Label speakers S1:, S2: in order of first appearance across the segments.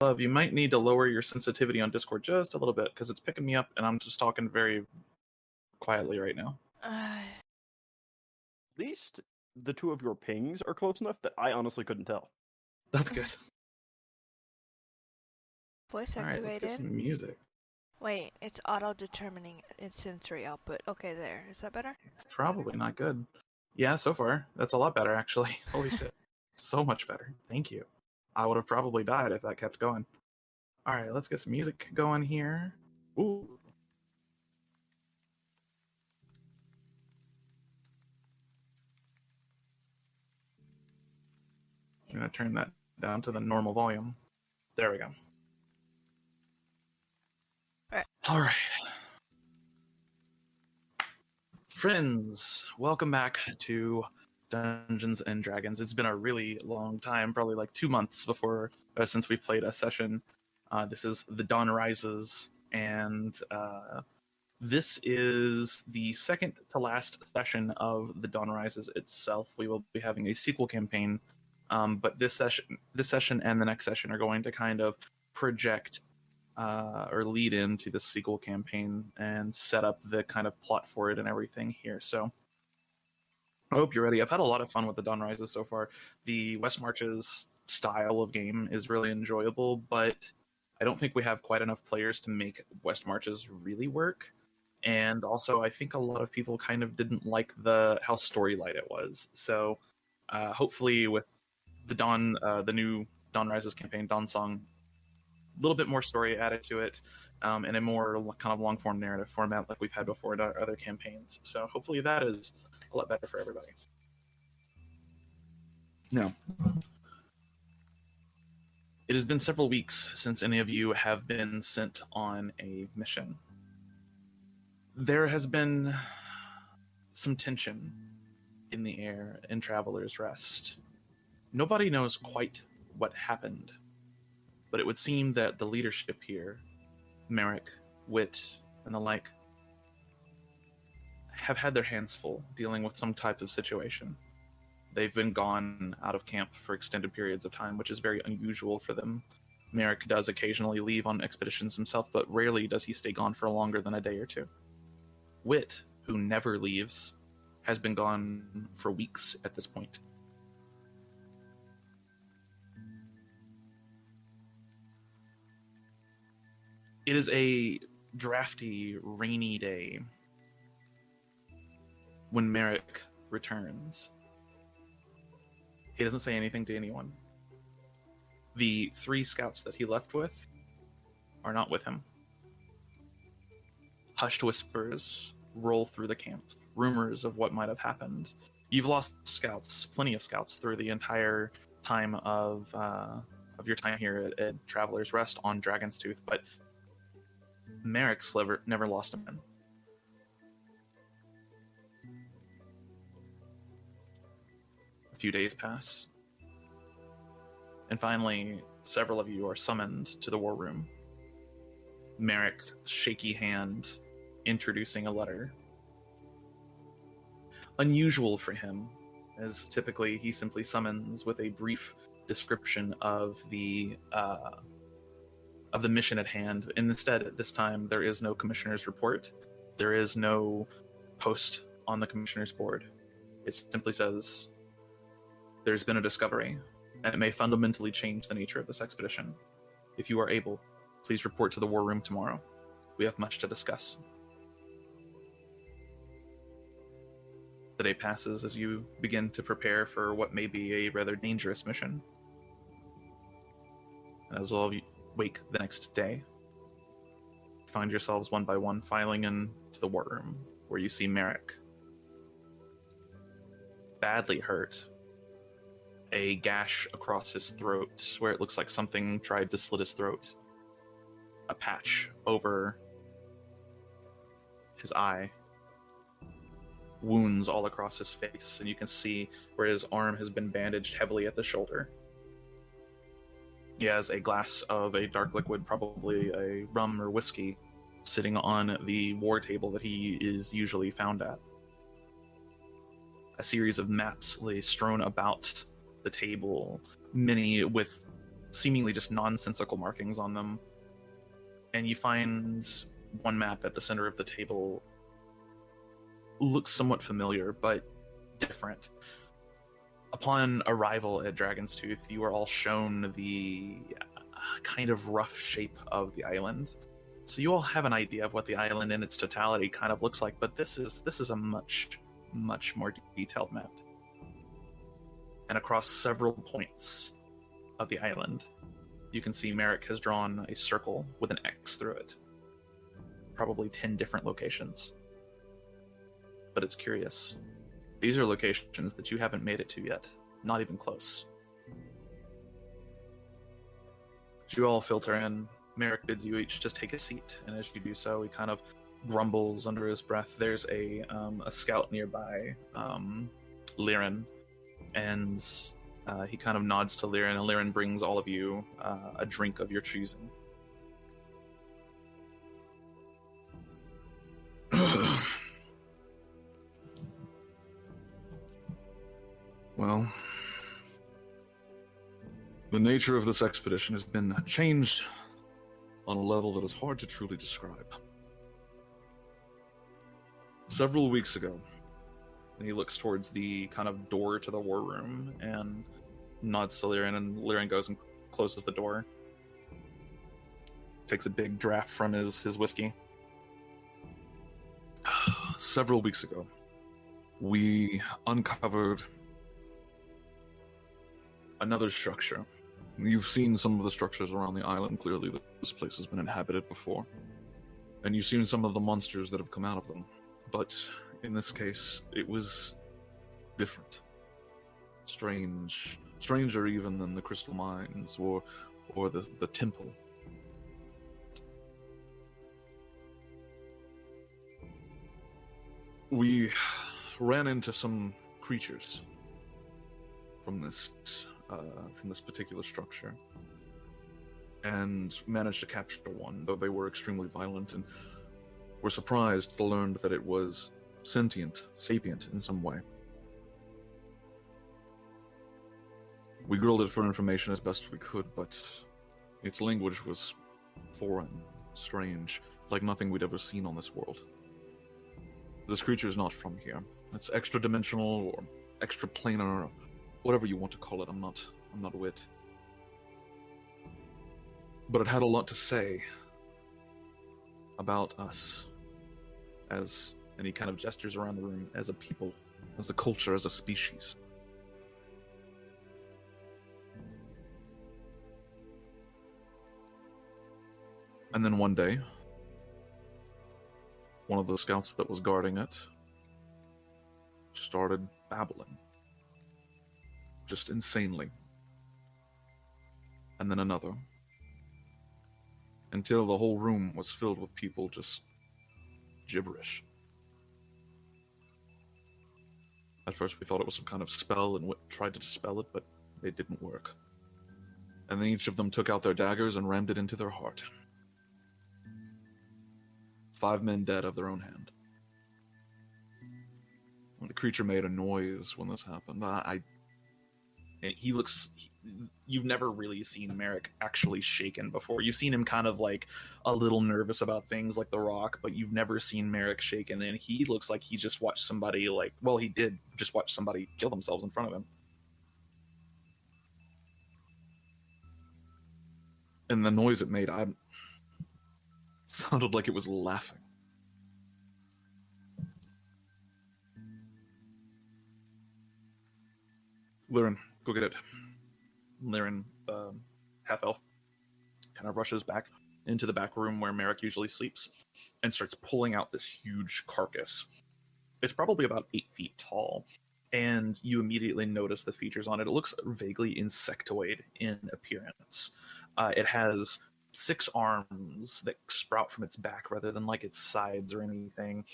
S1: Love, you might need to lower your sensitivity on Discord just a little bit because it's picking me up and I'm just talking very quietly right now.
S2: At least the two of your pings are close enough that I honestly couldn't tell.
S1: That's good.
S3: Voice
S1: All right,
S3: activated.
S1: let's get some music.
S3: Wait, it's auto-determining its sensory output. Okay, there. Is that better?
S1: It's probably not good. Yeah, so far. That's a lot better, actually. Holy shit. So much better. Thank you. I would have probably died if that kept going. All right, let's get some music going here. Ooh. I'm going to turn that down to the normal volume. There we go. All right. Friends, welcome back to Dungeons and Dragons. It's been a really long time, probably like 2 months before since we played a session. This is the Dawn Rises, and this is the second to last session of the Dawn Rises itself. We will be having a sequel campaign, but this session and the next session are going to kind of project or lead into the sequel campaign and set up the kind of plot for it and everything here. So I hope you're ready. I've had a lot of fun with the Dawn Rises so far. The West Marches style of game is really enjoyable, but I don't think we have quite enough players to make West Marches really work. And also, I think a lot of people kind of didn't like how story light it was. So hopefully with the new Dawn Rises campaign, Dawn Song, a little bit more story added to it, and a more kind of long-form narrative format like we've had before in our other campaigns. So hopefully that is a lot better for everybody. Now, it has been several weeks since any of you have been sent on a mission. There has been some tension in the air in Traveler's Rest. Nobody knows quite what happened, but it would seem that the leadership here, Merek, Wit, and the like, have had their hands full dealing with some type of situation. They've been gone out of camp for extended periods of time, which is very unusual for them. Merek does occasionally leave on expeditions himself, but rarely does he stay gone for longer than a day or two. Wit, who never leaves, has been gone for weeks at this point. It is a drafty, rainy day when Merek returns. He doesn't say anything to anyone. The 3 scouts that he left with are not with him. Hushed whispers roll through the camp, rumors of what might have happened. You've lost scouts, plenty of scouts, through the entire time of your time here at Traveler's Rest on Dragon's Tooth, but Merek Sliver never lost a man. A few days pass, and finally, several of you are summoned to the war room. Merek's shaky hand introducing a letter. Unusual for him, as typically he simply summons with a brief description of the mission at hand. And instead, at this time, there is no commissioner's report. There is no post on the commissioner's board. It simply says, there's been a discovery, and it may fundamentally change the nature of this expedition. If you are able, please report to the war room tomorrow. We have much to discuss. The day passes as you begin to prepare for what may be a rather dangerous mission. And as all of you wake the next day, find yourselves one by one filing into the war room, where you see Merek, badly hurt. A gash across his throat where it looks like something tried to slit his throat. A patch over his eye. Wounds all across his face, and you can see where his arm has been bandaged heavily at the shoulder. He has a glass of a dark liquid, probably a rum or whiskey, sitting on the war table that he is usually found at. A series of maps lay strewn about the table, many with seemingly just nonsensical markings on them. And you find one map at the center of the table. Looks somewhat familiar, but different. Upon arrival at Dragon's Tooth, you are all shown the kind of rough shape of the island. So you all have an idea of what the island in its totality kind of looks like, but this is a much more detailed map. And across several points of the island, you can see Merek has drawn a circle with an X through it. Probably 10 different locations. But it's curious. These are locations that you haven't made it to yet. Not even close. As you all filter in, Merek bids you each just take a seat, and as you do so, he kind of grumbles under his breath. There's a scout nearby, Liren, and he kind of nods to Liren, and Liren brings all of you a drink of your choosing.
S4: Well, the nature of this expedition has been changed on a level that is hard to truly describe. Several weeks ago, and he looks towards the kind of door to the war room and nods to Liren, and Liren goes and closes the door. Takes a big draft from his whiskey. Several weeks ago, we uncovered another structure. You've seen some of the structures around the island. Clearly, this place has been inhabited before. And you've seen some of the monsters that have come out of them. But in this case, it was different. Strange. Stranger even than the crystal mines or the temple. We ran into some creatures from this particular structure, and managed to capture one, though they were extremely violent, and were surprised to learn that it was sapient in some way. We grilled it for information as best we could, but its language was foreign, strange, like nothing we'd ever seen on this world. This creature's not from here. It's extra-dimensional or extra-planar, or whatever you want to call it. I'm not a wit. But it had a lot to say about us as, and he kind of gestures around the room, as a people, as a culture, as a species. And then one day, one of the scouts that was guarding it started babbling. Just insanely. And then another. Until the whole room was filled with people just gibberish. At first we thought it was some kind of spell and tried to dispel it, but it didn't work. And then each of them took out their daggers and rammed it into their heart. 5 men dead of their own hand. The creature made a noise when this happened.
S1: He looks... You've never really seen Merek actually shaken before. You've seen him kind of like a little nervous about things like The Rock, but you've never seen Merek shaken, and he looks like he just watched somebody he did just watch somebody kill themselves in front of him.
S4: And the noise it made, sounded like it was laughing.
S1: Liren, go get it. Liren, the half-elf, kind of rushes back into the back room where Merek usually sleeps and starts pulling out this huge carcass. It's probably about 8 feet tall, and you immediately notice the features on it. It looks vaguely insectoid in appearance. It has 6 arms that sprout from its back rather than like its sides or anything.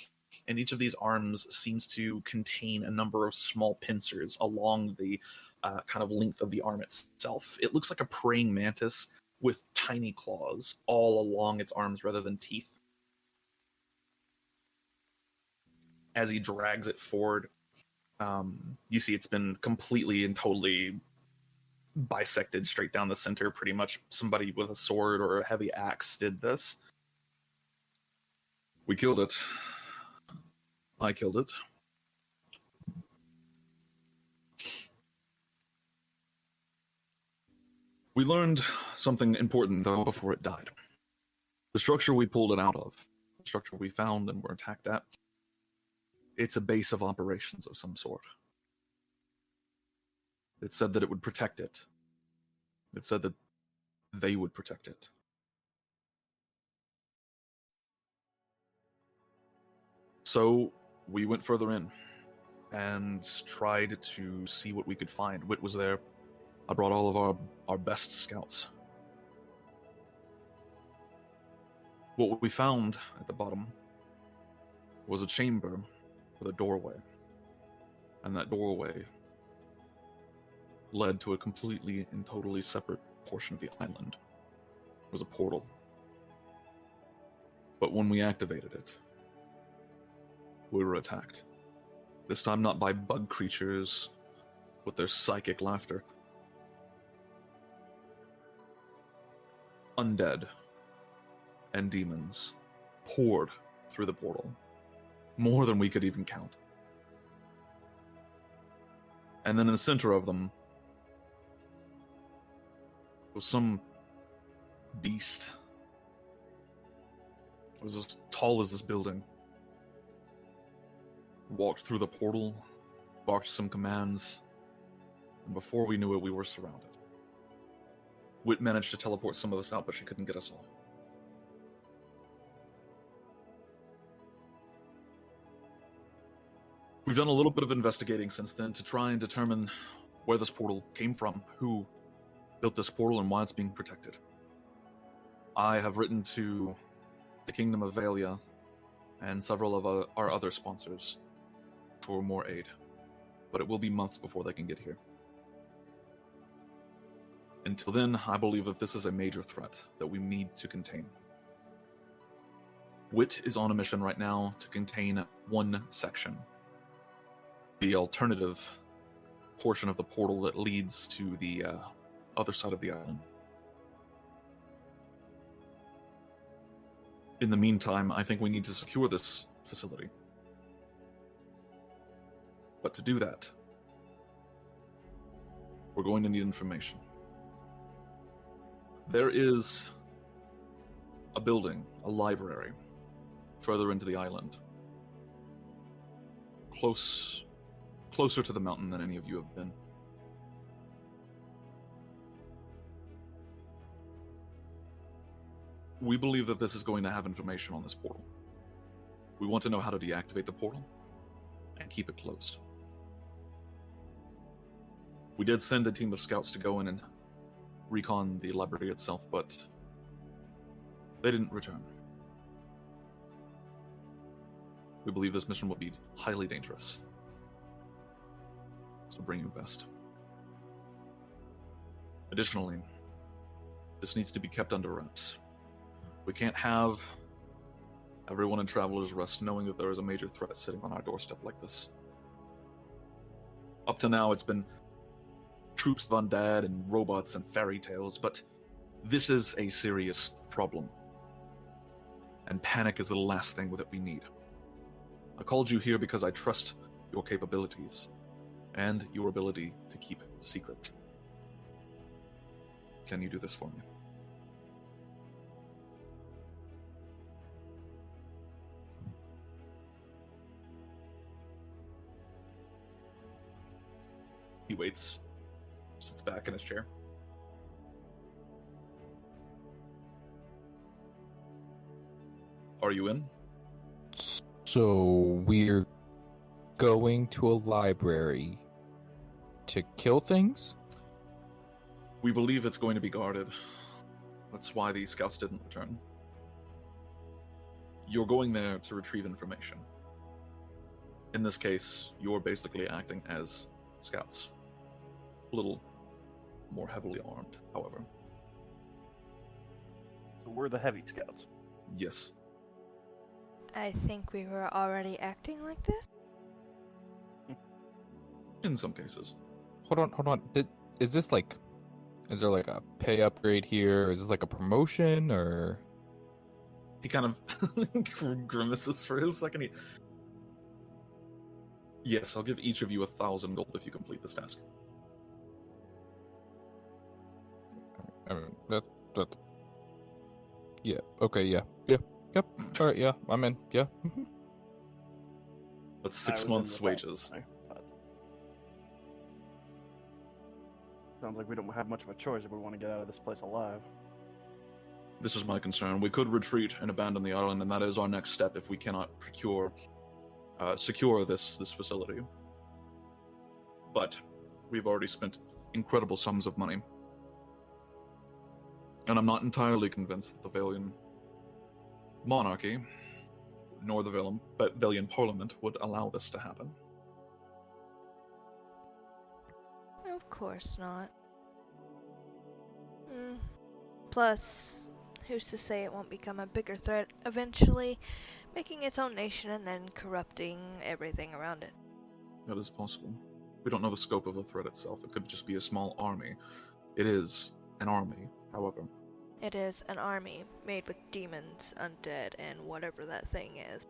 S1: And each of these arms seems to contain a number of small pincers along the kind of length of the arm itself. It looks like a praying mantis with tiny claws all along its arms rather than teeth. As he drags it forward, you see it's been completely and totally bisected straight down the center. Pretty much somebody with a sword or a heavy axe did this.
S4: We killed it. I killed it. We learned something important, though, before it died. The structure we pulled it out of, the structure we found and were attacked at, it's a base of operations of some sort. It said that it would protect it. It said that they would protect it. So we went further in and tried to see what we could find. Wit was there. I brought all of our best scouts. What we found at the bottom was a chamber with a doorway. And that doorway led to a completely and totally separate portion of the island. It was a portal. But when we activated it, we were attacked. This time not by bug creatures with their psychic laughter. Undead and demons poured through the portal. More than we could even count. And then in the center of them was some beast. It was as tall as this building. Walked through the portal, barked some commands, and before we knew it, we were surrounded. Wit managed to teleport some of us out, but she couldn't get us all. We've done a little bit of investigating since then to try and determine where this portal came from, who built this portal, and why it's being protected. I have written to the Kingdom of Valia and several of our other sponsors for more aid, but it will be months before they can get here. Until then, I believe that this is a major threat that we need to contain. Wit is on a mission right now to contain one section. The alternative portion of the portal that leads to the other side of the island. In the meantime, I think we need to secure this facility. But to do that, we're going to need information. There is a building, a library, further into the island. Closer to the mountain than any of you have been. We believe that this is going to have information on this portal. We want to know how to deactivate the portal and keep it closed. We did send a team of scouts to go in and recon the library itself, but they didn't return. We believe this mission will be highly dangerous. So bring your best. Additionally, this needs to be kept under wraps. We can't have everyone in Traveler's Rest knowing that there is a major threat sitting on our doorstep like this. Up to now, it's been troops of undead and robots and fairy tales, but this is a serious problem. And panic is the last thing that we need. I called you here because I trust your capabilities and your ability to keep secret. Can you do this for me? He waits, sits back in his chair. Are you in?
S5: So we're going to a library to kill things?
S4: We believe it's going to be guarded. That's why these scouts didn't return. You're going there to retrieve information. In this case, you're basically acting as scouts. A little more heavily armed, however.
S2: So we're the heavy scouts.
S4: Yes.
S3: I think we were already acting like this.
S4: In some cases.
S5: Hold on. Is this like Is there like a pay upgrade here? Is this like a promotion or?
S1: He kind of grimaces for a second. Yes, I'll give each of you 1,000 gold if you complete this task.
S5: I mean, that. Yeah. Okay. Yeah. Yep. All right. Yeah. I'm in. Yeah.
S1: That's
S2: I
S1: 6
S2: was in
S1: months'
S2: the
S1: wages.
S2: thing, but sounds like we don't have much of a choice if we want to get out of this place alive.
S4: This is my concern. We could retreat and abandon the island, and that is our next step if we cannot secure this facility. But we've already spent incredible sums of money. And I'm not entirely convinced that the Valian monarchy, nor the Valian parliament would allow this to happen.
S3: Of course not. Plus, who's to say it won't become a bigger threat eventually, making its own nation and then corrupting everything around it.
S4: That is possible. We don't know the scope of the threat itself. It could just be a small army. It is an army, however.
S3: It is an army made with demons, undead, and whatever that thing is.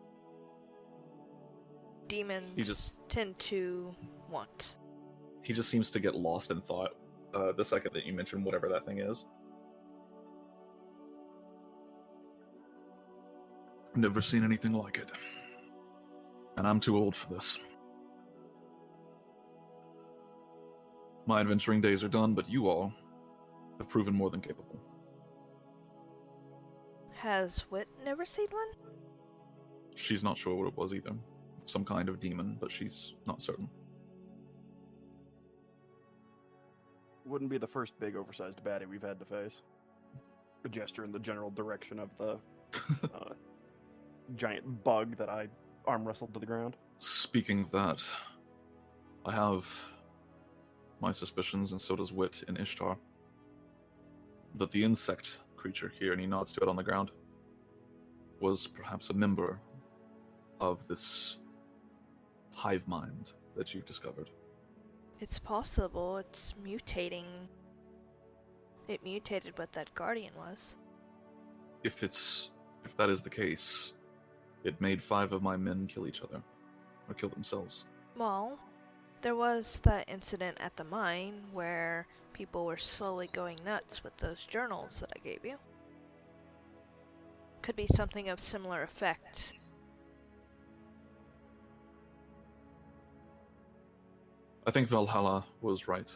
S3: Demons tend to want.
S1: He just seems to get lost in thought the second that you mention whatever that thing is.
S4: Never seen anything like it. And I'm too old for this. My adventuring days are done, but you all have proven more than capable.
S3: Has Wit never seen one?
S4: She's not sure what it was either. Some kind of demon, but she's not certain.
S2: Wouldn't be the first big oversized baddie we've had to face. A gesture in the general direction of the giant bug that I arm wrestled to the ground.
S4: Speaking of that, I have my suspicions, and so does Wit in Ishtar, that the insect creature here, and he nods to it on the ground, was perhaps a member of this hive mind that you've discovered.
S3: It's possible. It's mutating. It mutated what that guardian was.
S4: If that is the case, it made 5 of my men kill each other, or kill themselves.
S3: Well, there was that incident at the mine where people were slowly going nuts with those journals that I gave you. Could be something of similar effect.
S4: I think Valhalla was right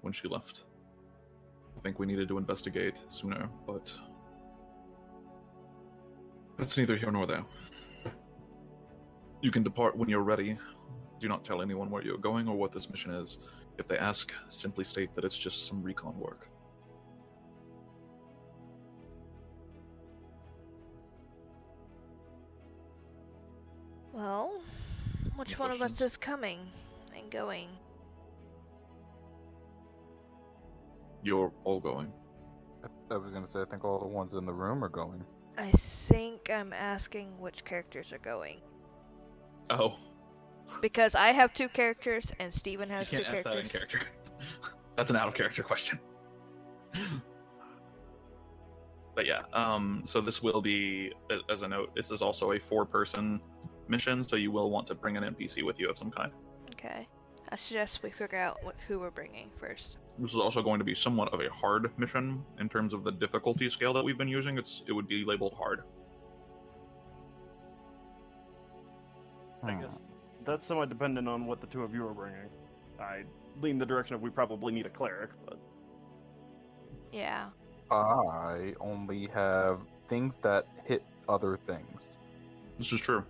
S4: when she left. I think we needed to investigate sooner, but that's neither here nor there. You can depart when you're ready. Do not tell anyone where you're going or what this mission is. If they ask, simply state that it's just some recon work.
S3: Well, which
S4: Any
S3: one of us
S4: questions?
S3: is coming and going?
S4: You're all going.
S5: I was gonna say, I think all the ones in the room are going.
S3: I think I'm asking which characters are going.
S1: Oh,
S3: Because I have 2 characters and Steven
S1: you
S3: has
S1: can't
S3: 2
S1: ask
S3: characters.
S1: that in character. That's an out-of-character question. But yeah, so this will be, as a note, this is also a 4-person mission, so you will want to bring an NPC with you of some kind.
S3: Okay. I suggest we figure out who we're bringing first.
S1: This is also going to be somewhat of a hard mission in terms of the difficulty scale that we've been using. It would be labeled hard.
S2: I guess that's somewhat dependent on what the 2 of you are bringing. I lean the direction of we probably need a cleric, but
S3: Yeah.
S5: I only have things that hit other things.
S1: This is true.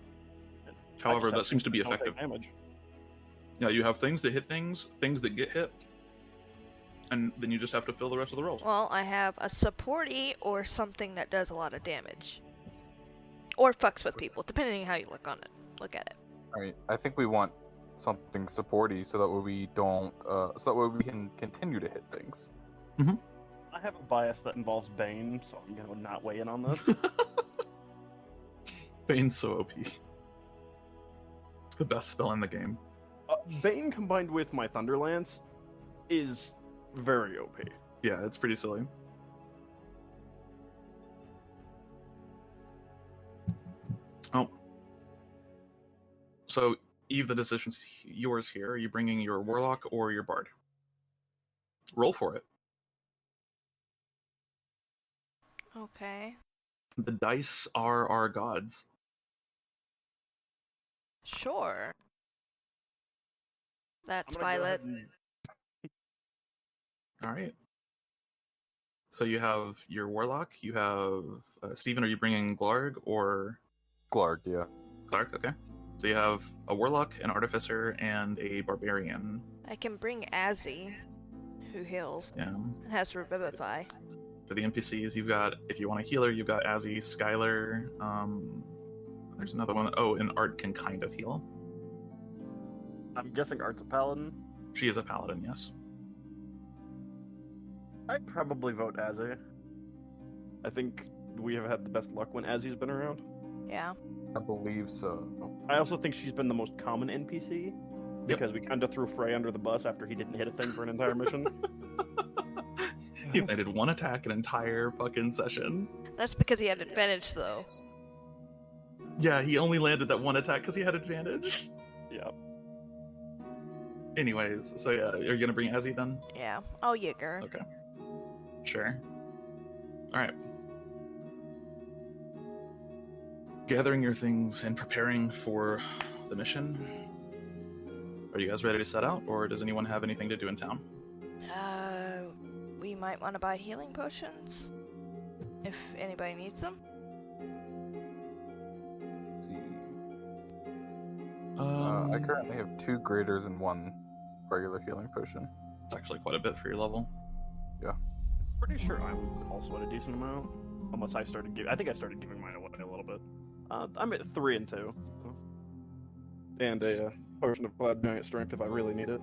S2: I
S1: However,
S2: just have
S1: that seems to be
S2: things that don't take
S1: effective.
S2: damage.
S1: Yeah, you have things that hit things that get hit, and then you just have to fill the rest of the rolls.
S3: Well, I have a supporty or something that does a lot of damage. Or fucks with people, depending on how you look at it.
S5: Alright, I think we want something supporty so that way we don't, so that way we can continue to hit things.
S2: I have a bias that involves Bane, so I'm gonna not weigh in on this.
S1: Bane's so OP. It's the best spell in the game.
S2: Bane combined with my Thunderlance is very OP.
S1: Yeah, it's pretty silly. Oh. So, Eve, the decision's yours here. Are you bringing your Warlock or your Bard? Roll for it.
S3: Okay.
S1: The dice are our gods.
S3: Sure. That's
S2: I'm gonna go ahead
S3: Violet.
S2: and-
S1: All right. So you have your Warlock. You have Steven. Are you bringing Glarg or
S5: Glarg, yeah.
S1: Clark? Okay. So you have a Warlock, an Artificer, and a Barbarian.
S3: I can bring Azzy, who heals
S1: Yeah.
S3: and has Revivify.
S1: For the NPCs, you've got, if you want a healer, you've got Azzy, Skylar. There's another one. Oh, and Art can kind of heal.
S2: I'm guessing Art's a paladin.
S1: She is a paladin, yes.
S2: I'd probably vote Azzy. I think we have had the best luck when Azzy's been around.
S3: Yeah.
S5: I believe so.
S2: I also think she's been the most common NPC because we kind of threw Frey under the bus after he didn't hit a thing for an entire mission.
S1: He landed one attack an entire fucking session.
S3: That's because he had advantage, though.
S1: Yeah, he only landed that one attack because he had advantage.
S2: Yeah.
S1: Anyways, so yeah, are you gonna bring Azzy then?
S3: Yeah. I'll Jaeger.
S1: Okay. Sure. Alright. Gathering your things and preparing for the mission. Are you guys ready to set out, or does anyone have anything to do in town?
S3: We might want to buy healing potions. If anybody needs them.
S5: Let's see.
S1: Um,
S5: I currently have 2 graders and 1 regular healing potion.
S1: It's actually quite a bit for your level.
S2: Pretty sure I'm also at a decent amount. Unless I started giving... I think I started giving mine away a little bit. I'm at 3 and 2. So. And a potion of Cloud Giant Strength if I really need it.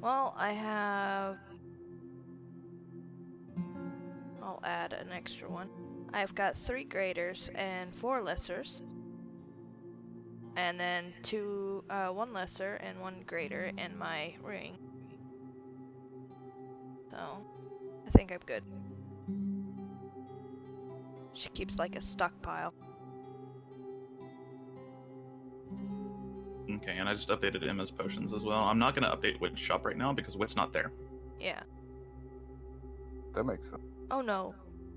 S3: Well, I have... I'll add an extra one. I've got 3 graders and 4 lessers. And then 1 lesser and 1 greater in my ring. So, I think I'm good. She keeps like a stockpile.
S1: Okay, and I just updated Emma's potions as well. I'm not going to update Wit's shop right now because Wit's not there.
S3: Yeah.
S5: That makes sense.
S3: Oh no.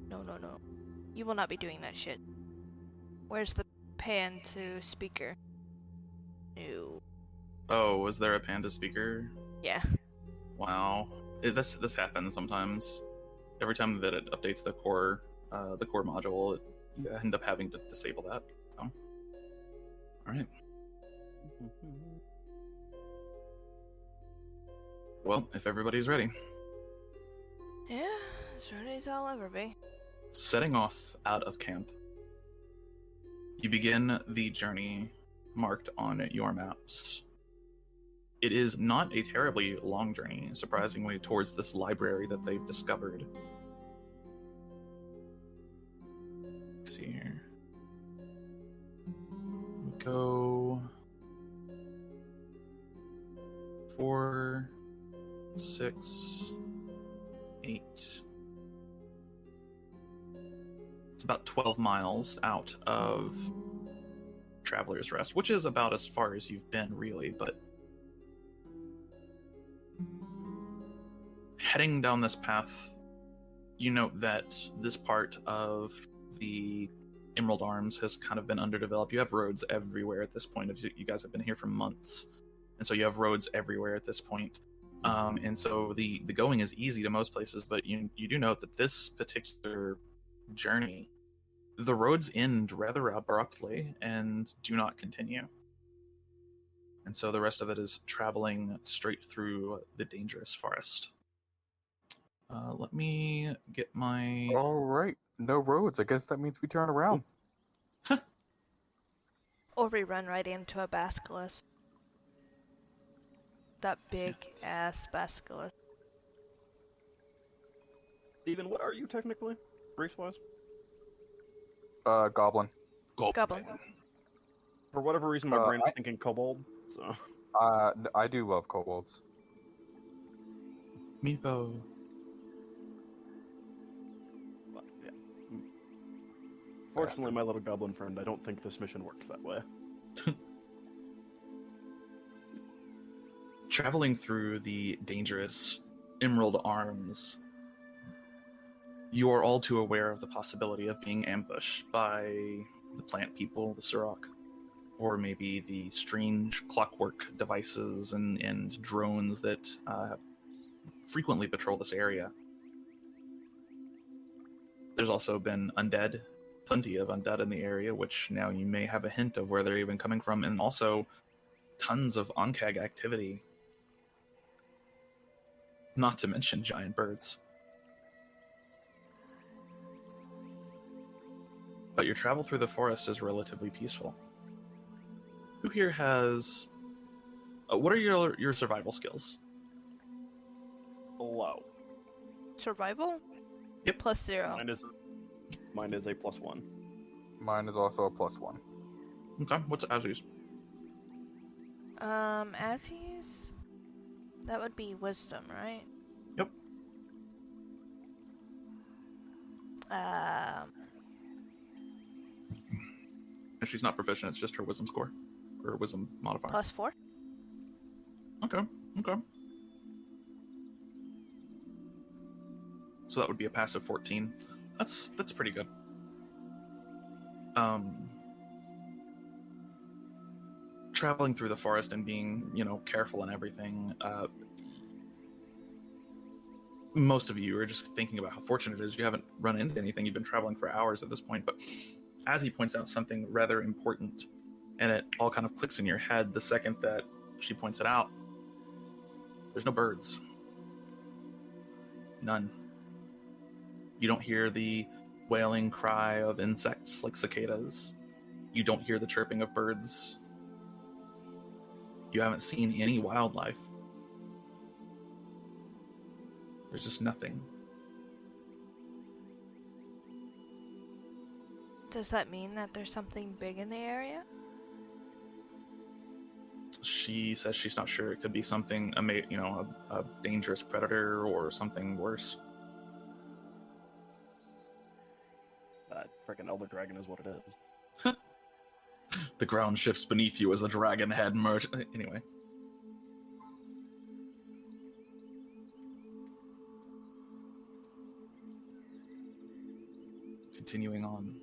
S3: No. You will not be doing that shit. Where's the pan to speaker? No.
S1: Oh, was there a panda speaker?
S3: Yeah.
S1: Wow. This happens sometimes. Every time that it updates the core module, you end up having to disable that. So. All right. Well, if everybody's ready,
S3: Yeah, as ready as I'll ever be.
S1: setting off out of camp, you begin the journey marked on your maps. It is not a terribly long journey, surprisingly, towards this library that they've discovered. Let's see here. We go 4, 6, 8. It's about 12 miles out of Traveler's Rest, which is about as far as you've been, really, but heading down this path, you note that this part of the Emerald Arms has kind of been underdeveloped. You have roads everywhere at this point. You guys have been here for months, and so you have roads everywhere at this point. And so the going is easy to most places, but you do note that this particular journey, the roads end rather abruptly and do not continue. And so the rest of it is traveling straight through the dangerous forest. Let me get my...
S5: All right, no roads. I guess that means we turn around.
S3: Or we run right into a basilisk. That big ass basilisk.
S2: Steven, what are you technically, race-wise?
S5: Goblin.
S3: Goblin.
S2: For whatever reason, my
S5: Uh,
S2: brain is thinking kobold, so...
S5: I do love kobolds.
S1: Meepo.
S2: But, yeah. Fortunately, my little goblin friend, I don't think this mission works that way.
S1: Traveling through the dangerous Emerald Arms, you are all too aware of the possibility of being ambushed by the plant people, the Surok, or maybe the strange clockwork devices and drones that frequently patrol this area. There's also been undead, plenty of undead in the area, which now you may have a hint of where they're even coming from, and also tons of Onkag activity. Not to mention giant birds. But your travel through the forest is relatively peaceful. Who here has... what are your survival skills?
S2: Low.
S3: Survival?
S1: Yep.
S3: +0.
S2: Mine is a +1.
S5: Mine is also a +1.
S1: Okay, what's Azu's?
S3: Azzy's? That would be wisdom, right?
S1: Yep. If she's not proficient, it's just her wisdom score. Or wisdom modifier.
S3: +4.
S1: Okay. So that would be a passive 14. That's pretty good. Traveling through the forest and being, careful and everything, most of you are just thinking about how fortunate it is you haven't run into anything. You've been traveling for hours at this point, but as he points out something rather important, and it all kind of clicks in your head the second that she points it out. There's no birds. None. You don't hear the wailing cry of insects like cicadas. You don't hear the chirping of birds. You haven't seen any wildlife. There's just nothing.
S3: Does that mean that there's something big in the area?
S1: She says she's not sure. It could be something, a dangerous predator or something worse.
S2: That freaking elder dragon is what it is.
S1: The ground shifts beneath you as the dragon head merge. Anyway. Continuing on.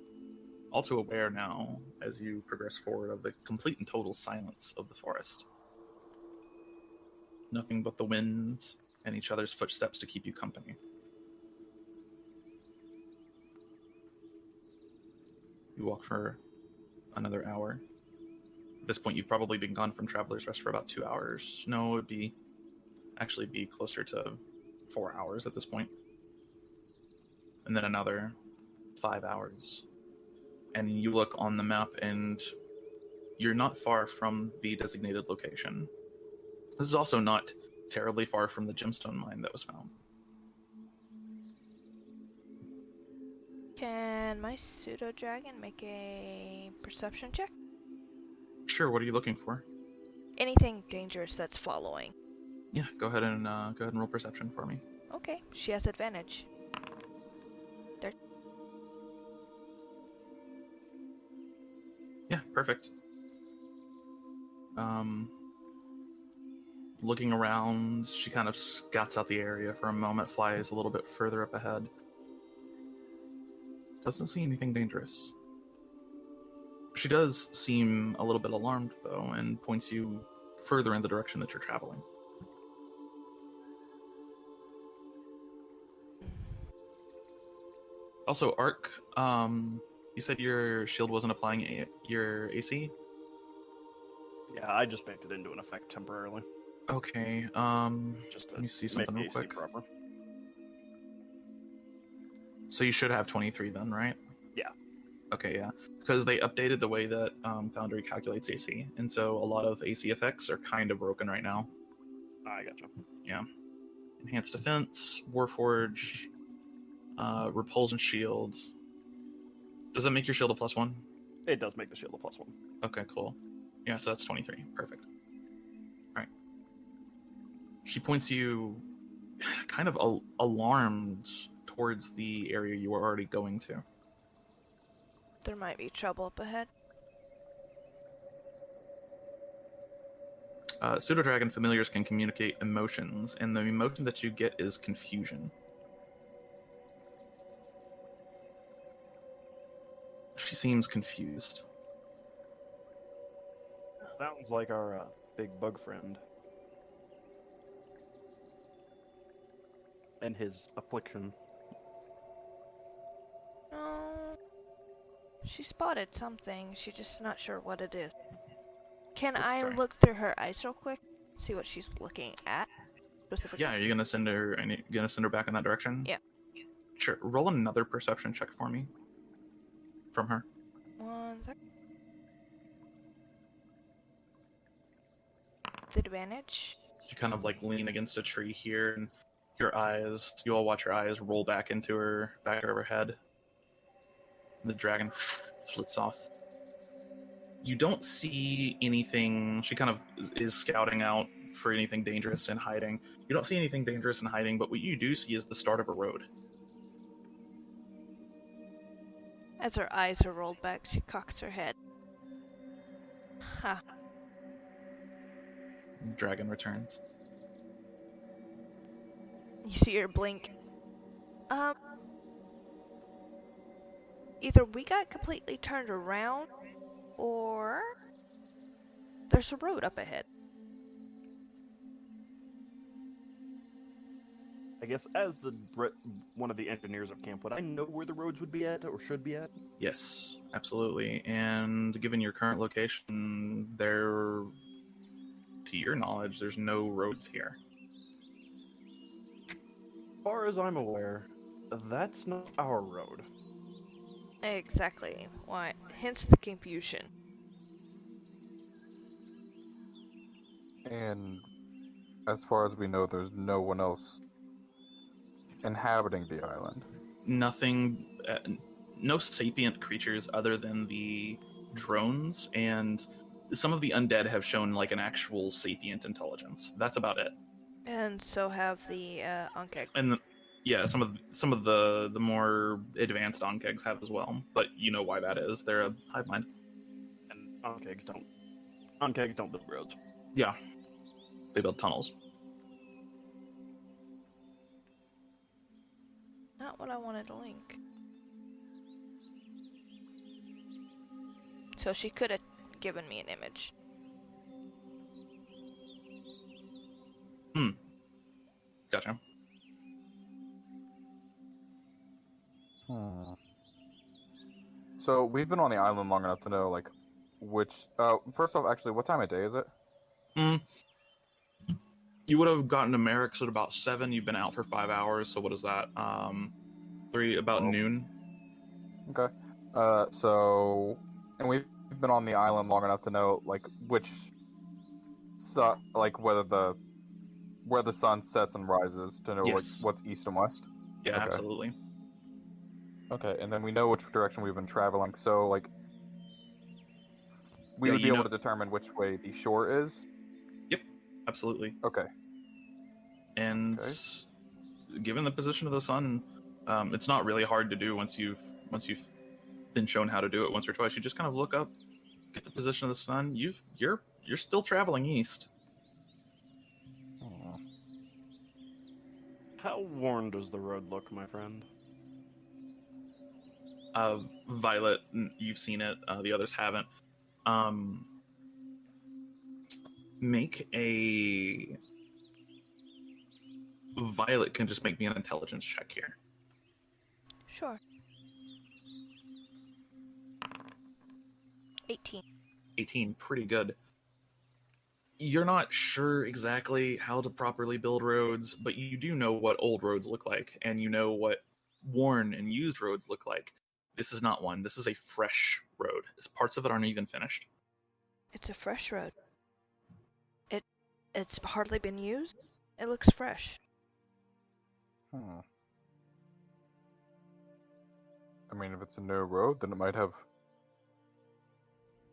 S1: Also aware now, as you progress forward, of the complete and total silence of the forest. Nothing but the wind and each other's footsteps to keep you company. You walk for another hour. At this point, you've probably been gone from Traveler's Rest for about 2 hours. No, it would actually be closer to 4 hours at this point. And then another 5 hours. And you look on the map and you're not far from the designated location. This is also not terribly far from the gemstone mine that was found.
S3: Can my pseudo dragon make a perception check?
S1: Sure, what are you looking for?
S3: Anything dangerous that's following.
S1: Yeah, go ahead and roll perception for me.
S3: Okay, she has advantage.
S1: Yeah, perfect. Looking around, she kind of scouts out the area for a moment, flies a little bit further up ahead. Doesn't see anything dangerous. She does seem a little bit alarmed, though, and points you further in the direction that you're traveling. Also, Arc, you said your shield wasn't applying your AC?
S2: Yeah, I just baked it into an effect temporarily.
S1: Okay,
S2: Just to
S1: let me see
S2: make
S1: something real
S2: AC
S1: quick.
S2: proper.
S1: So you should have 23 then, right?
S2: Yeah.
S1: Okay, yeah. Because they updated the way that Foundry calculates AC, and so a lot of AC effects are kind of broken right now.
S2: I gotcha.
S1: Yeah. Enhanced Defense, Warforge, Repulsion Shield. Does that make your shield a +1?
S2: It does make the shield a +1.
S1: Okay, cool. Yeah, so that's 23. Perfect. She points you kind of alarmed towards the area you were already going to.
S3: There might be trouble up ahead.
S1: Pseudo-dragon familiars can communicate emotions, and the emotion that you get is confusion. She seems confused.
S2: Sounds like our big bug friend. And his affliction.
S3: No. She spotted something. She's just not sure what it is. Can I
S1: sorry.
S3: look through her eyes real quick? See what she's looking at? Specifically?
S1: Yeah, are you gonna send her? Gonna send her back in that direction?
S3: Yeah.
S1: Sure. Roll another perception check for me. From her.
S3: 1 sec. The advantage.
S1: You kind of like lean against a tree here, and you all watch her eyes roll back into her back of her head. The dragon flits off. You don't see anything. She kind of is scouting out for anything dangerous and hiding. You don't see anything dangerous and hiding, but what you do see is the start of a road.
S3: As her eyes are rolled back, she cocks her head. Ha.
S1: The dragon returns.
S3: You see her blink. Either we got completely turned around, or there's a road up ahead.
S2: I guess as one of the engineers of camp, would I know where the roads would be at, or should be at?
S1: Yes, absolutely. And given your current location, to your knowledge, there's no roads here.
S2: As far as I'm aware, that's not our road.
S3: Exactly. Why? Hence the confusion.
S5: And as far as we know, there's no one else inhabiting the island.
S1: Nothing, no sapient creatures other than the drones, and some of the undead have shown like an actual sapient intelligence. That's about it.
S3: And so have the Ankeg.
S1: And yeah, some of the more advanced onkegs have as well, but you know why that is. They're a hive mind.
S2: And Ankegs don't build roads.
S1: Yeah, they build tunnels.
S3: Not what I wanted to link. So she could have given me an image.
S1: Gotcha.
S5: So we've been on the island long enough to know, like, which. First off, actually, what time of day is it?
S1: You would have gotten to Merek at about 7. You've been out for 5 hours, so what is that? 3 about noon.
S5: Okay. And we've been on the island long enough to know, like, where the sun sets and rises, to know
S1: Yes.
S5: like what's east and west.
S1: Yeah,
S5: Okay.
S1: absolutely.
S5: Okay, and then we know which direction we've been traveling, so like we
S1: Yeah,
S5: would be
S1: you
S5: able
S1: know-
S5: to determine which way the shore is.
S1: Absolutely.
S5: Okay.
S1: And given the position of the sun, it's not really hard to do once you've been shown how to do it once or twice. You just kind of look up, get the position of the sun. You're still traveling east.
S2: How worn does the road look, my friend?
S1: Violet, you've seen it. The others haven't. Make a Violet can just make me an intelligence check here.
S3: Sure. 18.
S1: 18, pretty good. You're not sure exactly how to properly build roads, but you do know what old roads look like, and you know what worn and used roads look like. This is not one. This is a fresh road. Parts of it aren't even finished.
S3: It's a fresh road. It's hardly been used. It looks fresh.
S5: I mean, if it's a new road, then it might have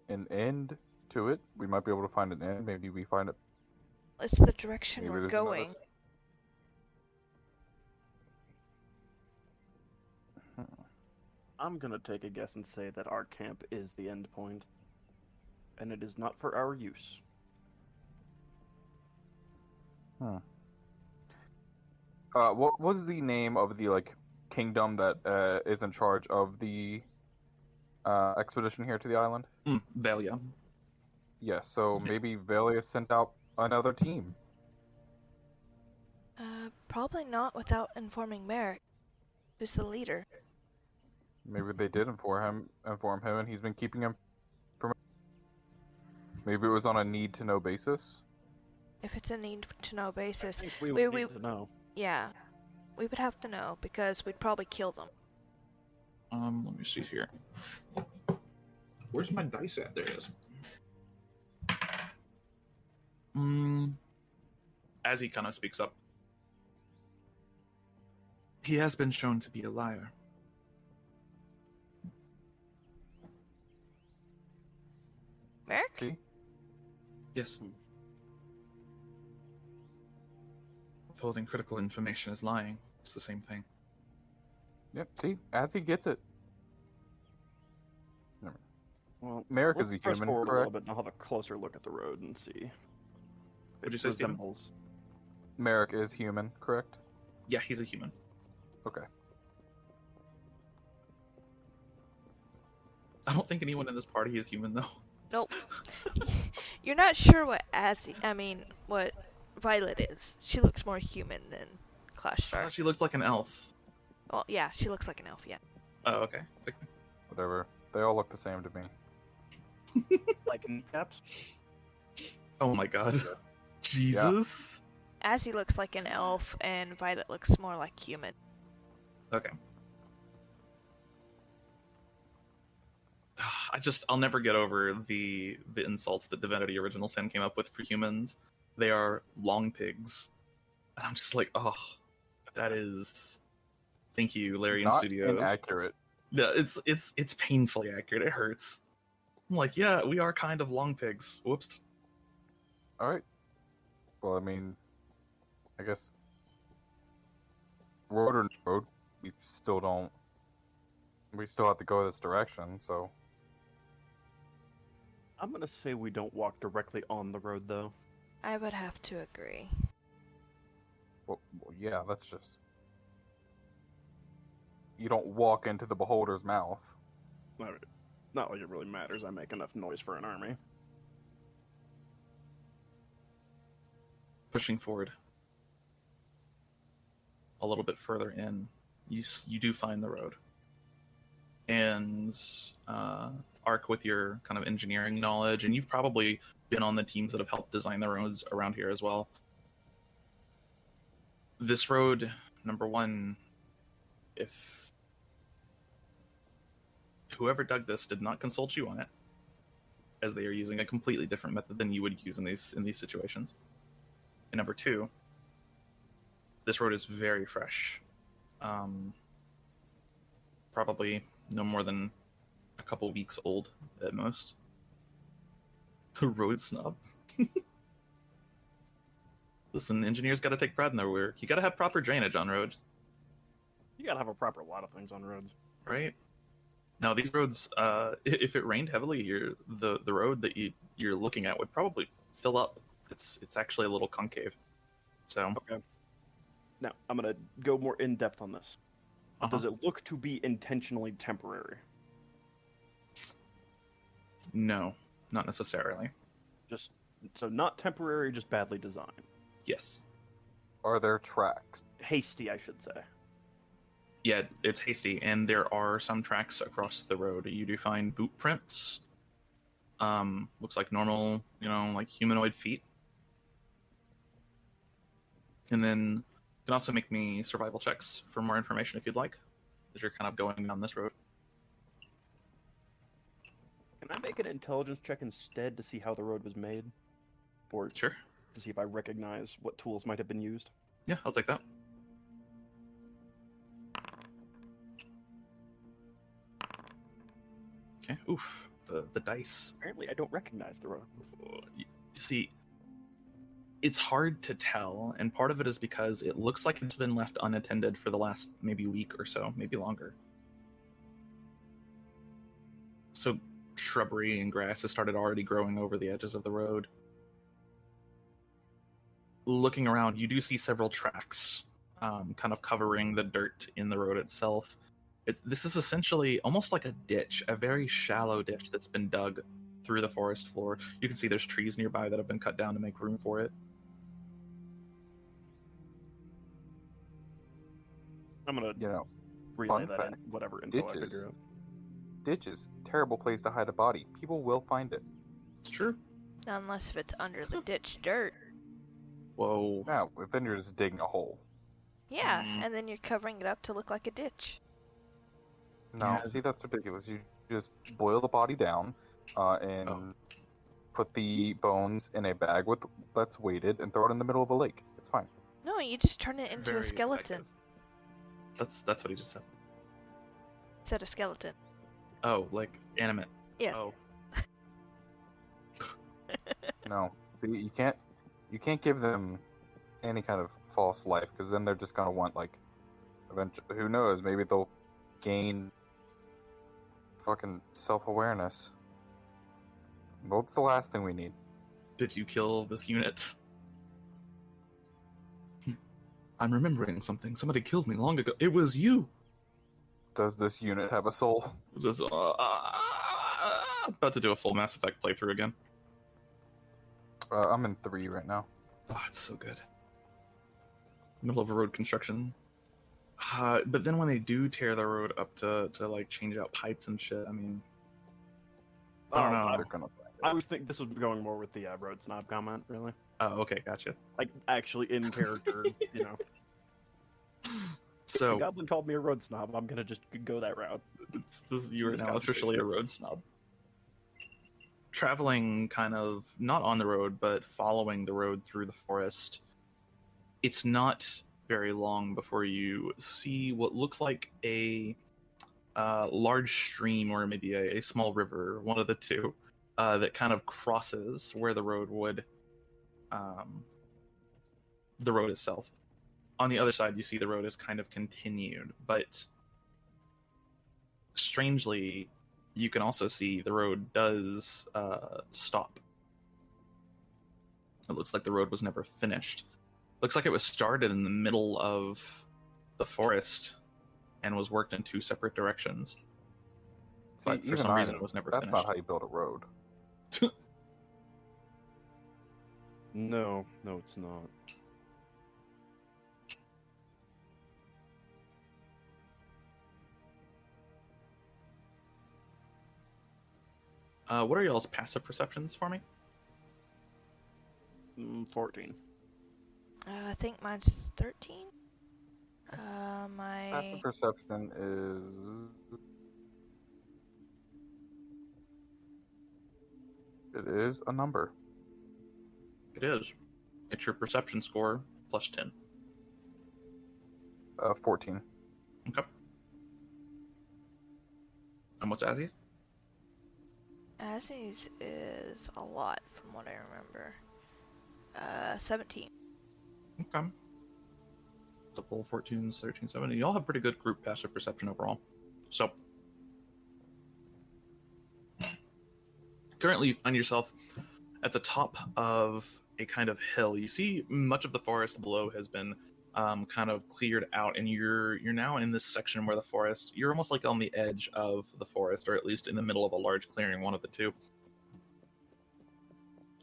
S5: an end to it. We might be able to find an end. Maybe we find it
S3: It's the direction
S5: Maybe
S3: we're
S5: there's
S3: going.
S5: another.
S2: I'm gonna take a guess and say that our camp is the end point, and it is not for our use.
S5: What was the name of the kingdom that is in charge of the expedition here to the island?
S1: Valia.
S5: Yes, so maybe Velia sent out another team.
S3: Probably not without informing Merek, who's the leader.
S5: Maybe they did inform him, and he's been keeping him from. Maybe it was on a need-to-know basis.
S3: If it's a need-to-know basis,
S2: I think we would need to know.
S3: yeah, we would have to know because we'd probably kill them.
S4: Let me see here. Where's my dice at? There it is.
S1: As he kind of speaks up, he has been shown to be a liar.
S3: Merek?
S5: See?
S1: Yes. Withholding critical information is lying. It's the same thing.
S5: Yep. See, as he gets it.
S2: Well,
S5: Merek
S2: let's
S5: is a
S2: press
S5: human,
S2: forward a
S5: correct?
S2: little bit, and I'll have a closer look at the road and see. If
S1: What'd you
S2: it
S1: say, Steven?
S2: resembles.
S5: Merek is human, correct?
S1: Yeah, he's a human.
S5: Okay.
S1: I don't think anyone in this party is human, though.
S3: Nope. You're not sure what what Violet is. She looks more human than
S1: I
S3: Clashstar.
S1: thought she looked like an elf.
S3: Well, yeah, she looks like an elf, yeah.
S1: Oh, okay.
S5: Whatever. They all look the same to me.
S2: Like kneecaps?
S1: Oh my god. Jesus.
S3: Azzy looks like an elf, and Violet looks more like human.
S1: Okay. I'll never get over the insults that Divinity Original Sin came up with for humans. They are long pigs. And I'm just like, oh, that is... Thank you, Larian
S5: Not
S1: Studios.
S5: inaccurate.
S1: Yeah, it's painfully accurate. It hurts. I'm like, yeah, we are kind of long pigs. Whoops.
S5: Alright. Well, I mean, I guess road or no road, we still have to go this direction, so
S2: I'm gonna say we don't walk directly on the road, though.
S3: I would have to agree.
S5: well, yeah, that's just you don't walk into the beholder's mouth.
S2: Not like it really matters. I make enough noise for an army.
S1: Pushing forward a little bit further in, you do find the road. And Arc, with your kind of engineering knowledge, and you've probably been on the teams that have helped design the roads around here as well. This road, number one, if whoever dug this did not consult you on it, as they are using a completely different method than you would use in these situations. And number two, this road is very fresh. Probably no more than a couple weeks old at most. The road snob. Listen, engineers got to take pride in their work. You got to have proper drainage on roads,
S2: You gotta have a proper lot of things on roads.
S1: right? Now these roads, if it rained heavily here, the road that you're looking at would probably fill up. It's actually a little concave. So
S2: Okay. Now, I'm gonna go more in depth on this. Does it look to be intentionally temporary?
S1: No, not necessarily.
S2: So not temporary, just badly designed.
S1: Yes.
S5: Are there tracks?
S2: Hasty, I should say.
S1: Yeah, it's hasty, and there are some tracks across the road. You do find boot prints. Looks like normal, like humanoid feet. And then you can also make me survival checks for more information if you'd like, as you're kind of going down this road.
S2: Can I make an intelligence check instead to see how the road was made? Or
S1: Sure.
S2: to see if I recognize what tools might have been used?
S1: Yeah, I'll take that. Okay, oof. The dice.
S2: Apparently, I don't recognize the road.
S1: You see, It's hard to tell, and part of it is because it looks like it's been left unattended for the last maybe week or so, maybe longer. So shrubbery and grass has started already growing over the edges of the road. Looking around, you do see several tracks kind of covering the dirt in the road itself. This is essentially almost like a ditch, a very shallow ditch that's been dug through the forest floor. You can see there's trees nearby that have been cut down to make room for it.
S2: I'm gonna, relay
S5: fun
S2: that
S5: fact,
S2: in whatever info I
S5: ditches.
S2: figure out.
S5: Ditches, terrible place to hide a body. People will find it.
S1: It's true.
S3: Unless if it's under the ditch dirt.
S1: Whoa.
S5: Now, then you're just digging a hole.
S3: Yeah, and then you're covering it up to look like a ditch.
S5: No,
S1: Yeah.
S5: see, that's ridiculous. You just boil the body down and put the bones in a bag that's weighted and throw it in the middle of a lake. It's fine.
S3: No, you just turn it into
S1: Very
S3: a skeleton.
S1: effective. That's what he just said.
S3: Said a skeleton.
S1: Oh, like animate.
S3: Yes.
S1: Oh.
S5: No, see, you can't give them any kind of false life because then they're just gonna want eventually. Who knows? Maybe they'll gain fucking self-awareness. What's the last thing we need?
S1: Did you kill this unit? I'm remembering something. Somebody killed me long ago. It was you.
S5: Does this unit have a soul?
S1: Just about to do a full Mass Effect playthrough again.
S5: I'm in 3 right now.
S1: Oh, it's so good. Middle of a road construction. But then when they do tear the road up to like change out pipes and shit, I mean, I don't know.
S5: They're gonna find it.
S2: I was thinking this was going more with the road snob comment, really.
S1: Oh, okay, gotcha.
S2: Like, actually in character, The
S1: So
S2: goblin called me a road snob. I'm gonna just go that route.
S1: you are
S2: This
S1: now officially a road snob. Traveling kind of not on the road, but following the road through the forest. It's not very long before you see what looks like a large stream or maybe a small river, one of the two, that kind of crosses where the road would, the road itself. On the other side, you see the road is kind of continued, but strangely, you can also see the road does stop. It looks like the road was never finished. Looks like it was started in the middle of the forest and was worked in 2 separate directions. But for some reason, it was never
S5: That's
S1: finished.
S5: not how you build a road.
S2: No, it's not.
S1: What are y'all's passive perceptions for me?
S2: 14.
S3: I think mine's 13. My
S5: Passive perception is. It is a number.
S1: It is. It's your perception score plus 10.
S5: 14.
S1: Okay. And what's Azzy's?
S3: Azzy's is a lot from what I remember. 17.
S1: Okay. Double 14s, 13, 17. Y'all have pretty good group passive perception overall. So, currently you find yourself at the top of a kind of hill. You see much of the forest below has been kind of cleared out, and you're now in this section where the forest, you're almost like on the edge of the forest, or at least in the middle of a large clearing, one of the two.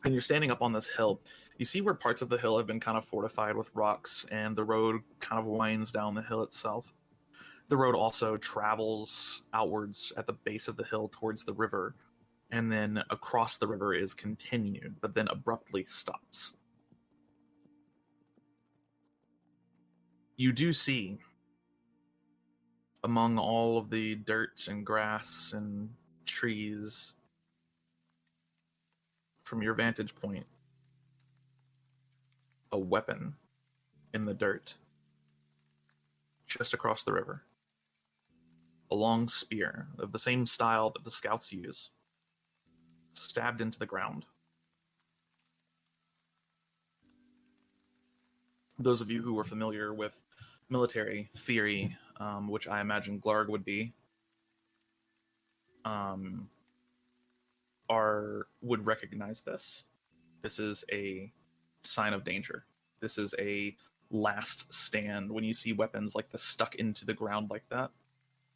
S1: And you're standing up on this hill. You see where parts of the hill have been kind of fortified with rocks, and the road kind of winds down the hill itself. The road also travels outwards at the base of the hill towards the river, and then across the river is continued, but then abruptly stops. You do see, among all of the dirt and grass and trees, from your vantage point, a weapon in the dirt just across the river. A long spear of the same style that the scouts use, stabbed into the ground. those of you who are familiar with military theory, which I imagine Glarg would be, would recognize this. This is a sign of danger. This is a last stand. When you see weapons like this stuck into the ground like that,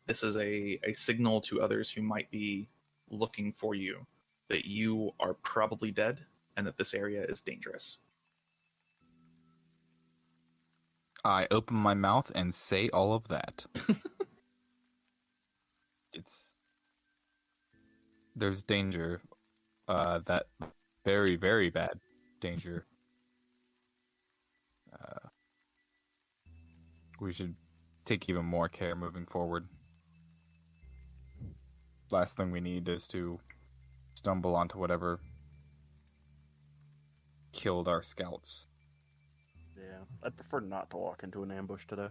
S1: this is a signal to others who might be looking for you that you are probably dead and that this area is dangerous.
S5: I open my mouth and say all of that. There's danger. That very, very bad danger. We should take even more care moving forward. Last thing we need is to stumble onto whatever killed our scouts.
S2: Yeah, I'd prefer not to walk into an ambush today.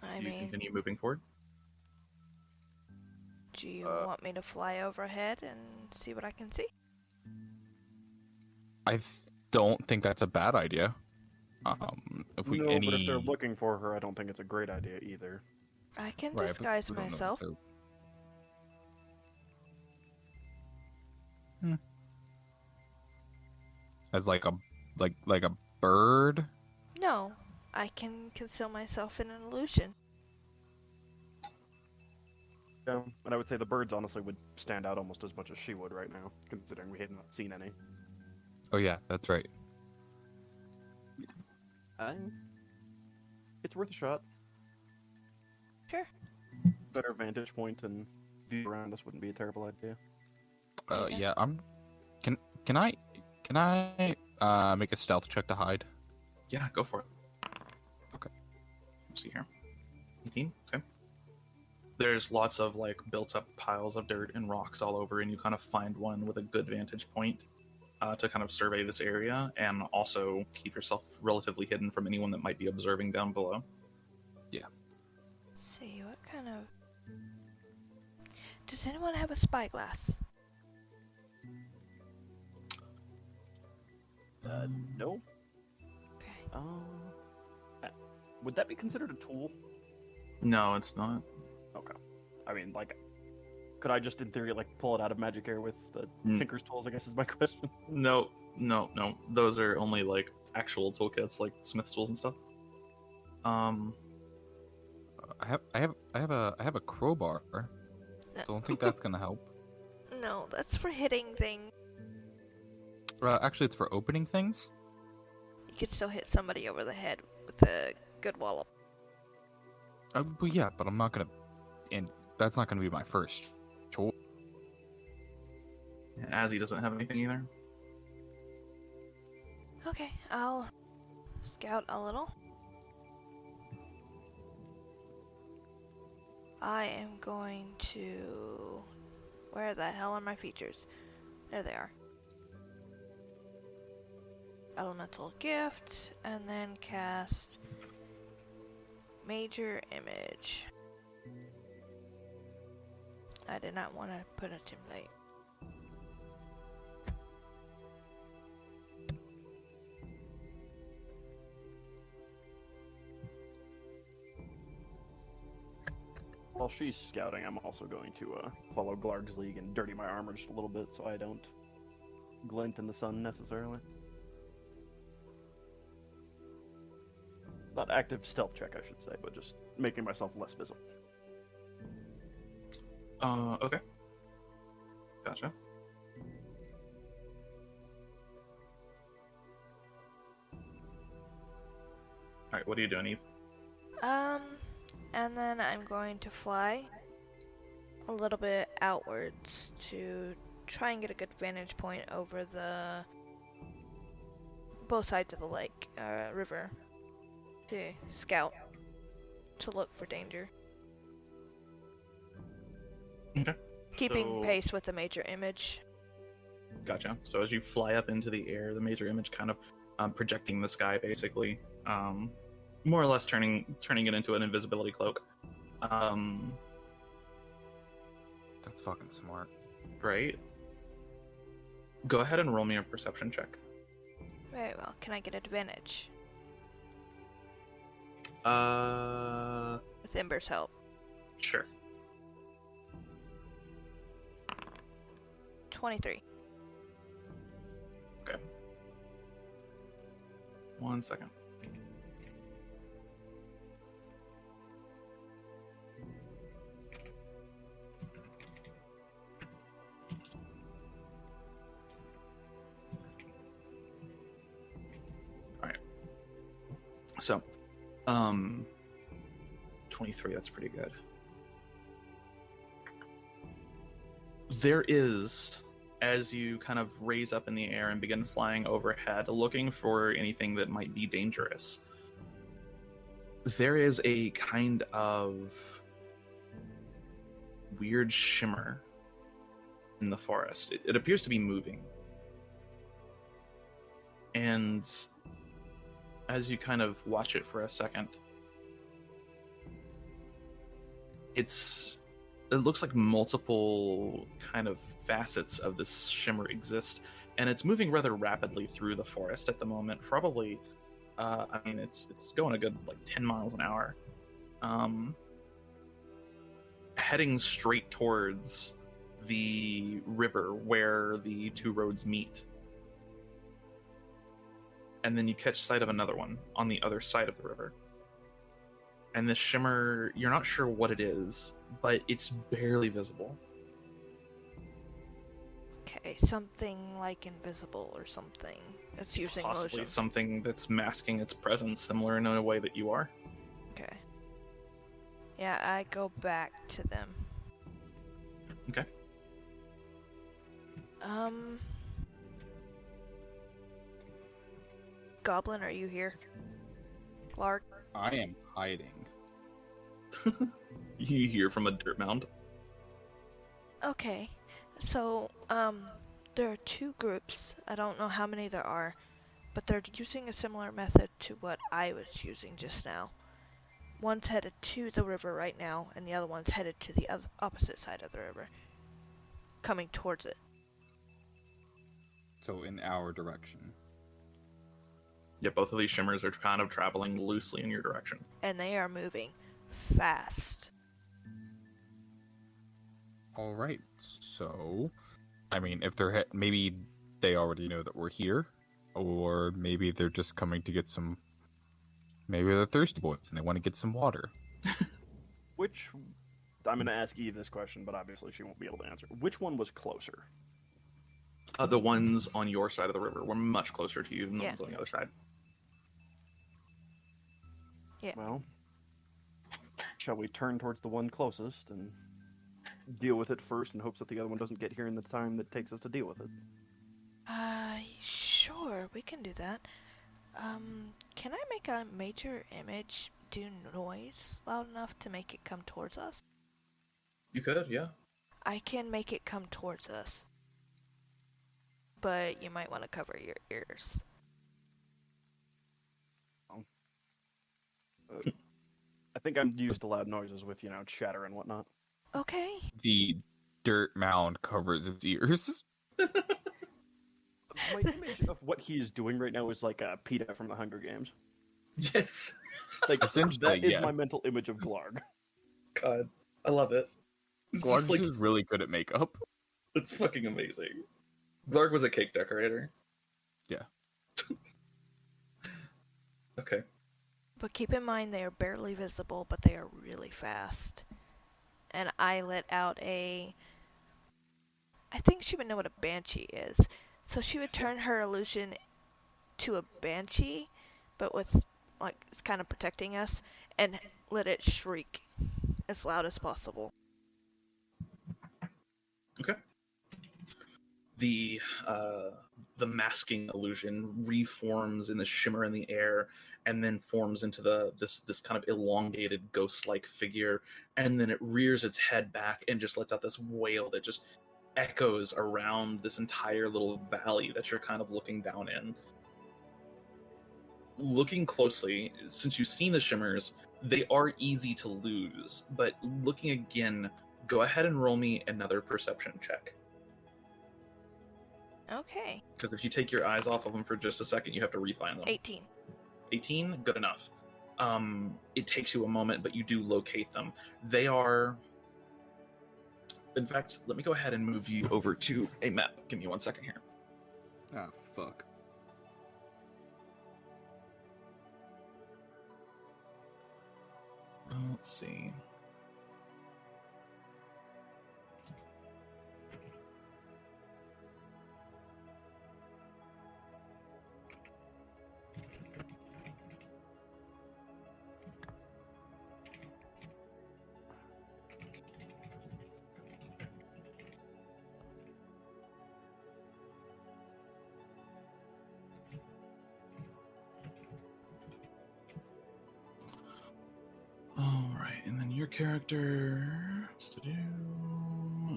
S1: Do you continue moving forward?
S3: Do you want me to fly overhead and see what I can see?
S5: I don't think that's a bad idea.
S2: But if they're looking for her, I don't think it's a great idea either.
S3: I can disguise myself.
S5: As like a bird?
S3: No, I can conceal myself in an illusion.
S2: Yeah, and I would say the birds honestly would stand out almost as much as she would right now, considering we haven't seen any.
S5: Oh yeah, that's right.
S2: It's worth a shot.
S3: Sure.
S2: Better vantage point and view around us wouldn't be a terrible idea.
S5: Yeah, Can I make a stealth check to hide?
S1: Yeah, go for it.
S5: Okay.
S1: Let's see here. 18? Okay. There's lots of like built up piles of dirt and rocks all over, and you kind of find one with a good vantage point to kind of survey this area and also keep yourself relatively hidden from anyone that might be observing down below.
S5: Yeah.
S3: Let's see, what kind of... Does anyone have a spyglass?
S2: No.
S3: Okay.
S2: Would that be considered a tool?
S1: No, it's not.
S2: Okay. I mean, like, could I just, in theory, like, pull it out of magic air with the Tinker's tools, I guess is my question.
S1: No. Those are only, like, actual toolkits, like Smith's tools and stuff.
S5: I have a crowbar. Don't think that's gonna help.
S3: No, that's for hitting things.
S5: Actually, it's for opening things.
S3: You could still hit somebody over the head with a good wallop.
S5: Well, yeah, but I'm not gonna, and that's not gonna be my first choice.
S1: Azzy doesn't have anything either.
S3: Okay, I'll scout a little. I am going to... Where the hell are my features? There they are. Elemental Gift, and then cast Major Image. I did not want to put it too late.
S2: While she's scouting, I'm also going to follow Glarg's league and dirty my armor just a little bit so I don't glint in the sun necessarily. Not active stealth check, I should say, but just making myself less visible.
S1: Okay. Gotcha. Alright, what are you doing, Eve?
S3: And then I'm going to fly a little bit outwards to try and get a good vantage point over the both sides of the lake, river, to scout, to look for danger.
S1: Okay.
S3: Keeping pace with the major image.
S1: Gotcha. So as you fly up into the air, the major image kind of projecting the sky, basically, more or less turning it into an invisibility cloak.
S5: That's fucking smart.
S1: Right. Go ahead and roll me a perception check.
S3: Very well. Can I get advantage with Ember's help?
S1: Sure.
S3: 23.
S1: Okay. 1 second. Alright. So, 23, that's pretty good. There is, as you kind of raise up in the air and begin flying overhead, looking for anything that might be dangerous, there is a kind of weird shimmer in the forest. It appears to be moving. And as you kind of watch it for a second, it looks like multiple kind of facets of this shimmer exist, and it's moving rather rapidly through the forest at the moment. Probably, it's going a good 10 miles an hour, heading straight towards the river where the two roads meet. And then you catch sight of another one on the other side of the river. And this shimmer, you're not sure what it is, but it's barely visible.
S3: Okay, something like invisible or something. It's using
S1: Possibly
S3: illusion.
S1: something that's masking its presence, similar in a way that you are.
S3: Okay. Yeah, I go back to them.
S1: Okay.
S3: Goblin, are you here? Clark?
S5: I am hiding.
S1: You hear from a dirt mound.
S3: Okay. So, there are two groups. I don't know how many there are, but they're using a similar method to what I was using just now. One's headed to the river right now, and the other one's headed to the opposite side of the river, coming towards it.
S5: So in our direction.
S1: Yeah, both of these shimmers are kind of traveling loosely in your direction.
S3: And they are moving fast.
S5: All right. So, I mean, if they're maybe they already know that we're here, or maybe they're just coming to get some. Maybe they're thirsty boys and they want to get some water.
S2: Which I'm going to ask Eve this question, but obviously she won't be able to answer. Which one was closer?
S1: The ones on your side of the river were much closer to you than the ones on the other side.
S3: Yeah.
S2: Well, shall we turn towards the one closest and deal with it first in hopes that the other one doesn't get here in the time that takes us to deal with it?
S3: Sure, we can do that. Can I make a major image do noise loud enough to make it come towards us?
S1: You could, yeah.
S3: I can make it come towards us. But you might want to cover your ears.
S2: I think I'm used to loud noises with, chatter and whatnot.
S3: Okay.
S5: The dirt mound covers its ears.
S2: My image of what he's doing right now is like PETA from the Hunger Games.
S1: Yes.
S2: Like,
S5: Essentially,
S2: that is
S5: yes.
S2: my mental image of Glarg.
S1: God, I love it. It's
S5: Glarg
S1: just like,
S5: is really good at makeup.
S1: it's fucking amazing. Glarg was a cake decorator.
S5: Yeah.
S1: Okay.
S3: But keep in mind they are barely visible, but they are really fast. And I let out I think she would know what a banshee is. So she would turn her illusion to a banshee, but with, it's kind of protecting us, and let it shriek as loud as possible.
S1: Okay. The masking illusion reforms in the shimmer in the air, and then forms into this kind of elongated ghost-like figure, and then it rears its head back and just lets out this wail that just echoes around this entire little valley that you're kind of looking down in. Looking closely, since you've seen the shimmers, they are easy to lose, but looking again, go ahead and roll me another perception check.
S3: Okay.
S1: Because if you take your eyes off of them for just a second, you have to refine them.
S3: 18.
S1: 18? Good enough. It takes you a moment, but you do locate them. They are... In fact, let me go ahead and move you over to a map. Give me 1 second here.
S6: Ah, fuck.
S1: Let's see. Alright, and then your character...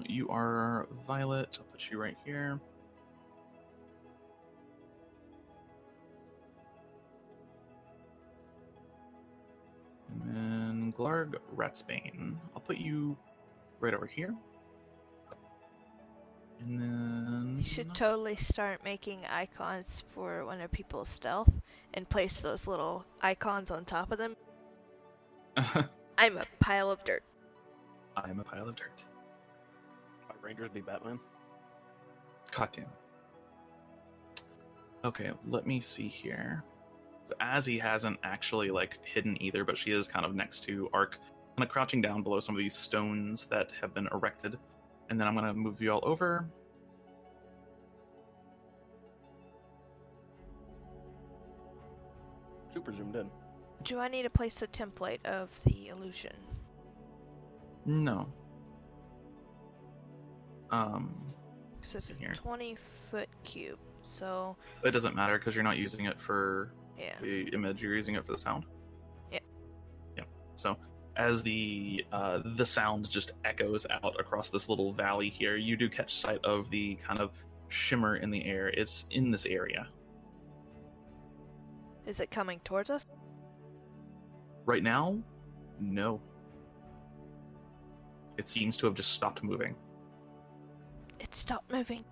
S1: You are Violet. I'll put you right here. And then Glarg Ratsbane. I'll put you right over here. And then...
S3: You should totally start making icons for when people stealth and place those little icons on top of them. I'm a pile of dirt.
S1: I am a pile of dirt.
S2: My Rangers be Batman.
S1: God damn. Okay, let me see here. Azzy hasn't actually hidden either, but she is kind of next to Arc, kind of crouching down below some of these stones that have been erected. And then I'm gonna move you all over.
S2: Super zoomed in.
S3: Do I need to place a template of the illusion?
S1: No.
S3: So it's
S1: see here.
S3: a 20-foot cube. So
S1: It doesn't matter because you're not using it for
S3: yeah.
S1: the image, you're using it for the sound.
S3: Yeah.
S1: Yeah. So as the sound just echoes out across this little valley here, you do catch sight of the kind of shimmer in the air. It's in this area.
S3: Is it coming towards us?
S1: Right now, no. It seems to have just stopped moving.
S3: It stopped moving.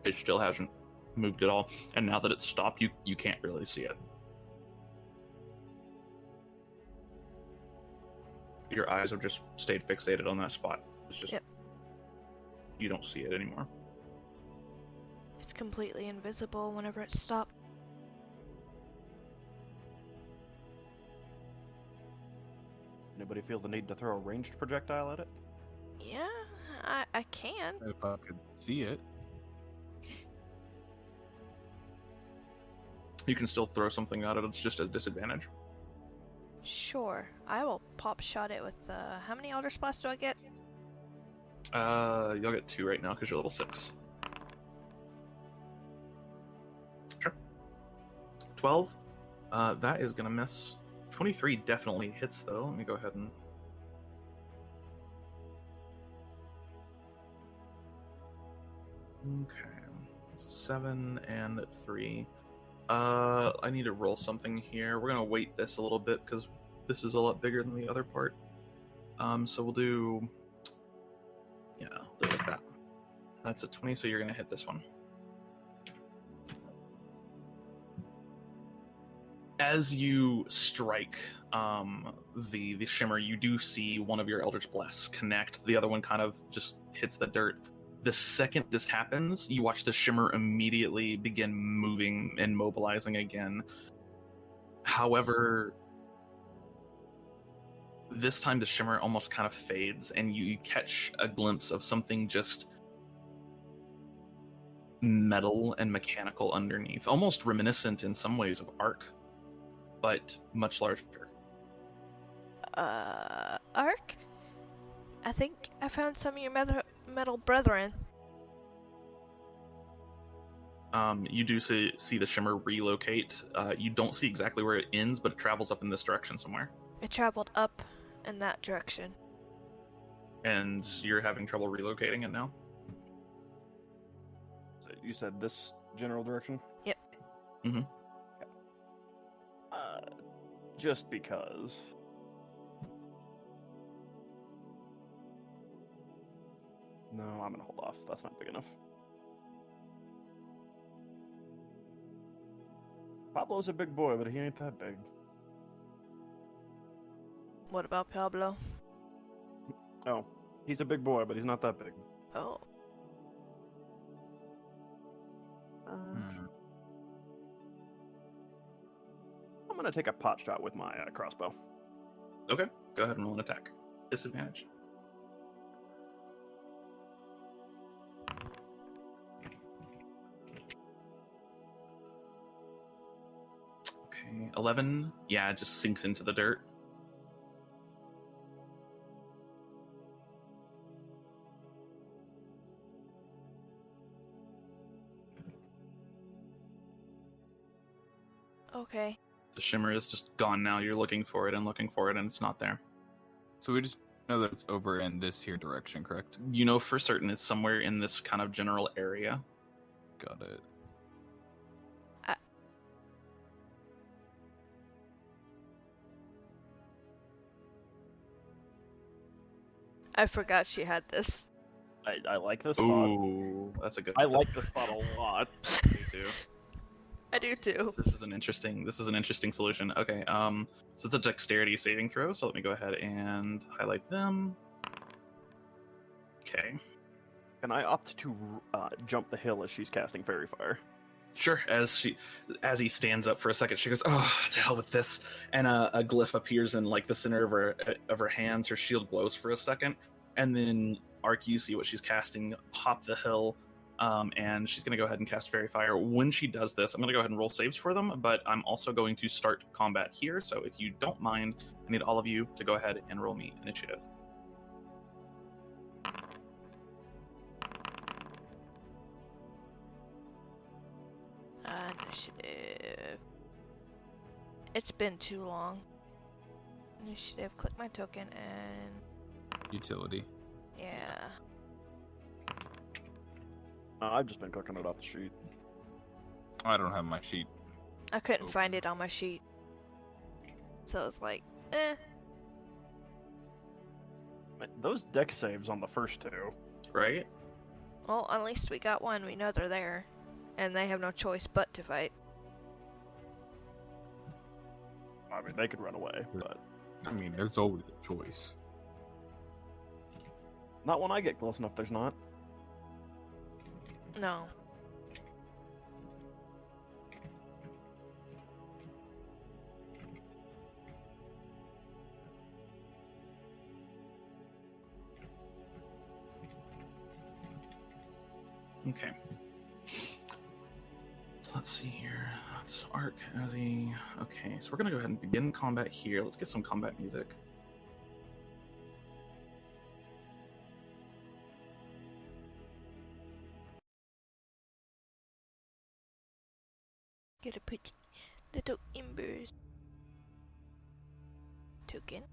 S1: It still hasn't moved at all. And now that it's stopped, you can't really see it. Your eyes have just stayed fixated on that spot. It's just...
S3: Yep.
S1: You don't see it anymore.
S3: It's completely invisible whenever it stopped.
S2: Anybody feel the need to throw a ranged projectile at it?
S3: Yeah, I can.
S6: If I could see it.
S1: You can still throw something at it, it's just a disadvantage.
S3: Sure. I will pop shot it with, how many Elder Splash do I get?
S1: You'll get 2 right now because you're level 6. Sure. 12. That is gonna miss. 23 definitely hits though. Let me go ahead and... Okay. So 7 and 3. I need to roll something here. We're gonna wait this a little bit because this is a lot bigger than the other part. So we'll do... Yeah, I'll do it like that. That's a 20, so you're gonna hit this one. As you strike the shimmer, you do see one of your Eldritch Blasts connect. The other one kind of just hits the dirt. The second this happens, you watch the shimmer immediately begin moving and mobilizing again. However, this time the shimmer almost kind of fades, and you catch a glimpse of something just metal and mechanical underneath, almost reminiscent in some ways of Arc, but much larger.
S3: Arc? I think I found some of your metal brethren.
S1: You do see the shimmer relocate. You don't see exactly where it ends, but it travels up in this direction somewhere.
S3: It traveled up in that direction.
S1: And you're having trouble relocating it now?
S2: So you said this general direction?
S3: Yep.
S1: Mhm.
S2: Just because. No, I'm gonna hold off. That's not big enough. Pablo's a big boy, but he ain't that big.
S3: What about Pablo?
S2: Oh, he's a big boy, but he's not that big.
S3: Oh.
S2: I'm gonna take a pot shot with my crossbow.
S1: Okay, go ahead and roll an attack. Disadvantage. Okay, 11. Yeah, it just sinks into the dirt.
S3: Okay.
S1: The shimmer is just gone now. You're looking for it and looking for it, and it's not there.
S6: So we just know that it's over in this here direction, correct?
S1: You know for certain it's somewhere in this kind of general area.
S6: Got it.
S3: I forgot she had this.
S2: I like this thought.
S1: Ooh, that's a good.
S2: I like this thought a lot.
S1: Me too.
S3: I do too.
S1: This is an interesting solution. Okay, so it's a dexterity saving throw, so let me go ahead and highlight them. Okay.
S2: Can I opt to jump the hill as she's casting Fairy Fire?
S1: Sure. As he stands up for a second, she goes, "Oh, to hell with this!" And a glyph appears in like the center of her hands. Her shield glows for a second, and then Arc, you see what she's casting. Hop the hill, and she's going to go ahead and cast Fairy Fire. When she does this, I'm going to go ahead and roll saves for them. But I'm also going to start combat here. So if you don't mind, I need all of you to go ahead and roll me initiative.
S3: Initiative. It's been too long. Initiative. Click my token and
S6: Utility.
S3: yeah.
S2: I've just been clicking it off the sheet.
S6: I don't have my sheet.
S3: I couldn't find it on my sheet, so it's like, eh.
S2: Man, those deck saves on the first two.
S1: Right?
S3: Well, at least we got one. We know they're there, and they have no choice but to fight.
S2: I mean, they could run away, but
S6: I mean, there's always a choice.
S2: not when I get close enough. There's not.
S3: No.
S1: Okay. So let's see here. That's Arc as he. Okay, so we're gonna go ahead and begin combat here. Let's get some combat music.
S3: Gotta put little embers. Token.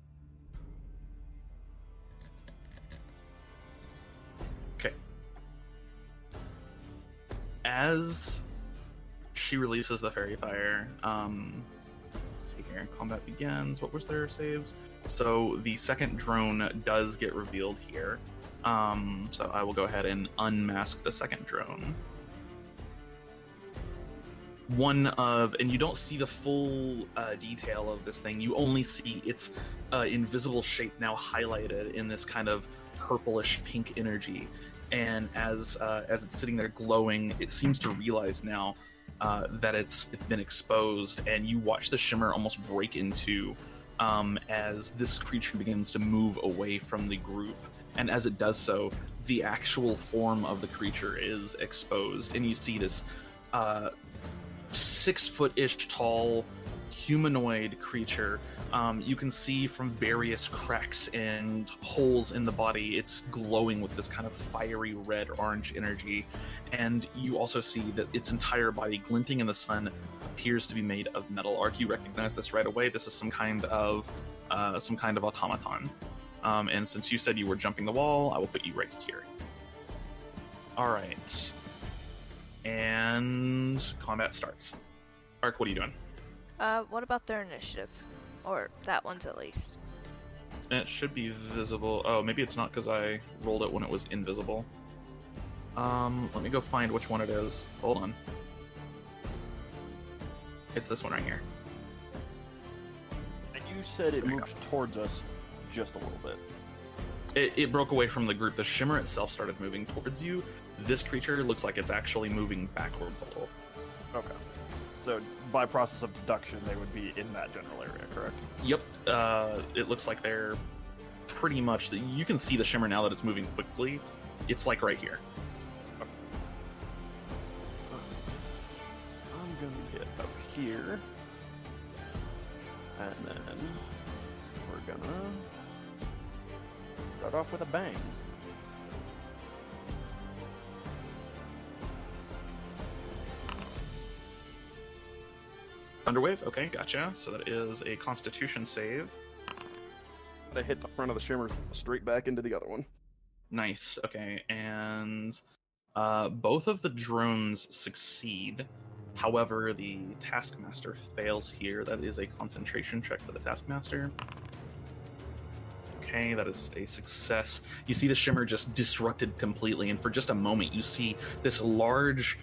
S1: Okay. As she releases the fairy fire, let's see here. Combat begins. What was their saves? So the second drone does get revealed here. So I will go ahead and unmask the second drone. And you don't see the full detail of this thing. You only see its invisible shape now highlighted in this kind of purplish pink energy. And as it's sitting there glowing, it seems to realize now that it's been exposed, and you watch the shimmer almost break into as this creature begins to move away from the group. And as it does so, the actual form of the creature is exposed, and you see this 6-foot-ish tall humanoid creature. You can see from various cracks and holes in the body, it's glowing with this kind of fiery red-orange energy. And you also see that its entire body, glinting in the sun, appears to be made of metal. Arc, you recognize this right away. This is some kind of automaton. And since you said you were jumping the wall, I will put you right here. All right. and combat starts. Ark, what are you doing?
S3: What about their initiative? Or that one's at least.
S1: It should be visible. Oh, maybe it's not because I rolled it when it was invisible. Let me go find which one it is. Hold on. It's this one right here.
S2: And you said it
S1: There you
S2: moved towards us just a little bit.
S1: It broke away from the group. The shimmer itself started moving towards you. This creature looks like it's actually moving backwards a little.
S2: Okay. So by process of deduction, they would be in that general area, correct?
S1: Yep. It looks like they're pretty much... You can see the shimmer now that it's moving quickly. It's like right here.
S2: I'm gonna get up here, and then we're gonna start off with a bang.
S1: Thunderwave? Okay, gotcha. So that is a Constitution save.
S2: I hit the front of the shimmer straight back into the other one.
S1: Nice. Okay, and both of the drones succeed. However, the Taskmaster fails here. That is a concentration check for the Taskmaster. Okay, that is a success. You see the shimmer just disrupted completely, and for just a moment you see this large,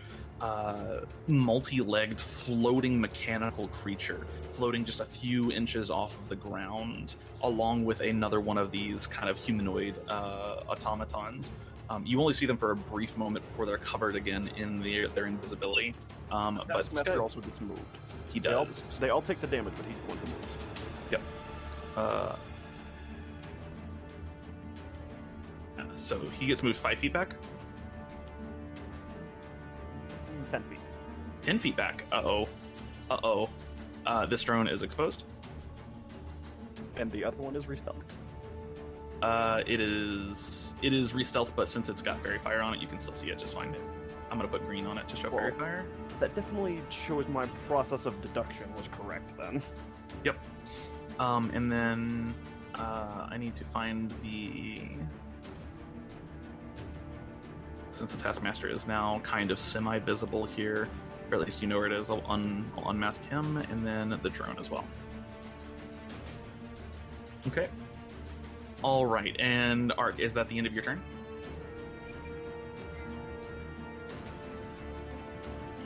S1: multi-legged, floating mechanical creature floating just a few inches off of the ground, along with another one of these kind of humanoid automatons. You only see them for a brief moment before they're covered again in their invisibility. But
S2: Taskmaster also gets moved.
S1: he does.
S2: They all take the damage, but he's the one who moves.
S1: Yep. So he gets moved 5 feet back.
S2: 10 feet.
S1: 10 feet back. Uh-oh. Uh-oh. This drone is exposed.
S2: And the other one is re-stealthed.
S1: It is re-stealth, but since it's got fairy fire on it, you can still see it just fine. I'm gonna put green on it to show fairy fire.
S2: That definitely shows my process of deduction was correct then.
S1: Yep. And then I need to find the... Since the Taskmaster is now kind of semi-visible here, or at least you know where it is, I'll unmask him, and then the drone as well. Okay. All right, and Ark, is that the end of your turn?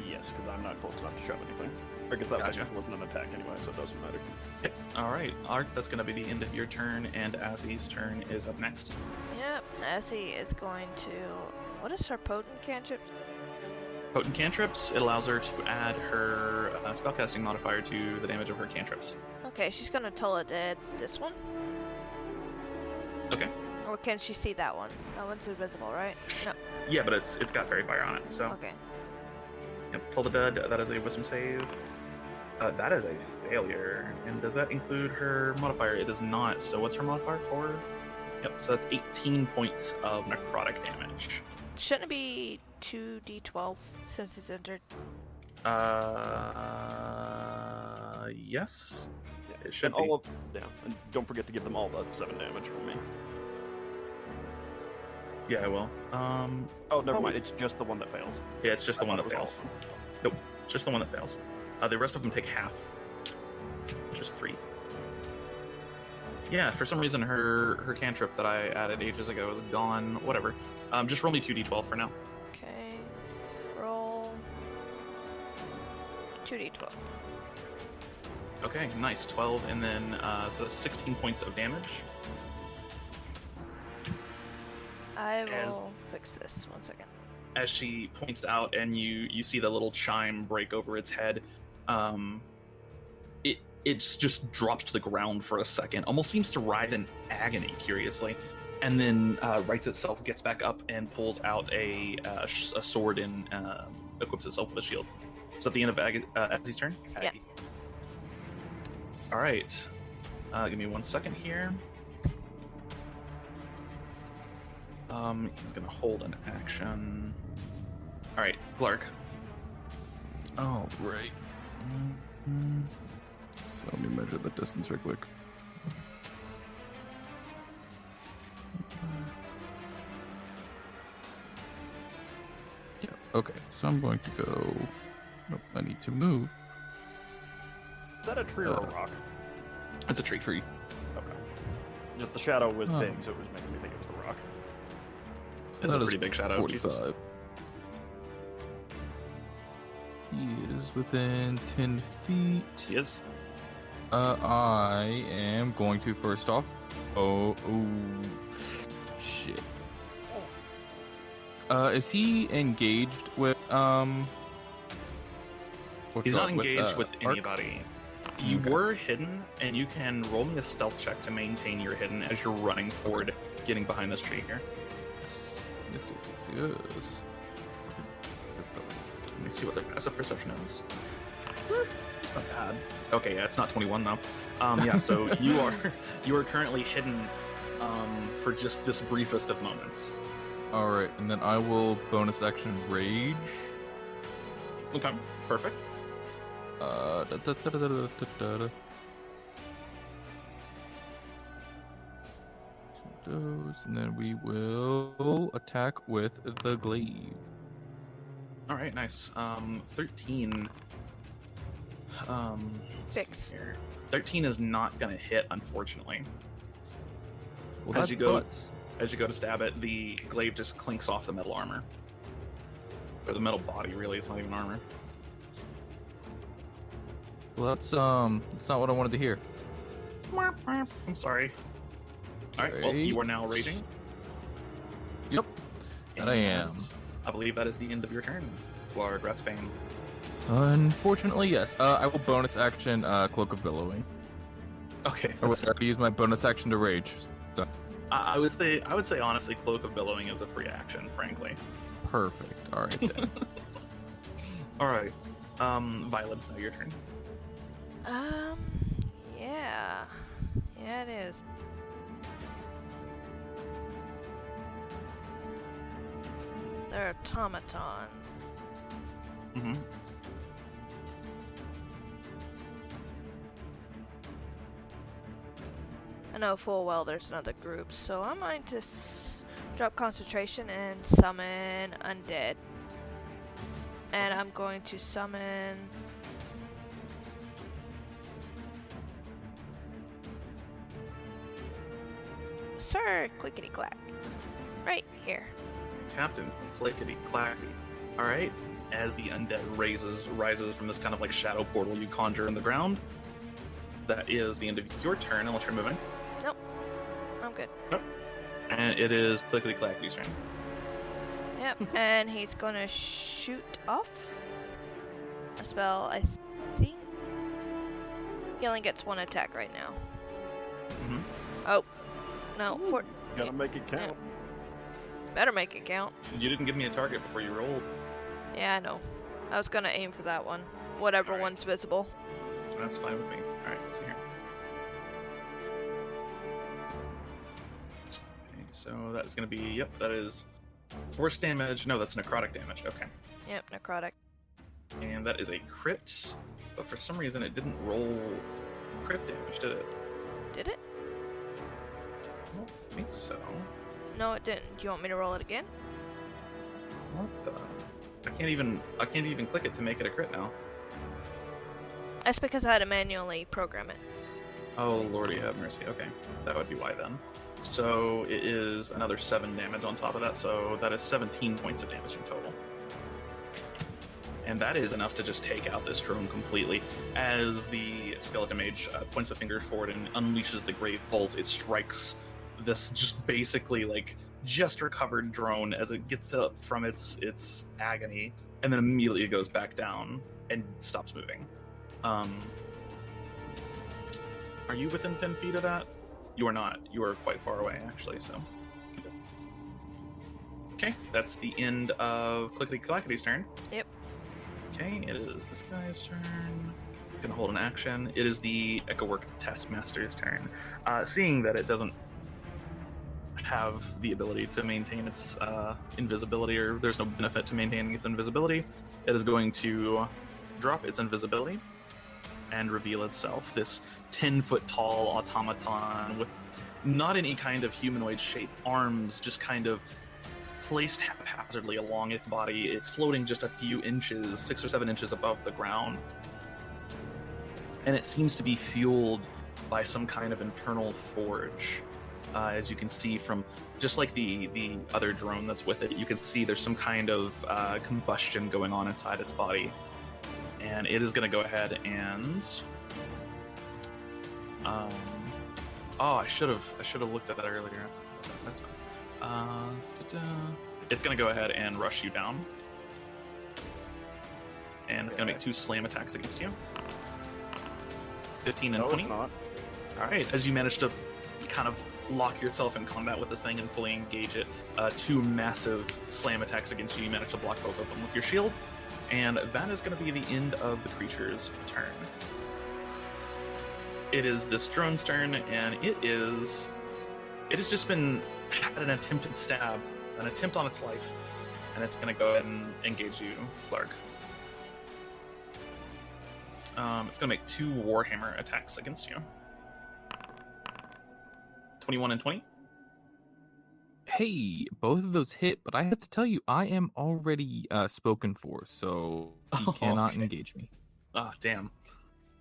S2: Yes, because I'm not close enough to shove anything. I guess that
S1: Gotcha.
S2: wasn't an attack anyway, so it doesn't matter.
S1: Okay. All right, Ark, that's going to be the end of your turn, and Azzy's turn is up next.
S3: Yep, Azzy is going to... What is her potent cantrip?
S1: Potent cantrips, it allows her to add her spellcasting modifier to the damage of her cantrips.
S3: Okay, she's gonna Toll-a-Dead this one.
S1: Okay.
S3: Or can she see that one? That one's invisible, right? No.
S1: Yeah, but it's got fairy fire on it, so...
S3: Okay.
S1: Yep, Toll the Dead, that is a wisdom save. That is a failure. And does that include her modifier? It does not, so what's her modifier for? Yep, so that's 18 points of necrotic damage.
S3: Shouldn't it be 2d12 since it's entered?
S1: Yes. It should
S2: And
S1: be.
S2: and don't forget to give them all the 7 damage from me.
S1: Yeah, I will.
S2: Oh, never mind. It's just the one that fails.
S1: Yeah, it's just the one that
S2: I thought it was
S1: fails. Nope, just the one that fails. The rest of them take half. Just 3. Yeah, for some reason her cantrip that I added ages ago is gone. Whatever. Just roll me 2d12 for now.
S3: Okay. Roll 2d12.
S1: Okay, nice. 12, and then so that's 16 points of damage.
S3: I will fix this. 1 second.
S1: As she points out, and you see the little chime break over its head, it's just dropped to the ground for a second, almost seems to writhe in agony, curiously, and then rights itself, gets back up, and pulls out a sword and equips itself with a shield. So at the end of Azzy's turn?
S3: Yeah.
S1: Aggie. All right. Give me 1 second here. He's gonna hold an action. All right, Glark.
S6: Oh, right. So let me measure the distance real quick. Yeah, Okay, so I'm going to go. Nope, I need to move.
S2: Is that a tree or a rock?
S1: It's a tree.
S6: Tree.
S2: Okay. Just the shadow was
S6: Oh.
S2: big, so it was making me think it was the rock.
S1: It's a
S6: That is
S1: pretty big shadow.
S6: 45.
S1: Jesus.
S6: He is within 10 feet.
S1: He is.
S6: I am going to first off. Oh, shit. Is he engaged with what's
S1: He's not
S6: up,
S1: engaged with
S6: Arc?
S1: anybody. You
S6: Okay.
S1: were hidden, and you can roll me a stealth check to maintain your hidden as you're running forward, getting behind this tree here.
S6: Yes.
S1: Let me see what their passive perception is. It's not bad. Okay, yeah, it's not 21 though. Yeah, so you are currently hidden for just this briefest of moments.
S6: All right, and then I will bonus action rage.
S1: Okay, perfect.
S6: Those, and then we will attack with the glaive.
S1: All right, nice. 13. Let's see
S3: Fix.
S1: here. 13 is not gonna hit, unfortunately.
S6: Well,
S1: As
S6: that's
S1: you go-
S6: butts.
S1: As you go to stab it, the glaive just clinks off the metal armor. Or the metal body, really. It's not even armor.
S6: Well, that's not what I wanted to hear.
S1: I'm sorry. All right, well,
S6: Sorry.
S1: you are now raging.
S6: Yep, that I am.
S1: And I believe that is the end of your turn, Flarg Ratsbane.
S6: Unfortunately, yes. I will bonus action Cloak of Billowing.
S1: Okay.
S6: I will use my bonus action to rage. So,
S1: I would say honestly, Cloak of Billowing is a free action, frankly.
S6: perfect. All right then.
S1: All right. Violet, it's now your turn.
S3: Yeah. Yeah, it is. They're automatons.
S1: Mm-hmm.
S3: I know full well there's another group, so I'm going to drop concentration and summon undead. And I'm going to summon Sir Clickety Clack. Right here.
S1: Captain Clickety Clacky. All right. As the undead rises from this kind of like shadow portal you conjure in the ground, that is the end of your turn, unless you're moving.
S3: Nope. I'm good.
S1: And it is Clickety Clacky's turn.
S3: Yep. And he's gonna shoot off a spell, I think. He only gets one attack right now.
S1: Mm-hmm.
S3: Oh. No.
S2: Gotta make it count.
S3: Better make it count.
S1: You didn't give me a target before you rolled.
S3: Yeah, I know. I was gonna aim for that one. Whatever
S1: Alright.
S3: one's visible.
S1: That's fine with me. All right, let's see here. Okay, so that's going to be, yep, that is force damage. No, that's necrotic damage. Okay.
S3: Yep, necrotic.
S1: And that is a crit, but for some reason it didn't roll crit damage, did it?
S3: Did it?
S1: I don't think so.
S3: No, it didn't. Do you want me to roll it again?
S1: What the? I can't even click it to make it a crit now.
S3: That's because I had to manually program it.
S1: Oh, Lordy have mercy. Okay, that would be why then. So it is another 7 damage on top of that, so that is 17 points of damage in total. And that is enough to just take out this drone completely. As the skeleton mage points a finger forward and unleashes the grave bolt, it strikes this just basically like just recovered drone as it gets up from its agony, and then immediately it goes back down and stops moving. Are you within 10 feet of that? You are not. You are quite far away, actually, so. Okay, that's the end of Clickety Clackety's turn.
S3: Yep.
S1: Okay, it is this guy's turn. Gonna hold an action. It is the Echowork Taskmaster's turn. Seeing that it doesn't have the ability to maintain its invisibility, or there's no benefit to maintaining its invisibility, it is going to drop its invisibility and reveal itself. This 10-foot tall automaton with not any kind of humanoid shape, arms just kind of placed haphazardly along its body. It's floating just a few inches, 6 or 7 inches above the ground. And it seems to be fueled by some kind of internal forge. As you can see from just like the other drone that's with it, you can see there's some kind of combustion going on inside its body. And it is going to go ahead and... oh, I should have looked at that earlier. That's fine. It's going to go ahead and rush you down. And it's going to make 2 slam attacks against you. 15 and 20.
S2: It's not.
S1: All right, as you manage to kind of lock yourself in combat with this thing and fully engage it, 2 massive slam attacks against you. You manage to block both of them with your shield. And that is going to be the end of the creature's turn. It is this drone's turn, and it has just been had an attempted stab, an attempt on its life, and it's going to go ahead and engage you, Clark. It's going to make 2 Warhammer attacks against you. 21 and 20.
S6: Hey, both of those hit, but I have to tell you, I am already spoken for, so you cannot
S1: Okay.
S6: engage me.
S1: Ah, damn.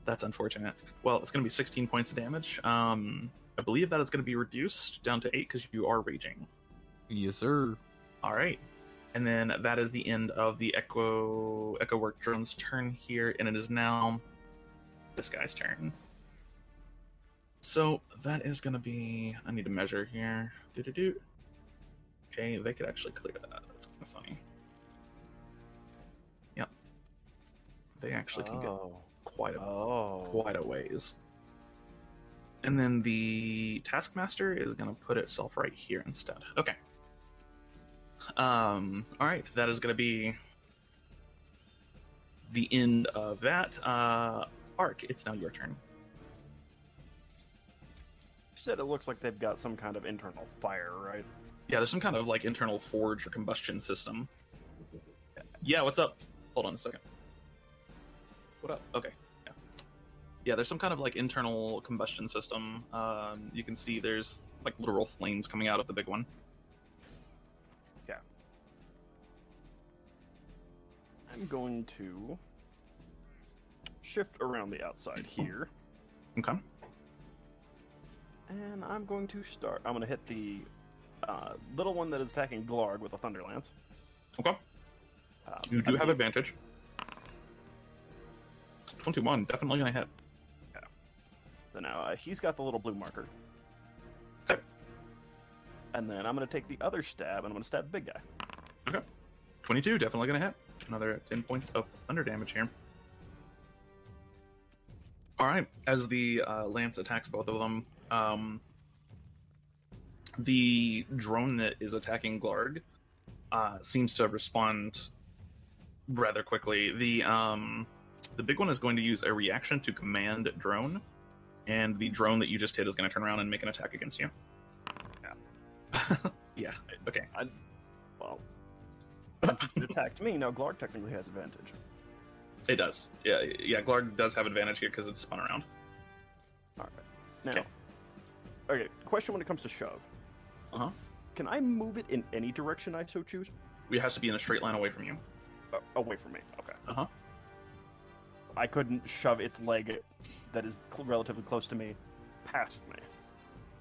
S1: That's unfortunate. Well, it's going to be 16 points of damage. I believe that is going to be reduced down to 8 because you are raging.
S6: Yes, sir.
S1: All right. And then that is the end of the Echowork drone's turn here, and it is now this guy's turn. So that is going to be... I need to measure here. Do-do-do. Okay, they could actually clear that. That's kind of funny. Yep. They actually can get quite a ways. And then the Taskmaster is going to put itself right here instead. Okay. All right, that is going to be the end of that. Arc, it's now your turn.
S2: You said it looks like they've got some kind of internal fire, right?
S1: Yeah, there's some kind of like internal forge or combustion system. Yeah, what's up? Hold on a second. What up? Okay. Yeah, there's some kind of like internal combustion system. You can see there's like literal flames coming out of the big one.
S2: Yeah. I'm going to shift around the outside here.
S1: Okay.
S2: And I'm going to start. I'm going to hit the little one that is attacking Glarg with a Thunder Lance.
S1: Okay. You do have advantage. 21, definitely gonna hit.
S2: So now he's got the little blue marker.
S1: Okay.
S2: And then I'm going to take the other stab, and I'm going to stab the big guy.
S1: Okay. 22, definitely gonna hit. Another 10 points of thunder damage here. Alright, as the lance attacks both of them, the drone that is attacking Glarg seems to respond rather quickly. The big one is going to use a reaction to command drone, and the drone that you just hit is going to turn around and make an attack against you.
S2: Yeah.
S1: Yeah, okay.
S2: Well, since it attacked me, now Glarg technically has advantage.
S1: It does. Yeah, Glarg does have advantage here because it's spun around.
S2: All right. Now, okay, question when it comes to shove.
S1: Uh-huh.
S2: Can I move it in any direction I so choose?
S1: It has to be in a straight line away from you.
S2: Away from me. Okay.
S1: Uh-huh.
S2: I couldn't shove its leg that is relatively close to me past me.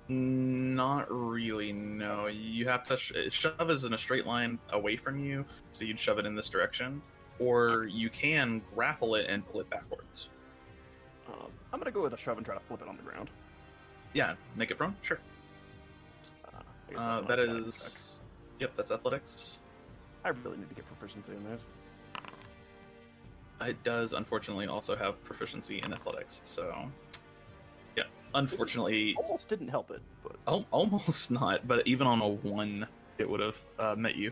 S1: Not really, no. You have to shove is in a straight line away from you, so you'd shove it in this direction. Or you can grapple it and pull it backwards.
S2: I'm going to go with a shove and try to flip it on the ground.
S1: Yeah, make it prone? Sure.
S2: I guess that's an
S1: That
S2: athletics
S1: is... Yep, that's athletics.
S2: check. I really need to get proficiency in this.
S1: It does, unfortunately, also have proficiency in athletics, so... Yeah, unfortunately...
S2: Almost didn't help it, but...
S1: Almost not, but even on a 1, it would have met you.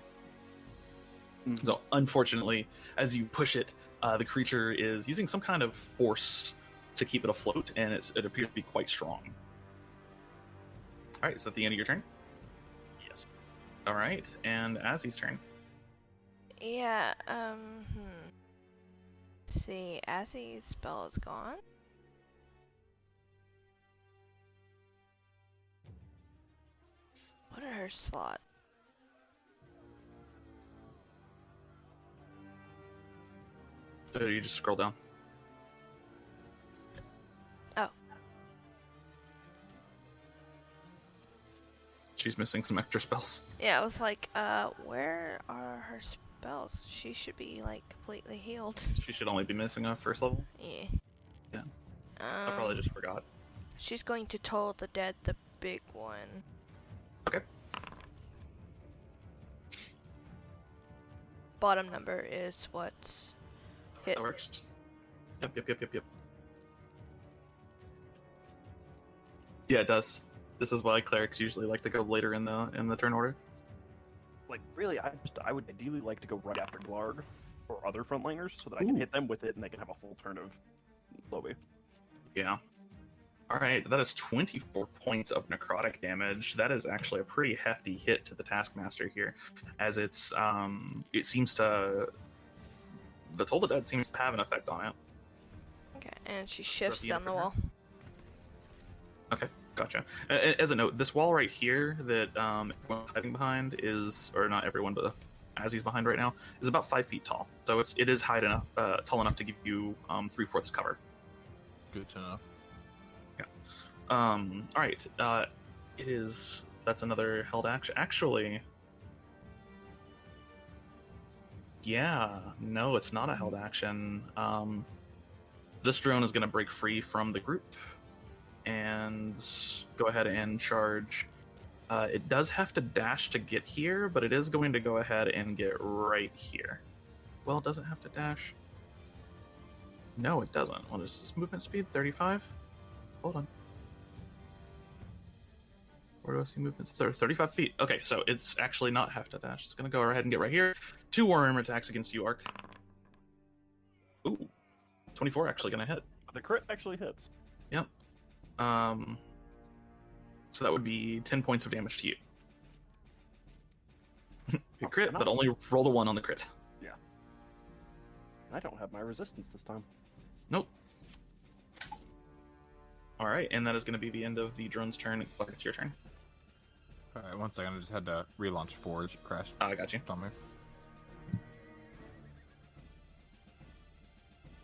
S2: Mm-hmm.
S1: So, unfortunately, as you push it, the creature is using some kind of force to keep it afloat, and it appears to be quite strong. Alright, is that the end of your turn?
S2: Yes.
S1: Alright, and Azzy's turn.
S3: Yeah, Let's see, Azzy's spell is gone. What are her slots?
S1: You just scroll down.
S3: Oh.
S1: She's missing some extra spells.
S3: Yeah, I was like, where are her spells? She should be, like, completely healed.
S1: She should only be missing a first level.
S3: Yeah.
S1: Yeah. I probably just forgot.
S3: She's going to toll the dead, the big one.
S1: Okay.
S3: Bottom number is what's hit.
S1: That works. Yep. Yeah, it does. This is why clerics usually like to go later in the turn order.
S2: Like, really, I would ideally like to go right after Glarg or other frontliners so that I can hit them with it and they can have a full turn of Lobby.
S1: Yeah. Alright, that is 24 points of necrotic damage. That is actually a pretty hefty hit to the Taskmaster here, as it's, it seems to... The Toll the Dead seems to have an effect on it.
S3: Okay, and she shifts
S1: the
S3: down the
S1: upper
S3: wall.
S1: Okay, gotcha. As a note, this wall right here that everyone's hiding behind is, or not everyone, but as he's behind right now, is about 5 feet tall. So it is high enough, tall enough to give you 3/4 cover.
S6: Good to know.
S1: Alright, that's another held action. Actually, yeah, no, it's not a held action. This drone is going to break free from the group and go ahead and charge. It does have to dash to get here, but it is going to go ahead and get right here. Well, does it have to dash? No, it doesn't. What is this movement speed? 35? Hold on. Where do I see movements? 35 feet. Okay, so it's actually not have to dash. It's going to go ahead and get right here. 2 Warhammer attacks against you, Arc. Ooh. 24 actually going to hit.
S2: The crit actually hits.
S1: Yep. So that would be 10 points of damage to you. Good crit, but only rolled a 1 on the crit.
S2: Yeah. I don't have my resistance this time.
S1: Nope. Alright, and that is going to be the end of the drone's turn. Clark, it's your turn.
S6: Alright, 1 second. I just had to relaunch Forge. It crashed.
S1: I got you.
S6: On me.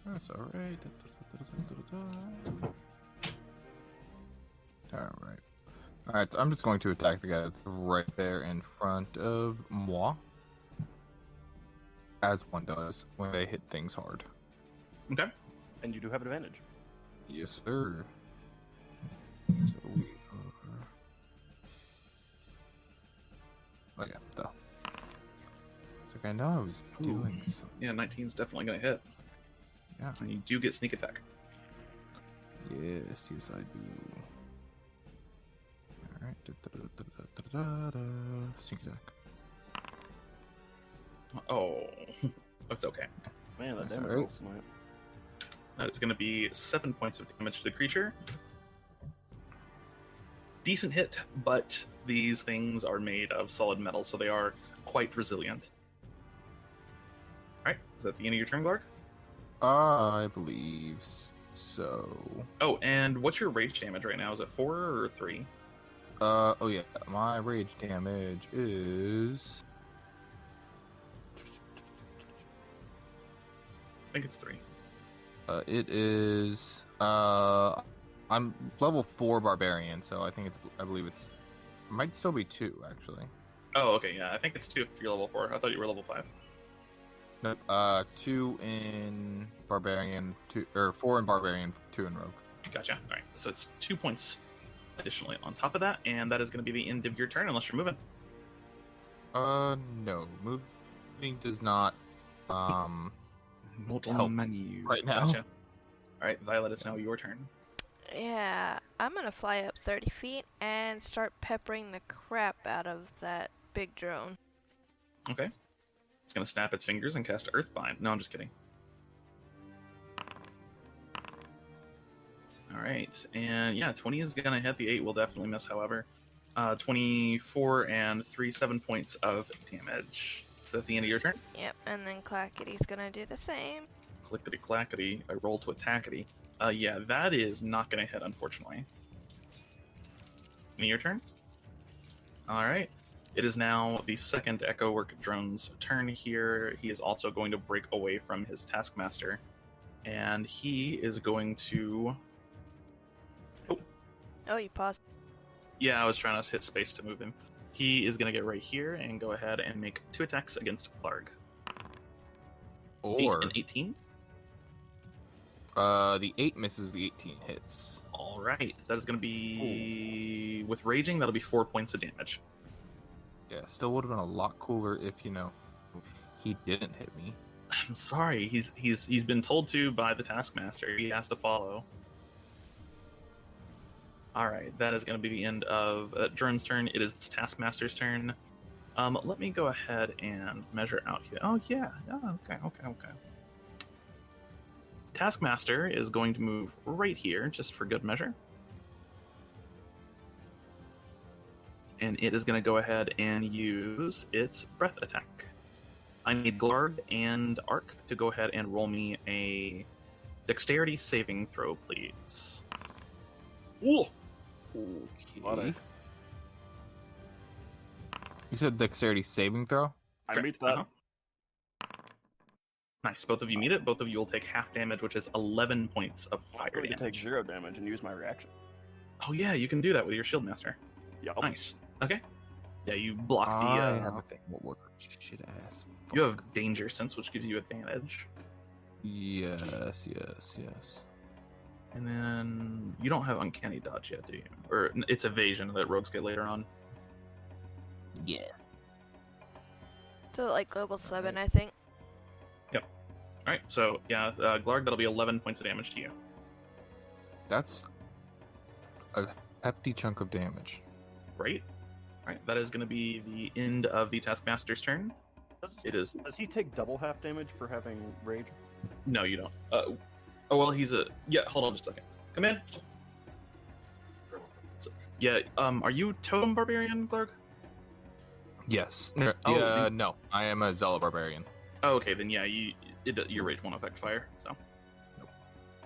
S6: That's alright. Alright. Alright, so I'm just going to attack the guy that's right there in front of moi. As one does when they hit things hard.
S1: Okay.
S2: And you do have advantage.
S6: Yes, sir. So we are... Oh yeah, though. It's like I know I was doing something.
S1: Yeah, 19's definitely going to hit.
S6: Yeah.
S1: And you do get sneak attack.
S6: Yes, I do. Alright. Sneak attack.
S1: Oh, that's okay.
S2: Man, that
S6: That's
S2: damage
S6: alright.
S2: rolls tonight.
S1: That is going to be 7 points of damage to the creature. Decent hit, but these things are made of solid metal, so they are quite resilient. Alright, is that the end of your turn, Glarg?
S6: I believe so.
S1: Oh, and what's your rage damage right now? Is it 4 or 3?
S6: Oh yeah, my rage damage is...
S1: I think it's 3.
S6: It is, I'm level 4 barbarian, so I believe it might still be 2, actually.
S1: Oh, okay, yeah, I think it's 2 if you're level 4. I thought you were level 5.
S6: Nope, 2 in barbarian, 4 in barbarian, 2 in rogue.
S1: Gotcha. Alright, so it's 2 points additionally on top of that, and that is going to be the end of your turn unless you're moving.
S6: No. Moving does not,
S4: Not
S6: help
S4: on menu.
S6: right now.
S1: Gotcha. Alright, Violet, it's now your turn.
S3: Yeah, I'm gonna fly up 30 feet and start peppering the crap out of that big drone.
S1: Okay. It's going to snap its fingers and cast Earthbind. No, I'm just kidding. Alright, and yeah, 20 is going to hit. The 8 will definitely miss, however. 24 and 3, 7 points of damage. Is that the end of your turn?
S3: Yep, and then Clackety's gonna do the same.
S1: Clickety clackety. I roll to attackety. Yeah, that is not going to hit, unfortunately. End of your turn? Alright. It is now the second Echowork drone's turn here. He is also going to break away from his Taskmaster, and he is going to.
S3: Oh, you paused.
S1: Yeah, I was trying to hit space to move him. He is going to get right here and go ahead and make 2 attacks against Clark. 8
S6: Or
S1: and 18.
S6: the 8 misses, the 18 hits.
S1: All right, that is going to be with raging. That'll be 4 points of damage.
S6: Yeah, still would have been a lot cooler if he didn't hit me.
S1: I'm sorry. He's been told to by the Taskmaster. He has to follow. All right, that is going to be the end of Drone's turn. It is Taskmaster's turn. Let me go ahead and measure out here. Oh yeah. Oh, okay. Taskmaster is going to move right here, just for good measure. And it is going to go ahead and use its breath attack. I need Glarg and Arc to go ahead and roll me a dexterity saving throw, please. Ooh!
S6: Okay. You said dexterity saving throw?
S2: I meet that.
S1: Nice. Both of you meet it. Both of you will take half damage, which is 11 points of
S2: I'm
S1: fire
S2: going to
S1: damage.
S2: take 0 damage and use my reaction.
S1: Oh yeah, you can do that with your shield master.
S2: Yup.
S1: Nice. Okay. Yeah, you block
S6: I
S1: the.
S6: have a thing. What was it? Shit ass.
S1: You have danger sense, which gives you advantage,
S6: Yes.
S1: and then you don't have uncanny dodge yet, do you? Or it's evasion that rogues get later on.
S6: Yeah.
S3: So like level 7, I think.
S1: All right. So yeah, Glarg, that'll be 11 points of damage to you.
S6: That's a hefty chunk of damage.
S1: Right. All right. That is going to be the end of the Taskmaster's turn. It is.
S2: Does he take double half damage for having rage?
S1: No, you don't. Oh well, he's a. Yeah. Hold on just a second. Come in. So, yeah. Are you Totem Barbarian, Glarg?
S6: Yes.
S1: Oh,
S6: Yeah. No, I am a zealot barbarian.
S1: Oh, okay. Then yeah, your rage won't affect fire. So.
S6: Nope.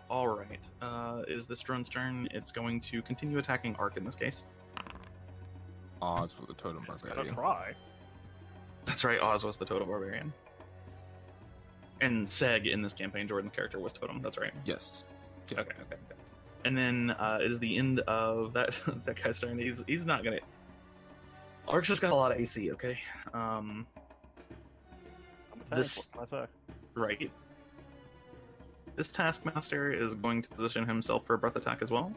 S1: All right. Is this drone's turn? It's going to continue attacking Arc in this case.
S6: Odds for the totem
S2: It's gonna
S6: barbarian.
S2: try.
S1: That's right. Oz was the Totem Barbarian. And Seg in this campaign, Jordan's character was Totem. That's right.
S6: Yes.
S1: Okay. And then it is the end of that that guy's turn. He's not gonna. Arc's just got a lot of AC. Okay.
S2: I'm a
S1: This-
S2: attack.
S1: Right. This Taskmaster is going to position himself for a breath attack as well,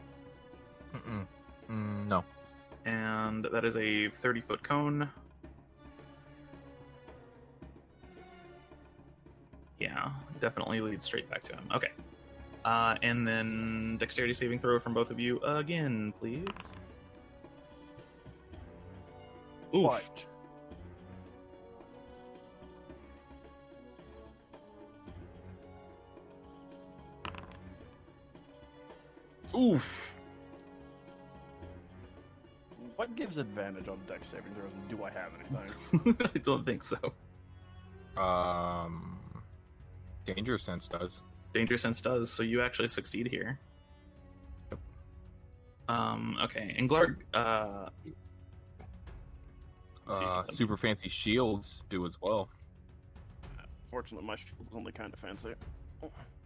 S6: No.
S1: and that is a 30-foot cone. Yeah, definitely leads straight back to him. Okay. And then dexterity saving throw from both of you again, please. Oof.
S2: What?
S1: Oof.
S2: What gives advantage on dex saving throws, and do I have anything?
S1: I don't think so.
S6: Danger sense does.
S1: Danger sense does, so you actually succeed here.
S6: Yep.
S1: Okay, and Glarg, see something.
S6: Super fancy shields do as well.
S2: Fortunately, my shield is only kind of fancy.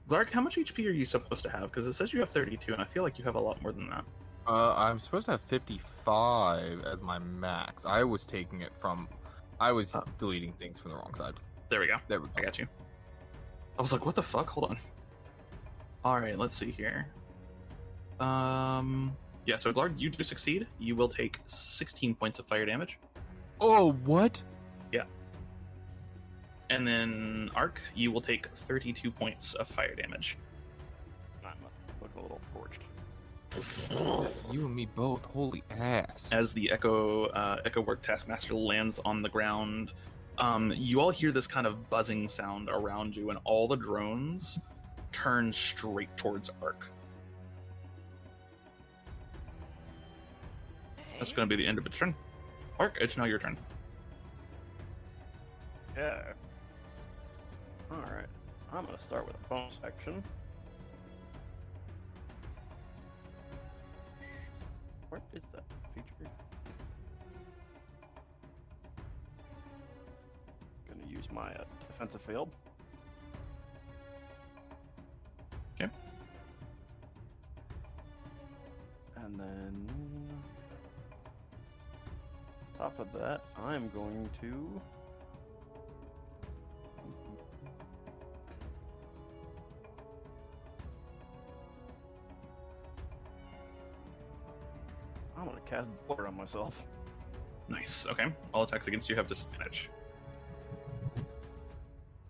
S1: Glarg, how much HP are you supposed to have? Because it says you have 32, and I feel like you have a lot more than that.
S6: I'm supposed to have 55 as my max. I was taking it from. I was deleting things from the wrong side.
S1: There we go.
S6: There we go.
S1: I got you. I was like, what the fuck? Hold on. Alright, let's see here. Yeah, so Glarg, you do succeed. You will take 16 points of fire damage.
S6: Oh, what?
S1: And then Arc, you will take 32 points of fire damage.
S2: I'm look a little torched.
S6: You and me both. Holy ass.
S1: As the Echowork Taskmaster lands on the ground, you all hear this kind of buzzing sound around you, and all the drones turn straight towards Arc. That's going to be the end of its turn. Arc, it's now your turn.
S2: Yeah. Alright. I'm gonna start with a bonus action. Where is that feature? my defensive field.
S1: Okay.
S2: And then, top of that, I'm going to. I'm gonna cast Blur on myself.
S1: Nice. Okay. All attacks against you have disadvantage.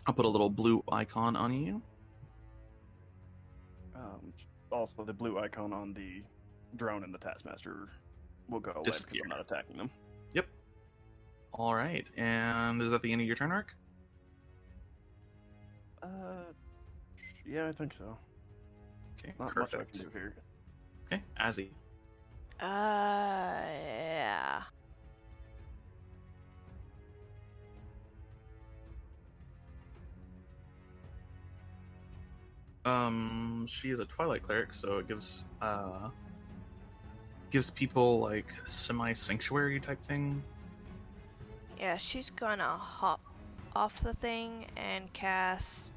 S1: I'll put a little blue icon on you.
S2: Also, the blue icon on the drone and the Taskmaster will go away because
S1: Disappear.
S2: I'm not attacking them.
S1: Yep. All right. And is that the end of your turn, Arc?
S2: Yeah, I think so.
S1: Okay.
S2: Not
S1: Perfect.
S2: much I can do here.
S1: Okay. Azzy.
S3: Yeah.
S1: She is a Twilight cleric, so it gives people like semi-sanctuary type thing.
S3: Yeah, she's gonna hop off the thing and cast.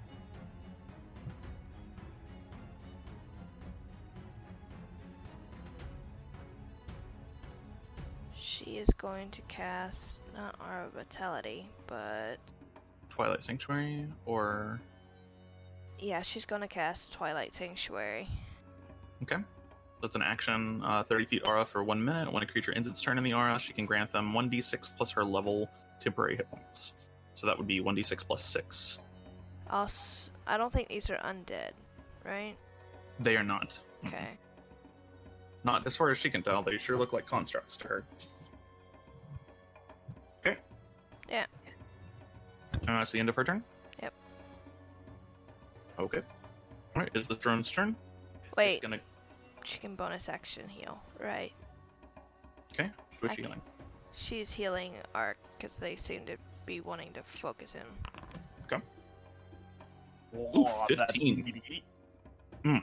S3: She is going to cast not Aura of Vitality, but
S1: Twilight Sanctuary, or
S3: yeah, she's gonna cast Twilight Sanctuary.
S1: okay. That's an action, 30 feet aura for 1 minute. When a creature ends its turn in the aura, she can grant them 1d6 plus her level temporary hit points. So that would be 1d6 plus 6.
S3: Also, I don't think these are undead, right?
S1: They are not.
S3: Okay.
S1: Not as far as she can tell. They sure look like constructs to her. Okay.
S3: Yeah.
S1: That's the end of her turn?
S3: Yep.
S1: Okay. Alright, is the drone's turn?
S3: Wait,
S1: It's gonna...
S3: she can bonus action heal, right?
S1: Okay. Who's
S3: I
S1: she
S3: can-
S1: healing?
S3: She's healing Arc because they seem to be wanting to focus him.
S1: Ooh, 15.
S2: That's
S1: Hmm.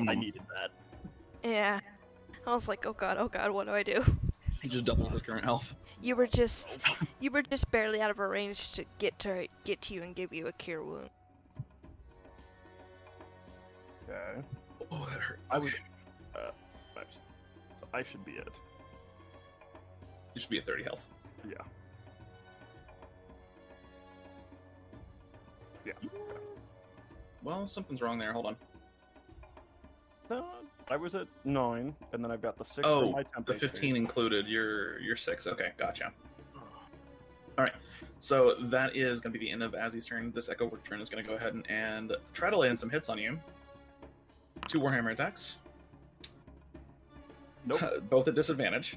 S2: I needed that.
S3: Yeah. I was like, oh god, what do I do?
S1: He just doubled his current health.
S3: You were just barely out of her range to get to you and give you a cure wound.
S2: Okay.
S1: Oh, that hurt.
S2: I was. Nice. So I should be at.
S1: You should be at 30 health.
S2: Yeah. Yeah.
S1: Well, something's wrong there. Hold on.
S2: I was at 9, and then I've got the 6
S1: Oh,
S2: from my temp
S1: the
S2: HP.
S1: 15 included. You're 6. Okay, gotcha. All right, so that is going to be the end of Azzy's turn. This Echoworks turn is going to go ahead and try to land some hits on you. 2 Warhammer attacks.
S2: Nope.
S1: Both at disadvantage.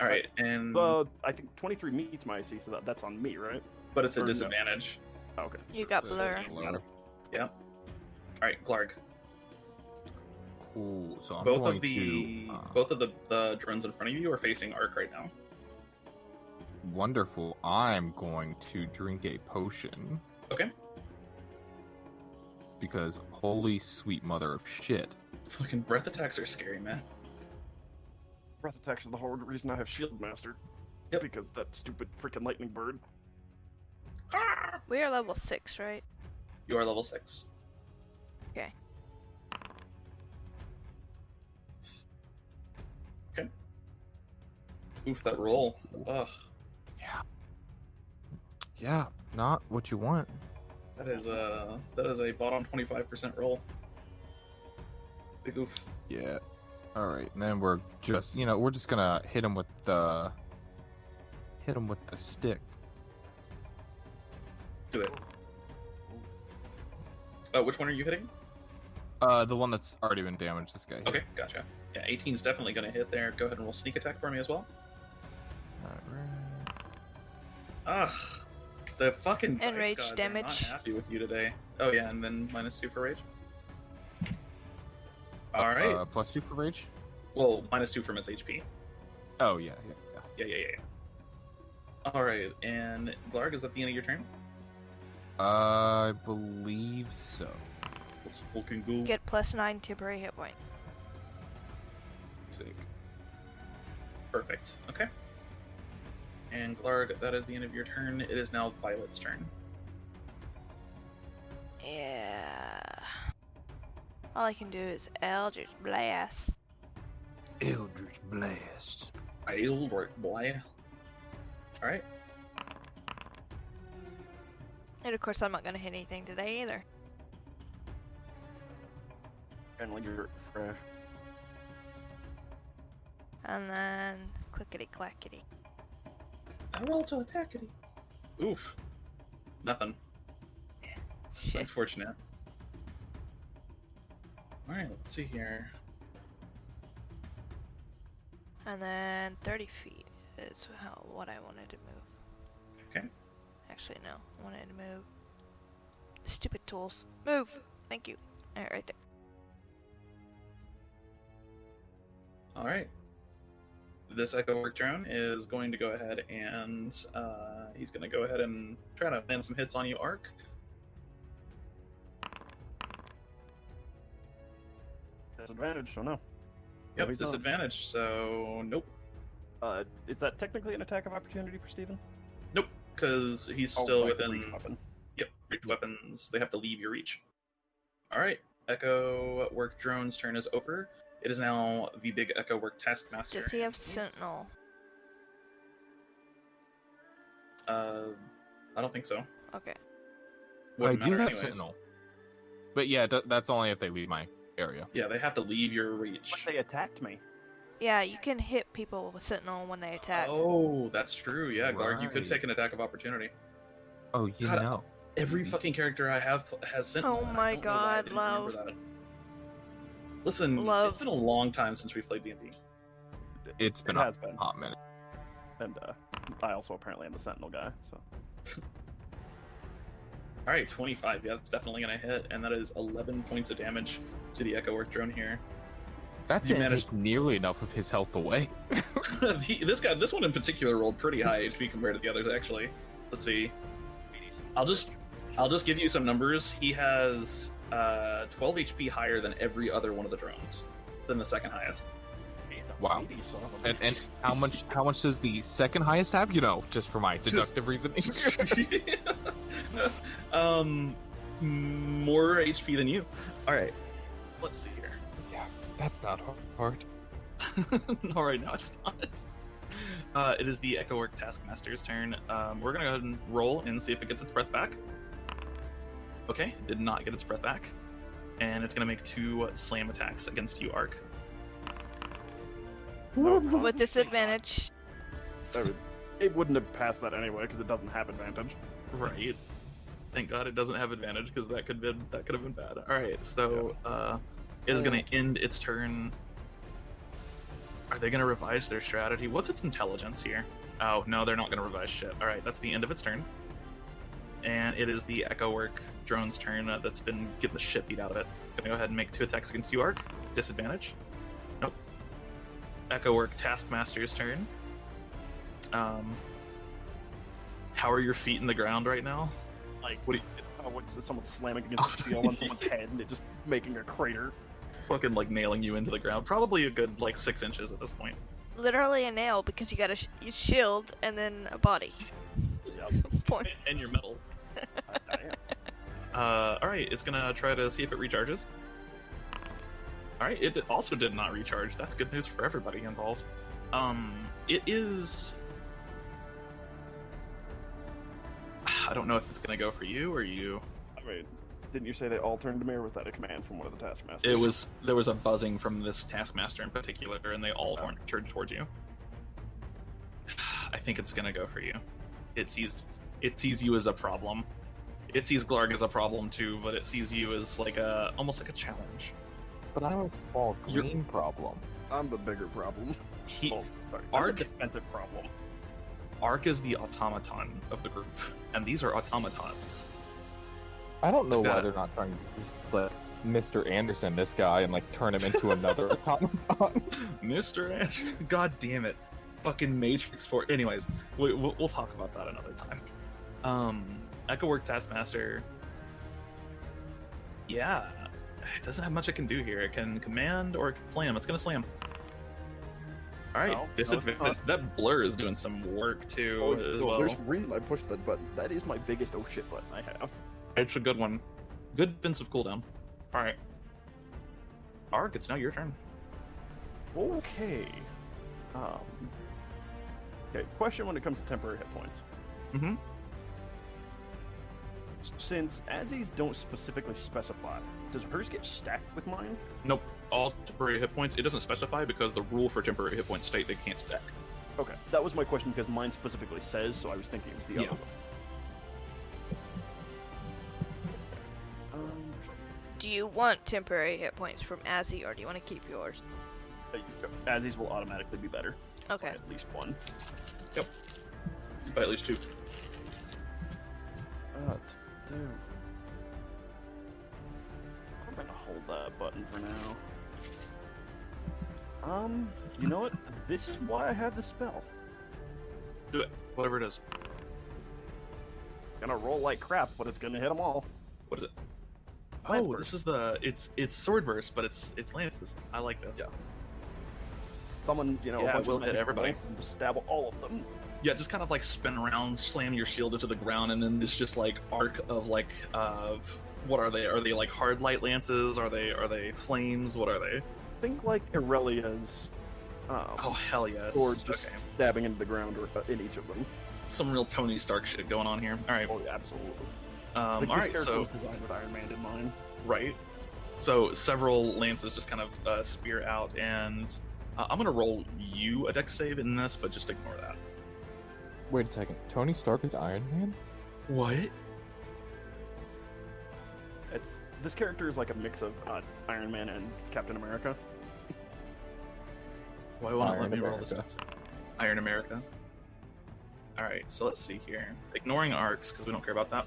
S1: All right, and
S2: I think 23 meets my AC, so that's on me, right?
S1: but it's a
S2: or no.
S1: disadvantage.
S2: Oh, okay.
S3: You got blur.
S1: Yeah. All right, Clark.
S6: Cool. So I'm
S1: Both
S6: going
S1: of the
S6: to.
S1: both of the drones in front of you are facing Arc right now.
S6: Wonderful. I'm going to drink a potion
S1: Okay.
S6: because holy sweet mother of shit.
S1: Fucking breath attacks are scary, man.
S2: Breath attacks are the whole reason I have Shield Mastered.
S1: Yep.
S2: Because that stupid freaking lightning bird.
S3: We are level 6, right?
S1: You are level 6.
S3: Okay.
S1: Okay. Oof, that roll. Ugh.
S6: Yeah, not what you want.
S1: That is a bottom 25% roll. Big oof.
S6: Yeah. All right, and then we're just, we're just gonna hit him with the stick.
S1: Do it. Which one are you hitting?
S6: The one that's already been damaged. This guy. Here.
S1: Okay, gotcha. Yeah, 18 is definitely going to hit there. Go ahead and roll sneak attack for me as well.
S6: Alright.
S1: Ugh. The fucking dice
S3: Enrage
S1: gods are
S3: damage.
S1: not happy with you today. Oh yeah, and then -2 for rage. All right.
S6: +2 for rage.
S1: Well, -2 from its HP.
S6: Oh yeah.
S1: Yeah. All right, and Glarg, is that the end of your turn?
S6: I believe so.
S1: Let's fucking go.
S3: Get +9 temporary hit point.
S6: Sick.
S1: Perfect. Okay. And Glarg, that is the end of your turn. It is now Violet's turn.
S3: Yeah. All I can do is Eldritch Blast.
S6: Eldritch Blast.
S1: Eldritch Blast. Alright.
S3: And of course, I'm not gonna hit anything today either.
S2: And when you're fresh.
S3: And then clickety clackety.
S1: I roll to attackity. Oof. Nothing.
S3: Shit.
S1: Unfortunate. Alright, let's see here.
S3: And then 30 feet is what I wanted to move.
S1: Okay.
S3: Actually, no. I wanted to move. Stupid tools. Move! Thank you. Alright, right there.
S1: Alright. This Echowork drone is going to go ahead and he's going to go ahead and try to land some hits on you, Arc.
S2: Disadvantage, so no.
S1: Yep,
S2: he's not.
S1: disadvantage, so nope.
S2: Is that technically an attack of opportunity for Steven?
S1: Nope, because he's
S2: Oh,
S1: still
S2: right,
S1: within...
S2: reach weapon.
S1: Yep, reach weapons. They have to leave your reach. Alright, Echowork drone's turn is over. It is now the big Echowork Taskmaster.
S3: Does he have Sentinel?
S1: I don't think so.
S3: Okay.
S1: Wouldn't
S6: I do
S1: matter
S6: have
S1: anyways.
S6: Sentinel. But yeah, that's only if they leave my area.
S1: Yeah, they have to leave your reach.
S2: But they attacked me.
S3: Yeah, you can hit people with Sentinel when they attack.
S1: Oh, that's true. Yeah, Glarg, you could
S6: Right.
S1: take an attack of opportunity.
S6: Oh, you
S1: God,
S6: know.
S1: Every fucking character I have has Sentinel.
S3: Oh
S1: and I
S3: my
S1: don't know why I
S3: God,
S1: didn't remember
S3: love.
S1: that. Listen,
S3: Love.
S1: it's been a long time since we played D&D.
S6: It's been
S2: It
S6: a
S2: has been.
S6: hot minute.
S2: And I also apparently am the Sentinel guy, so.
S1: Alright, 25. Yeah, that's definitely going to hit. And that is 11 points of damage to the Echowork drone here.
S6: That
S1: You
S6: didn't
S1: managed-
S6: take nearly enough of his health away.
S1: This one in particular rolled pretty high HP compared to the others, actually. Let's see. I'll just give you some numbers. He has 12 HP higher than every other one of the drones, than the second highest.
S2: He's a
S6: Wow.
S2: meaty son of a
S6: And
S2: bitch.
S6: how much does the second highest have? You know, just for my deductive reasoning.
S1: More HP than you. All right, let's see here.
S6: Yeah, that's not hard.
S1: All right, no, it's not. It is the Echowork Taskmaster's turn. We're gonna go ahead and roll and see if it gets its breath back. Okay, did not get its breath back, and it's gonna make 2 slam attacks against you, Arc.
S3: With disadvantage.
S2: It wouldn't have passed that anyway because it doesn't have advantage.
S1: Right. Thank God it doesn't have advantage because that could have been bad. All right, so it is gonna end its turn. Are they gonna revise their strategy? What's its intelligence here? Oh no, they're not gonna revise shit. All right, that's the end of its turn. And it is the Echowork drone's turn that's been getting the shit beat out of it. It's gonna go ahead and make 2 attacks against you, Arc. Disadvantage. Nope. Echowork Taskmaster's turn. How are your feet in the ground right now?
S2: Like,
S1: What do you
S2: what's someone slamming against a shield on someone's head and it just making a crater?
S1: fucking like nailing you into the ground? Probably a good like 6 inches at this point.
S3: Literally a nail because you got a shield and then a body.
S2: Yep.
S3: Point.
S1: And your metal. Alright, it's gonna try to see if it recharges. Alright, it also did not recharge. That's good news for everybody involved. It is... I don't know if it's gonna go for you or you.
S2: I mean, didn't you say they all turned to me, or was that a command from one of the taskmasters?
S1: There was a buzzing from this taskmaster in particular, and they all turned towards you. I think it's gonna go for you. It sees you as a problem. It sees Glarg as a problem too, but it sees you as like almost like a challenge.
S5: But I'm a small green problem.
S2: I'm the bigger problem.
S1: He
S2: Oh, sorry.
S1: Arc-
S2: I'm the defensive problem.
S1: Arc is the automaton of the group, and these are automatons.
S5: I don't know
S1: Got
S5: why
S1: it.
S5: they're not trying to just let Mr. Anderson, this guy, and like turn him into another automaton.
S1: Mr. Andrew, god damn it, fucking Matrix 4. Anyways, we'll talk about that another time. Echowork Taskmaster. Yeah, it doesn't have much it can do here. It can command or it can slam. It's gonna slam. All right,
S2: No,
S1: disadvantage. That blur is doing some work too.
S2: Oh,
S1: as
S2: no,
S1: well.
S2: there's a reason I pushed that button. That is my biggest oh shit button I have.
S1: It's a good one. Good defensive cooldown. All right. Ark, it's now your turn.
S2: Okay. Okay, question when it comes to temporary hit points.
S1: Mm-hmm.
S2: Since Azzy's don't specifically specify, does hers get stacked with mine?
S1: Nope. All temporary hit points. It doesn't specify because the rule for temporary hit points state they can't stack.
S2: Okay, that was my question because mine specifically says, so I was thinking it was the
S1: Yeah.
S2: other one.
S3: Do you want temporary hit points from Azzy, or do you want to keep yours?
S2: Azzy's will automatically be better.
S3: Okay.
S2: By at least one.
S1: By at least 2.
S2: Dude. I'm gonna hold that button for now. You know what? This is why I have the spell.
S1: Do it. Whatever it is.
S2: Gonna roll like crap, but it's gonna hit them all.
S1: What is it?
S2: Lance
S1: Oh,
S2: burst.
S1: this is the it's sword burst, but it's lances. I like this.
S2: Yeah. Summon,
S1: Yeah,
S2: a bunch
S1: we'll
S2: of
S1: hit
S2: magic
S1: everybody.
S2: lances and just stab all of them.
S1: Yeah, just kind of like spin around, slam your shield into the ground, and then this just like arc of like what are they? Are they like hard light lances? Are they flames? What are they?
S2: Think like Aurelia's
S1: Oh hell yes!
S2: sword just
S1: Okay.
S2: stabbing into the ground or in each of them.
S1: Some real Tony Stark shit going on here. All right.
S2: Oh, yeah, absolutely.
S1: All
S2: Like, this
S1: right.
S2: character
S1: So
S2: was designed with Iron Man in mind.
S1: right. So several lances just kind of spear out, and I'm gonna roll you a dex save in this, but just ignore that.
S7: Wait a second. Tony Stark is Iron Man?
S1: What?
S2: This character is like a mix of Iron Man and Captain America.
S1: Why won't it let
S7: Iron
S1: me roll this?
S7: America.
S1: Iron America. All right, so let's see here. Ignoring arcs because we don't care about that.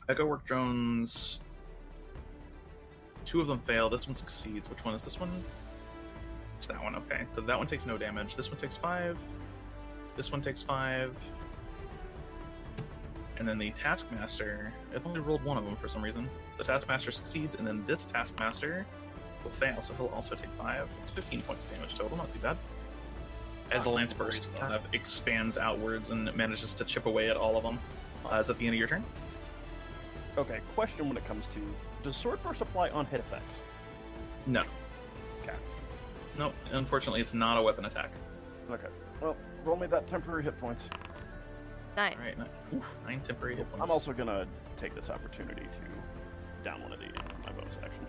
S1: Echo work drones. 2 of them fail. This one succeeds. Which one is this one? It's that one. Okay, so that one takes no damage. This one takes 5. This one takes 5. And then the Taskmaster. I've only rolled one of them for some reason. The Taskmaster succeeds, and then this Taskmaster will fail, so he'll also take 5. It's 15 points of damage total, not too bad. As the Lance Burst kind of expands outwards and manages to chip away at all of them. Is that the end of your turn?
S2: Okay, question when it comes to, does Sword Burst apply on hit effects?
S1: No.
S2: Okay.
S1: Nope, unfortunately it's not a weapon attack.
S2: Okay. Well, roll me that temporary hit points.
S3: 9.
S1: Alright, 9 temporary hit points.
S2: I'm also gonna take this opportunity to down one of these in my bonus action.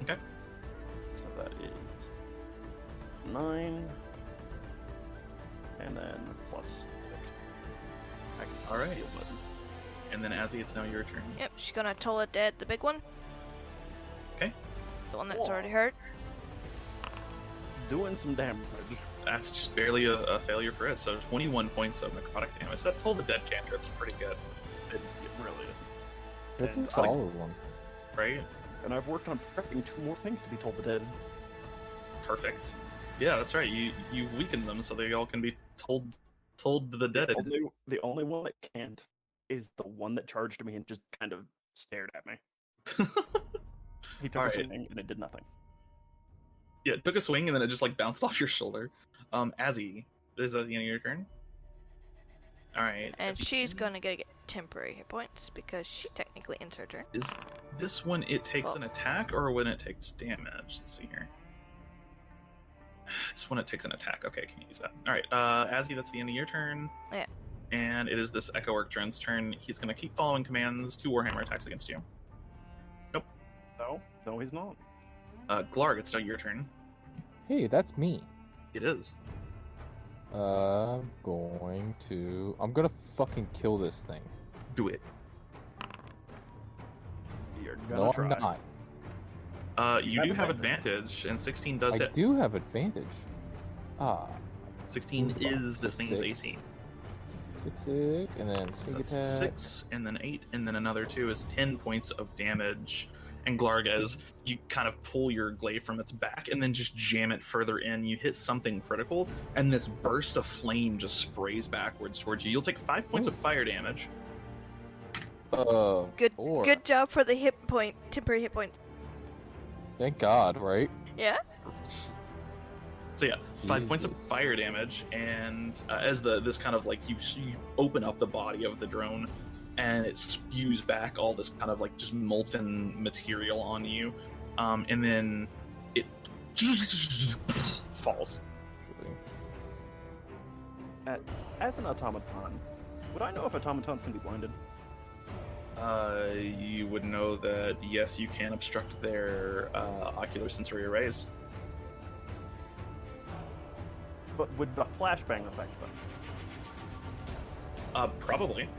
S1: Okay.
S2: So that is 9, and then plus 6. I can
S1: Alright.
S2: feel it.
S1: And then Azzy, it's now your turn.
S3: Yep, she's gonna Toll it dead, the big one.
S1: Okay.
S3: The one that's
S2: Whoa.
S3: already hurt.
S2: Doing some damage.
S1: That's just barely a failure for it, so 21 points of necrotic damage. That Toll the Dead cantrip's pretty good,
S2: It really is.
S7: That's
S2: And
S7: a solid one.
S1: right?
S2: And I've worked on prepping 2 more things to be told the dead.
S1: Perfect. Yeah, that's right. You weaken them so they all can be told to the dead.
S2: The only one that can't is the one that charged me and just kind of stared at me. He took a
S1: Alright.
S2: swing and it did nothing.
S1: Yeah, it took a swing and then it just like bounced off your shoulder. Azzy, is that the end of your turn? Alright.
S3: And she's gonna get temporary hit points because she technically ends her turn.
S1: Is this when it takes
S3: Oh.
S1: an attack or when it takes damage? Let's see here. It's when it takes an attack. Okay, can you use that? Alright, Azzy, that's the end of your turn.
S3: Yeah.
S1: And it is this Echo Work drone's turn. He's gonna keep following commands. 2 Warhammer attacks against you.
S2: No, he's not.
S1: Glarg, it's now your turn.
S7: Hey, that's me.
S1: It is.
S7: I'm gonna fucking kill this thing.
S1: Do it.
S2: You're gonna
S7: No,
S2: try.
S7: I'm not.
S1: You do have advantage, and 16 does
S7: I
S1: hit.
S7: do have advantage.
S1: 16 is this thing's
S7: 6.
S1: AC.
S7: 6, and then
S1: So
S7: sneak
S1: that's
S7: attack.
S1: 6, and then 8, and then another 2 is 10 points of damage. And Glarg, as you kind of pull your glaive from its back and then just jam it further in, you hit something critical, and this burst of flame just sprays backwards towards you. You'll take 5 points of fire damage.
S3: Good
S7: 4.
S3: good job for the temporary hit points.
S7: Thank God, right?
S3: Yeah?
S1: So yeah, 5 points of
S7: Jesus.
S1: fire damage, and as this kind of like you open up the body of the drone, and it spews back all this kind of like just molten material on you, and then it falls.
S2: As an automaton, would I know if automatons can be blinded?
S1: You would know that yes, you can obstruct their ocular sensory arrays.
S2: But would the flashbang affect them?
S1: Probably.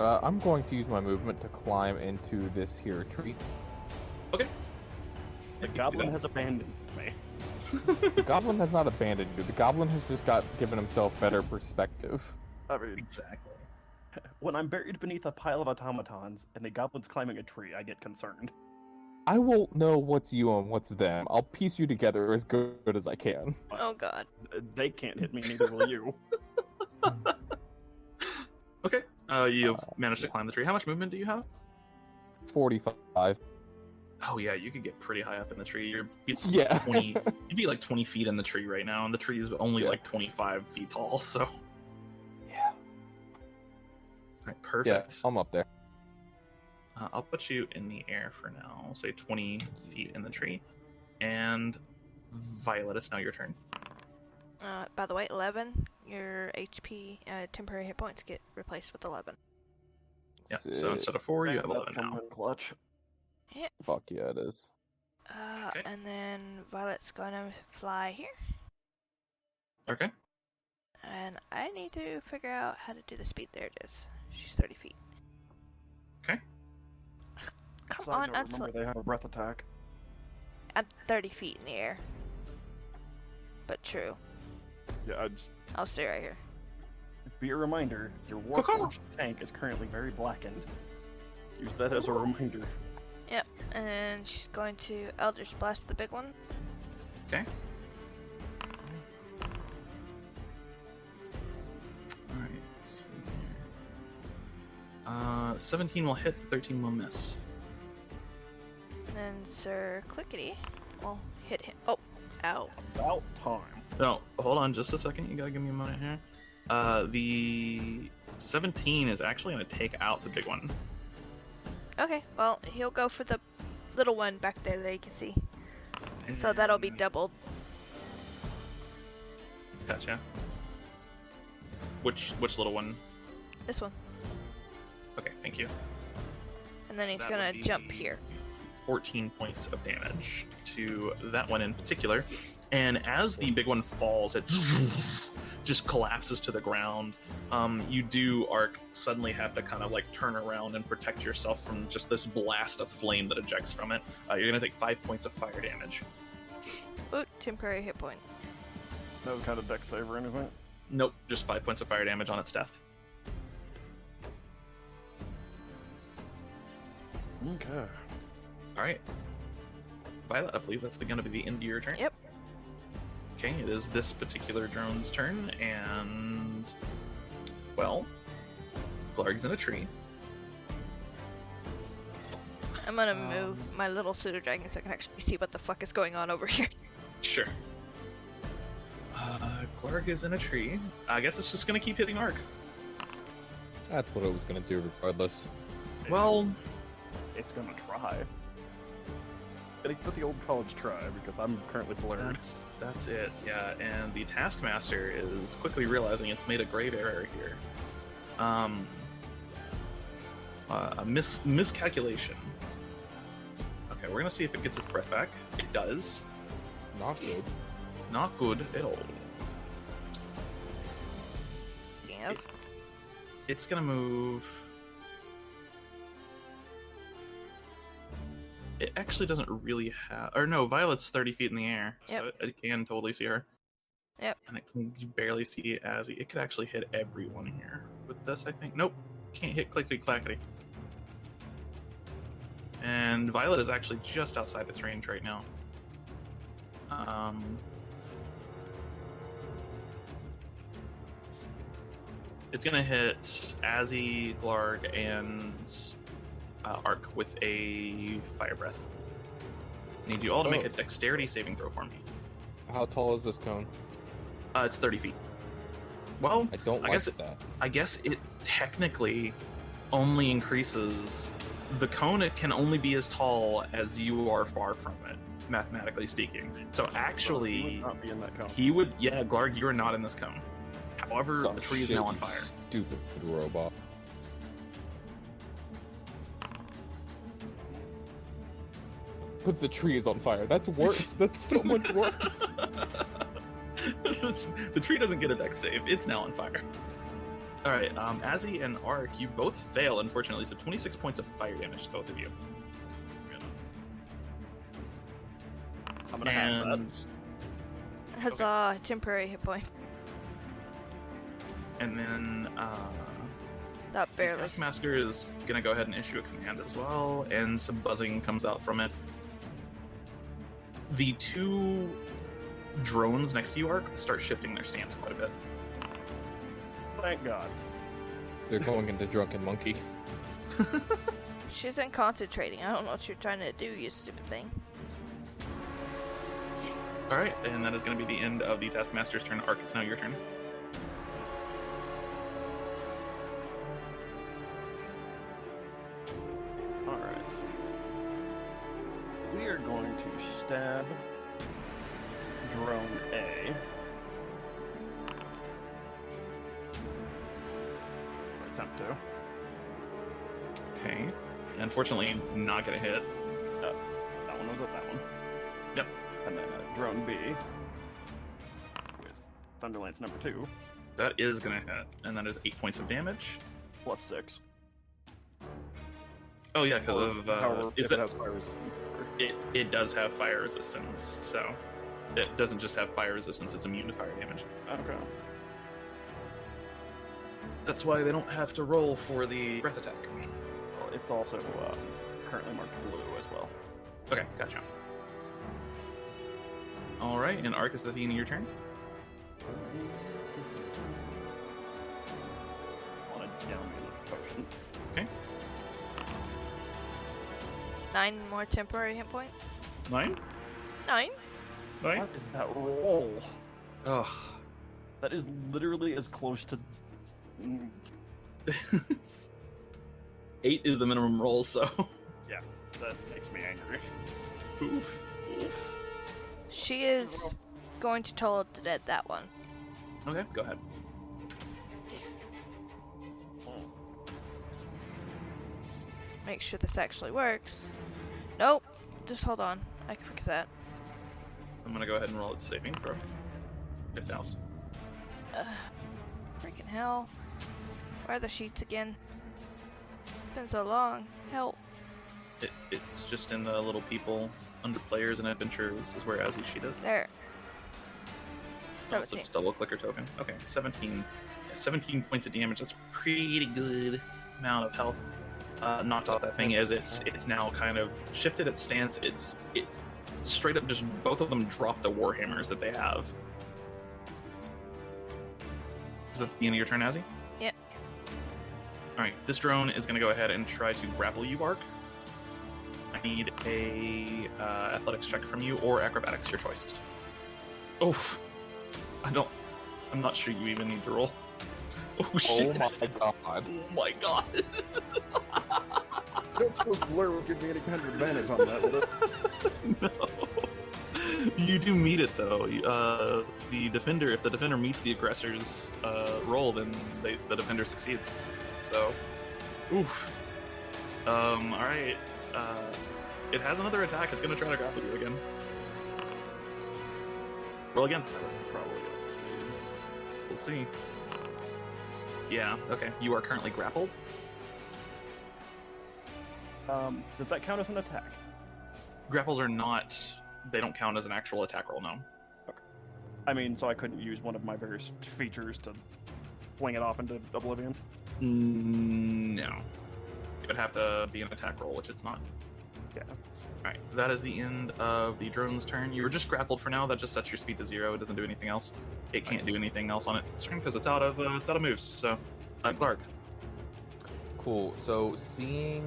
S7: I'm going to use my movement to climb into this here tree.
S1: Okay.
S2: The goblin has abandoned me.
S7: The goblin has not abandoned you. The goblin has just given himself better perspective.
S2: I mean,
S1: Exactly.
S2: when I'm buried beneath a pile of automatons and the goblin's climbing a tree, I get concerned.
S7: I won't know what's you and what's them. I'll piece you together as good as I can.
S3: Oh god.
S2: They can't hit me, neither will you.
S1: Okay. You've managed to climb the tree. How much movement do you have?
S7: 45.
S1: Oh yeah, you could get pretty high up in the tree. You'd be
S7: Yeah.
S1: 20. You'd be like 20 feet in the tree right now, and the tree is only
S7: Yeah.
S1: like 25 feet tall. So.
S7: Yeah.
S1: All right,
S7: Yeah,
S1: perfect.
S7: I'm up there.
S1: I'll put you in the air for now. I'll say 20 feet in the tree. And Violet, it's now your turn.
S3: By the way, 11, your HP, temporary hit points get replaced with 11.
S1: Yeah, so
S7: Sick.
S1: instead of 4, you have
S2: That's
S1: 11 now.
S2: coming in clutch.
S7: Fuck yeah, it is.
S1: Okay.
S3: And then Violet's gonna fly here.
S1: Okay.
S3: And I need to figure out how to do the speed. There it is. She's 30 feet.
S1: Okay.
S3: Come
S2: So I
S3: on,
S2: don't remember
S3: Unslet.
S2: they have a breath attack.
S3: I'm 30 feet in the air. But true.
S2: Yeah, just
S3: I'll stay right here.
S2: be a reminder, your Warforged tank is currently very blackened. Use that as a reminder.
S3: And she's going to Eldritch Blast the big one.
S1: Okay. Alright, let's see here. 17 will hit, 13 will miss.
S3: And then Sir Clickety will hit him. Oh, ow.
S2: About time.
S1: No, hold on just a second. You gotta give me a moment here. The 17 is actually gonna take out the big one.
S3: Okay, well, he'll go for the little one back there that you can see. So that'll be
S1: And-
S3: doubled.
S1: Gotcha. Which little one?
S3: This one.
S1: Okay, thank you.
S3: And then
S1: So
S3: he's
S1: that
S3: gonna
S1: would
S3: jump
S1: be
S3: here.
S1: 14 points of damage to that one in particular. And as the big one falls, it just collapses to the ground. You do, Arc, suddenly have to kind of like turn around and protect yourself from just this blast of flame that ejects from it. You're going to take 5 points of fire damage.
S3: Ooh, temporary hit point.
S2: No kind of deck save or anything.
S1: Nope, just 5 points of fire damage on its death.
S2: Okay.
S1: All right. Violet, I believe that's going to be the end of your turn.
S3: Yep.
S1: Okay, it is this particular drone's turn, and well, Glarg's in a tree.
S3: I'm gonna move my little pseudo dragon so I can actually see what the fuck is going on over here.
S1: Sure. Glarg is in a tree. I guess it's just gonna keep hitting Arc.
S7: That's what it was gonna do regardless.
S1: Well,
S2: It's gonna try. Gotta put the old college try because I'm currently blurred.
S1: that's it. Yeah, and the Taskmaster is quickly realizing it's made a grave error here. A miscalculation. Okay, we're gonna see if it gets its breath back. It does.
S7: Not good.
S1: Not good at all.
S3: Yep.
S1: It's gonna move. It actually doesn't really have, or no, Violet's 30 feet in the air, so
S3: Yep.
S1: it can totally see her.
S3: Yep.
S1: And it can barely see Azzy. It could actually hit everyone here with this, I think. Nope, can't hit Clickety Clackety. And Violet is actually just outside its range right now. It's gonna hit Azzy, Glarg, and Arc with a fire breath. Need you all to make
S7: Oh.
S1: a dexterity saving throw for me.
S7: How tall is this cone?
S1: It's 30 feet. Well,
S7: I don't like that.
S1: I guess it technically only increases. The cone, it can only be as tall as you are far from it, mathematically speaking. So
S2: He would
S1: actually,
S2: not be in that cone.
S1: he would. Yeah, Glarg, you are not in this cone. However,
S7: Some
S1: the tree is
S7: shit,
S1: now on
S7: you
S1: fire.
S7: Stupid robot. But the tree is on fire. That's worse. That's so much worse.
S1: The tree doesn't get a dex save. It's now on fire. All right, Azzy and Ark, you both fail, unfortunately. So 26 points of fire damage to both of you.
S2: I'm gonna have that.
S1: And,
S3: Huzzah! Temporary hit points.
S1: and then
S3: That
S1: the
S3: barely.
S1: Taskmaster is gonna go ahead and issue a command as well, and some buzzing comes out from it. The two drones next to you, Ark, start shifting their stance quite a bit.
S2: Thank God.
S7: They're going into drunken monkey.
S3: She isn't concentrating. I don't know what you're trying to do, you stupid thing.
S1: All right, and that is going to be the end of the Taskmaster's turn. Ark, it's now your turn.
S2: Alright. We are going to stab drone A. Attempt to.
S1: Okay. Unfortunately, not going to hit.
S2: That one was at that one.
S1: Yep.
S2: And then drone B with Thunderlance number 2
S1: That is going to hit, and that is 8 points of damage.
S2: plus 6.
S1: Oh yeah, because of
S2: However,
S1: is
S2: if
S1: it,
S2: it has fire resistance.
S1: it does have fire resistance, so it doesn't just have fire resistance; it's immune to fire damage.
S2: Okay.
S1: That's why they don't have to roll for the breath attack.
S2: Well, it's also currently marked blue as well.
S1: Okay, gotcha. All right, and Ark, is the end of your turn?
S2: Want to down me the potion.
S1: Okay.
S3: 9 more temporary hit points.
S1: 9.
S3: 9?
S2: What is that roll?
S1: Ugh.
S2: That is literally as close to.
S1: 8 is the minimum roll, so.
S2: Yeah, that makes me angry.
S1: Oof. Oof.
S3: She is going to toll to dead that one.
S1: Okay, go ahead.
S3: Make sure this actually works. Nope. Just hold on. I can fix that.
S1: I'm gonna go ahead and roll its saving throw. If fails.
S3: Freaking hell. Where are the sheets again? It's been so long. Help.
S1: It's just in the little people under players and adventurers is where Azzy's sheet is.
S3: There.
S1: Oh, so
S3: 17.
S1: just double click or token. Okay, 17. 17 points of damage. That's a pretty good amount of health. Knocked off. That thing is it's now kind of shifted its stance. It straight up just both of them drop the warhammers that they have. Is that the end of your turn, Azzy?
S3: Yep.
S1: All right, this drone is going to go ahead and try to grapple you, Ark. I need a athletics check from you or acrobatics, your choice. Oof. I'm not sure you even need to roll. Oh shit.
S7: Oh my god.
S1: Oh my god.
S2: Don't suppose Blur would give me any kind of advantage on that, would it?
S1: No. You do meet it though. The defender, if the defender meets the aggressor's roll, then the defender succeeds. So, oof. All right. It has another attack. It's gonna try to grapple you again. Roll again.
S2: Probably gonna succeed.
S1: We'll see. Yeah. Okay. You are currently grappled.
S2: Does that count as an attack?
S1: Grapples are not. They don't count as an actual attack roll. No.
S2: I mean, so I couldn't use one of my various features to fling it off into oblivion?
S1: No. It would have to be an attack roll, which it's not.
S2: Yeah.
S1: Alright, that is the end of the drone's turn. You were just grappled for now. That just sets your speed to 0. It doesn't do anything else. It can't do anything else on its turn because it's out of moves. So, Clark.
S7: Cool. So seeing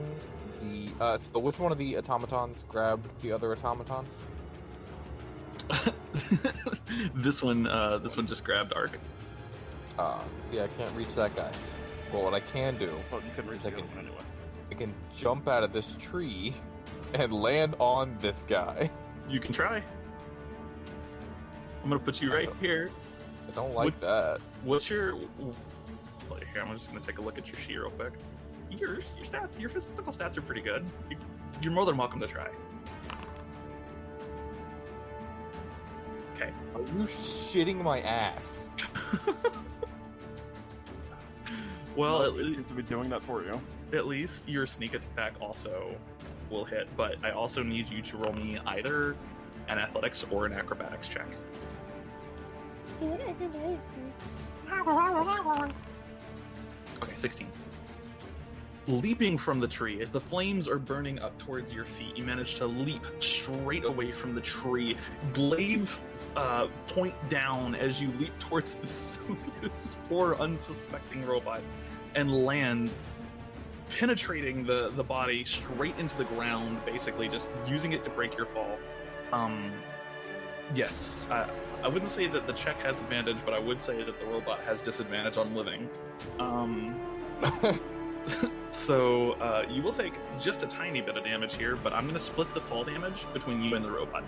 S7: the so which one of the automatons grabbed the other automaton?
S1: This one just grabbed Arc.
S7: See, I can't reach that guy. Well, what I can do,
S2: Well, you couldn't reach
S7: I
S2: the
S7: can-
S2: other one anyway.
S7: I can jump out of this tree and land on this guy.
S1: You can try. I'm gonna put you right here.
S7: I don't like that.
S1: What's your? Wait, here, I'm just gonna take a look at your sheet real quick. Your stats, your physical stats are pretty good. You're more than welcome to try. Okay.
S7: Are you shitting my ass?
S1: Well,
S2: It seems to be doing that for you.
S1: at least your sneak attack also will hit, but I also need you to roll me either an athletics or an acrobatics check. Okay, 16. Leaping from the tree, as the flames are burning up towards your feet, you manage to leap straight away from the tree. Glaive point down as you leap towards this poor, unsuspecting robot, and land, penetrating the body straight into the ground, basically, just using it to break your fall. Yes, I wouldn't say that the check has advantage, but I would say that the robot has disadvantage on living. So you will take just a tiny bit of damage here, but I'm going to split the fall damage between you and the robot.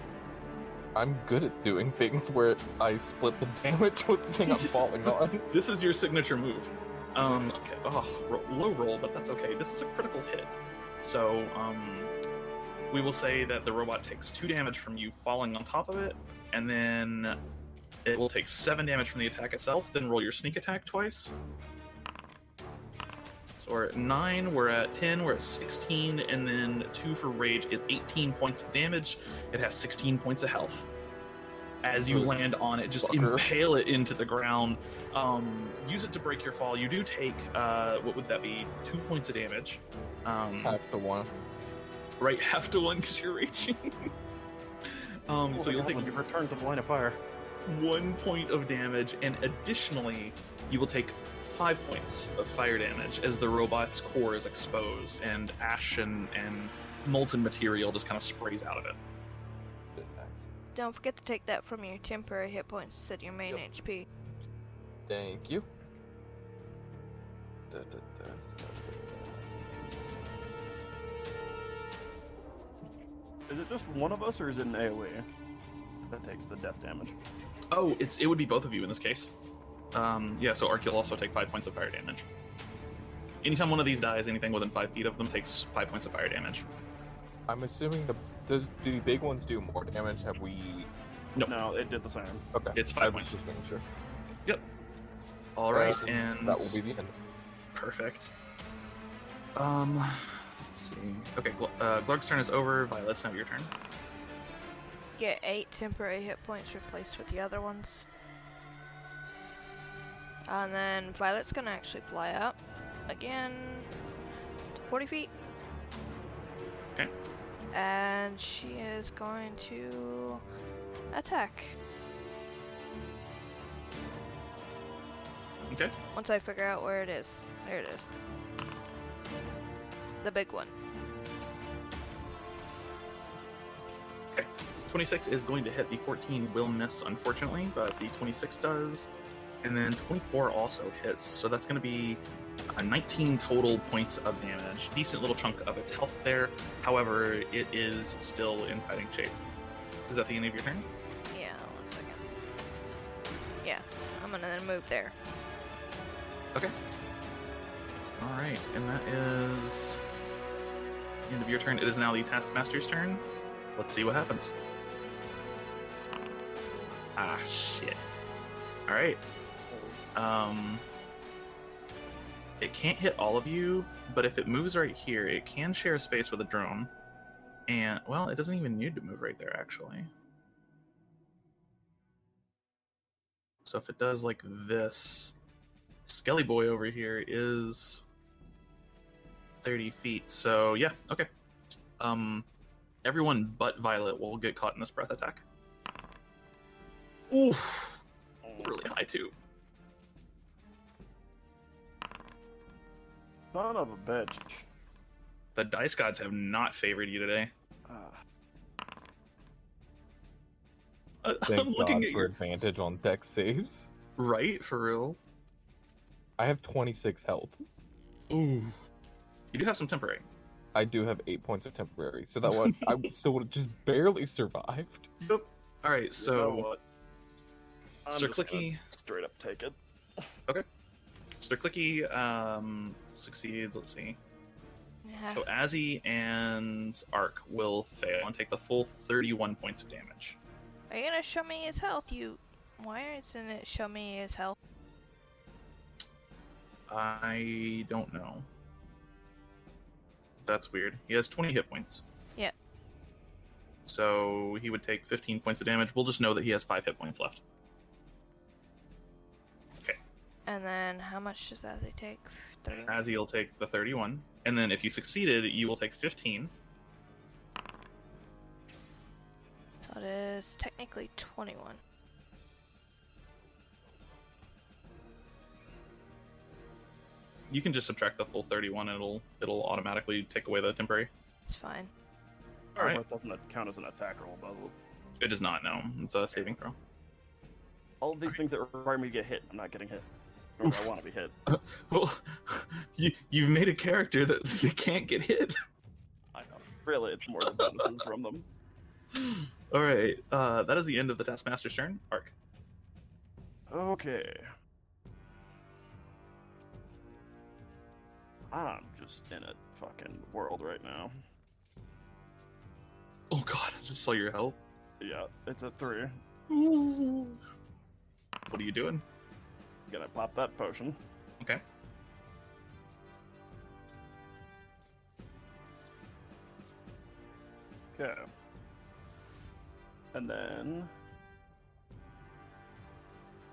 S7: I'm good at doing things where I split the damage with the thing I'm falling on.
S1: This is your signature move. Okay. Oh, low roll, but that's okay. This is a critical hit. So, we will say that the robot takes 2 damage from you falling on top of it, and then it will take 7 damage from the attack itself. Then roll your sneak attack twice. So we're at 9, we're at 10, we're at 16, and then 2 for rage is 18 points of damage. It has 16 points of health. As you land on it, just
S7: Fucker.
S1: impale it into the ground. Use it to break your fall. You do take, what would that be? 2 points of damage.
S7: Half the one.
S1: Right, half to 1 because you're raging. So you'll take
S2: you return to the line of fire.
S1: 1 point of damage, and additionally, you will take 5 points of fire damage as the robot's core is exposed, and ash and molten material just kind of sprays out of it.
S3: Don't forget to take that from your temporary hit points instead of your main HP.
S7: Thank you.
S2: Is it just one of us, or is it an AoE that takes the death damage?
S1: Oh, it would be both of you in this case. Yeah, so Arc, you'll also take 5 points of fire damage. Anytime one of these dies, anything within 5 feet of them takes 5 points of fire damage.
S7: I'm assuming do the big ones do more damage? Have we?
S1: Nope.
S2: No, it did the same.
S7: Okay,
S1: It's
S7: I
S1: 5
S7: was
S1: points.
S7: just making sure.
S1: Yep. All right,
S7: So
S1: and
S7: that will be the end.
S1: perfect. Let's see. Okay, Glug's turn is over. Violet's now your turn.
S3: Get 8 temporary hit points replaced with the other ones. And then Violet's gonna actually fly up again to 40 feet.
S1: Okay.
S3: And she is going to attack.
S1: Okay.
S3: Once I figure out where it is. There it is. The big one.
S1: Okay. 26 is going to hit. The 14 will miss, unfortunately, but the 26 does. And then 24 also hits, so that's going to be 19 total points of damage. Decent little chunk of its health there. However, it is still in fighting shape. Is that the end of your turn?
S3: Yeah, 1 second. Yeah, I'm gonna then move there.
S1: Okay. All right, and that is the end of your turn. It is now the Taskmaster's turn. Let's see what happens. Ah, shit. All right. It can't hit all of you, but if it moves right here, it can share space with a drone. And, well, it doesn't even need to move right there, actually. So if it does like this, Skelly Boy over here is 30 feet. So, yeah, okay. Everyone but Violet will get caught in this breath attack. Oof. Really high, too.
S2: Son of a bitch.
S1: The dice gods have not favored you today. I'm
S7: Thank
S1: looking
S7: God
S1: at
S7: for
S1: your
S7: advantage on dex saves.
S1: right for real.
S7: I have 26 health.
S1: Ooh, you do have some temporary.
S7: I do have 8 points of temporary, so that would I still would have just barely survived.
S1: Yep. All right,
S2: You know
S1: so
S2: what? I'm
S1: Sir
S2: just gonna
S1: Clicky,
S2: straight up take it.
S1: Sir Clicky succeeds. Let's see.
S3: Yeah.
S1: So Azzy and Ark will fail and take the full 31 points of damage.
S3: Are you gonna show me his health? Why isn't it show me his health?
S1: I don't know. That's weird. He has 20 hit points.
S3: Yeah.
S1: So he would take 15 points of damage. We'll just know that he has 5 hit points left.
S3: And then how much does that take? 30?
S1: Azzy will take the 31. And then if you succeeded, you will take 15.
S3: So it is technically 21.
S1: You can just subtract the full 31 and it'll automatically take away the temporary.
S3: It's fine.
S1: All right.
S2: It doesn't count as an attack roll, does it?
S1: It does not, no. It's a saving throw.
S2: All of these things that require me to get hit, I'm not getting hit. Or I want to be hit.
S1: Well, you've made a character that can't get hit.
S2: I know. Really, it's more the bonuses from them.
S1: All right, that is the end of the Taskmaster's turn. Arc.
S2: Okay. I'm just in a fucking world right now.
S1: Oh god, I just saw your health.
S2: Yeah, it's a 3.
S1: What are you doing?
S2: Gonna pop that potion.
S1: Okay.
S2: Okay. And then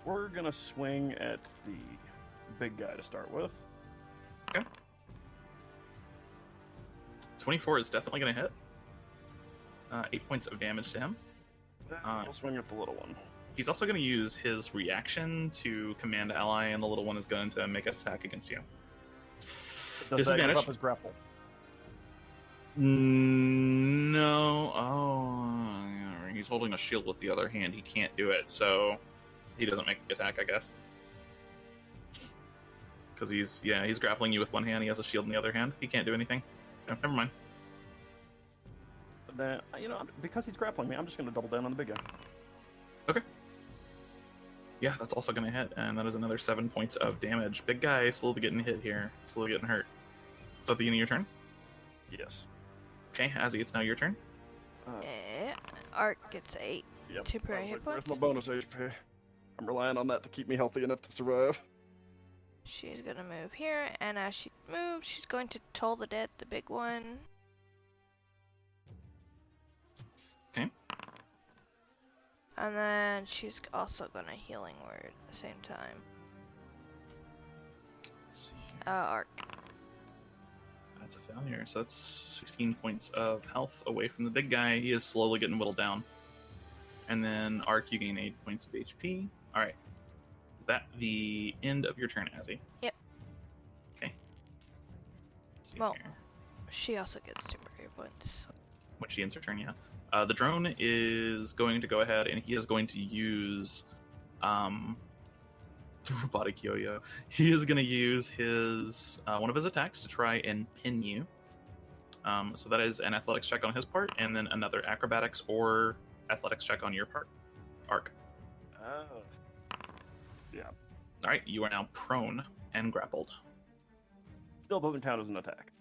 S2: we're gonna swing at the big guy to start with.
S1: 24 is definitely going to hit. 8 points of damage to him.
S2: We'll swing at the little one.
S1: He's also going to use his reaction to command ally, and the little one is going to make an attack against you.
S2: Does that give
S1: Disadvantage?
S2: up his grapple?
S1: No. Oh, yeah, he's holding a shield with the other hand. He can't do it, so he doesn't make the attack, I guess. Because he's grappling you with one hand. He has a shield in the other hand. He can't do anything. No, never mind.
S2: But then, because he's grappling me, I'm just gonna double down on the big guy.
S1: Yeah, that's also going to hit, and that is another 7 points of damage. Big guy slowly getting hit here, slowly getting hurt. Is that the end of your turn?
S2: Yes.
S1: Okay, Azzy, it's now your turn.
S3: Arc gets 8
S2: Yep.
S3: temporary
S2: I was
S3: hit
S2: like, where's
S3: points.
S2: my bonus HP? I'm relying on that to keep me healthy enough to survive.
S3: She's gonna move here, and as she moves, she's going to toll the dead, the big one.
S1: Okay.
S3: And then she's also gonna healing word at the same time.
S1: Let's see here.
S3: Arc.
S1: That's a failure. So that's 16 points of health away from the big guy. He is slowly getting whittled down. And then Arc, you gain 8 points of HP. Alright. Is that the end of your turn, Azzy?
S3: Yep.
S1: Okay. Let's see
S3: Well,
S1: here.
S3: she also gets temporary points.
S1: When she ends her turn, yeah. The drone is going to go ahead and he is going to use the robotic yo-yo. He is going to use his one of his attacks to try and pin you. So that is an athletics check on his part, and then another acrobatics or athletics check on your part. Arc.
S2: Oh. Yeah.
S1: All right, you are now prone and grappled.
S2: Still doesn't count as an attack.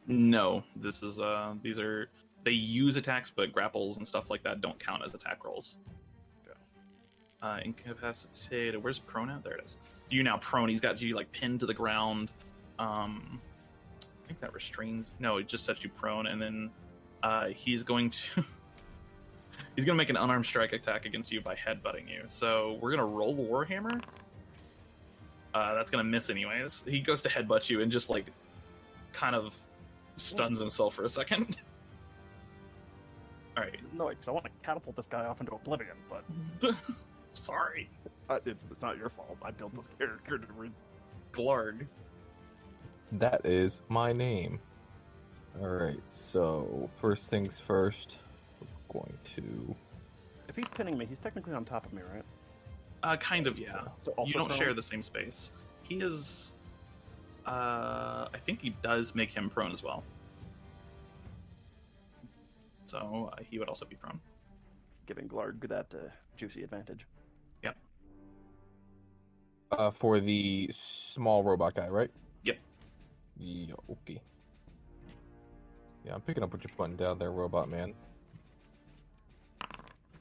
S1: No, this is these are they use attacks, but grapples and stuff like that don't count as attack rolls. Incapacitated. Where's prone at? There it is. You now prone. He's got you like pinned to the ground. I think that restrains. No, it just sets you prone, and then he's going to he's going to make an unarmed strike attack against you by headbutting you. So we're gonna roll the Warhammer. That's gonna miss anyways. He goes to headbutt you and just like kind of stuns himself for a second. All right.
S2: No, because I want to catapult this guy off into oblivion, but
S1: Sorry,
S2: it's not your fault. I built this character to read.
S1: Glarg.
S7: That is my name. Alright, so first things first, we're going to.
S2: If he's pinning me, he's technically on top of me, right?
S1: Kind of, yeah.
S2: So also
S1: You don't
S2: prone?
S1: share the same space. He is. I think he does make him prone as well. So he would also be prone.
S2: Giving Glarg that juicy advantage.
S1: Yep.
S7: For the small robot guy, right?
S1: Yep.
S7: Yeah, okay. Yeah, I'm picking up what you're putting down there, robot man.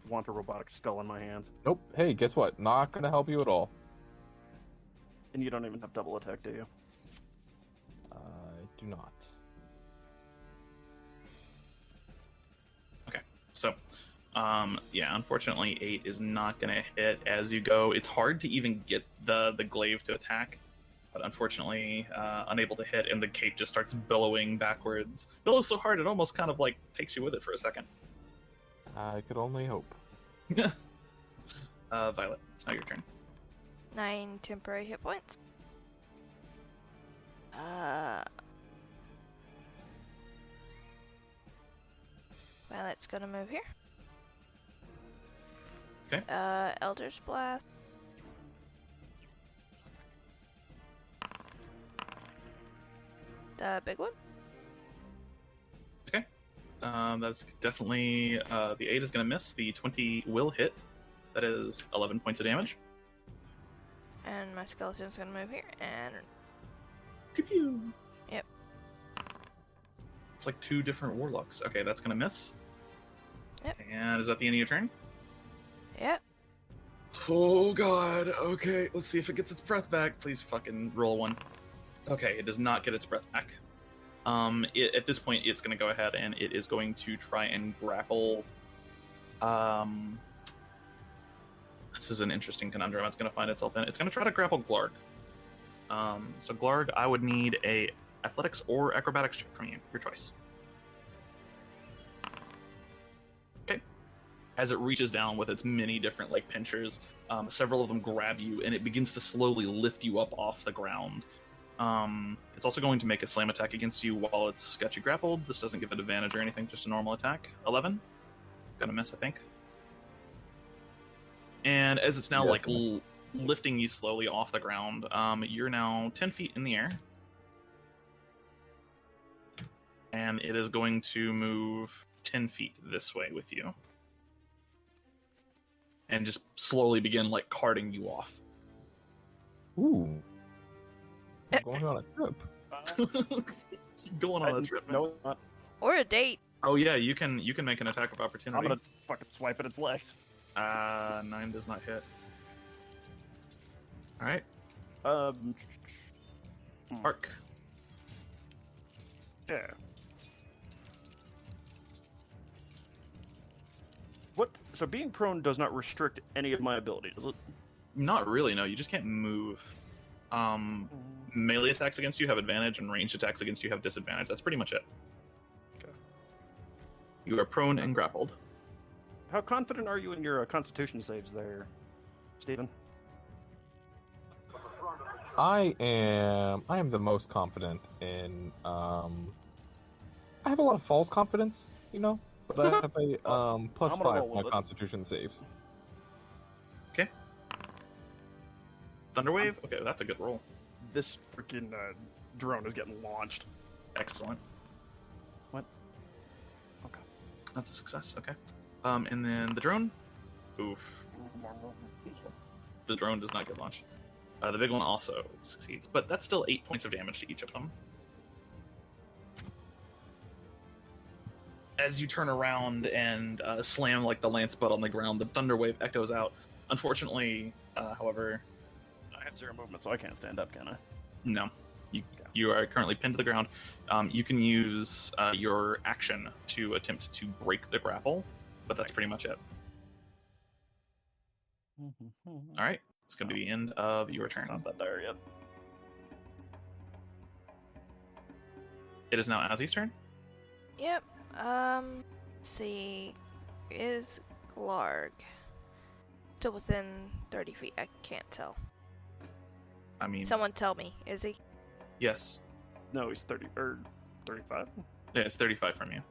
S2: Want a robotic skull in my hands.
S7: Nope. Hey, guess what? Not gonna help you at all.
S2: And you don't even have double attack, do you?
S7: I do not.
S1: So, yeah, unfortunately, 8 is not going to hit as you go. It's hard to even get the glaive to attack, but unfortunately, unable to hit, and the cape just starts billowing backwards. Billows so hard, it almost kind of, like, takes you with it for a second.
S7: I could only hope.
S1: Violet, it's now your turn.
S3: 9 temporary hit points. Violet's gonna move here.
S1: Okay.
S3: Elder's Blast. The big one.
S1: Okay. That's definitely, the 8 is going to miss. The 20 will hit. That is 11 points of damage.
S3: And my skeleton's gonna move here and
S1: Pew-pew.
S3: Yep.
S1: It's like 2 different warlocks. Okay, that's going to miss.
S3: Yep.
S1: And is that the end of your turn?
S3: yep.
S1: Oh god, okay, let's see if it gets its breath back. Please fucking roll one. Okay, it does not get its breath back. At this point, it's going to go ahead and it is going to try and grapple. This is an interesting conundrum it's going to find itself in. It's going to try to grapple Glarg. So Glarg, I would need a athletics or acrobatics check from you. Your choice. Okay. As it reaches down with its many different like pinchers, several of them grab you, and it begins to slowly lift you up off the ground. It's also going to make a slam attack against you while it's got you grappled. This doesn't give it advantage or anything, just a normal attack. 11. Gonna miss, I think. And as it's now like lifting you slowly off the ground, you're now 10 feet in the air. And it is going to move 10 feet this way with you. And just slowly begin like carting you off.
S7: Ooh. I'm going on a trip.
S1: Going on a trip.
S2: No, it's not.
S3: Or a date.
S1: Oh yeah, you can make an attack of
S2: I'm
S1: opportunity.
S2: gonna fucking swipe at its legs.
S1: 9 does not hit. Alright, Arc.
S2: Yeah. What? So being prone does not restrict any of my abilities, does it?
S1: Not really, no, you just can't move. Melee attacks against you have advantage, and ranged attacks against you have disadvantage. That's pretty much it.
S2: Okay.
S1: You are prone and grappled.
S2: How confident are you in your Constitution saves there, Steven?
S7: I am the most confident in I have a lot of false confidence, you know, but I have a plus
S2: I'm gonna
S7: 5
S2: roll
S7: on my
S2: with it.
S7: Constitution saves.
S1: Okay. Thunderwave? Okay, that's a good roll.
S2: This freaking drone is getting launched.
S1: Excellent.
S2: What? Okay.
S1: That's a success, okay. And then the drone? Oof. The drone does not get launched. The big one also succeeds, but that's still 8 points of damage to each of them. As you turn around and slam like the lance butt on the ground, the thunder wave echoes out. Unfortunately, however,
S2: I have 0 movement, so I can't stand up, can I?
S1: no. You are currently pinned to the ground. You can use your action to attempt to break the grapple, but that's pretty much it. All right, it's going to be the end of your turn.
S2: Not that dire yet.
S1: It is now Azzy's turn.
S3: Yep. Let's see. Is Glarg still within 30 feet? I can't tell.
S1: I mean,
S3: Someone tell me. Is he?
S1: yes.
S2: No, he's 30 or 35.
S1: Yeah, it's 35 from you.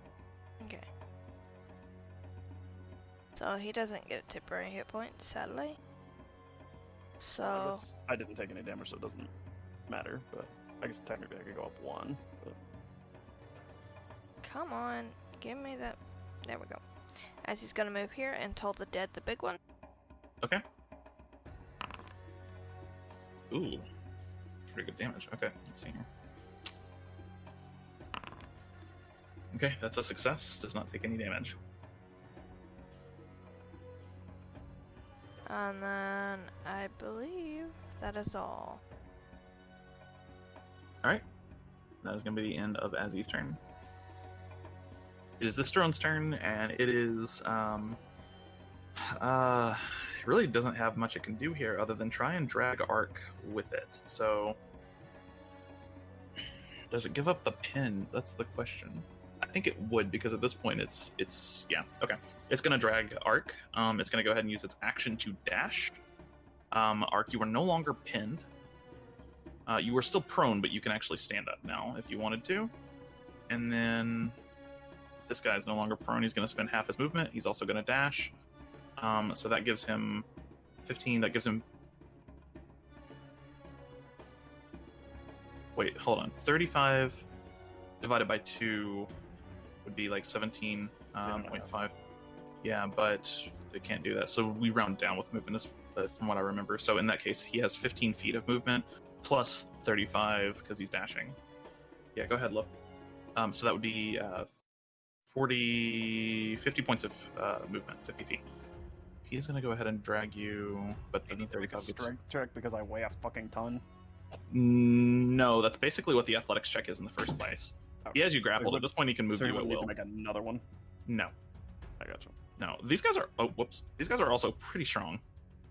S3: Okay. So he doesn't get a temporary hit point, sadly. So
S2: I didn't take any damage, so it doesn't matter. But I guess technically I could go up 1. But...
S3: come on, give me that. There we go. As he's gonna move here and toll the dead, the big one.
S1: Okay. Ooh. Pretty good damage. Okay, let's see here. Okay, that's a success. Does not take any damage.
S3: And then I believe that is all.
S1: Alright. That is going to be the end of Azzy's turn. It is this drone's turn, and it is, it really doesn't have much it can do here other than try and drag Arc with it. So, does it give up the pin? That's the question. I think it would, because at this point it's yeah, okay. It's gonna drag Arc. It's gonna go ahead and use its action to dash. Arc, you are no longer pinned. You are still prone, but you can actually stand up now if you wanted to. And then this guy is no longer prone. He's gonna spend half his movement. He's also gonna dash. So that gives him 15. That gives him. Wait, hold on. 35 divided by 2 would be like 17.5. Yeah, but it can't do that. So we round down with movement, from what I remember. So in that case, he has 15 feet of movement plus 35 because he's dashing. Yeah, go ahead, look. So that would be 50 points of movement, 50 feet. He's gonna go ahead and drag you, but the 35 gets...
S2: strength check because I weigh a fucking ton.
S1: No, that's basically what the athletics check is in the first place.
S2: Okay.
S1: He has you grappled. At this point, he can move
S2: So
S1: you at
S2: you
S1: will.
S2: can make another one.
S1: No,
S2: I gotcha.
S1: no. These guys are. Oh, whoops. These guys are also pretty strong.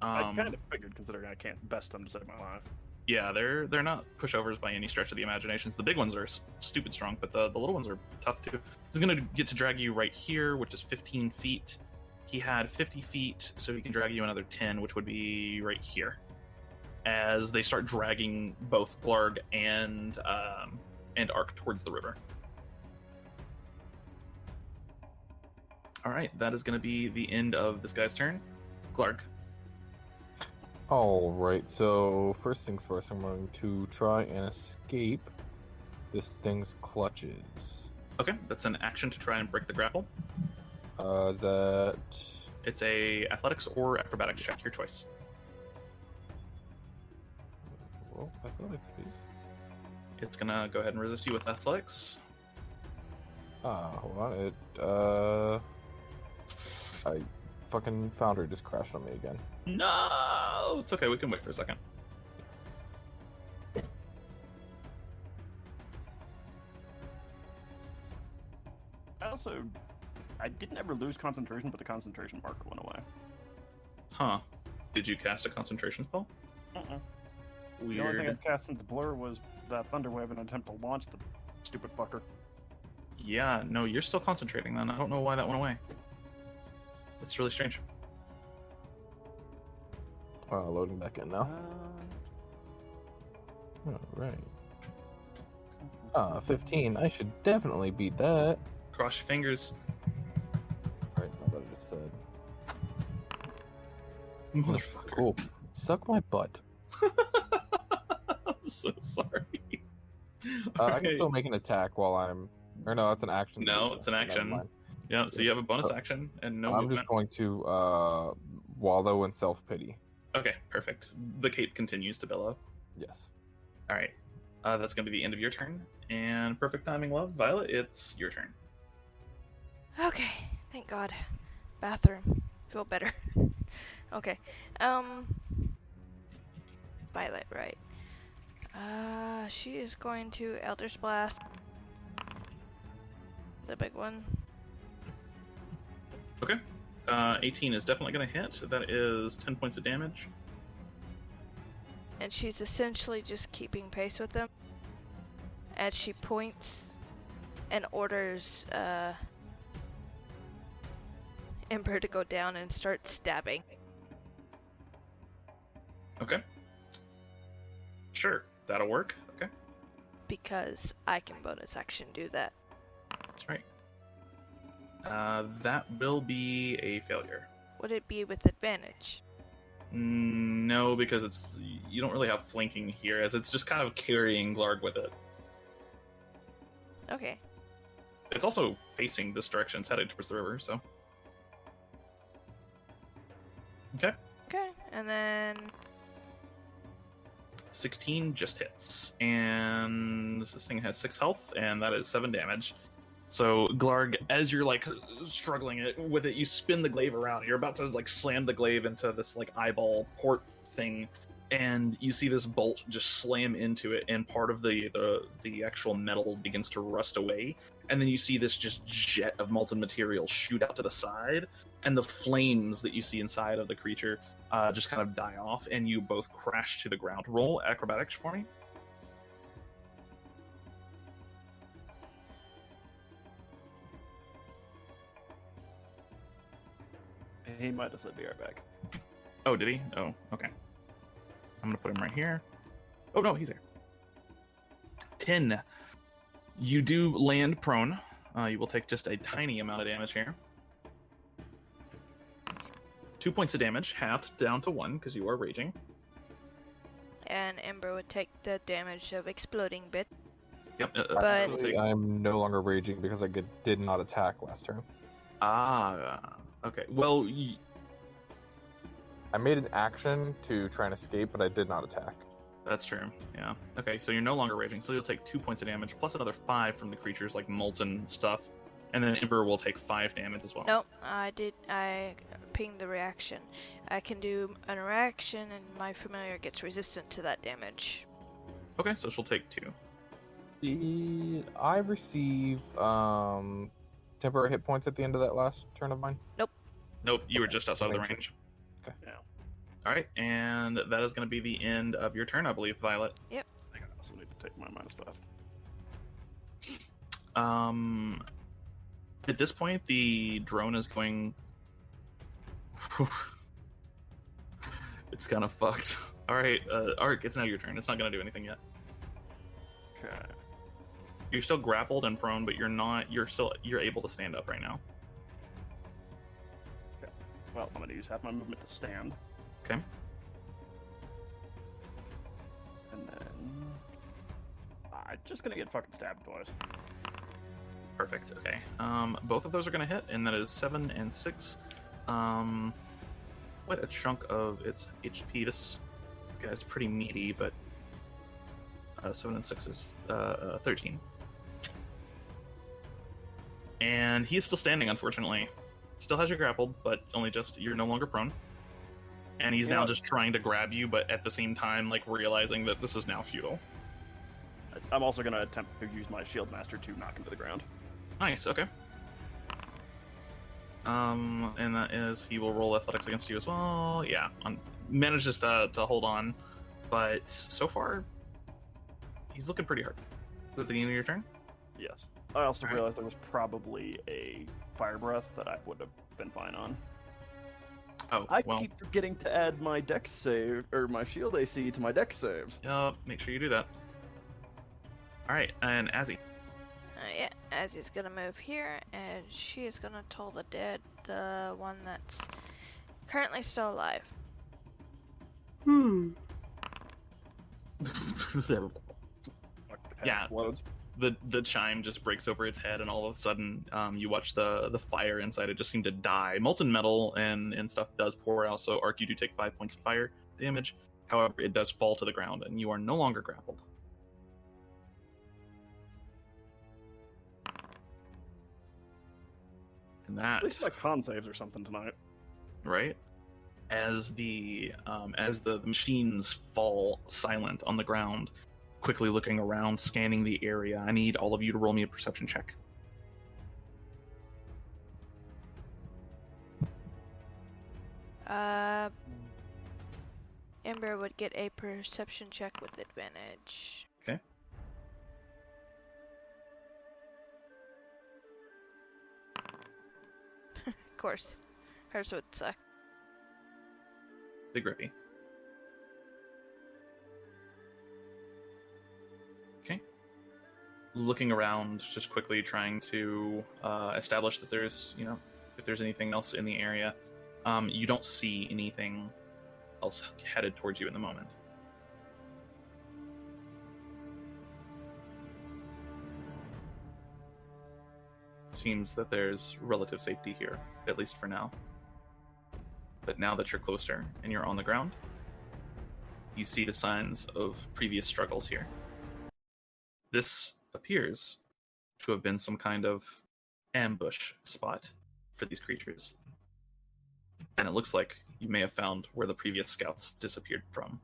S2: I kind of figured, considering I can't best them to save my life.
S1: Yeah, they're not pushovers by any stretch of the imaginations. The big ones are stupid strong, but the little ones are tough too. He's gonna get to drag you right here, which is 15 feet. He had 50 feet, so he can drag you another 10, which would be right here. As they start dragging both Glarg and Arc towards the river. All right, that is going to be the end of this guy's turn. Glarg.
S7: All right. So first things first, I'm going to try and escape this thing's clutches.
S1: Okay, that's an action to try and break the grapple.
S7: Is that?
S1: It's a athletics or acrobatics check, your choice.
S7: Well, athletics, please.
S1: It's gonna go ahead and resist you with athletics.
S7: Hold on. I fucking Founder just crashed on me again.
S1: No, it's okay. We can wait for a second.
S2: I didn't ever lose concentration, but the concentration marker went away.
S1: Huh? Did you cast a concentration spell?
S2: Uh-uh.
S1: Weird.
S2: The only thing I've cast since Blur was that Thunderwave in an attempt to launch the stupid fucker.
S1: Yeah, no, you're still concentrating then. I don't know why that went away. It's really strange.
S7: Loading back in now. Alright. 15. I should definitely beat that.
S1: Cross your fingers.
S7: Alright, now that I just said.
S1: Motherfucker.
S7: Cool. Suck my butt.
S1: I'm so sorry.
S7: I can still make an attack while I'm... Or no, that's an action.
S1: No, it's an
S7: Never
S1: action.
S7: mind.
S1: Yeah, so you have a bonus action and no
S7: I'm
S1: movement.
S7: just going to wallow in self-pity.
S1: Okay, perfect. The cape continues to billow.
S7: Yes.
S1: All right. That's going to be the end of your turn. And perfect timing, love. Violet, it's your turn.
S3: Okay, thank God. Bathroom. Feel better. Okay. Violet, right. She is going to Eldritch Blast. The big one.
S1: Okay. 18 is definitely going to hit. That is 10 points of damage.
S3: And she's essentially just keeping pace with them. As she points and orders Ember to go down and start stabbing.
S1: Okay. Sure, that'll work. Okay.
S3: Because I can bonus action do that.
S1: That's right. That will be a failure.
S3: Would it be with advantage?
S1: No, because you don't really have flanking here, as it's just kind of carrying Glarg with it.
S3: Okay.
S1: It's also facing this direction. It's headed towards the river, so. Okay.
S3: Okay, and then
S1: 16 just hits. And this thing has 6 health, and that is 7 damage. So, Glarg, as you're, like, struggling with it, you spin the glaive around. You're about to, like, slam the glaive into this, like, eyeball port thing, and you see this bolt just slam into it, and part of the actual metal begins to rust away. And then you see this just jet of molten material shoot out to the side, and the flames that you see inside of the creature just kind of die off, and you both crash to the ground. Roll acrobatics for me.
S2: He might have said be right back.
S1: Oh, did he? Oh, okay. I'm gonna put him right here. Oh no, he's there. 10. You do land prone. You will take just a tiny amount of damage here. 2 points of damage, halved down to 1 because you are raging.
S3: and Ember would take the damage of exploding bit.
S1: Yep.
S3: But-
S7: Actually, I'm no longer raging because I did not attack last turn.
S1: Okay. Well,
S7: I made an action to try and escape, but I did not attack.
S1: that's true. Yeah. Okay, so you're no longer raging, so you'll take 2 points of damage plus another 5 from the creature's like molten stuff, and then Ember will take 5 damage as well.
S3: Nope, I pinged the reaction. I can do an reaction and my familiar gets resistant to that damage.
S1: Okay, so she'll take 2.
S7: Did I receive temporary hit points at the end of that last turn of mine?
S1: Nope, you were just outside of the range.
S7: Okay.
S2: Yeah.
S1: All right, and that is going to be the end of your turn, I believe, Violet.
S2: I think I also need to take my -5.
S1: At this point, the drone is going. It's kind of fucked. All right, Ark, it's now your turn. It's not going to do anything yet.
S2: Okay.
S1: You're still grappled and prone, but you're not. You're able to stand up right now.
S2: Well, I'm gonna use half my movement to stand.
S1: Okay.
S2: And then I'm just gonna get fucking stabbed twice.
S1: Perfect. Okay. Both of those are going to hit, and that is 7 and 6. Quite a chunk of its HP. This guy's pretty meaty, but 7 and 6 is 13. And he's still standing, unfortunately. Still has you grappled, but only just you're no longer prone. And he's now
S2: Yeah.
S1: just trying to grab you, but at the same time, like realizing that this is now futile.
S2: I'm also gonna attempt to use my Shield Master to knock him to the ground.
S1: Nice. Okay. And that is he will roll athletics against you as well. Yeah, manages to hold on, but so far he's looking pretty hard. Is that the end of your turn?
S2: Yes. I also
S1: Alright.
S2: realized there was probably a Fire Breath that I would have been fine on.
S1: Oh,
S2: I
S1: well,
S2: keep forgetting to add my Dex save or my Shield AC to my Dex saves.
S1: make sure you do that. All right, and Azzy.
S3: Yeah, Azzy's gonna move here, and she is gonna toll the dead, the one that's currently still alive.
S1: Yeah.
S2: Loads.
S1: The chime just breaks over its head, and all of a sudden, you watch the fire inside it just seem to die. Molten metal and stuff does pour out, so Ark, you do take 5 points of fire damage. However, it does fall to the ground, and you are no longer grappled. And
S2: At
S1: that,
S2: least my con saves or something tonight.
S1: right? As the machines fall silent on the ground, quickly looking around, scanning the area, I need all of you to roll me a perception check.
S3: Ember would get a perception check with advantage.
S1: Okay.
S3: Of course, hers would suck.
S1: Big Rippy. Okay. looking around, just quickly trying to establish that there's, if there's anything else in the area. You don't see anything else headed towards you in the moment. Seems that there's relative safety here, at least for now. But now that you're closer and you're on the ground, you see the signs of previous struggles here. This appears to have been some kind of ambush spot for these creatures. And it looks like you may have found where the previous scouts disappeared from.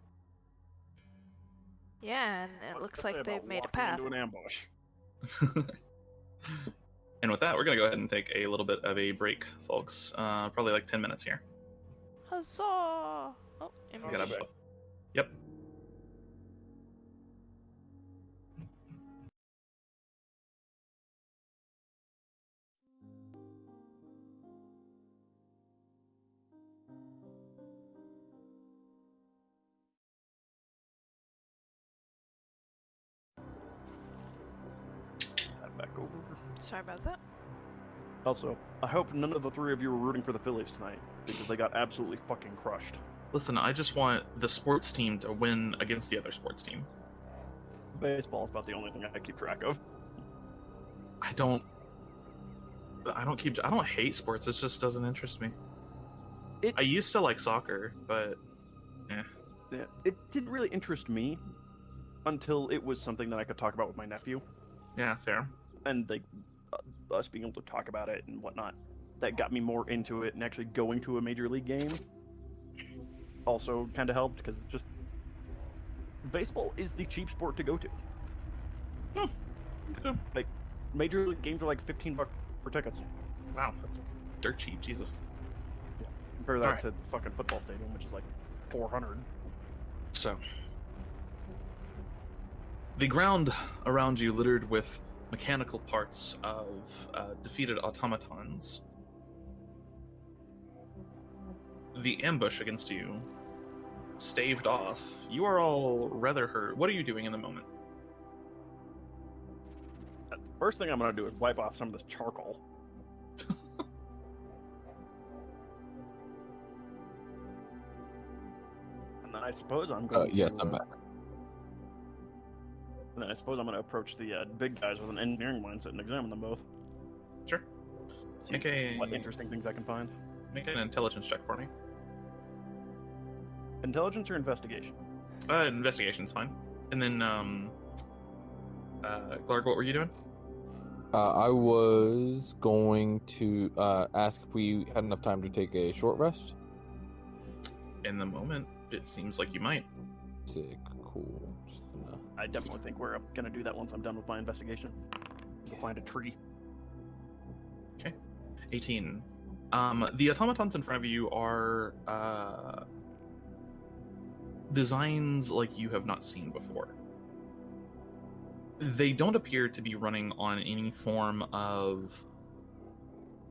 S3: Yeah, and it looks like they've made a
S2: walking
S3: path.
S2: into an ambush.
S1: And with that, we're going to go ahead and take a little bit of a break, folks. Probably like 10 minutes here.
S3: Huzzah! Oh,
S1: We got
S3: ambush.
S1: about... Yep.
S2: Head back over.
S3: Sorry about that.
S2: Also, I hope none of the three of you were rooting for the Phillies tonight, because they got absolutely fucking crushed.
S1: Listen, I just want the sports team to win against the other sports team.
S2: Baseball is about the only thing I keep track of.
S1: I don't hate sports. It just doesn't interest me. I used to like soccer, but
S2: Yeah, it didn't really interest me until it was something that I could talk about with my nephew,
S1: yeah, fair.
S2: and like us being able to talk about it and whatnot. That got me more into it, and actually going to a major league game also kind of helped, because just baseball is the cheap sport to go to. Like major league games are like $15 for tickets.
S1: Wow, that's dirt cheap, Jesus.
S2: Compare that
S1: Alright.
S2: to the fucking football stadium, which is like 400.
S1: So, the ground around you littered with mechanical parts of defeated automatons. The ambush against you staved off. You are all rather hurt. What are you doing in the moment?
S2: First thing I'm gonna do is wipe off some of this charcoal. And then I suppose I'm going
S7: Yes,
S2: to...
S7: I'm back.
S2: And then I suppose I'm going to approach the big guys with an engineering mindset and examine them both.
S1: Sure.
S2: See
S1: Make a-
S2: what interesting things I can find.
S1: Make an intelligence check for me.
S2: Intelligence or investigation?
S1: Investigation's fine. And then, Clark, what were you doing?
S7: I was going to ask if we had enough time to take a short rest.
S1: In the moment, it seems like you might.
S7: Sick, cool. Just gonna...
S2: I definitely think we're going to do that once I'm done with my investigation. We'll find a tree.
S1: 18. The automatons in front of you are designs like you have not seen before. They don't appear to be running on any form of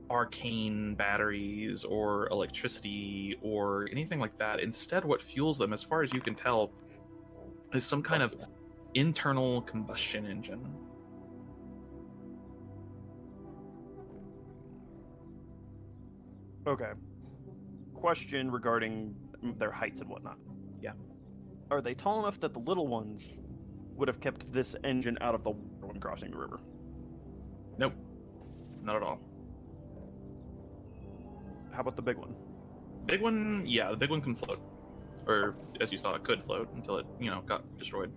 S1: arcane batteries or electricity or anything like that. Instead, what fuels them, as far as you can tell, is some kind of internal combustion engine.
S2: Okay. Question regarding their heights and whatnot.
S1: Yeah.
S2: Are they tall enough that the little ones would have kept this engine out of the water when crossing the river?
S1: Nope. Not at all.
S2: How about the big one?
S1: Big one, yeah, the big one can float. Or, as you saw, it could float until it, got destroyed.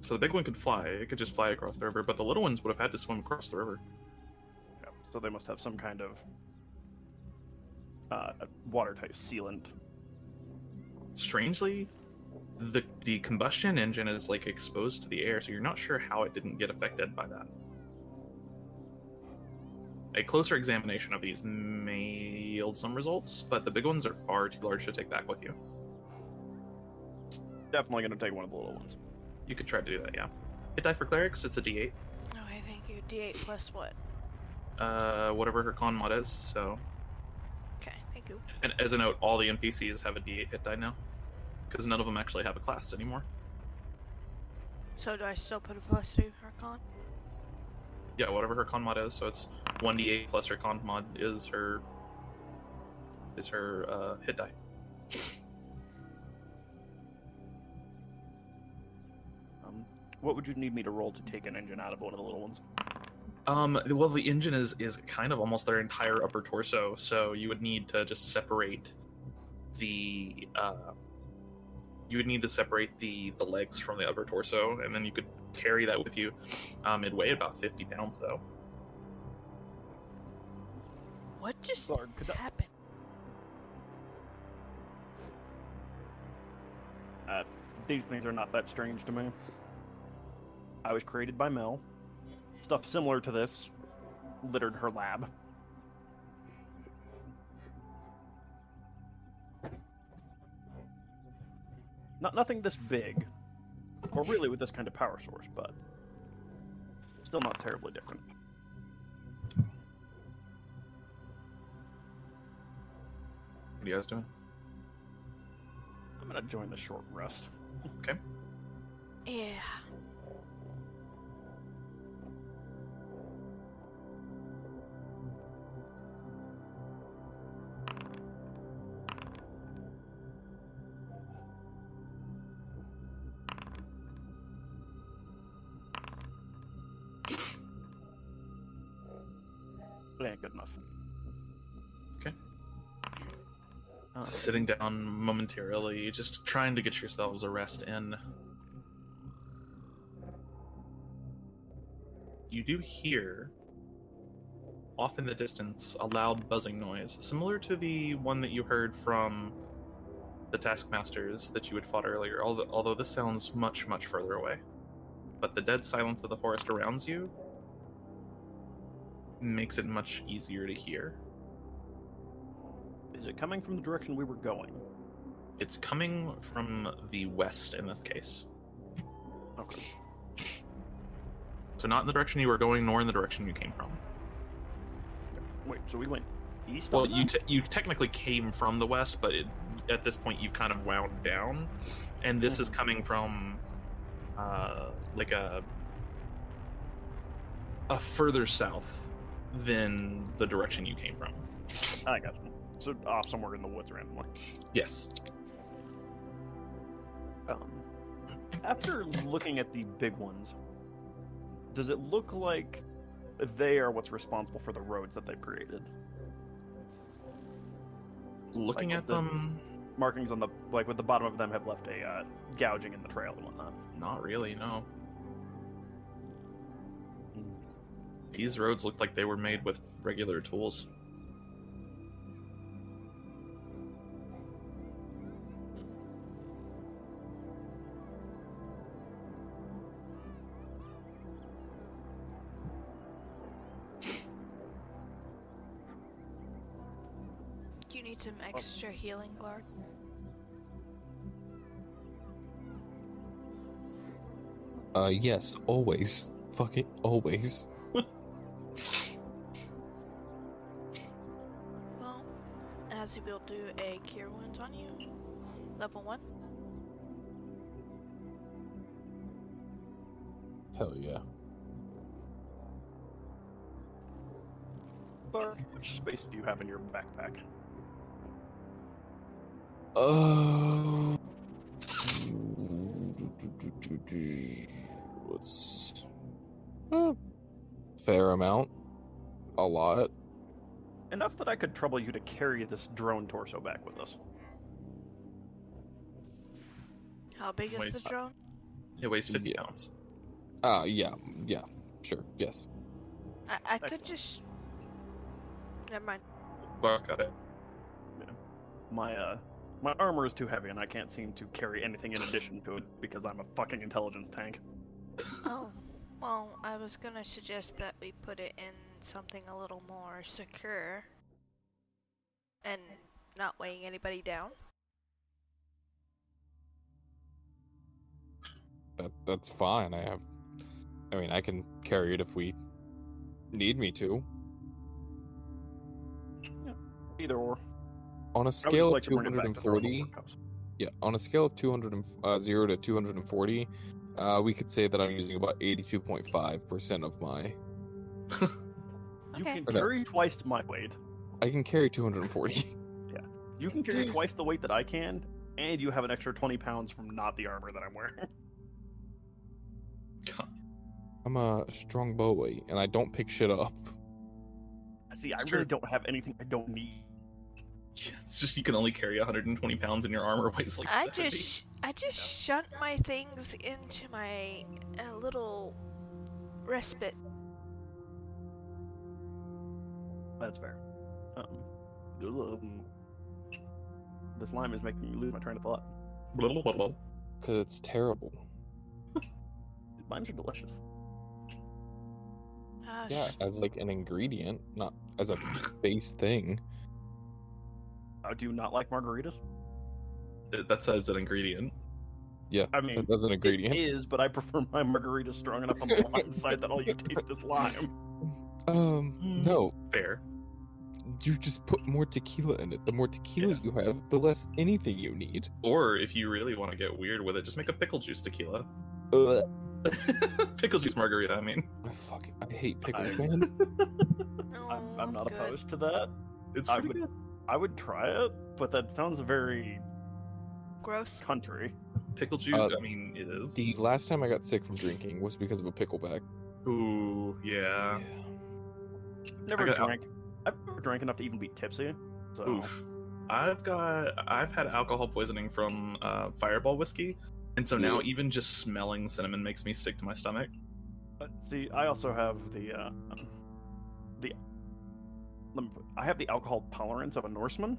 S1: So the big one could fly. It could just fly across the river, but the little ones would have had to swim across the river.
S2: Yeah, so they must have some kind of watertight sealant.
S1: Strangely, the combustion engine is like exposed to the air, so you're not sure how it didn't get affected by that. A closer examination of these may yield some results, but the big ones are far too large to take back with you.
S2: Definitely going to take one of the little ones.
S1: You could try to do that, yeah. Hit die for clerics, it's a d8.
S3: Okay, thank you. D8 plus what?
S1: Whatever her con mod is, so...
S3: Okay, thank you.
S1: And as a note, all the NPCs have a d8 hit die now. Because none of them actually have a class anymore.
S3: So do I still put a +2 Arcon?
S1: Yeah, whatever her con mod is. So it's 1d8 plus her con mod is her hit die.
S2: What would you need me to roll to take an engine out of one of the little ones?
S1: Well, the engine is kind of almost their entire upper torso, so you would need to just separate the legs from the upper torso, and then you could carry that with you. It'd weigh about 50 pounds, though.
S3: What just
S2: Sorry, could that-
S3: happened?
S2: These things are not that strange to me. I was created by Mel. Stuff similar to this littered her lab. Nothing this big, or really with this kind of power source, but still not terribly different.
S1: What are you guys doing?
S2: I'm gonna join the short rest.
S1: Okay.
S3: Yeah.
S2: It ain't good enough.
S1: Okay. Sitting down momentarily, just trying to get yourselves a rest in. You do hear, off in the distance, a loud buzzing noise, similar to the one that you heard from the Taskmasters that you had fought earlier, although this sounds much, much further away. But the dead silence of the forest around you makes it much easier to hear.
S2: Is it coming from the direction we were going?
S1: It's coming from the west in this case.
S2: Okay.
S1: So not in the direction you were going, nor in the direction you came from.
S2: Wait, so we went east?
S1: Well,
S2: on
S1: you
S2: that?
S1: you technically came from the west, but at this point you've kind of wound down, and this is coming from like a further south than the direction you came from.
S2: I got you. So off somewhere in the woods randomly.
S1: Yes.
S2: After looking at the big ones, does it look like they are what's responsible for the roads that they've created?
S1: Looking
S2: Like
S1: at
S2: with the
S1: them,
S2: markings on the with the bottom of them have left a gouging in the trail and whatnot.
S1: not really, no. These roads look like they were made with regular tools.
S3: Do you need some extra healing, Glard?
S7: Yes, always. Fuck it, always.
S3: Well, Azzy will do a cure wounds on you. Level 1.
S7: Hell yeah.
S2: Clark, which space do you have in your backpack?
S7: What's fair amount? A lot.
S2: Enough that I could trouble you to carry this drone torso back with us.
S3: How big is
S1: Wait,
S3: the drone?
S1: It weighs 50
S7: Yeah.
S1: pounds.
S7: Yeah, sure, yes.
S3: I could
S2: Excellent.
S3: just... Never mind.
S1: Clark got it.
S2: My armor is too heavy and I can't seem to carry anything in addition to it because I'm a fucking intelligence tank.
S3: Oh, well, I was gonna suggest that we put it in something a little more secure and not weighing anybody down.
S7: That's fine. I mean, I can carry it if we need me to.
S2: Either or.
S7: On a
S2: I would
S7: scale
S2: just like
S7: of
S2: to bring it back to throw in the
S7: 240,
S2: workhouse.
S7: yeah, on a scale of 0 to 240, We could say that I'm using about 82.5% of my.
S2: You
S3: Okay.
S2: can carry twice my weight.
S7: I can carry 240.
S2: You can carry twice the weight that I can, and you have an extra 20 pounds from not the armor that I'm wearing.
S7: I'm a strong boy, and I don't pick shit up.
S2: See, I
S1: It's
S2: really
S1: true.
S2: don't have anything I don't need.
S1: Yeah, it's just you can only carry 120 pounds and your armor weighs like
S3: I
S1: 70.
S3: just shunt my things into my little respite.
S2: That's fair. This lime is making me lose my train of thought.
S1: Blah, blah, blah, blah.
S7: Because it's terrible.
S2: Limes are delicious.
S7: Yeah, as like an ingredient, not as a base thing.
S2: Do you not like margaritas?
S1: That says an ingredient.
S7: Yeah,
S2: I mean,
S7: as an ingredient.
S2: It is, but I prefer my margaritas strong enough on the lime side that all you taste is lime.
S7: No,
S1: Fair.
S7: you just put more tequila in it. The more tequila you have, the less anything you need.
S1: Or if you really want to get weird with it, just make a pickle juice tequila.
S7: Ugh.
S1: Pickle juice margarita, I mean.
S7: I hate pickles,
S2: I-
S7: man.
S2: I'm not
S3: good.
S2: opposed to that.
S1: It's
S2: I
S1: pretty
S2: would-
S1: good.
S2: I would try it, but that sounds very
S3: Gross.
S2: country.
S1: Pickle juice,
S7: Uh,
S1: I mean, it is.
S7: The last time I got sick from drinking was because of a pickleback.
S1: Ooh, yeah.
S2: Never
S1: got al-
S2: drank. I've never drank enough to even be tipsy. So
S1: Oof. I've had alcohol poisoning from Fireball whiskey, and so now even just smelling cinnamon makes me sick to my stomach.
S2: see, I also have I have the alcohol tolerance of a Norseman.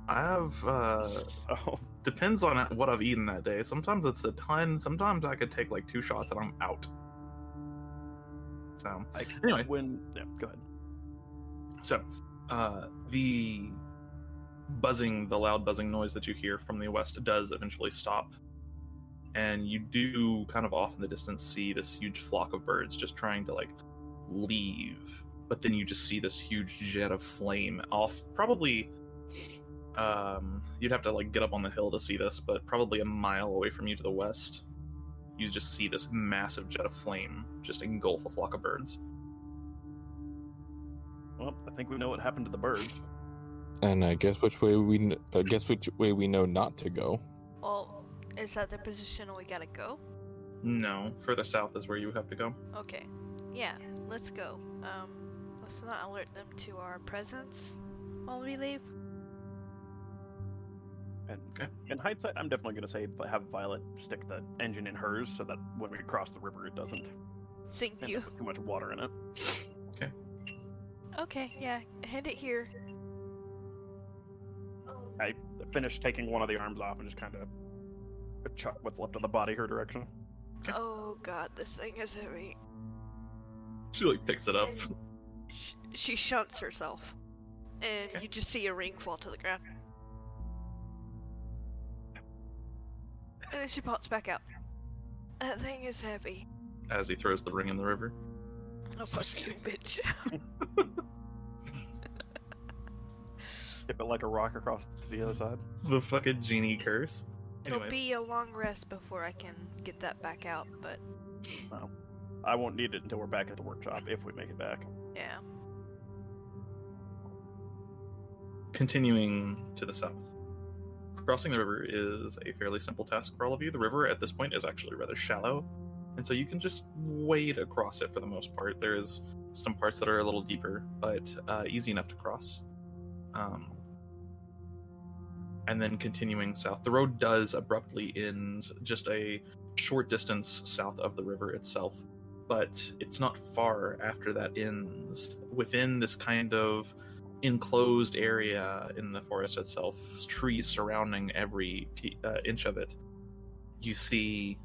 S1: I have
S2: So
S1: depends on what I've eaten that day. Sometimes it's a ton. Sometimes I could take like 2 shots and I'm out. So anyway,
S2: go ahead.
S1: so the loud buzzing noise that you hear from the west does eventually stop, and you do kind of off in the distance see this huge flock of birds just trying to like leave, but then you just see this huge jet of flame off, probably you'd have to like get up on the hill to see this, but probably a mile away from you to the west, you just see this massive jet of flame just engulf a flock of birds.
S2: Well, I think we know what happened to the birds.
S7: And I guess which way we know not to go.
S3: Well, is that the position we gotta go?
S1: No, further south is where you have to go.
S3: Okay. Yeah, let's go. Let's not alert them to our presence while we leave.
S2: And
S1: Okay.
S2: in hindsight, I'm definitely going to say have Violet stick the engine in hers so that when we cross the river, it doesn't
S3: Thank
S2: end
S3: you.
S2: up with too much water in it.
S3: Okay, yeah, hand it here.
S2: I finished taking one of the arms off and just kind of chuck what's left of the body her direction.
S1: Okay.
S3: Oh god, this thing is heavy.
S1: She like picks it up.
S3: She shunts herself, and
S1: Okay.
S3: you just see a ring fall to the ground. And then she pops back out. That thing is heavy.
S1: As he throws the ring in the river.
S3: Oh, fuck you, bitch.
S2: Skip it like a rock across to the other side.
S1: The fucking genie curse.
S3: It'll
S1: Anyways,
S3: be a long rest before I can get that back out, but
S2: Well, I won't need it until we're back at the workshop if we make it back.
S3: yeah.
S1: continuing to the south. Crossing the river is a fairly simple task for all of you. The river at this point is actually rather shallow, and so you can just wade across it for the most part. There's some parts that are a little deeper, but easy enough to cross. And then continuing south, the road does abruptly end just a short distance south of the river itself, but it's not far after that ends. Within this kind of enclosed area in the forest itself, trees surrounding every inch of it, you see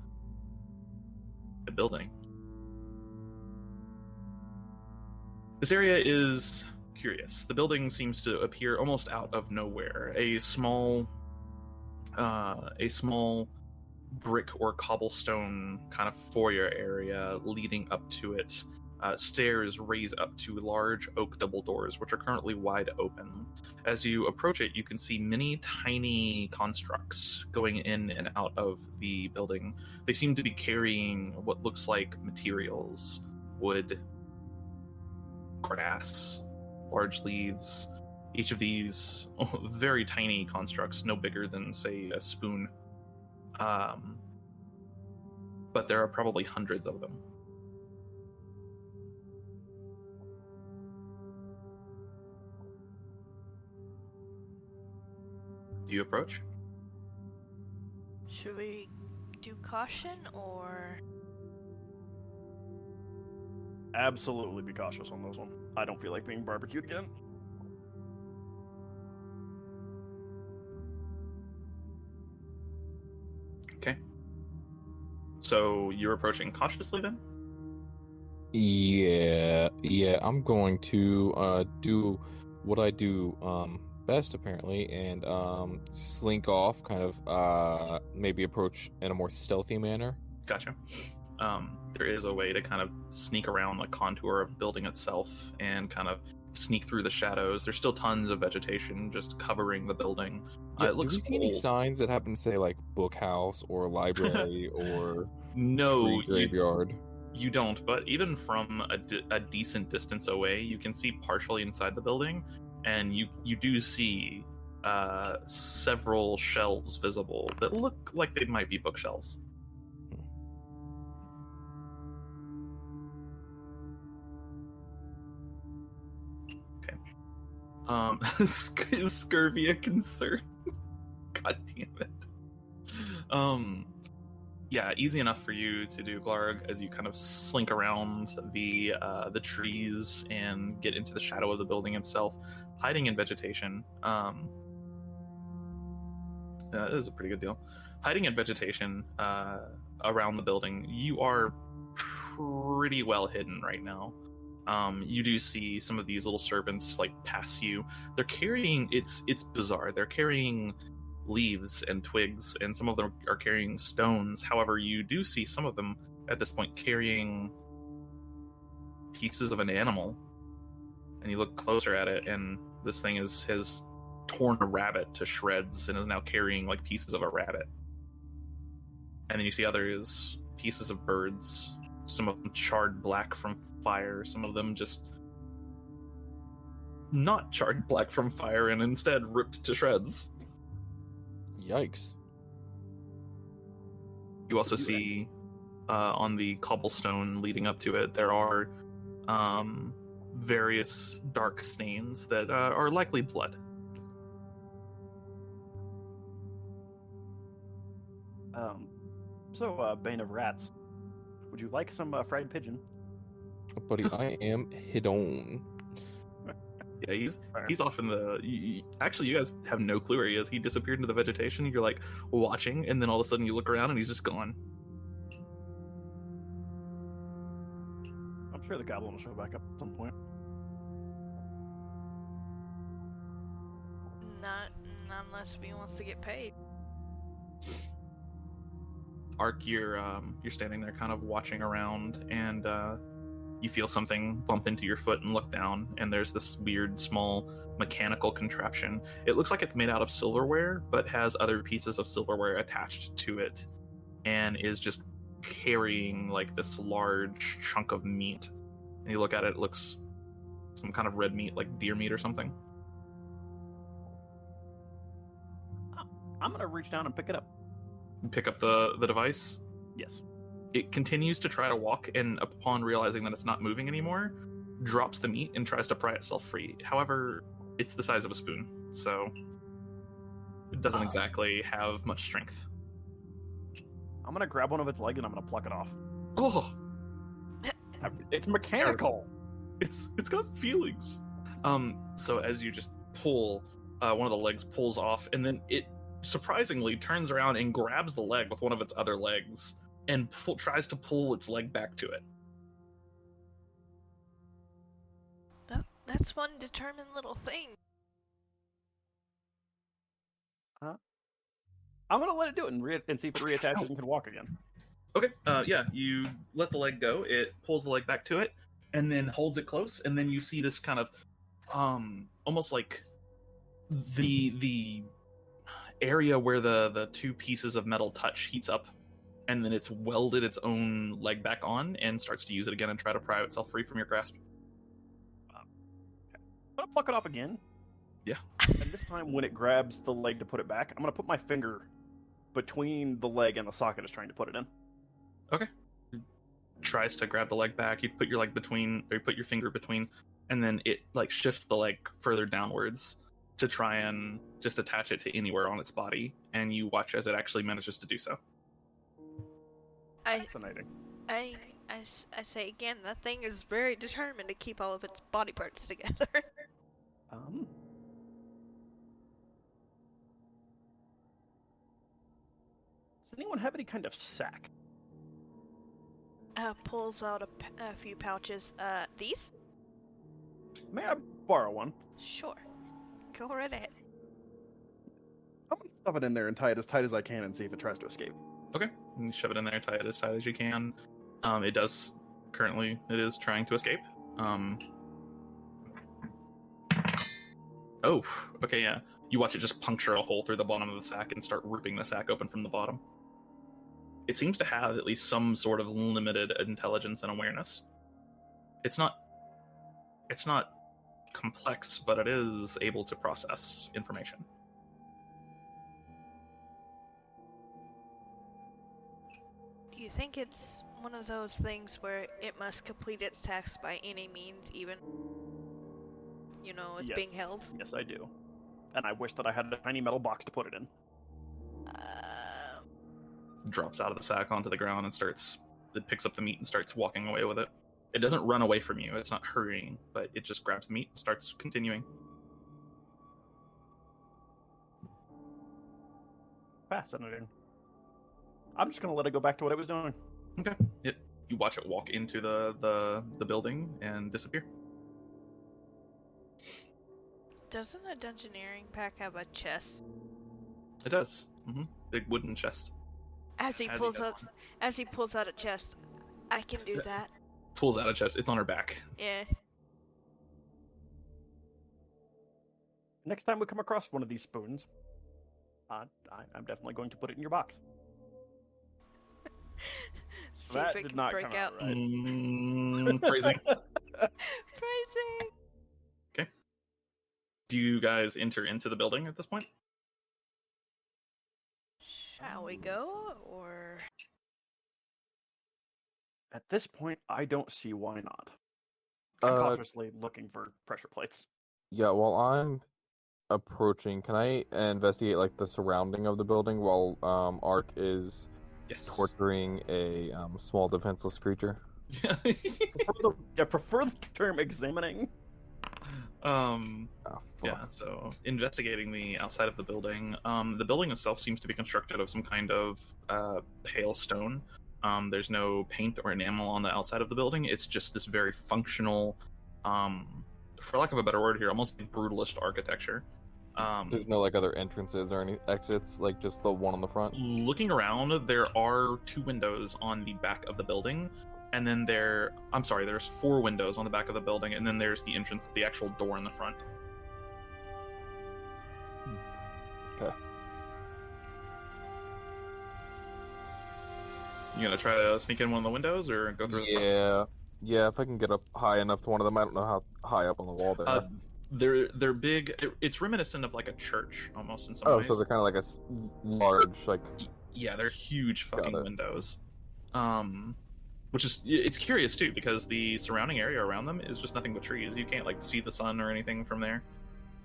S1: a building. This area is curious. The building seems to appear almost out of nowhere. A small brick or cobblestone kind of foyer area leading up to it stairs raise up to large oak double doors, which are currently wide open. As you approach it, you can see many tiny constructs going in and out of the building. They seem to be carrying what looks like materials: wood, grass, large leaves. Each of these very tiny constructs, no bigger than, say, a spoon. But there are probably hundreds of them. Do you approach?
S3: Should we do caution or?
S2: Absolutely be cautious on this one. I don't feel like being barbecued again.
S1: Okay. So you're approaching cautiously then?
S7: Yeah, I'm going to do what I do best apparently, and slink off, kind of maybe approach in a more stealthy manner.
S1: Gotcha. There is a way to kind of sneak around the contour of the building itself and kind of sneak through the shadows. There's still tons of vegetation just covering the building.
S7: Yeah,
S1: It looks
S7: do we see any
S1: old.
S7: signs that happen to say like book house or library or
S1: No,
S7: tree graveyard?
S1: you don't, but even from a decent distance away, you can see partially inside the building, and you do see several shelves visible that look like they might be bookshelves. Okay. Is scurvy a concern? God damn it. Yeah, easy enough for you to do, Glarg, as you kind of slink around the trees and get into the shadow of the building itself, hiding in vegetation. That is a pretty good deal. Hiding in vegetation around the building, you are pretty well hidden right now. You do see some of these little servants like pass you. They're carrying, it's bizarre. They're carrying leaves and twigs, and some of them are carrying stones. However, you do see some of them at this point carrying pieces of an animal, and you look closer at it, and this thing has torn a rabbit to shreds and is now carrying like pieces of a rabbit. And then you see others, pieces of birds, some of them charred black from fire, some of them just not charred black from fire and instead ripped to shreds.
S7: Yikes.
S1: You also see on the cobblestone leading up to it, there are various dark stains that are likely blood.
S2: So, Bane of Rats, would you like some fried pigeon?
S7: Buddy, I am hidden.
S1: Yeah, he's off in the. Actually, you guys have no clue where he is. He disappeared into the vegetation. You're like watching, and then all of a sudden you look around and he's just gone.
S2: I'm sure the goblin will show back up at some point.
S3: Not unless he wants to get paid.
S1: Ark, you're standing there, kind of watching around, and you feel something bump into your foot and look down, and there's this weird small mechanical contraption. It looks like it's made out of silverware, but has other pieces of silverware attached to it, and is just carrying like this large chunk of meat. And you look at it, it looks some kind of red meat, like deer meat or something.
S2: I'm gonna reach down and pick it up.
S1: Pick up the device.
S2: Yes.
S1: It continues to try to walk, and upon realizing that it's not moving anymore, drops the meat and tries to pry itself free. However, it's the size of a spoon, so it doesn't exactly have much strength.
S2: I'm gonna grab one of its leg and I'm gonna pluck it off.
S1: Oh,
S2: It's mechanical.
S1: it's got feelings. So as you just pull, one of the legs pulls off, and then it surprisingly turns around and grabs the leg with one of its other legs and tries to pull its leg back to it.
S3: That's one determined little thing.
S2: I'm gonna let it do it and see if it reattaches and can walk again.
S1: Okay, yeah, you let the leg go, it pulls the leg back to it, and then holds it close, and then you see this kind of almost like the area where the two pieces of metal touch heats up, and then it's welded its own leg back on and starts to use it again and try to pry itself free from your grasp.
S2: I'm gonna pluck it off again.
S1: Yeah.
S2: And this time, when it grabs the leg to put it back, I'm gonna put my finger between the leg and the socket it's trying to put it in.
S1: Okay. Tries to grab the leg back. You put your leg between, or you put your finger between, and then it like shifts the leg further downwards to try and just attach it to anywhere on its body, and you watch as it actually manages to do so.
S2: Fascinating.
S3: I say again, that thing is very determined to keep all of its body parts together.
S2: Does anyone have any kind of sack?
S3: Pulls out a few pouches. These?
S2: May I borrow one?
S3: Sure. Go right ahead.
S2: I'm gonna stuff it in there and tie it as tight as I can and see if it tries to escape.
S1: Okay. And you shove it in there, tie it as tight as you can. It is trying to escape. Oh, okay, yeah. You watch it just puncture a hole through the bottom of the sack and start ripping the sack open from the bottom. It seems to have at least some sort of limited intelligence and awareness. It's not complex, but it is able to process information.
S3: Do you think it's one of those things where it must complete its tasks by any means, even, it's being held?
S2: Yes, I do. And I wish that I had a tiny metal box to put it in.
S1: Drops out of the sack onto the ground and it picks up the meat and starts walking away with it. It doesn't run away from you, it's not hurrying, but it just grabs the meat and starts continuing.
S2: Fascinating. I'm just gonna let it go back to what it was doing.
S1: Okay. You watch it walk into the building and disappear.
S3: Doesn't a dungeoneering pack have a chest?
S1: It does. Big wooden chest.
S3: As he pulls out a chest, I can do that.
S1: Pulls out a chest. It's on her back.
S3: Yeah.
S2: Next time we come across one of these spoons, I'm definitely going to put it in your box.
S3: See
S2: That
S3: if it
S2: did
S3: can
S2: not
S3: break
S2: come
S3: out.
S2: out right.
S1: Phrasing.
S3: Phrasing.
S1: Okay. Do you guys enter into the building at this point?
S3: Shall we go, or?
S2: At this point, I don't see why not. I'm cautiously looking for pressure plates.
S7: Yeah, while I'm approaching, can I investigate like the surrounding of the building while Ark is torturing a small defenseless creature?
S2: prefer the term examining.
S1: Yeah, so investigating the outside of the building. The building itself seems to be constructed of some kind of pale stone. There's no paint or enamel on the outside of the building. It's just this very functional, for lack of a better word here, almost brutalist architecture.
S7: There's no like other entrances or any exits, like just the one on the front?
S1: Looking around, there are 2 windows on the back of the building. And then there's 4 windows on the back of the building, and then there's the entrance, the actual door in the front.
S7: Okay.
S1: You gonna try to sneak in one of the windows, or go through the front?
S7: Yeah, if I can get up high enough to one of them. I don't know how high up on the wall they are.
S1: They're big. It's reminiscent of like a church, almost, in some ways.
S7: So they're kind of like a large, like...
S1: Yeah, they're huge fucking windows. Which is, it's curious too, because the surrounding area around them is just nothing but trees. You can't like see the sun or anything from there.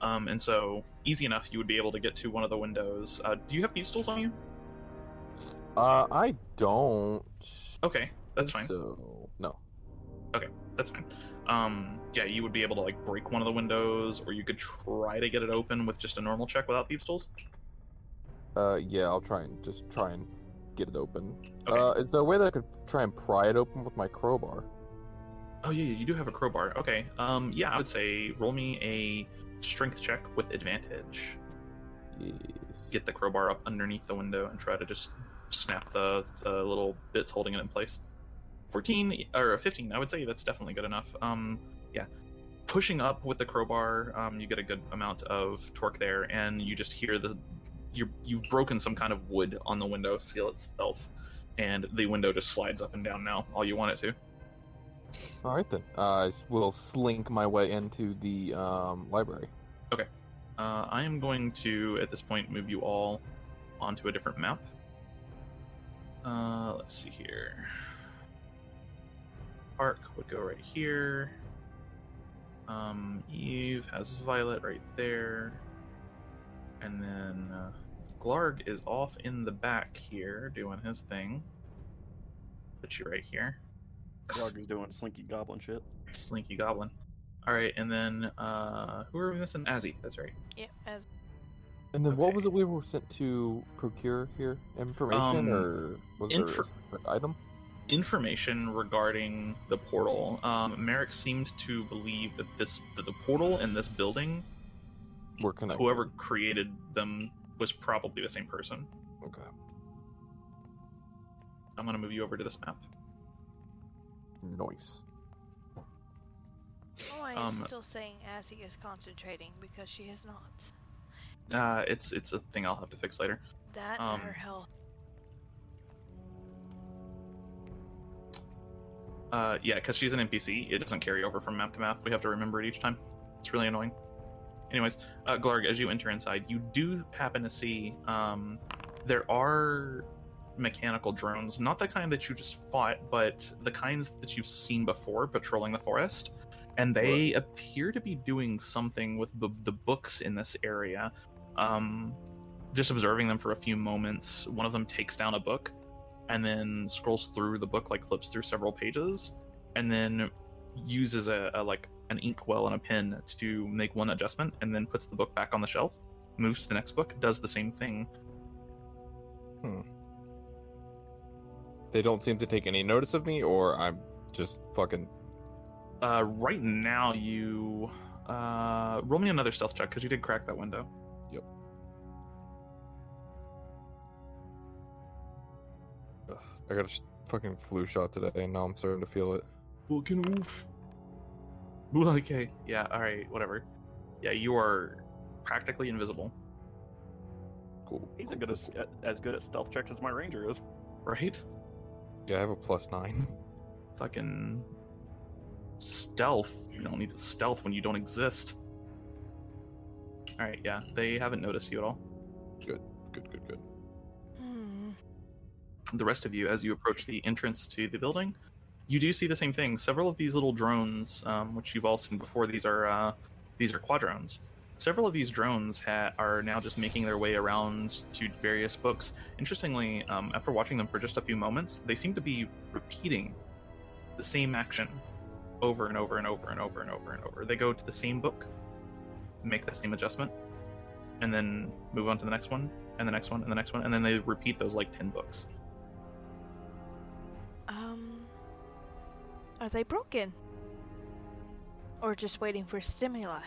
S1: And so easy enough you would be able to get to one of the windows. Do you have thieves' tools on you?
S7: I don't.
S1: Okay, that's fine.
S7: So no.
S1: Okay, that's fine. Yeah, you would be able to like break one of the windows, or you could try to get it open with just a normal check without thieves' tools.
S7: Yeah, I'll try and get it open.
S1: Okay.
S7: Is there a way that I could try and pry it open with my crowbar?
S1: Oh yeah, you do have a crowbar. Okay. Yeah, I would say roll me a strength check with advantage.
S7: Yes.
S1: Get the crowbar up underneath the window and try to just snap the little bits holding it in place. 14 or 15. I would say that's definitely good enough. Yeah. Pushing up with the crowbar, you get a good amount of torque there, and you just hear you've broken some kind of wood on the window seal itself, and the window just slides up and down now, all you want it to.
S7: All right then. I will slink my way into the library.
S1: Okay. I am going to, at this point, move you all onto a different map. Let's see here. Park would go right here. Eve has Violet right there. And then Glarg is off in the back here doing his thing. Put you right here.
S2: Dog is doing slinky goblin shit.
S1: Slinky Goblin. Alright, and then who are we missing? Azzy, that's right.
S3: Yep, as
S7: And then what
S1: Okay.
S7: was it we were sent to procure here? Information, or was there a
S1: infor-
S7: specific item?
S1: Information regarding the portal. Merek seemed to believe that the portal and this building,
S7: We're connected.
S1: whoever created them was probably the same person.
S7: Okay.
S1: I'm gonna move you over to this map.
S7: Nice.
S3: oh, I
S1: Um,
S3: is still saying Azzy is concentrating because she is not.
S1: It's a thing I'll have to fix later.
S3: That
S1: Um,
S3: and her health.
S1: Yeah, because she's an NPC, it doesn't carry over from map to map. We have to remember it each time. It's really annoying. Anyways, Glarg, as you enter inside, you do happen to see there are mechanical drones, not the kind that you just fought, but the kinds that you've seen before patrolling the forest. And they appear to be doing something with the books in this area. Just observing them for a few moments, one of them takes down a book and then scrolls through the book, like flips through several pages, and then uses a an inkwell and a pen to make one adjustment, and then puts the book back on the shelf, moves to the next book, does the same thing.
S7: They don't seem to take any notice of me, or I'm just fucking.
S1: Right now, you roll me another stealth check because you did crack that window.
S7: Yep. Ugh, I got a fucking flu shot today, and now I'm starting to feel it.
S1: Fucking oof. Okay, yeah, alright, whatever. Yeah, you are practically invisible,
S7: Cool.
S2: He's as good at stealth checks as my ranger is.
S1: right?
S7: Yeah, I have a +9.
S1: Fucking stealth. You don't need the stealth when you don't exist. Alright, yeah, they haven't noticed you at all.
S7: Good.
S3: Hmm.
S1: The rest of you, as you approach the entrance to the building, you do see the same thing. Several of these little drones, which you've all seen before, these are quadrones. Several of these drones are now just making their way around to various books. Interestingly, after watching them for just a few moments, they seem to be repeating the same action over and over and over and over and over and over. They go to the same book, make the same adjustment, and then move on to the next one, and the next one, and the next one, and then they repeat those like 10 books.
S3: Are they broken? Or just waiting for stimuli?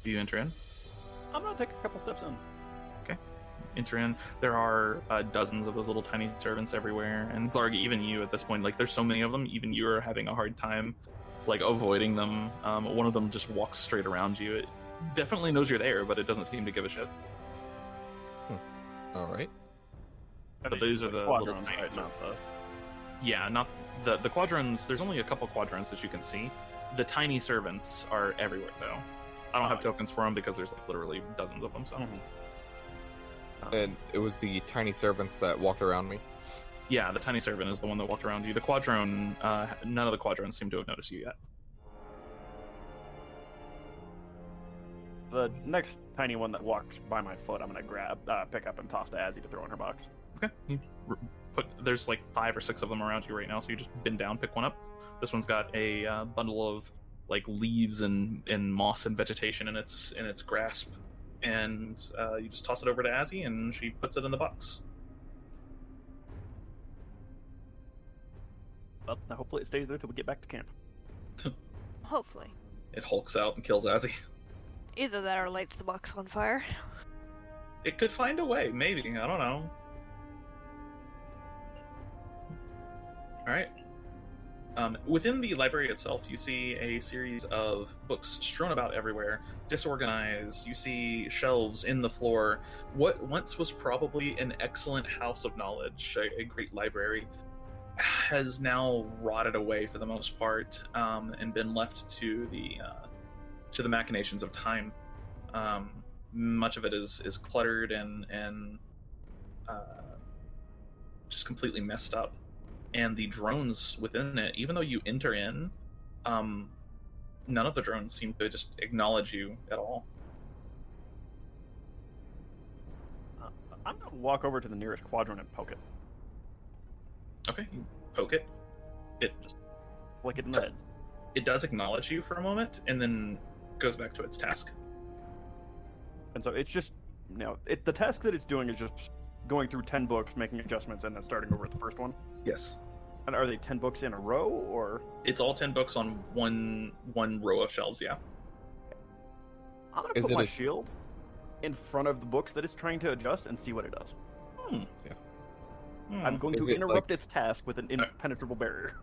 S1: Do you enter in?
S2: I'm gonna take a couple steps in.
S1: Enter in. There are dozens of those little tiny servants everywhere, and Glarg, even you at this point, like there's so many of them, even you are having a hard time like avoiding them. One of them just walks straight around you. It definitely knows you're there, but it doesn't seem to give a shit.
S7: All right.
S1: But these are the little
S2: quadrons,
S1: tiny
S2: right?
S1: servants.
S2: Not the
S1: Yeah, not the quadrons. There's only a couple quadrons that you can see. The tiny servants are everywhere, though. I don't have
S2: yes.
S1: tokens for them because there's like literally dozens of them. So,
S7: And it was the tiny servants that walked around me.
S1: yeah, the tiny servant is the one that walked around you. The quadrone, none of the quadrones seem to have noticed you yet.
S2: The next tiny one that walks by my foot, I'm gonna pick up and toss to Azzy to throw in her box.
S1: Okay. You there's like 5 or 6 of them around you right now, so you just bend down, pick one up. This one's got a bundle of like leaves and moss and vegetation in its grasp, and you just toss it over to Azzy, and she puts it in the box.
S2: Well, now hopefully it stays there till we get back to camp.
S3: Hopefully.
S1: It hulks out and kills Azzy.
S3: Either that or lights the box on fire.
S1: It could find a way, maybe. I don't know. All right. Within the library itself, you see a series of books strewn about everywhere, disorganized. You see shelves in the floor. What once was probably an excellent house of knowledge, a great library, has now rotted away for the most part, and been left to the machinations of time. Much of it is cluttered and just completely messed up. And the drones within it, even though you enter in, none of the drones seem to just acknowledge you at all.
S2: I'm gonna walk over to the nearest quadrant and poke it.
S1: Okay, you poke it. It
S2: Flick it in the head.
S1: it does acknowledge you for a moment, and then goes back to its task.
S2: And so it's just, the task that it's doing is just going through 10 books, making adjustments, and then starting over at the first one.
S1: Yes.
S2: And are they 10 books in a row, or?
S1: It's all 10 books on one row of shelves, yeah.
S2: I'm gonna
S7: Is
S2: put
S7: it
S2: my
S7: a-
S2: shield in front of the books that it's trying to adjust and see what it does. I'm going
S7: Is
S2: to
S7: it
S2: interrupt
S7: like-
S2: its task with an impenetrable barrier.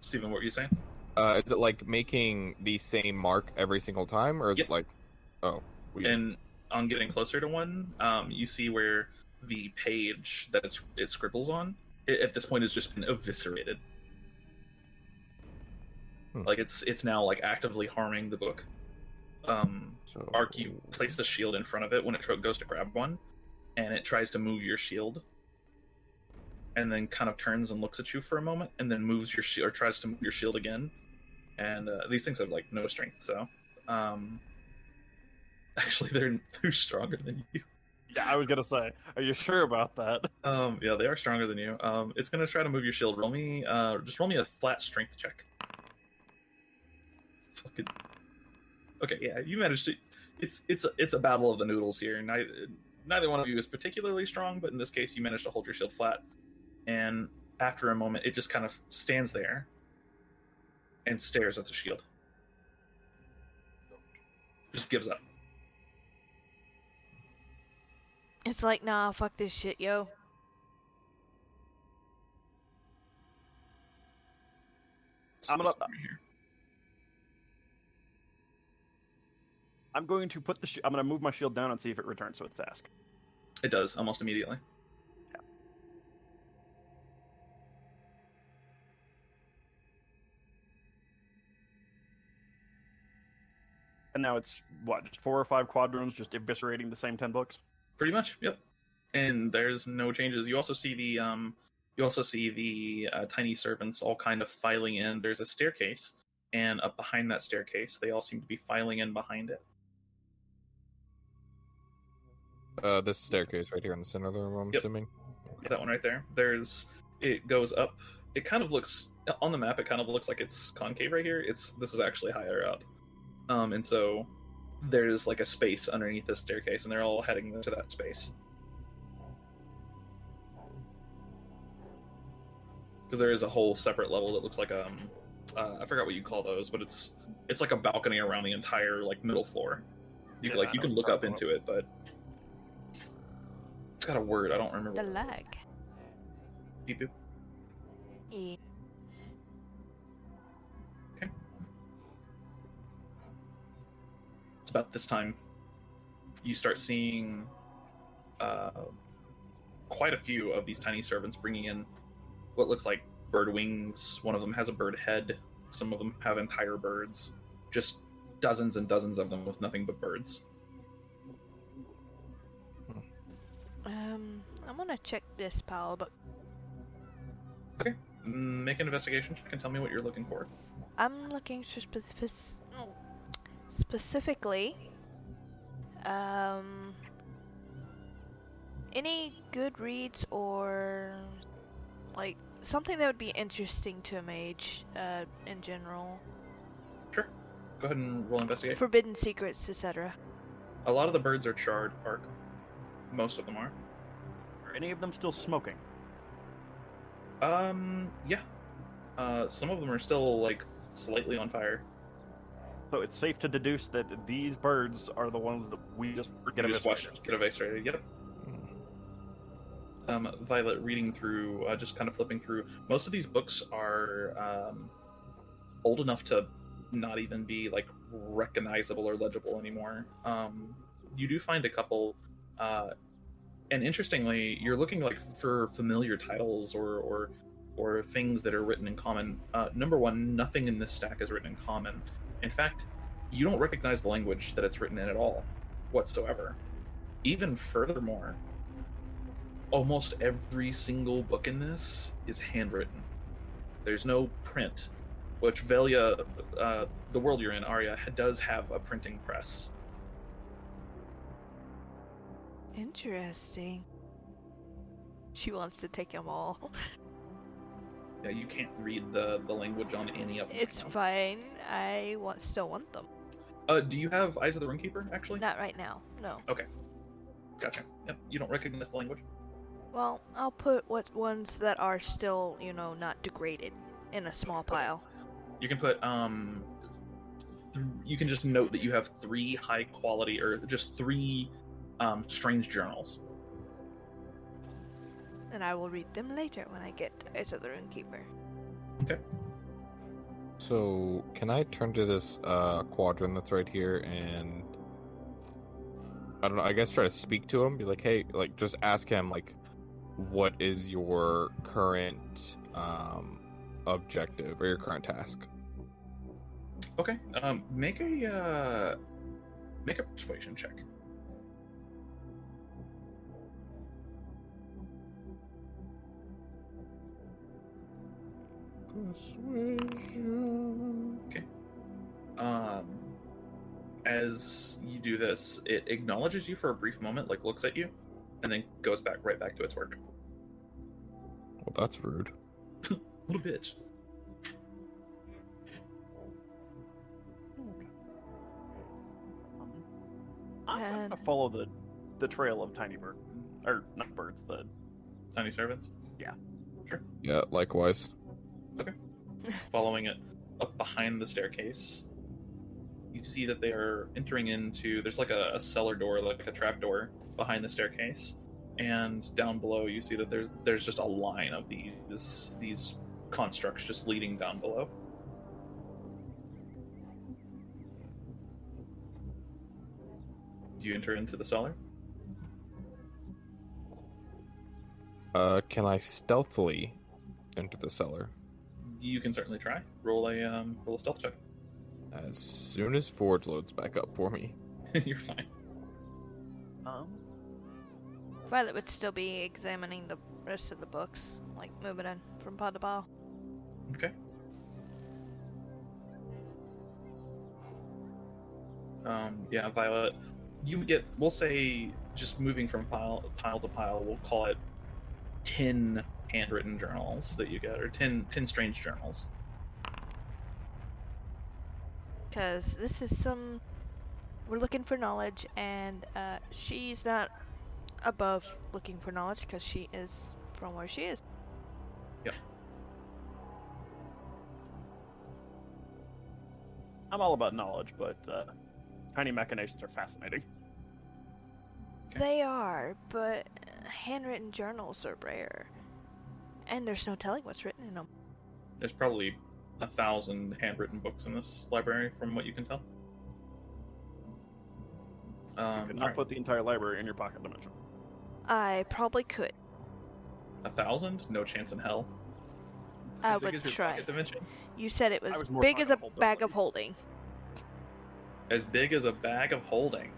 S1: Steven, what were you saying?
S7: Is it like making the same mark every single time, or is
S1: Yep.
S7: it like, oh, weird.
S1: And on getting closer to one, you see where the page that it scribbles on, at this point has just been eviscerated. Like it's now like actively harming the book.
S7: So,
S1: Ark, you place the shield in front of it when it goes to grab one, and it tries to move your shield, and then kind of turns and looks at you for a moment, and then moves your shield or tries to move your shield again. And these things have like no strength, so actually they're stronger than you.
S2: Yeah, I was gonna say, are you sure about that?
S1: Yeah, they are stronger than you. It's gonna try to move your shield. Roll me a flat strength check. Fucking. Okay, yeah, you managed to. It's a battle of the noodles here. Neither one of you is particularly strong, but in this case, you managed to hold your shield flat. And after a moment, it just kind of stands there and stares at the shield. Just gives up.
S3: It's like, nah, fuck this shit, yo.
S2: I'm gonna-
S1: Here.
S2: I'm going to put I'm gonna move my shield down and see if it returns to its task.
S1: It does almost immediately.
S2: And now it's what, just 4 or 5 quadrants just eviscerating the same 10 books?
S1: Pretty much, yep. And there's no changes. You also see the tiny servants all kind of filing in. There's a staircase, and up behind that staircase, they all seem to be filing in behind it.
S7: this staircase right here in the center of the room, I'm
S1: Yep.
S7: assuming.
S1: That one right there. It goes up. It kind of looks on the map. It kind of looks like it's concave right here. This is actually higher up, and so there's like a space underneath the staircase, and they're all heading into that space. Because there is a whole separate level that looks like I forgot what you call those, but it's like a balcony around the entire like middle floor. You
S2: Yeah,
S1: can look up into it, but it's got a word I don't remember.
S3: The lag.
S1: Beep boop.
S3: Yeah.
S1: It's about this time you start seeing quite a few of these tiny servants bringing in what looks like bird wings. One of them has a bird head. Some of them have entire birds. Just dozens and dozens of them with nothing but birds.
S3: I'm gonna check this pile, but
S1: Okay. Make an investigation check and tell me what you're looking for.
S3: I'm looking for specifically, any good reads or like something that would be interesting to a mage, in general.
S1: Sure. Go ahead and roll investigation.
S3: Forbidden secrets, etc.
S1: A lot of the birds are charred, Ark. Most of them are.
S2: Are any of them still smoking?
S1: Yeah. Some of them are still like slightly on fire.
S2: So it's safe to deduce that these birds are the ones that we just
S1: You just watched get eviscerated. Yep. Violet, reading through, just kind of flipping through. Most of these books are old enough to not even be like recognizable or legible anymore. You do find a couple, and interestingly, you're looking like for familiar titles or things that are written in common. Number one, nothing in this stack is written in common. In fact, you don't recognize the language that it's written in at all, whatsoever. Even furthermore, almost every single book in this is handwritten. There's no print, which Velia, the world you're in, Arya, does have a printing press.
S3: Interesting. She wants to take them all.
S1: Yeah, you can't read the language on any of them.
S3: It's fine. I still want them.
S1: Do you have Eyes of the Runekeeper, actually?
S3: Not right now, no.
S1: Okay. Gotcha. Yep, you don't recognize the language?
S3: Well, I'll put ones that are still, not degraded in a small pile.
S1: You can put, you can just note that you have 3 high quality, or just 3 strange journals.
S3: And I will read them later when I get Eyes of the Runekeeper.
S1: Okay.
S7: So, can I turn to this quadrant that's right here and I don't know, I guess try to speak to him, be like, hey, like just ask him like what is your current objective or your current task?
S1: Okay. Make a persuasion check.
S7: Persuasion.
S1: Okay. As you do this, it acknowledges you for a brief moment, like looks at you, and then goes right back to its work.
S7: Well, that's rude.
S1: Little bitch.
S2: I'm gonna follow the trail of tiny bird, or not birds, the
S1: Tiny servants?
S2: Yeah.
S1: Sure.
S7: Yeah, likewise.
S1: Following it up behind the staircase, you see that they are entering into, there's like a cellar door, like a trap door behind the staircase, and down below you see that there's just a line of these constructs just leading down below. Do you enter into the cellar?
S7: Can I stealthily enter the cellar?
S1: You can certainly try. Roll a stealth check.
S7: As soon as Forge loads back up for me.
S1: You're fine.
S3: Violet would still be examining the rest of the books, like moving in from pod to pile.
S1: Okay. Yeah, Violet, you get, we'll say, just moving from pile to pile, we'll call it 10 handwritten journals that you get, or 10 strange journals.
S3: Because this is we're looking for knowledge, and she's not above looking for knowledge because she is from where she is.
S1: Yep.
S2: I'm all about knowledge, but tiny machinations are fascinating.
S1: Okay.
S3: They are, but handwritten journals are rare. And there's no telling what's written in them.
S1: There's probably 1,000 handwritten books in this library, from what you can tell.
S2: You could not
S1: alright.
S2: put the entire library in your pocket dimension.
S3: I probably could.
S1: 1,000? No chance in hell.
S3: I
S1: How big
S3: would
S1: is your
S3: try.
S1: pocket dimension?
S3: You said it
S2: I
S3: was
S2: was more
S3: big
S2: talking
S3: as a
S2: about
S3: bag of
S2: mobility.
S3: holding.
S1: As big as a bag of holding.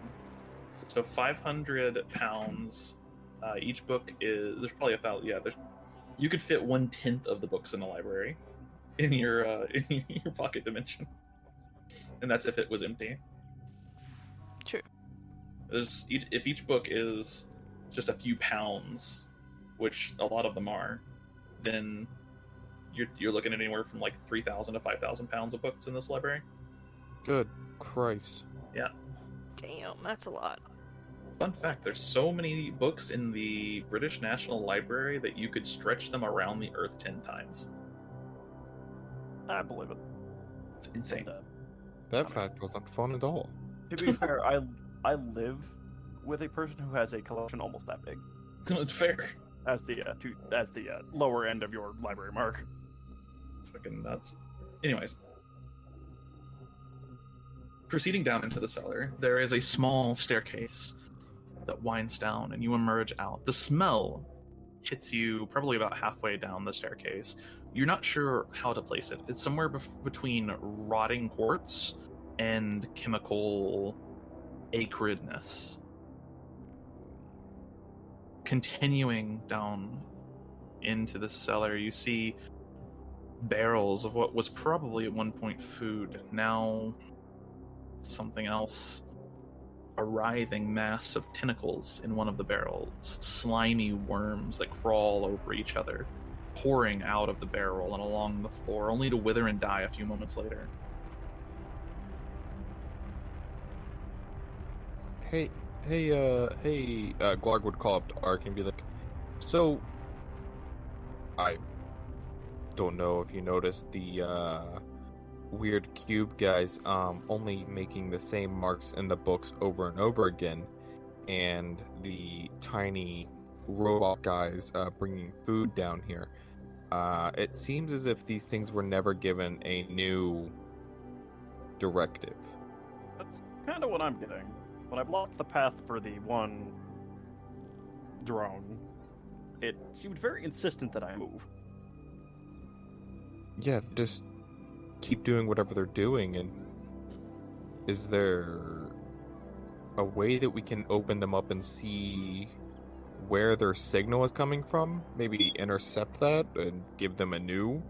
S1: So 500 pounds. Each book is, there's probably 1,000. Yeah, you could fit 1/10 of the books in the library in your pocket dimension, and that's if it was empty.
S3: True.
S1: If each book is just a few pounds, which a lot of them are, then you're looking at anywhere from like 3,000 to 5,000 pounds of books in this library.
S7: Good Christ.
S3: Damn, that's a lot.
S1: Fun fact, there's so many books in the British National Library that you could stretch them around the Earth 10 times.
S2: I believe it.
S1: It's insane.
S7: That fact wasn't fun at all.
S2: To be fair, I live with a person who has a collection almost that big
S1: So it's fair.
S2: as the lower end of your library mark.
S1: It's fucking nuts. Anyways. Proceeding down into the cellar, there is a small staircase that winds down and you emerge out. The smell hits you probably about halfway down the staircase. You're not sure how to place it. It's somewhere between rotting quartz and chemical acridness. Continuing down into the cellar, you see barrels of what was probably at one point food, now something else. A writhing mass of tentacles in one of the barrels, slimy worms that crawl over each other, pouring out of the barrel and along the floor, only to wither and die a few moments later.
S7: Hey, Glarg would call up to Ark and be like, so, I don't know if you noticed the, weird cube guys, only making the same marks in the books over and over again, and the tiny robot guys, bringing food down here. It seems as if these things were never given a new directive.
S2: That's kind of what I'm getting. When I blocked the path for the one drone, it seemed very insistent that I move.
S7: Yeah, just keep doing whatever they're doing. And is there a way that we can open them up and see where their signal is coming from? Maybe intercept that and give them a new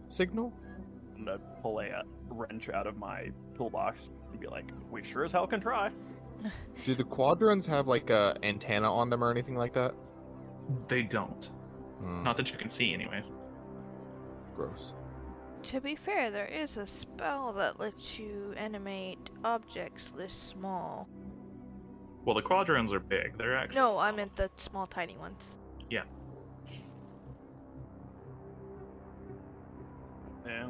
S7: signal?
S2: I'm gonna pull a wrench out of my toolbox and be like, we sure as hell can try.
S7: Do the quadrants have like a antenna on them or anything like that?
S1: They don't.
S7: Hmm,
S1: Not that you can see, anyway.
S7: gross.
S3: To be fair, there is a spell that lets you animate objects this small.
S1: Well, the quadrants are big. They're actually...
S3: No, I meant the small, tiny ones.
S1: Yeah.
S2: Yeah.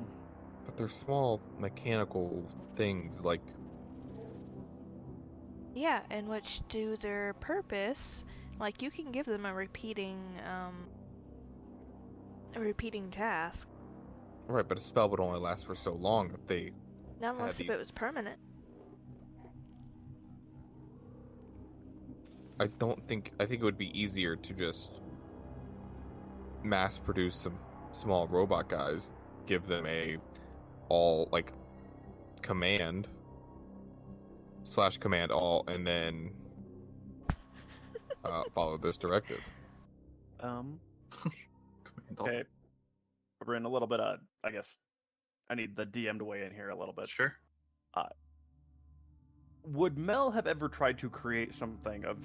S7: But they're small mechanical things, like...
S3: Yeah, and which do their purpose. Like, you can give them a repeating task.
S7: Right, but a spell would only last for so long if they...
S3: Not unless if
S7: these-
S3: it was permanent.
S7: I think it would be easier to just mass produce some small robot guys, give them a all like command / command all, and then follow this directive.
S2: Okay. We're in a little bit of, I guess, I need the DM to weigh in here a little bit.
S1: Sure.
S2: Would Mel have ever tried to create something of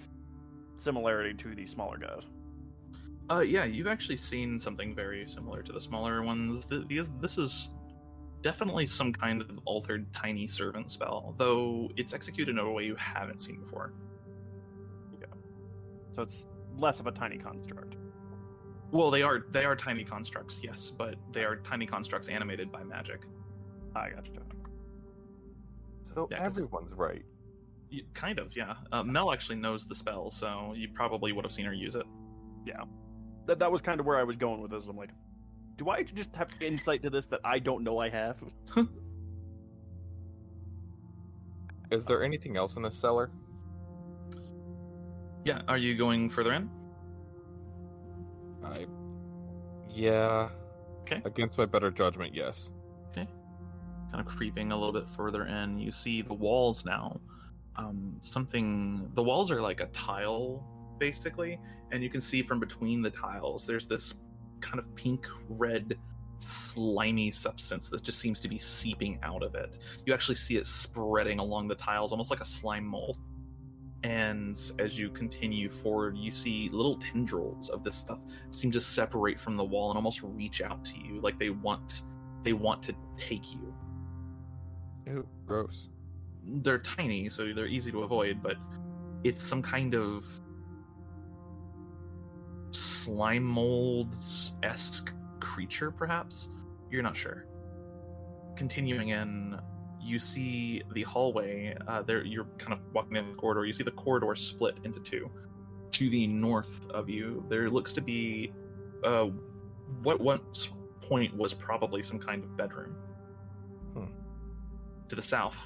S2: similarity to the smaller guys?
S1: Yeah, you've actually seen something very similar to the smaller ones. This is definitely some kind of altered tiny servant spell, though it's executed in a way you haven't seen before.
S2: Okay. So it's less of a tiny construct.
S1: Well, they are tiny constructs, yes, but they are tiny constructs animated by magic.
S2: I gotcha.
S5: So
S1: Yeah, 'cause-
S5: everyone's right.
S1: Kind of, yeah. Mel actually knows the spell, so you probably would have seen her use it.
S2: Yeah. That was kind of where I was going with this. I'm like, do I just have insight to this that I don't know I have?
S7: Is there anything else in the cellar?
S1: Yeah, are you going further in?
S7: Yeah.
S1: Okay.
S7: Against my better judgment, yes.
S1: Kind of creeping a little bit further in, you see the walls now. The walls are like a tile, basically, and you can see from between the tiles, there's this kind of pink-red, slimy substance that just seems to be seeping out of it. You actually see it spreading along the tiles, almost like a slime mold. And as you continue forward, you see little tendrils of this stuff seem to separate from the wall and almost reach out to you, like they want to take you.
S7: Ew, gross.
S1: They're tiny, so they're easy to avoid, but it's some kind of slime mold-esque creature, perhaps? You're not sure. Continuing in, you see the hallway. There, you're kind of walking in the corridor. You see the corridor split into two. To the north of you, there looks to be what once point was probably some kind of bedroom. To the south,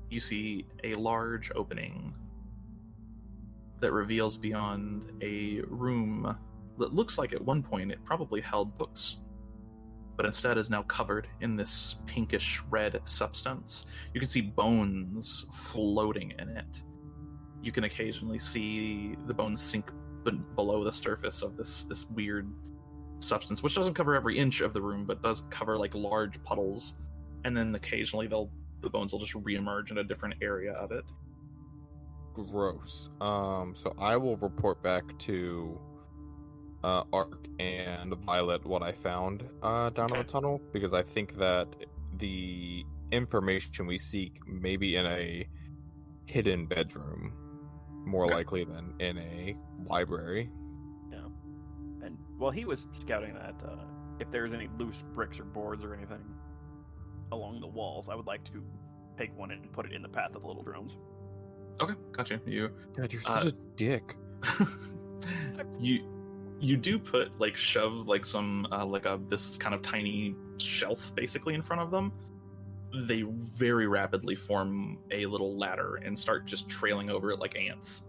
S1: you see a large opening that reveals beyond a room that looks like at one point it probably held books, but instead is now covered in this pinkish red substance. You can see bones floating in it. You can occasionally see the bones sink below the surface of this weird substance, which doesn't cover every inch of the room, but does cover like large puddles. And then occasionally the bones will just reemerge in a different area of it.
S7: Gross. So I will report back to Arc and Violet what I found down in the tunnel, because I think that the information we seek may be in a hidden bedroom, more likely than in a library.
S2: Yeah. And while he was scouting that, if there's any loose bricks or boards or anything along the walls, I would like to take one and put it in the path of the little drones.
S1: Okay, gotcha.
S7: God, you're such a dick.
S1: You do put shove some this kind of tiny shelf basically in front of them. They very rapidly form a little ladder and start just trailing over it like ants.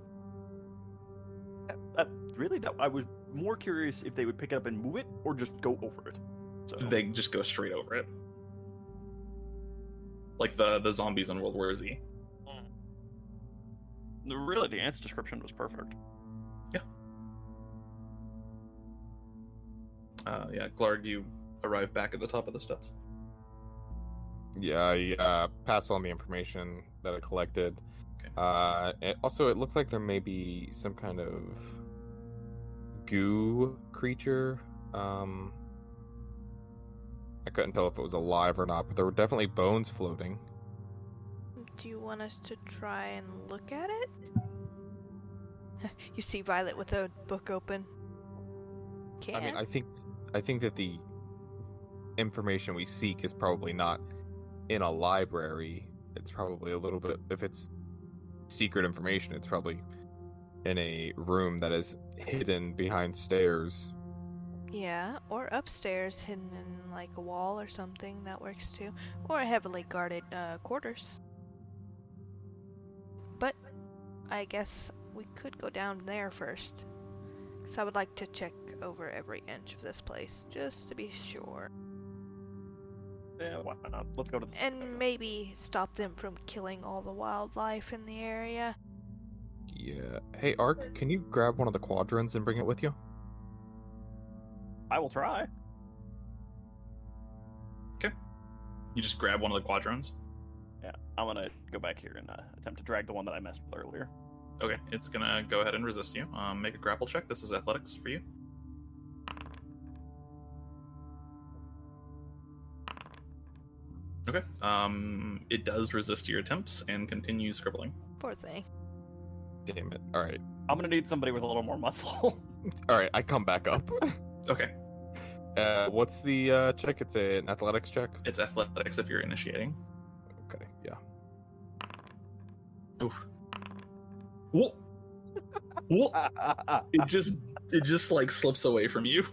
S2: I was more curious if they would pick it up and move it or just go over it. So
S1: They just go straight over it, like the zombies in World War Z.
S2: Really, the ant's description was perfect.
S1: Yeah, Glarg, you arrive back at the top of the steps.
S7: Yeah, I pass on the information that I collected.
S1: Okay.
S7: Also, it looks like there may be some kind of goo creature. I couldn't tell if it was alive or not, but there were definitely bones floating.
S3: Do you want us to try and look at it? You see Violet with a book open.
S7: I mean, I think that the information we seek is probably not in a library. It's probably a little bit, if it's secret information, it's probably in a room that is hidden behind stairs.
S3: Yeah, or upstairs, hidden in like a wall or something. That works too. Or heavily guarded quarters. But I guess we could go down there first. Because I would like to check over every inch of this place, just to be sure.
S2: Yeah, why not? Let's go to the...
S3: And maybe stop them from killing all the wildlife in the area.
S7: Yeah. Hey, Ark, can you grab one of the quadrants and bring it with you?
S2: I will try.
S1: Okay. You just grab one of the quadrones.
S2: Yeah, I'm gonna go back here and attempt to drag the one that I messed with earlier.
S1: Okay, it's gonna go ahead and resist you. Make a grapple check. This is athletics for you. Okay. It does resist your attempts and continues scribbling.
S3: Poor thing.
S7: Damn it. Alright.
S2: I'm gonna need somebody with a little more muscle.
S7: Alright, I come back up.
S1: Okay.
S7: What's the check? It's an athletics check?
S1: It's athletics if you're initiating.
S7: Okay, yeah.
S1: Oof. Whoa. Whoa. It just slips away from you.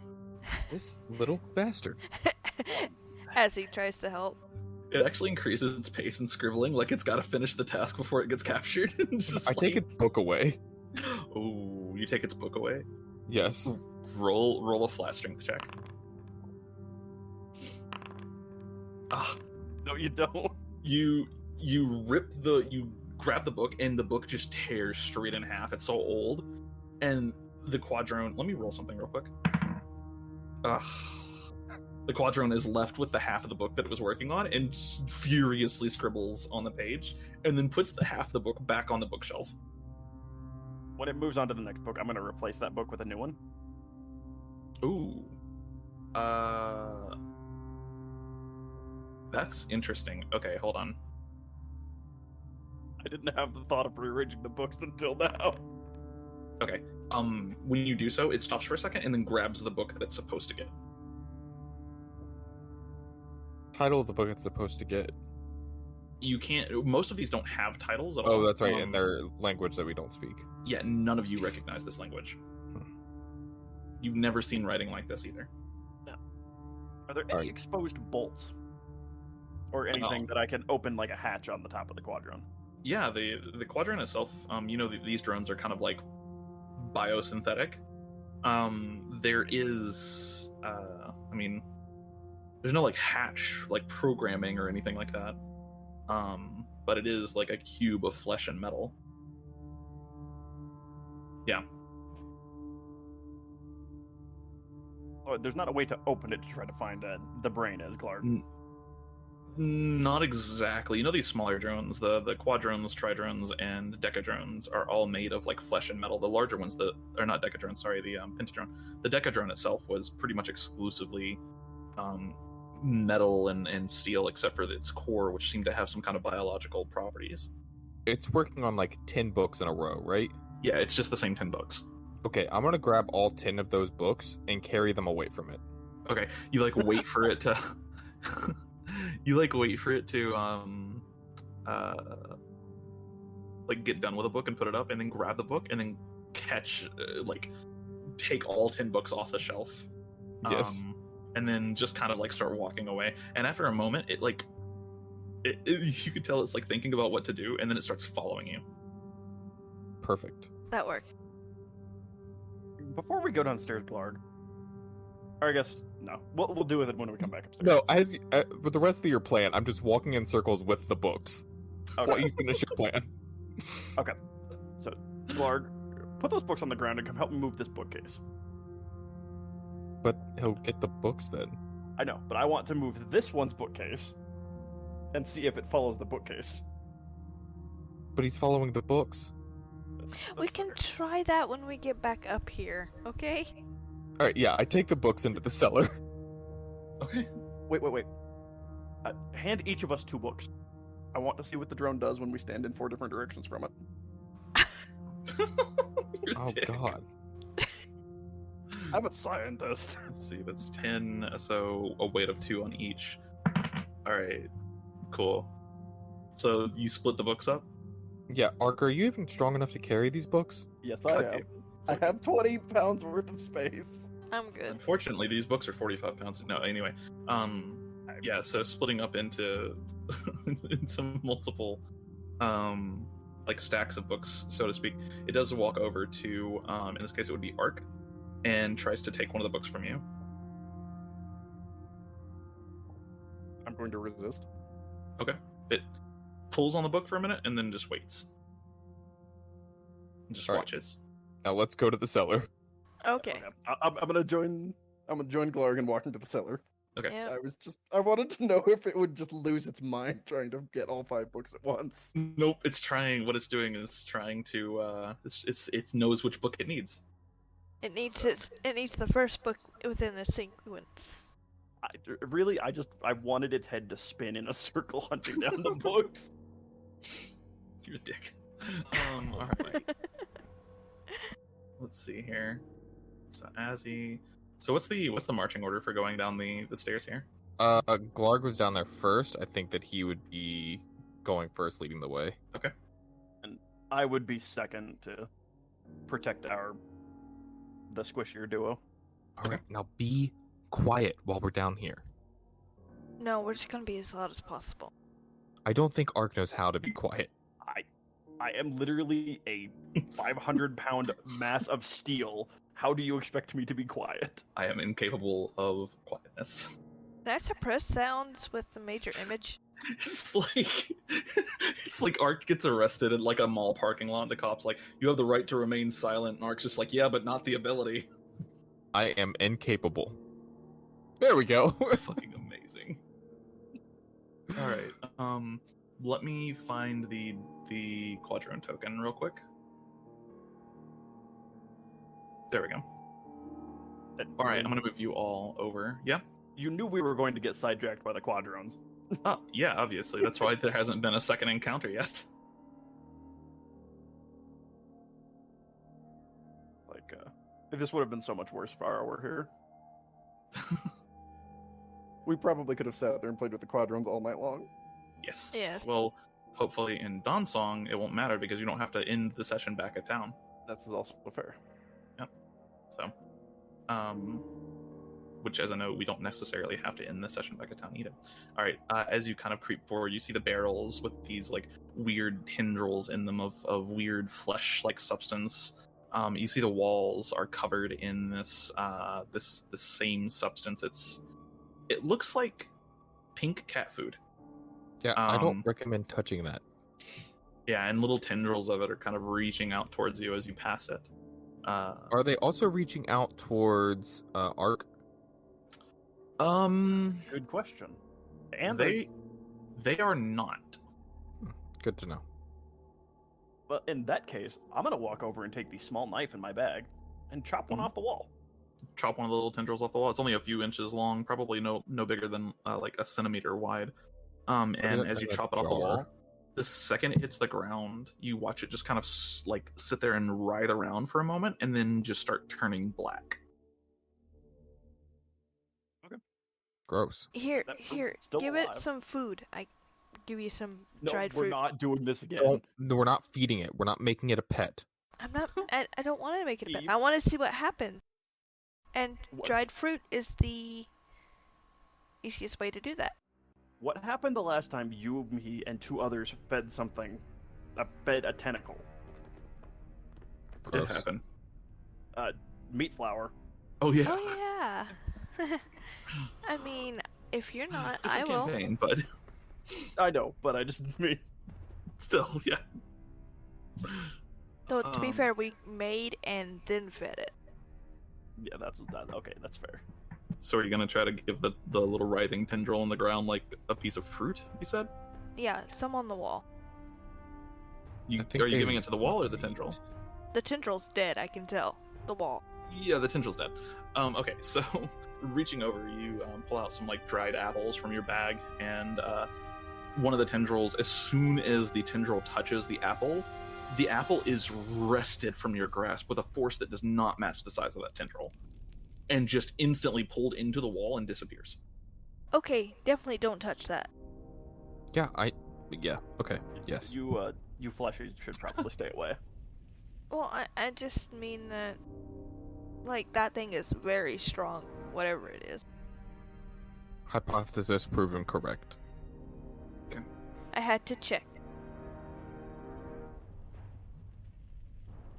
S7: This little bastard.
S3: As he tries to help.
S1: It actually increases its pace in scribbling, like it's got to finish the task before it gets captured.
S7: I take its book away.
S1: Oh, you take its book away?
S7: Yes.
S1: Roll a flat strength check. Ah,
S2: No, you don't.
S1: you grab the book and the book just tears straight in half. It's so old, and the quadrone. Let me roll something real quick. The quadrone is left with the half of the book that it was working on and furiously scribbles on the page, and then puts the half of the book back on the bookshelf.
S2: When it moves on to the next book, I'm gonna replace that book with a new one.
S1: Ooh. That's interesting. Okay, hold on.
S2: I didn't have the thought of rearranging the books until now.
S1: Okay. When you do so, it stops for a second and then grabs the book that it's supposed to get.
S7: Title of the book it's supposed to get.
S1: You can't. Most of these don't have titles at all.
S7: Oh, that's right, in their language that we don't speak.
S1: Yeah, none of you recognize this language. You've never seen writing like this either.
S2: Are there any exposed bolts? Or anything that I can open like a hatch on the top of the quadrant?
S1: Yeah, the quadrant itself, these drones are kind of like biosynthetic. There is, there's no like hatch, like programming or anything like that. But it is like a cube of flesh and metal. Yeah.
S2: Oh, there's not a way to open it to try to find the brain as Glarg.
S1: Not exactly. You know these smaller drones, the quadrones, tridrones, and decadrones are all made of like flesh and metal. The larger ones, or not decadrone, sorry, the pentadrone. The decadrone itself was pretty much exclusively metal and steel, except for its core, which seemed to have some kind of biological properties.
S7: It's working on like 10 books in a row, right?
S1: Yeah, it's just the same 10 books.
S7: Okay, I'm gonna grab all 10 of those books and carry them away from it.
S1: Okay, you like wait for it to you like wait for it to like get done with a book and put it up, and then grab the book and then take all 10 books off the shelf.
S7: Yes.
S1: And then just kind of like start walking away. And after a moment, it you could tell it's like thinking about what to do, and then it starts following you.
S7: Perfect.
S3: That worked.
S2: Before we go downstairs, Glarg, or I guess no, we'll deal with it when we come back upstairs.
S7: No, for the rest of your plan, I'm just walking in circles with the books.
S2: Okay.
S7: While you finish your plan.
S2: Okay. So, Glarg, put those books on the ground and come help me move this bookcase.
S7: But he'll get the books then.
S2: I know, but I want to move this one's bookcase and see if it follows the bookcase.
S7: But he's following the books.
S3: We can try that when we get back up here, okay?
S7: Alright, yeah, I take the books into the cellar.
S1: Okay.
S2: Wait. Hand each of us 2 books. I want to see what the drone does when we stand in 4 different directions from it.
S1: You're a
S7: Oh
S1: dick.
S7: god.
S2: I'm a scientist.
S1: Let's see, that's 10, so a weight of 2 on each. Alright, cool. So you split the books up?
S7: Yeah, Ark, are you even strong enough to carry these books?
S2: Yes,
S1: God
S2: I
S1: damn
S2: am.
S1: it.
S2: I have 20 pounds worth of space.
S3: I'm good.
S1: Unfortunately, these books are 45 pounds. No, anyway. Yeah, so splitting up into into multiple like stacks of books, so to speak, it does walk over to in this case it would be Ark, and tries to take one of the books from you.
S2: I'm going to resist.
S1: Okay. It pulls on the book for a minute and then just waits. And just
S7: All right.
S1: watches.
S7: Now let's go to the cellar.
S3: Okay.
S2: I'm gonna join Glarg and walk into the cellar.
S1: Okay.
S3: Yeah.
S2: I wanted to know if it would just lose its mind trying to get all 5 books at once.
S1: Nope, it's trying. What it's doing is trying to. It knows which book it needs.
S3: It needs the first book within the sequence.
S2: I wanted its head to spin in a circle hunting down the books.
S1: You're a dick. All right. Let's see here. So what's the marching order for going down the stairs here?
S7: Glarg was down there first. I think that he would be going first, leading the way.
S1: Okay.
S2: And I would be second to protect the squishier duo.
S7: Alright, now be quiet while we're down here.
S3: No, we're just gonna be as loud as possible.
S7: I don't think Ark knows how to be quiet.
S2: I am literally a 500-pound mass of steel. How do you expect me to be quiet?
S1: I am incapable of quietness.
S3: Can I suppress sounds with the major image?
S1: It's like Ark gets arrested in like a mall parking lot. And the cops like, you have the right to remain silent. And Ark's just like, yeah, but not the ability.
S7: I am incapable. There we go.
S1: Fucking amazing. All right. Let me find the quadrone token real quick. There we go. All right, I'm gonna move you all over. Yeah.
S2: You knew we were going to get sidetracked by the quadrones.
S1: Oh, yeah. Obviously, that's why there hasn't been a second encounter yet.
S2: This would have been so much worse if I were here. We probably could have sat there and played with the quadrones all night long.
S1: Yes.
S3: Yes.
S1: Well, hopefully in Dawn's song, it won't matter because you don't have to end the session back at town.
S2: That's also fair.
S1: So, which, as I know, we don't necessarily have to end the session back at town either. All right. As you kind of creep forward, you see the barrels with these like weird tendrils in them of weird flesh-like substance. You see the walls are covered in this this same substance. It looks like pink cat food.
S7: Yeah, I don't recommend touching that.
S1: Yeah, and little tendrils of it are kind of reaching out towards you as you pass it.
S7: Are they also reaching out towards Arc?
S2: Good question. And
S1: they are not.
S7: Good to know.
S2: Well, in that case, I'm gonna walk over and take the small knife in my bag and chop one off the wall.
S1: Chop one of the little tendrils off the wall. It's only a few inches long, probably no bigger than like a centimeter wide. And as you chop it off the wall, the second it hits the ground, you watch it just kind of like sit there and writhe around for a moment, and then just start turning black.
S7: Gross.
S3: Here,
S2: That proves
S3: here,
S2: it's still
S3: give it
S2: alive.
S3: some food. I give you some
S2: No,
S3: dried
S2: we're
S3: fruit.
S2: not doing this again.
S7: We're not feeding it. We're not making it a pet.
S3: I'm not. I don't want to make it a pet.
S2: Eve?
S3: I want to see what happens. And
S2: What?
S3: dried fruit is the easiest way to do that.
S2: What happened the last time you, me, and 2 others fed something? Fed a tentacle.
S1: Did
S7: Gross.
S1: happen.
S2: Meat flour.
S1: Oh yeah.
S3: Oh yeah. I mean, if you're not, I
S1: Different
S3: will.
S1: campaign, but
S2: I know, but I just mean.
S1: still, yeah.
S3: Though to be
S1: Um,
S3: fair, we made and then fed it.
S2: Yeah, that's okay. That's fair.
S1: So are you gonna try to give the little writhing tendril on the ground like a piece of fruit? You said.
S3: Yeah, some on the wall.
S1: You
S7: I think
S1: are you
S7: they
S1: giving it to the wall or the
S7: need-
S1: tendril?
S3: The tendril's dead. I can tell. The wall.
S1: Yeah, the tendril's dead. Okay, so reaching over, you pull out some like dried apples from your bag, and one of the tendrils, as soon as the tendril touches the apple is wrested from your grasp with a force that does not match the size of that tendril, and just instantly pulled into the wall and disappears.
S3: Okay, definitely don't touch that.
S7: Yeah, okay, yes.
S2: You fleshies should probably stay away.
S3: Well, I just mean that, like, that thing is very strong, whatever it is.
S7: Hypothesis proven correct.
S3: I had to check.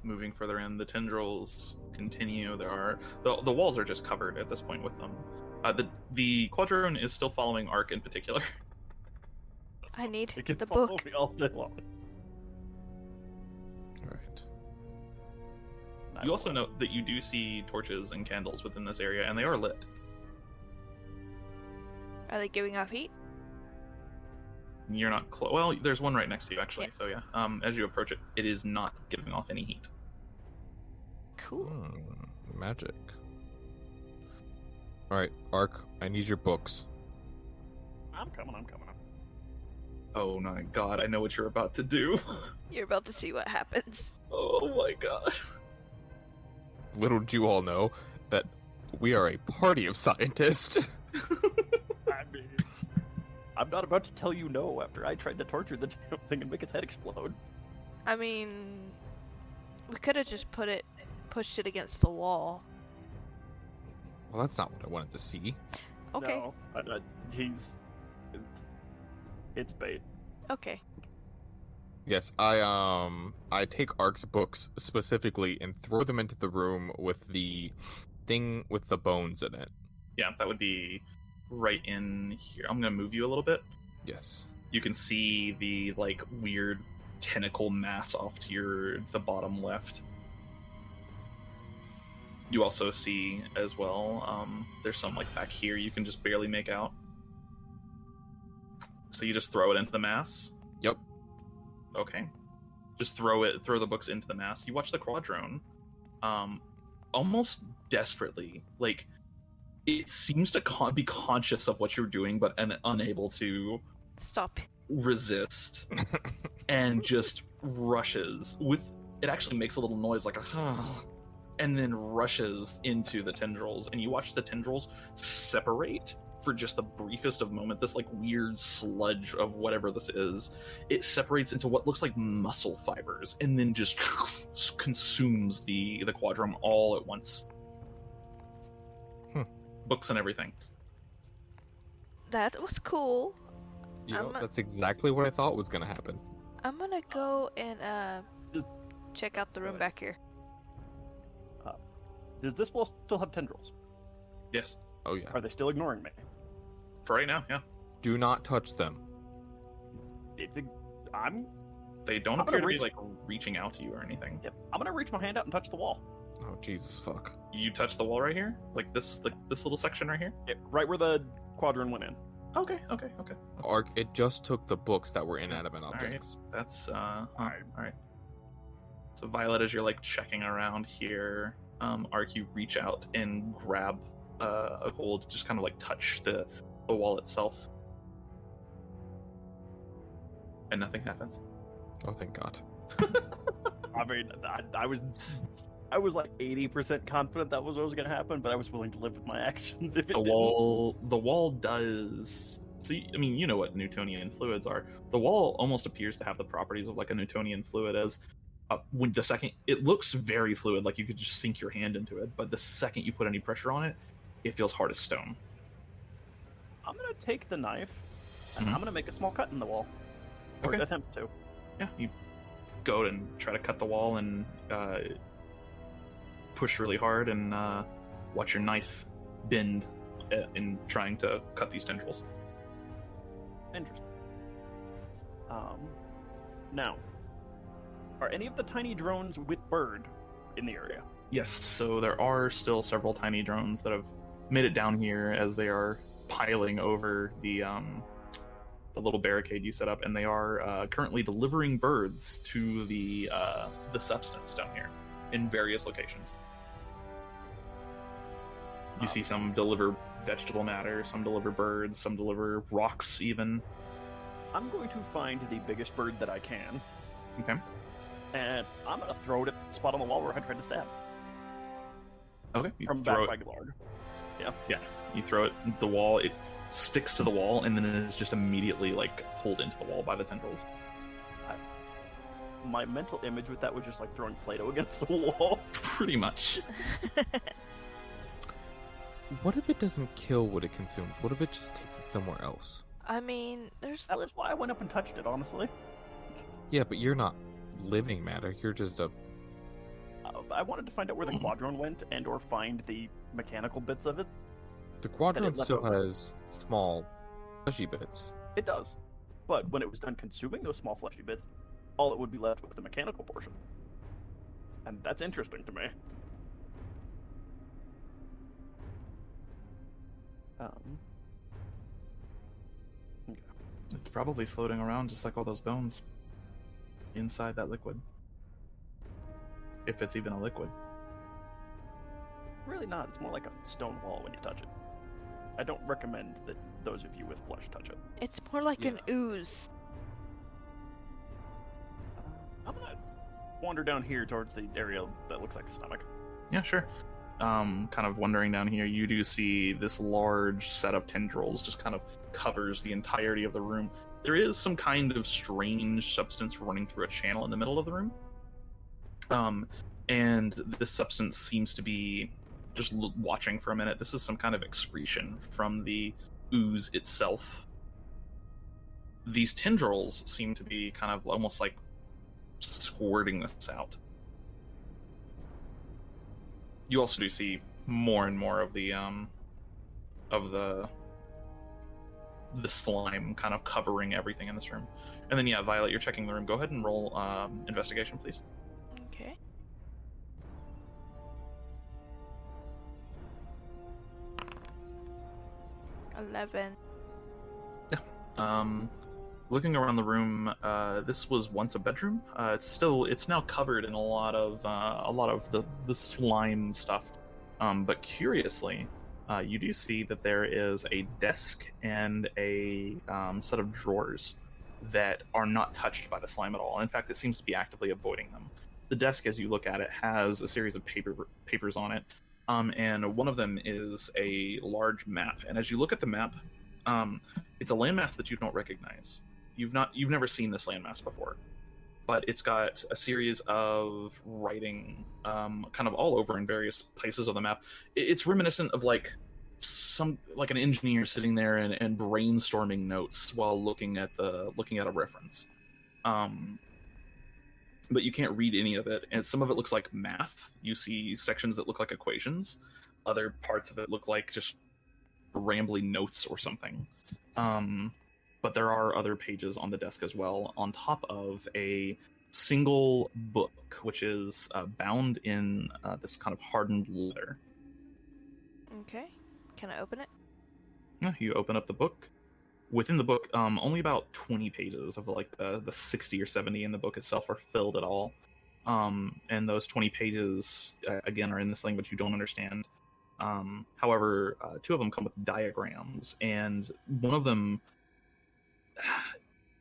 S1: Moving further in, the tendrils continue. There are the walls are just covered at this point with them. The quadrone is still following Arc in particular.
S3: I need
S2: It can
S3: the
S2: follow
S3: book.
S2: me all day long.
S7: Alright.
S1: You also note that you do see torches and candles within this area, and they are lit.
S3: Are they giving off heat?
S1: You're not close. Well, there's one right next to you, actually.
S3: Yeah.
S1: So yeah, as you approach it, it is not giving off any heat.
S3: Cool.
S7: Magic. Alright, Arc, I need your books.
S2: I'm coming.
S1: Oh my god, I know what you're about to do.
S3: You're about to see what happens.
S1: Oh my god.
S7: Little did you all know that we are a party of scientists.
S2: I mean, I'm not about to tell you no after I tried to torture the damn thing and make its head explode.
S3: I mean, we could have just pushed it against the wall.
S7: Well, that's not what I wanted to see.
S3: Okay.
S2: No, it's bait.
S3: Okay.
S7: Yes, I take Arc's books specifically and throw them into the room with the thing with the bones in it.
S1: Yeah, that would be right in here. I'm gonna move you a little bit.
S7: Yes.
S1: You can see the like weird tentacle mass off to the bottom left. You also see as well, there's some like back here you can just barely make out. So you just throw it into the mass?
S7: Yep.
S1: Okay. Just throw the books into the mass. You watch the quadrone, almost desperately. Like, it seems to be conscious of what you're doing, but unable to
S3: Stop.
S1: resist, and just rushes with. It actually makes a little noise like a, and then rushes into the tendrils, and you watch the tendrils separate for just the briefest of moment, this like weird sludge of whatever this is, it separates into what looks like muscle fibers and then just consumes the quadrum all at once. Books and everything.
S3: That was cool.
S7: You know,
S3: I'm a-
S7: that's exactly what I thought was gonna happen.
S3: I'm gonna go and
S2: Just-
S3: check out the room
S2: ahead.
S3: back here.
S2: Does this wall still have tendrils?
S1: Yes.
S7: Oh yeah.
S2: Are they still ignoring me?
S1: For right now, yeah.
S7: Do not touch them.
S2: I'm
S1: They don't
S2: I'm gonna
S1: appear to be
S2: reach-
S1: like reaching out to you or anything.
S2: Yep. I'm gonna reach my hand out and touch the wall.
S7: Oh Jesus fuck.
S1: You touch the wall right here? Like this little section right here?
S2: Yeah, right where the quadrant went in.
S1: Okay.
S7: Arc, it just took the books that were inanimate
S1: All right.
S7: objects.
S1: That's all right. So Violet, as you're like checking around here, Arc, you reach out and grab a hold, just kind of like touch the wall itself, and nothing happens.
S7: Oh thank God.
S2: I mean, I was like 80% confident that was what was gonna happen, but I was willing to live with my actions if it
S1: The
S2: didn't.
S1: wall does. So I mean, you know what Newtonian fluids are. The wall almost appears to have the properties of like a Newtonian fluid, as when the second it looks very fluid, like you could just sink your hand into it, but the second you put any pressure on it, it feels hard as stone.
S2: I'm gonna take the knife and
S1: Mhm.
S2: I'm gonna make a small cut in the wall. Or
S1: Okay.
S2: attempt to.
S1: Yeah, you go and try to cut the wall and push really hard and watch your knife bend in trying to cut these tendrils.
S2: Interesting. Now, are any of the tiny drones with bird in the area?
S1: Yes, so there are still several tiny drones that have made it down here as they are piling over the little barricade you set up, and they are currently delivering birds to the substance down here in various locations. You see some deliver vegetable matter, some deliver birds, some deliver rocks even.
S2: I'm going to find the biggest bird that I can,
S1: Okay.
S2: and I'm gonna throw it at the spot on the wall where I tried to stab.
S1: Okay. You
S2: From
S1: throw
S2: back
S1: it.
S2: by Glarg.
S1: You throw it at the wall. It sticks to the wall, and then it is just immediately like pulled into the wall by the tendrils.
S2: My mental image with that was just like throwing Play-Doh against the wall.
S1: Pretty much.
S7: What if it doesn't kill what it consumes? What if it just takes it somewhere else?
S3: I mean, there's
S2: That was why I went up and touched it, honestly.
S7: Yeah, but you're not living matter. You're just a.
S2: I wanted to find out where the quadron went and or find the mechanical bits of it.
S7: The quadrant
S2: left
S7: still
S2: over.
S7: has small, fleshy bits.
S2: It does. But when it was done consuming those small fleshy bits, all it would be left with the mechanical portion. And that's interesting to me.
S1: It's probably floating around just like all those bones inside that liquid. If it's even a liquid.
S2: Really not. It's more like a stone wall when you touch it. I don't recommend that those of you with flesh touch it.
S3: it's more like an ooze.
S2: I'm gonna wander down here towards the area that looks like a stomach.
S1: Yeah, sure. Kind of wandering down here, you do see this large set of tendrils just kind of covers the entirety of the room. There is some kind of strange substance running through a channel in the middle of the room. And this substance seems to be just watching for a minute. This is some kind of excretion from the ooze itself. These tendrils seem to be kind of almost like squirting this out. You also do see more and more of the slime kind of covering everything in this room. And then yeah, Violet, you're checking the room. Go ahead and roll investigation, please.
S3: Okay. $11.
S1: Looking around the room, this was once a bedroom. It's now covered in a lot of the slime stuff. But curiously, you do see that there is a desk and a set of drawers that are not touched by the slime at all. In fact, it seems to be actively avoiding them. The desk, as you look at it, has a series of papers on it, And one of them is a large map. And as you look at the map, it's a landmass that you don't recognize. You've never seen this landmass before, but it's got a series of writing, kind of all over in various places of the map. It's reminiscent of like an engineer sitting there and brainstorming notes while looking at a reference. But you can't read any of it, and some of it looks like math. You see sections that look like equations. Other parts of it look like just rambly notes or something. But there are other pages on the desk as well, on top of a single book, which is bound in this kind of hardened leather.
S3: Okay. Can I open it?
S1: Yeah, you open up the book. Within the book, only about 20 pages of like the 60 or 70 in the book itself are filled at all. And those 20 pages, again, are in this language you don't understand. However, 2 of them come with diagrams, and one of them,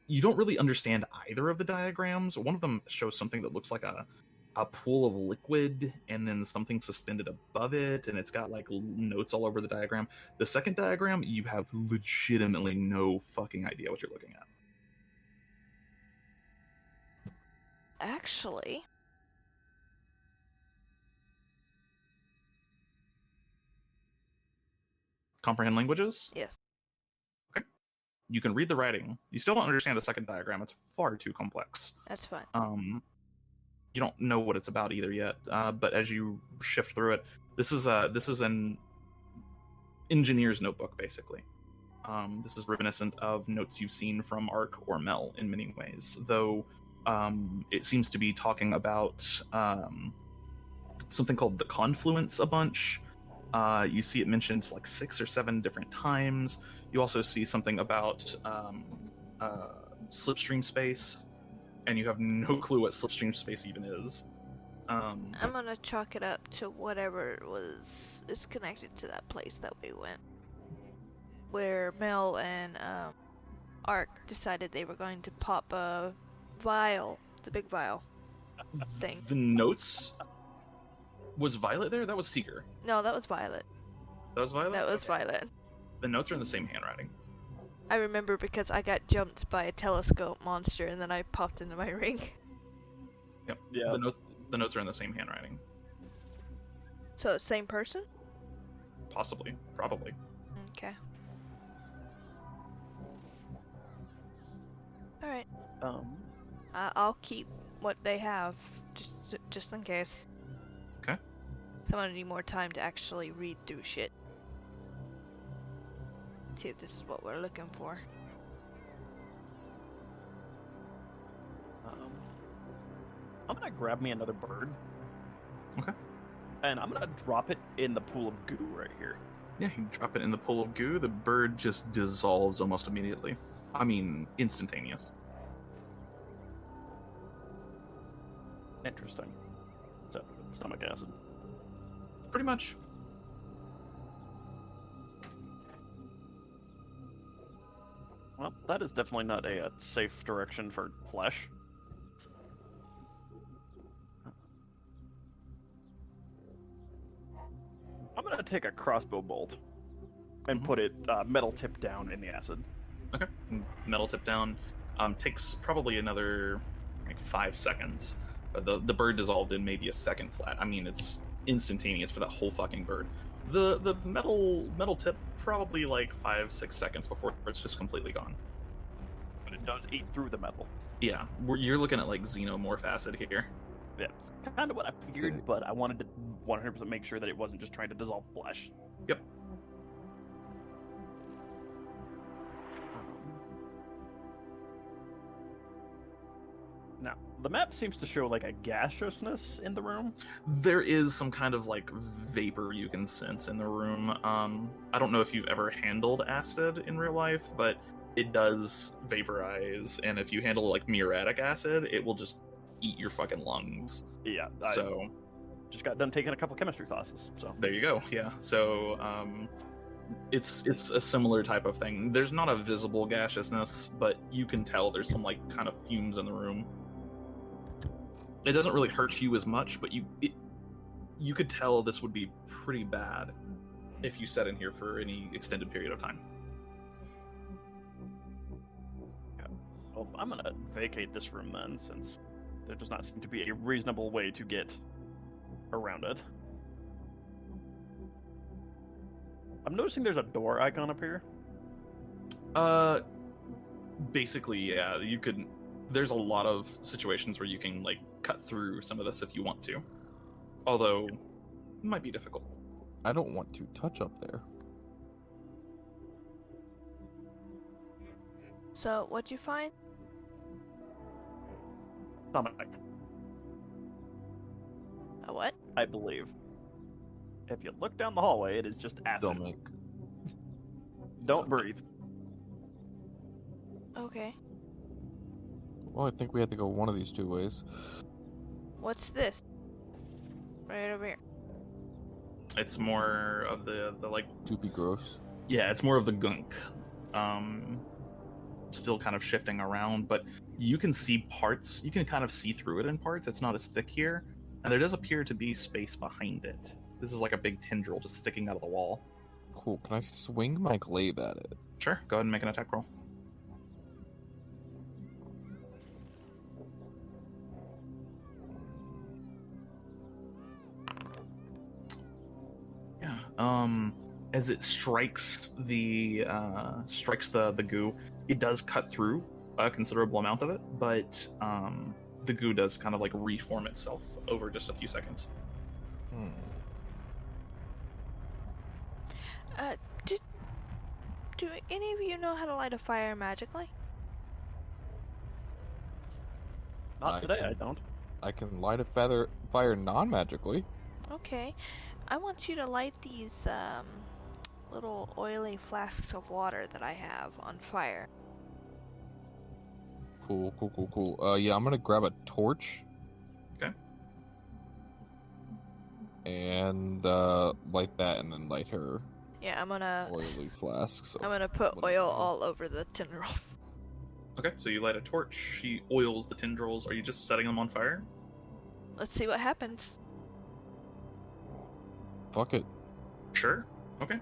S1: you don't really understand either of the diagrams. One of them shows something that looks like a pool of liquid and then something suspended above it, and it's got like notes all over the diagram. The second diagram, you have legitimately no fucking idea what you're looking at.
S3: Actually,
S1: Comprehend languages?
S3: yes.
S1: You can read the writing. You still don't understand the second diagram. It's far too complex.
S3: That's fine.
S1: You don't know what it's about either yet. But as you shift through it, this is an engineer's notebook, basically. This is reminiscent of notes you've seen from Arc or Mel in many ways, though it seems to be talking about something called the confluence a bunch. You see it mentioned like 6 or 7 different times. You also see something about slipstream space, and you have no clue what slipstream space even is.
S3: I'm gonna chalk it up to whatever is connected to that place that we went, where Mel and Ark decided they were going to pop a vial, the big vial thing.
S1: The notes. Was Violet there? That was Seeker.
S3: No, that was Violet.
S1: That was Violet?
S3: That was Violet.
S1: The notes are in the same handwriting.
S3: I remember because I got jumped by a telescope monster and then I popped into my ring.
S1: Yep.
S2: Yeah.
S1: The notes are in the same handwriting.
S3: So, same person?
S1: Possibly. Probably.
S3: Okay. Alright. I'll keep what they have, just in case.
S1: Okay.
S3: So I'm gonna need more time to actually read through shit. See if this is what we're looking for.
S2: I'm gonna grab me another bird.
S1: Okay.
S2: And I'm gonna drop it in the pool of goo right here.
S1: Yeah, you drop it in the pool of goo. The bird just dissolves almost immediately. I mean, instantaneous.
S2: Interesting. So, stomach acid.
S1: Pretty much.
S2: Well, that is definitely not a safe direction for flesh. I'm gonna take a crossbow bolt and put it metal tip down in the acid.
S1: Okay. Metal tip down. Takes probably another like 5 seconds. The bird dissolved in maybe a second flat. I mean, it's instantaneous for that whole fucking bird. The metal tip probably like 5-6 seconds before it's just completely gone.
S2: But it does eat through the metal.
S1: Yeah, you're looking at like xenomorph acid here.
S2: Yeah, it's kind of what I figured, but I wanted to 100% make sure that it wasn't just trying to dissolve flesh.
S1: Yep.
S2: Now, the map seems to show like a gaseousness in the room.
S1: There is some kind of like vapor you can sense in the room. I don't know if you've ever handled acid in real life, but it does vaporize, and if you handle like muriatic acid, it will just eat your fucking lungs.
S2: Yeah,
S1: So
S2: just got done taking a couple chemistry classes, so
S1: there you go. Yeah. So it's a similar type of thing. There's not a visible gaseousness, but you can tell there's some like kind of fumes in the room. It doesn't really hurt you as much, but you could tell this would be pretty bad if you sat in here for any extended period of time.
S2: Well, I'm gonna vacate this room then, since there does not seem to be a reasonable way to get around it. I'm noticing there's a door icon up here.
S1: Basically, yeah, you could. There's a lot of situations where you can like cut through some of this if you want to, although it might be difficult.
S7: I don't want to touch up there.
S3: So, what'd you find?
S2: Stomach,
S3: A what?
S2: I believe. If you look down the hallway, it is just acid.
S7: Stomach.
S2: Don't breathe.
S3: Okay.
S7: Well, I think we had to go one of these two ways.
S3: What's this? Right over here.
S1: It's more of the like,
S7: Doopy gross.
S1: yeah, it's more of the gunk. Still kind of shifting around, but you can see parts. You can kind of see through it in parts. It's not as thick here, and there does appear to be space behind it. This is like a big tendril just sticking out of the wall.
S7: Cool. Can I swing my glaive at it?
S1: Sure, go ahead and make an attack roll. Yeah. As it strikes the goo, it does cut through a considerable amount of it, but the goo does kind of like reform itself over just a few seconds.
S3: Do any of you know how to light a fire magically?
S2: Not today, I don't.
S7: I can light a fire non-magically.
S3: Okay. I want you to light these little oily flasks of water that I have on fire.
S7: Cool. Yeah, I'm gonna grab a torch.
S1: Okay.
S7: And light that, and then light her
S3: Yeah, I'm gonna
S7: oily flasks.
S3: I'm gonna put oil all over the tendrils.
S1: Okay, so you light a torch. She oils the tendrils. Are you just setting them on fire?
S3: Let's see what happens.
S7: Fuck it.
S1: Sure. Okay.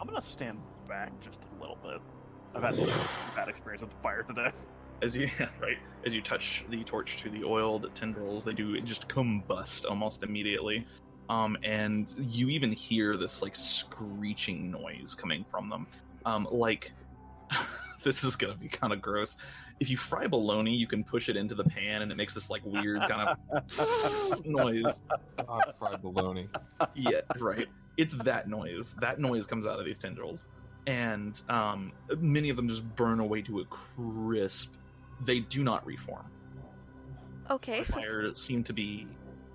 S2: I'm gonna stand back just a little bit. I've had a bad experience with fire today.
S1: As you as you touch the torch to the oiled tendrils, they do just combust almost immediately. And you even hear this like screeching noise coming from them. Like this is gonna be kind of gross. If you fry bologna, you can push it into the pan and it makes this like weird kind of noise.
S7: Fried bologna.
S1: Yeah, right. It's that noise. That noise comes out of these tendrils. And many of them just burn away to a crisp. They do not reform.
S3: Okay,
S1: The
S3: so
S1: fire seemed to be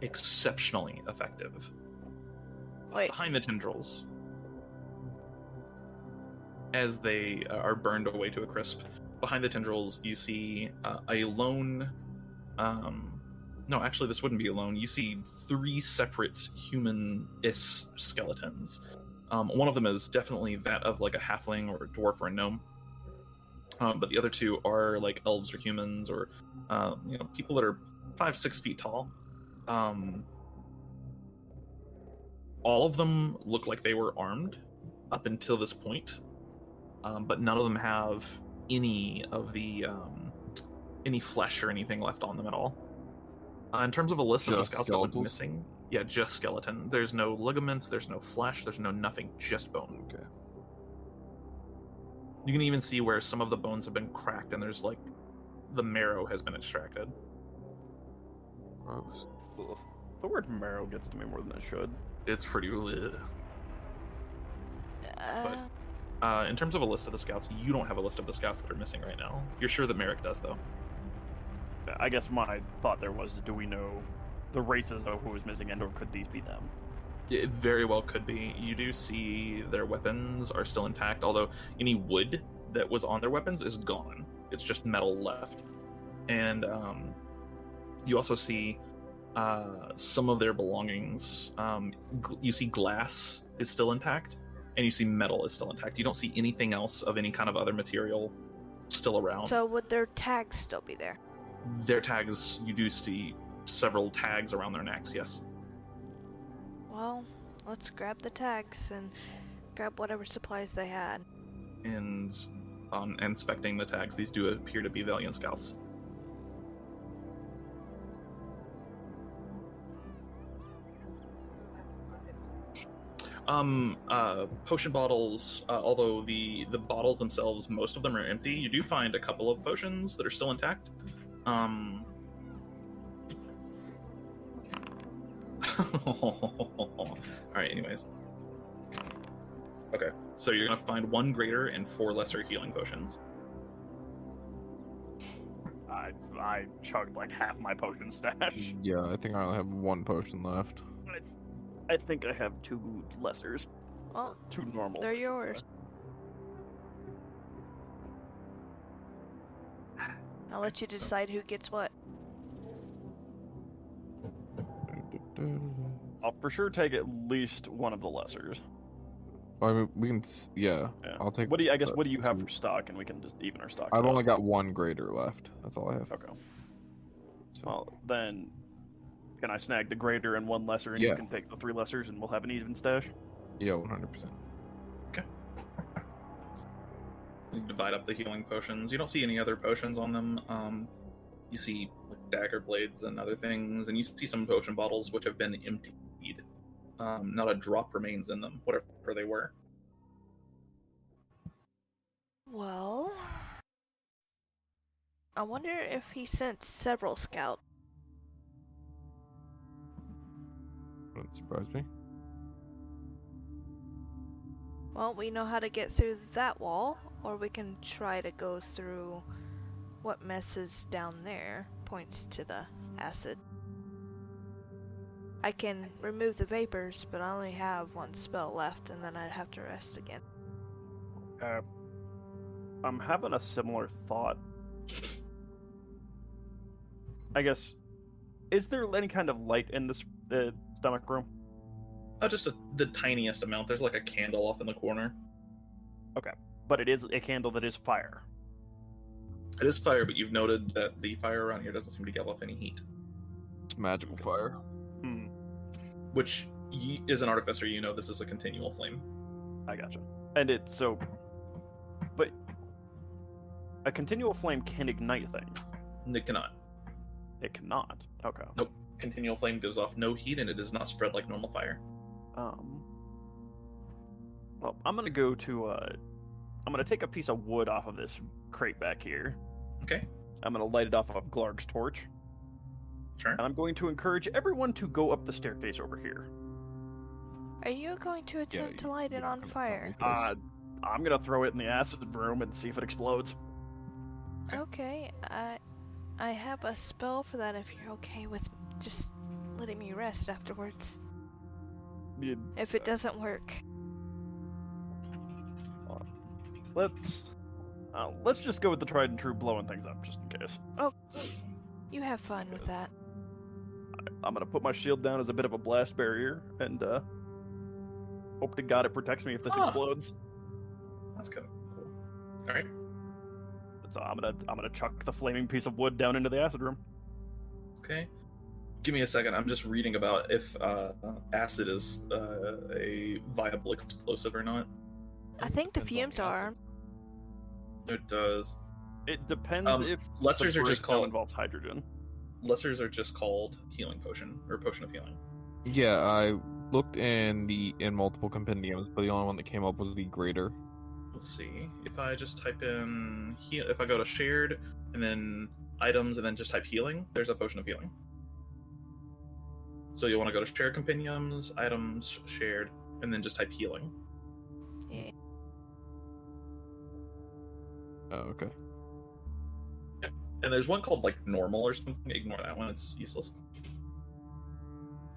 S1: exceptionally effective.
S3: wait.
S1: Behind the tendrils, as they are burned away to a crisp, behind the tendrils you see a lone no, actually this wouldn't be alone. You see 3 separate human-ish skeletons. One of them is definitely that of like a halfling or a dwarf or a gnome, but the other 2 are like elves or humans or people that are 5-6 feet tall. All of them look like they were armed up until this point, but none of them have any of the any flesh or anything left on them at all. In terms of a list of the
S7: Just
S1: scouts that went
S7: skeletals?
S1: missing, yeah, just skeleton. There's no ligaments, there's no flesh, there's no nothing, just bone.
S7: Okay.
S1: You can even see where some of the bones have been cracked and there's like the marrow has been extracted.
S7: Gross.
S2: Ugh. The word marrow gets to me more than it should.
S1: It's pretty in terms of a list of the scouts, you don't have a list of the scouts that are missing right now. You're sure that Merek does, though.
S2: I guess my thought there was, do we know the races of who is missing, and or could these be them?
S1: It very well could be. You do see their weapons are still intact, although any wood that was on their weapons is gone. It's just metal left. And you also see some of their belongings. You see glass is still intact, and you see metal is still intact. You don't see anything else of any kind of other material still around.
S3: So would their tags still be there?
S1: Their tags, you do see several tags around their necks, yes.
S3: Well, let's grab the tags and grab whatever supplies they had.
S1: And on inspecting the tags, these do appear to be Valiant Scouts. Potion bottles, although the bottles themselves, most of them are empty, you do find a couple of potions that are still intact. Alright, anyways. Okay, so you're gonna find 1 greater and 4 lesser healing potions.
S2: I chugged like half my potion stash.
S7: Yeah, I think I only have 1 potion left.
S2: I think I have 2 lessers.
S3: Well,
S2: 2 normals.
S3: they're
S2: I should
S3: yours.
S2: say.
S3: I'll let you decide who gets what.
S2: I'll for sure take at least one of the lessers.
S7: I mean, we can. Yeah,
S2: Yeah.
S7: I'll take.
S2: What do you? I guess.
S7: the-
S2: What do you have
S7: some-
S2: for stock, and we can just even our stocks.
S7: I've
S2: out.
S7: only got 1 greater left. That's all I have.
S2: Okay.
S7: So,
S2: Well, then, can I snag the greater and 1 lesser, and you
S7: Yeah.
S2: can take the 3 lessers, and we'll have an even stash?
S7: yeah, 100%.
S1: You divide up the healing potions. You don't see any other potions on them. You see like dagger blades and other things, and you see some potion bottles which have been emptied. Not a drop remains in them, whatever they were.
S3: Well, I wonder if he sent several scouts.
S7: Wouldn't surprise me.
S3: Well, we know how to get through that wall, or we can try to go through what mess is down there. Points to the acid. I can remove the vapors, but I only have 1 spell left, and then I'd have to rest again.
S2: I'm having a similar thought. I guess. Is there any kind of light in this stomach room?
S1: Just the tiniest amount. There's like a candle off in the corner.
S2: But it is a candle that is fire.
S1: It is fire, but you've noted that the fire around here doesn't seem to give off any heat.
S7: It's magical fire.
S2: Hmm.
S1: Which, as an artificer, you know this is a continual flame.
S2: I gotcha. And it's so. But. A continual flame can ignite things.
S1: It cannot.
S2: It cannot. Okay.
S1: Nope. Continual flame gives off no heat, and it does not spread like normal fire.
S2: Well, I'm gonna go to. I'm gonna take a piece of wood off of this crate back here.
S1: Okay.
S2: I'm gonna light it off of Glarg's torch.
S1: Sure.
S2: And I'm going to encourage everyone to go up the staircase over here.
S3: Are you going to attempt to light it on fire?
S2: I'm gonna throw it in the acid room and see if it explodes.
S3: Okay, I have a spell for that if you're okay with just letting me rest afterwards. If it doesn't work.
S2: Let's just go with the tried and true blowing things up just in case.
S3: Oh, you have fun with that.
S2: I'm gonna put my shield down as a bit of a blast barrier and hope to God it protects me if this explodes.
S1: That's kind of cool. All right.
S2: So I'm gonna chuck the flaming piece of wood down into the acid room.
S1: Okay. Give me a second. I'm just reading about if acid is a viable explosive or not.
S3: I think the
S1: Depends on
S3: fumes
S1: the
S3: are.
S1: It does.
S2: It depends if
S1: Lessers
S2: the
S1: are just
S2: breakdown
S1: called
S2: involves hydrogen.
S1: Lessers are just called healing potion or potion of healing.
S7: Yeah, I looked in multiple compendiums, but the only one that came up was the greater.
S1: Let's see. If I just type in if I go to shared and then items and then just type healing, there's a potion of healing. So you want to go to shared compendiums, items, shared, and then just type healing.
S3: Yeah.
S7: Oh, okay.
S1: And there's one called like normal or something. Ignore that one; it's useless.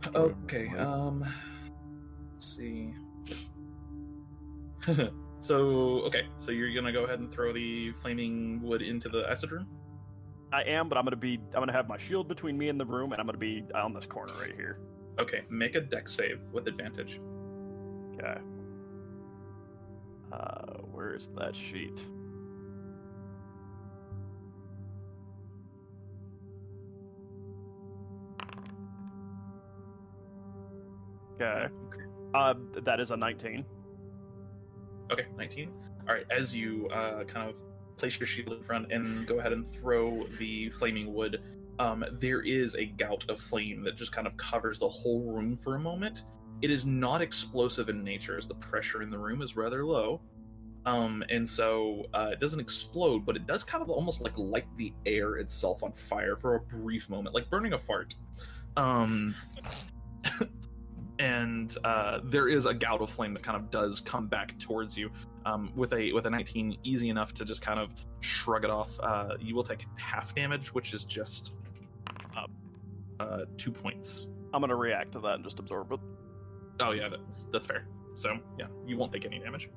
S7: Sure,
S1: Okay.
S7: life.
S1: Let's see. So so you're gonna go ahead and throw the flaming wood into the acid room.
S2: I am, but I'm gonna have my shield between me and the room, and I'm gonna be on this corner right here.
S1: Okay, make a dex save with advantage.
S2: Okay. Where is that sheet? Okay. That is a 19.
S1: Okay, 19. All right, as you kind of place your shield in front and go ahead and throw the flaming wood, there is a gout of flame that just kind of covers the whole room for a moment. It is not explosive in nature, as the pressure in the room is rather low. And so it doesn't explode, but it does kind of almost like light the air itself on fire for a brief moment, like burning a fart. And there is a gout of flame that kind of does come back towards you. With a 19, easy enough to just kind of shrug it off. You will take half damage, which is just 2 points.
S2: I'm gonna react to that and just absorb it.
S1: Oh yeah, that's fair. So yeah, you won't take any damage.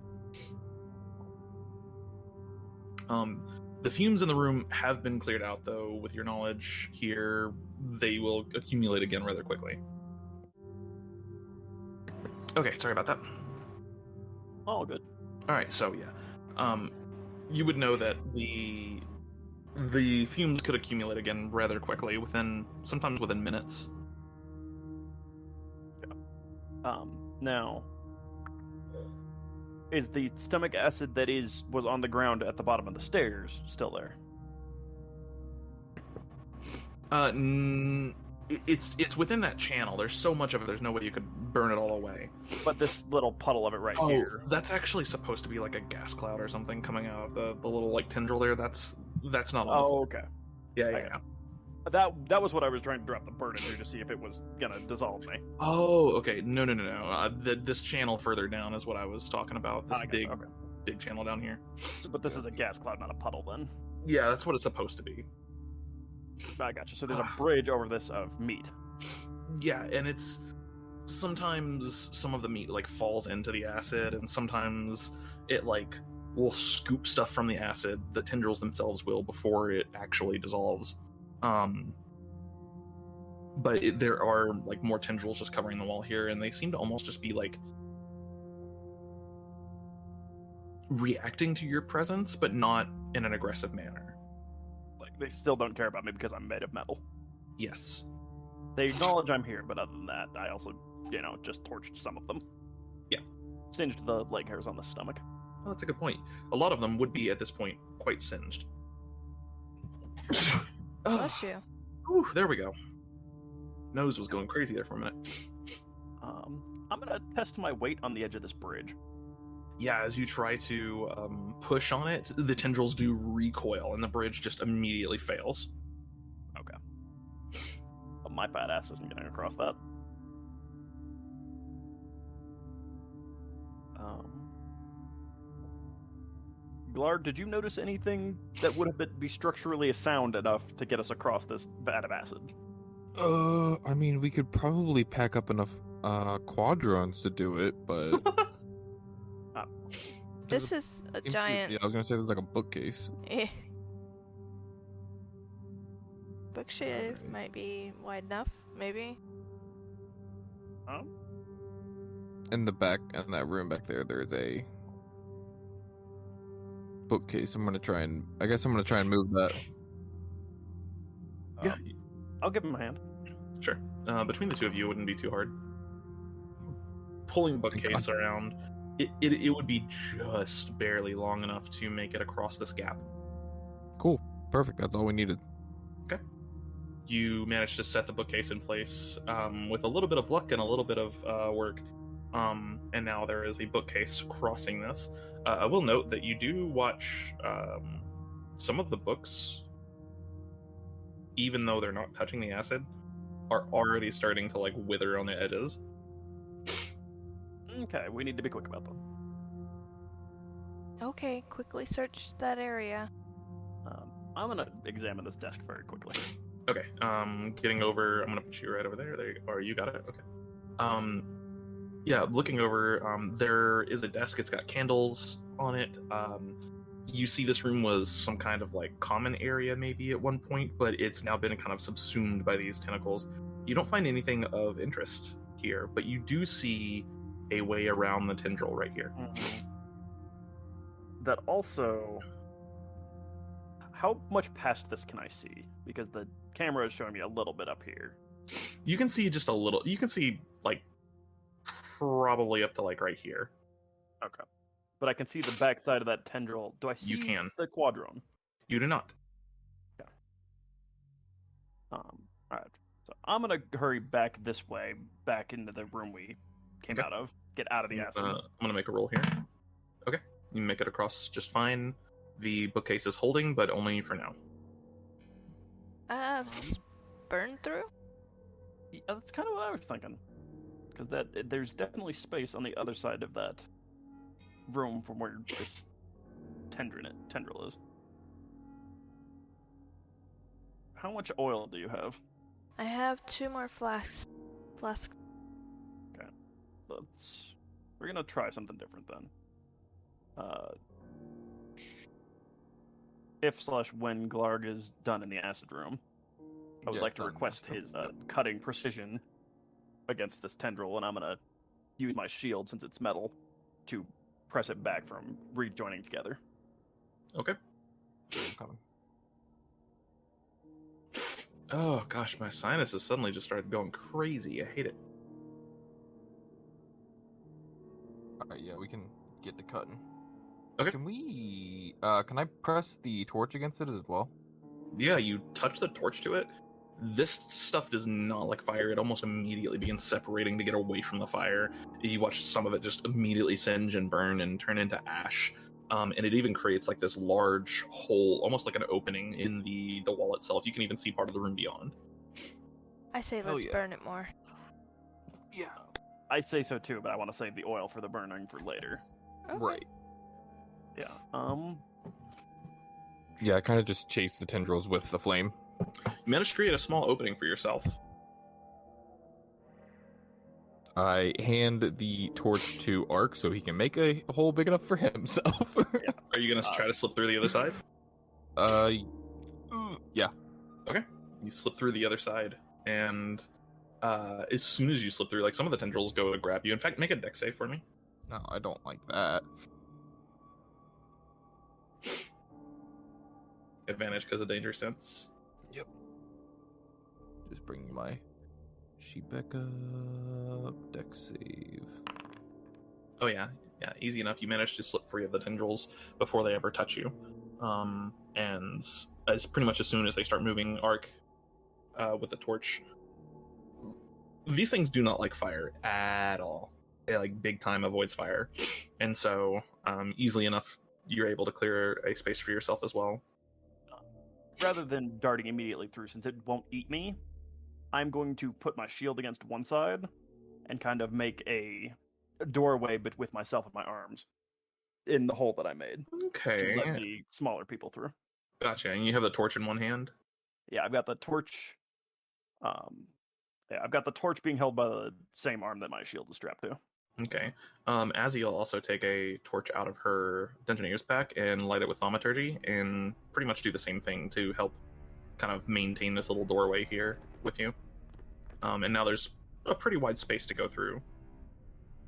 S1: The fumes in the room have been cleared out, though. With your knowledge here, they will accumulate again rather quickly. Okay, sorry about that.
S2: All good.
S1: All right, so yeah, you would know that the fumes could accumulate again rather quickly, sometimes within minutes.
S2: Yeah. Now, is the stomach acid that was on the ground at the bottom of the stairs still there?
S1: It's within that channel. There's so much of it. There's no way you could burn it all away.
S2: But this little puddle of it right here.
S1: That's actually supposed to be like a gas cloud or something coming out of the little like tendril there. That's not. On the floor.
S2: Okay.
S1: Yeah.
S2: That was what I was trying to drop the bird into to see if it was gonna dissolve me.
S1: Oh, okay. No. This channel further down is what I was talking about. This big channel down here.
S2: But this is a gas cloud, not a puddle, then.
S1: Yeah, that's what it's supposed to be.
S2: I gotcha. So there's a bridge over this of meat.
S1: Yeah, and it's sometimes some of the meat like falls into the acid, and sometimes it like will scoop stuff from the acid. The tendrils themselves will before it actually dissolves. But there are like more tendrils just covering the wall here, and they seem to almost just be like reacting to your presence, but not in an aggressive manner.
S2: Like they still don't care about me because I'm made of metal.
S1: Yes.
S2: They acknowledge I'm here, but other than that, I also, just torched some of them.
S1: Yeah.
S2: Singed the leg hairs on the stomach.
S1: Oh, that's a good point. A lot of them would be at this point quite singed.
S3: Bless you.
S1: Whew, there we go. Nose was going crazy there for a minute.
S2: I'm gonna test my weight on the edge of this bridge.
S1: Yeah, as you try to push on it, the tendrils do recoil, and the bridge just immediately fails.
S2: Okay. But my fat ass isn't getting across that. Glard, did you notice anything that would have be structurally sound enough to get us across this vat of acid?
S7: I mean, we could probably pack up enough quadrons to do it, but
S3: This is a giant.
S7: Yeah, I was gonna say there's like a bookcase.
S3: Bookshelf might be wide enough, maybe.
S7: In the back, in that room back there, there's a bookcase. I guess I'm gonna try and move that.
S1: Yeah.
S2: I'll give him a hand.
S1: Sure. Between the two of you, it wouldn't be too hard. Pulling bookcase around, it would be just barely long enough to make it across this gap.
S7: Cool. Perfect. That's all we needed.
S1: Okay. You managed to set the bookcase in place with a little bit of luck and a little bit of work. And now there is a bookcase crossing this. I will note that you do watch some of the books, even though they're not touching the acid, are already starting to like wither on the edges.
S2: Okay, we need to be quick about them.
S3: Okay, quickly search that area.
S2: I'm gonna examine this desk very quickly.
S1: Okay, getting over, I'm gonna put you right over there. There you go. Or you got it? Okay. Yeah, looking over, there is a desk. It's got candles on it. You see this room was some kind of like common area maybe at one point, but it's now been kind of subsumed by these tentacles. You don't find anything of interest here, but you do see a way around the tendril right here.
S2: Mm-hmm. That also... How much past this can I see? Because the camera is showing me a little bit up here.
S1: You can see just a little. You can see like probably up to like right here.
S2: Okay. But I can see the backside of that tendril. Do I see
S1: You can.
S2: the quadrone?
S1: You do not.
S2: Alright. So I'm gonna hurry back this way, back into the room we came
S1: Okay.
S2: out of. Get out of the acid.
S1: I'm gonna make a roll here. Okay, you make it across just fine. The bookcase is holding, but only for now.
S3: Burn through?
S2: Yeah, that's kind of what I was thinking. Because there's definitely space on the other side of that room from where this tendril is. How much oil do you have?
S3: I have 2 more flasks.
S2: We're gonna try something different then. If/when Glarg is done in the acid room, I would
S6: Yes,
S2: like to
S6: done.
S2: request his cutting precision against this tendril, and I'm gonna use my shield, since it's metal, to press it back from rejoining together.
S1: Okay.
S6: I'm coming.
S1: Oh gosh, my sinuses suddenly just started going crazy. I hate it.
S6: Alright, yeah, we can get to cutting.
S1: Okay.
S6: Can we... can I press the torch against it as well?
S1: Yeah, you touch the torch to it. This stuff does not like fire. It almost immediately begins separating to get away from the fire. You watch some of it just immediately singe and burn and turn into ash. And it even creates like this large hole, almost like an opening in the wall itself. You can even see part of the room beyond.
S3: I say
S6: Hell
S3: let's
S6: yeah.
S3: burn it more.
S6: Yeah.
S2: I say so too, but I want to save the oil for the burning for later.
S3: Okay.
S6: Right.
S2: Yeah.
S7: Yeah, I kind of just chase the tendrils with the flame.
S1: You managed to create a small opening for yourself.
S7: I hand the torch to Ark so he can make a hole big enough for himself.
S1: Are you gonna try to slip through the other side?
S7: Yeah.
S1: Okay. You slip through the other side, and as soon as you slip through, like some of the tendrils go to grab you. In fact, make a dex save for me.
S7: No, I don't like that.
S1: Advantage because of danger sense.
S7: Just bring my sheet back up. Dex save.
S1: Oh yeah, easy enough. You manage to slip free of the tendrils before they ever touch you. And as pretty much as soon as they start moving, Arc with the torch. These things do not like fire at all. They like big time avoids fire, and so easily enough you're able to clear a space for yourself as well.
S2: Rather than darting immediately through, since it won't eat me, I'm going to put my shield against one side and kind of make a doorway, but with myself and my arms in the hole that I made
S1: Okay,
S2: to let the smaller people through.
S1: gotcha. And you have the torch in one hand.
S2: Yeah, I've got the torch. I've got the torch being held by the same arm that my shield is strapped to.
S1: Okay. Azzy will also take a torch out of her Dungeoneer's pack and light it with thaumaturgy and pretty much do the same thing to help kind of maintain this little doorway here with you. And now there's a pretty wide space to go through.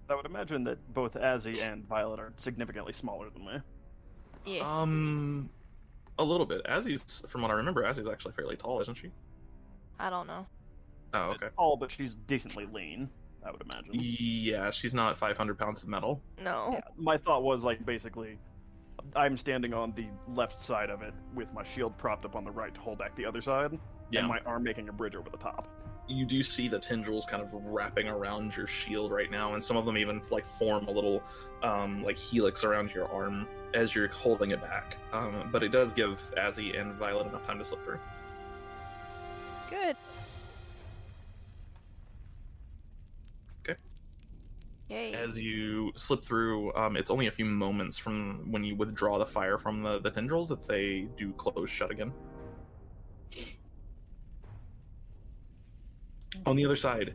S2: I would imagine that both Azzy and Violet are significantly smaller than me.
S3: Yeah.
S1: A little bit. Azzy's, from what I remember, Azzy's actually fairly tall, isn't she?
S3: I don't know.
S1: Oh, okay.
S2: Tall, but she's decently lean, I would imagine.
S1: Yeah, she's not 500 pounds of metal.
S3: No.
S2: Yeah, my thought was, like, basically, I'm standing on the left side of it with my shield propped up on the right to hold back the other side,
S1: Yeah.
S2: and my arm making a bridge over the top.
S1: You do see the tendrils kind of wrapping around your shield right now, and some of them even like form a little like helix around your arm as you're holding it back. But it does give Azzy and Violet enough time to slip through.
S3: Good.
S1: Okay.
S3: Yay.
S1: As you slip through, it's only a few moments from when you withdraw the fire from the tendrils that they do close shut again. On the other side,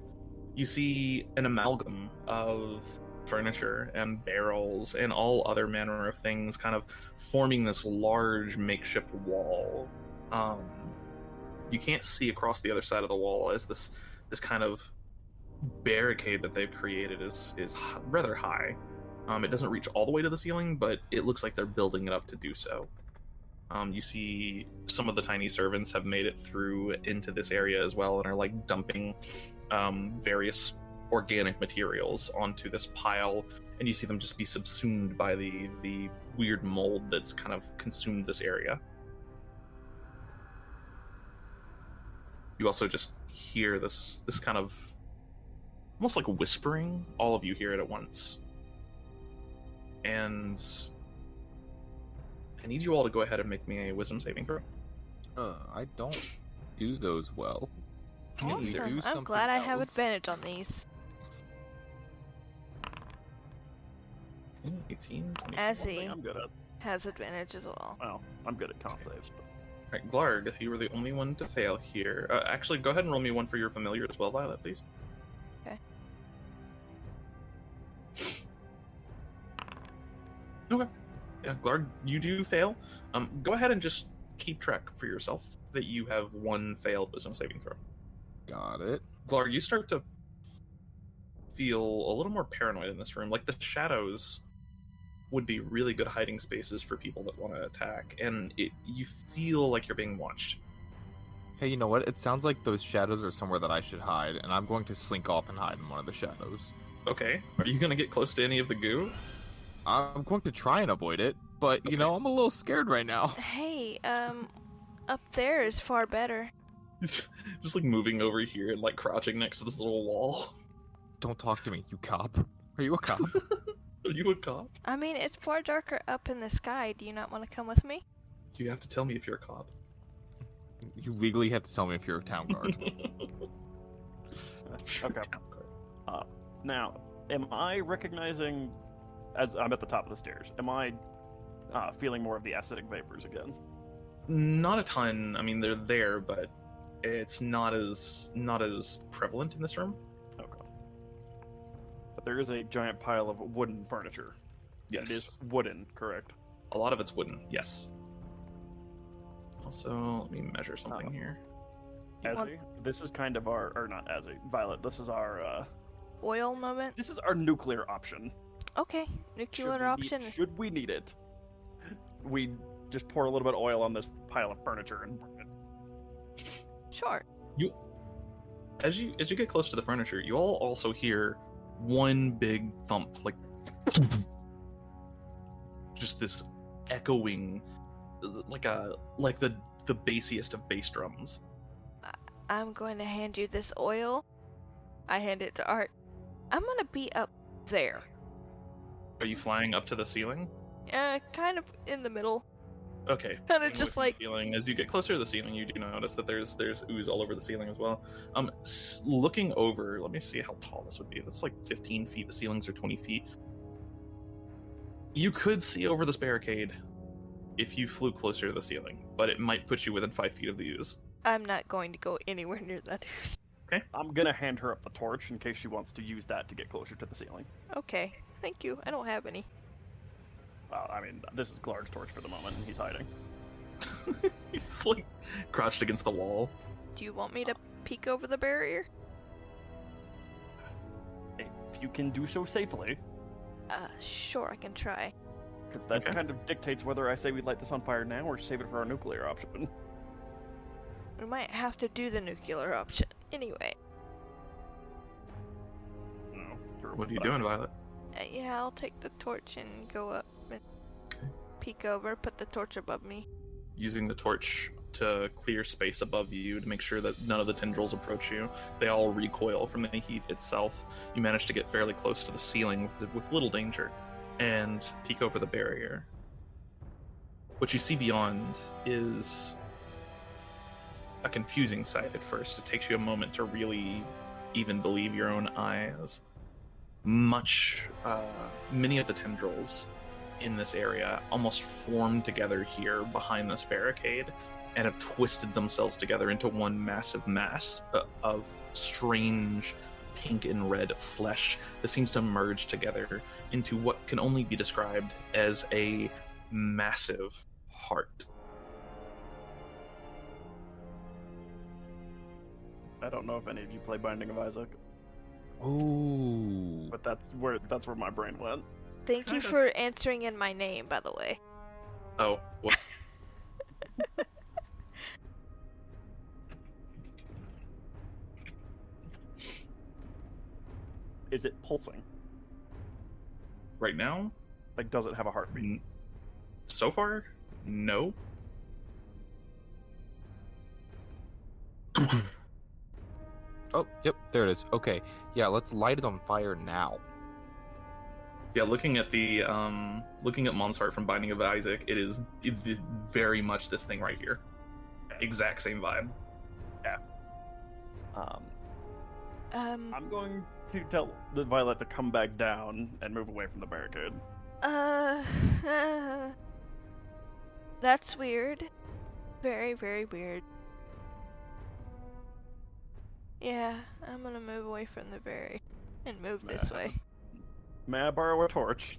S1: you see an amalgam of furniture and barrels and all other manner of things kind of forming this large makeshift wall. You can't see across the other side of the wall as this kind of barricade that they've created is rather high. It doesn't reach all the way to the ceiling, but it looks like they're building it up to do so. You see some of the tiny servants have made it through into this area as well and are like dumping various organic materials onto this pile, and you see them just be subsumed by the weird mold that's kind of consumed this area. You also just hear this kind of almost like whispering. All of you hear it at once. And I need you all to go ahead and make me a wisdom saving throw.
S6: I don't do those well. Can you do
S3: Awesome. I'm
S6: something
S3: glad I have
S6: else?
S3: advantage on these.
S1: 18, 22.
S3: Azzy
S2: I'm good at.
S3: has advantage as well.
S2: Well, I'm good at con saves, but
S1: Alright, Glarg, you were the only one to fail here. Actually, go ahead and roll me one for your familiar as well, Violet, please.
S3: Okay.
S1: Okay. Yeah, Glarg, you do fail. Go ahead and just keep track for yourself that you have one failed wisdom saving throw.
S6: Got it.
S1: Glarg, you start to feel a little more paranoid in this room. Like, the shadows would be really good hiding spaces for people that want to attack, and you feel like you're being watched.
S6: Hey, you know what? It sounds like those shadows are somewhere that I should hide, and I'm going to slink off and hide in one of the shadows.
S1: Okay, are you going to get close to any of the goo?
S6: I'm going to try and avoid it, but, you know, I'm a little scared right now.
S3: Hey, up there is far better.
S1: Just like moving over here and like crouching next to this little wall.
S6: Don't talk to me, you cop. Are you a cop?
S1: Are you a cop?
S3: I mean, it's far darker up in the sky. Do you not want to come with me?
S1: You have to tell me if you're a cop.
S6: You legally have to tell me if you're a town guard.
S2: okay. Now, am I recognizing, as I'm at the top of the stairs, am I feeling more of the acidic vapors again?
S1: Not a ton. I mean, they're there, but it's not as prevalent in this room.
S2: Okay. But there is a giant pile of wooden furniture.
S1: Yes.
S2: It is wooden, correct?
S1: A lot of it's wooden, yes. Also, let me measure something here.
S2: Azzy, this is kind of our, or not Azzy, Violet, this is our,
S3: Oil moment?
S2: this is our nuclear option.
S3: Okay, nuclear
S2: Should we
S3: option.
S2: should we need it, we just pour a little bit of oil on this pile of furniture and burn it.
S3: Sure.
S1: As you get close to the furniture, you all also hear one big thump, like just this echoing, like the bassiest of bass drums.
S3: I'm going to hand you this oil. I hand it to Art. I'm gonna be up there.
S1: Are you flying up to the ceiling?
S3: Kind of in the middle.
S1: Okay.
S3: Kinda
S1: staying
S3: just
S1: with the
S3: like-
S1: ceiling. As you get closer to the ceiling, you do notice that there's ooze all over the ceiling as well. Looking over, let me see how tall this would be. That's like 15 feet. The ceilings are 20 feet. You could see over this barricade if you flew closer to the ceiling, but it might put you within 5 feet of the ooze.
S3: I'm not going to go anywhere near that.
S2: I'm gonna hand her up the torch in case she wants to use that to get closer to the ceiling.
S3: Okay, thank you. I don't have any.
S2: I mean, this is Glarg's torch for the moment, and he's hiding.
S1: He's like crouched against the wall.
S3: Do you want me to peek over the barrier?
S2: If you can do so safely,
S3: Sure, I can try.
S2: because that
S1: Okay.
S2: kind of dictates whether I say we light this on fire now or save it for our nuclear option.
S3: We might have to do the nuclear option. Anyway,
S2: No, true,
S1: What are you
S2: but I
S1: doing,
S2: think-
S1: Violet?
S3: yeah, I'll take the torch and go up and peek over, put the torch above me.
S1: Using the torch to clear space above you to make sure that none of the tendrils approach you. They all recoil from the heat itself. You manage to get fairly close to the ceiling with little danger and peek over the barrier. What you see beyond is a confusing sight at first. It takes you a moment to really even believe your own eyes. Many of the tendrils in this area almost formed together here behind this barricade and have twisted themselves together into one massive mass of strange pink and red flesh that seems to merge together into what can only be described as a massive heart.
S2: I don't know if any of you play Binding of Isaac,
S6: Ooh.
S2: but that's where my brain went.
S3: Thank you for answering in my name, by the way.
S1: Oh, well,
S2: is it pulsing?
S1: Right now,
S2: Like, does it have a heartbeat?
S1: so far, no.
S6: Oh, yep, there it is. Okay, yeah, let's light it on fire now.
S1: Yeah, looking at Mom's heart from Binding of Isaac, it is very much this thing right here. Exact same vibe.
S2: I'm going to tell the Violet to come back down and move away from the barricade.
S3: That's weird. Very, very weird. Yeah, I'm gonna move away from the berry and move this way.
S2: May I borrow a torch?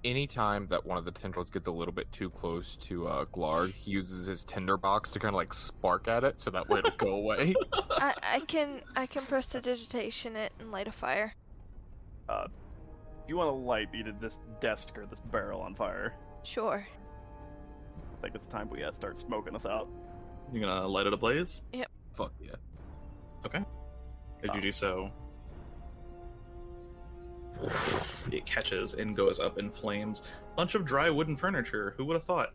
S6: Anytime that one of the tendrils gets a little bit too close to Glarg, he uses his tinderbox to kind of like spark at it, so that way it'll go away.
S3: I can prestidigitation it and light a fire.
S2: You want to light either this desk or this barrel on fire?
S3: Sure.
S2: I think it's time we start smoking us out.
S1: You're gonna light it ablaze?
S6: Fuck yeah.
S1: Okay. As you do so, it catches and goes up in flames. Bunch of dry wooden furniture. Who would have thought?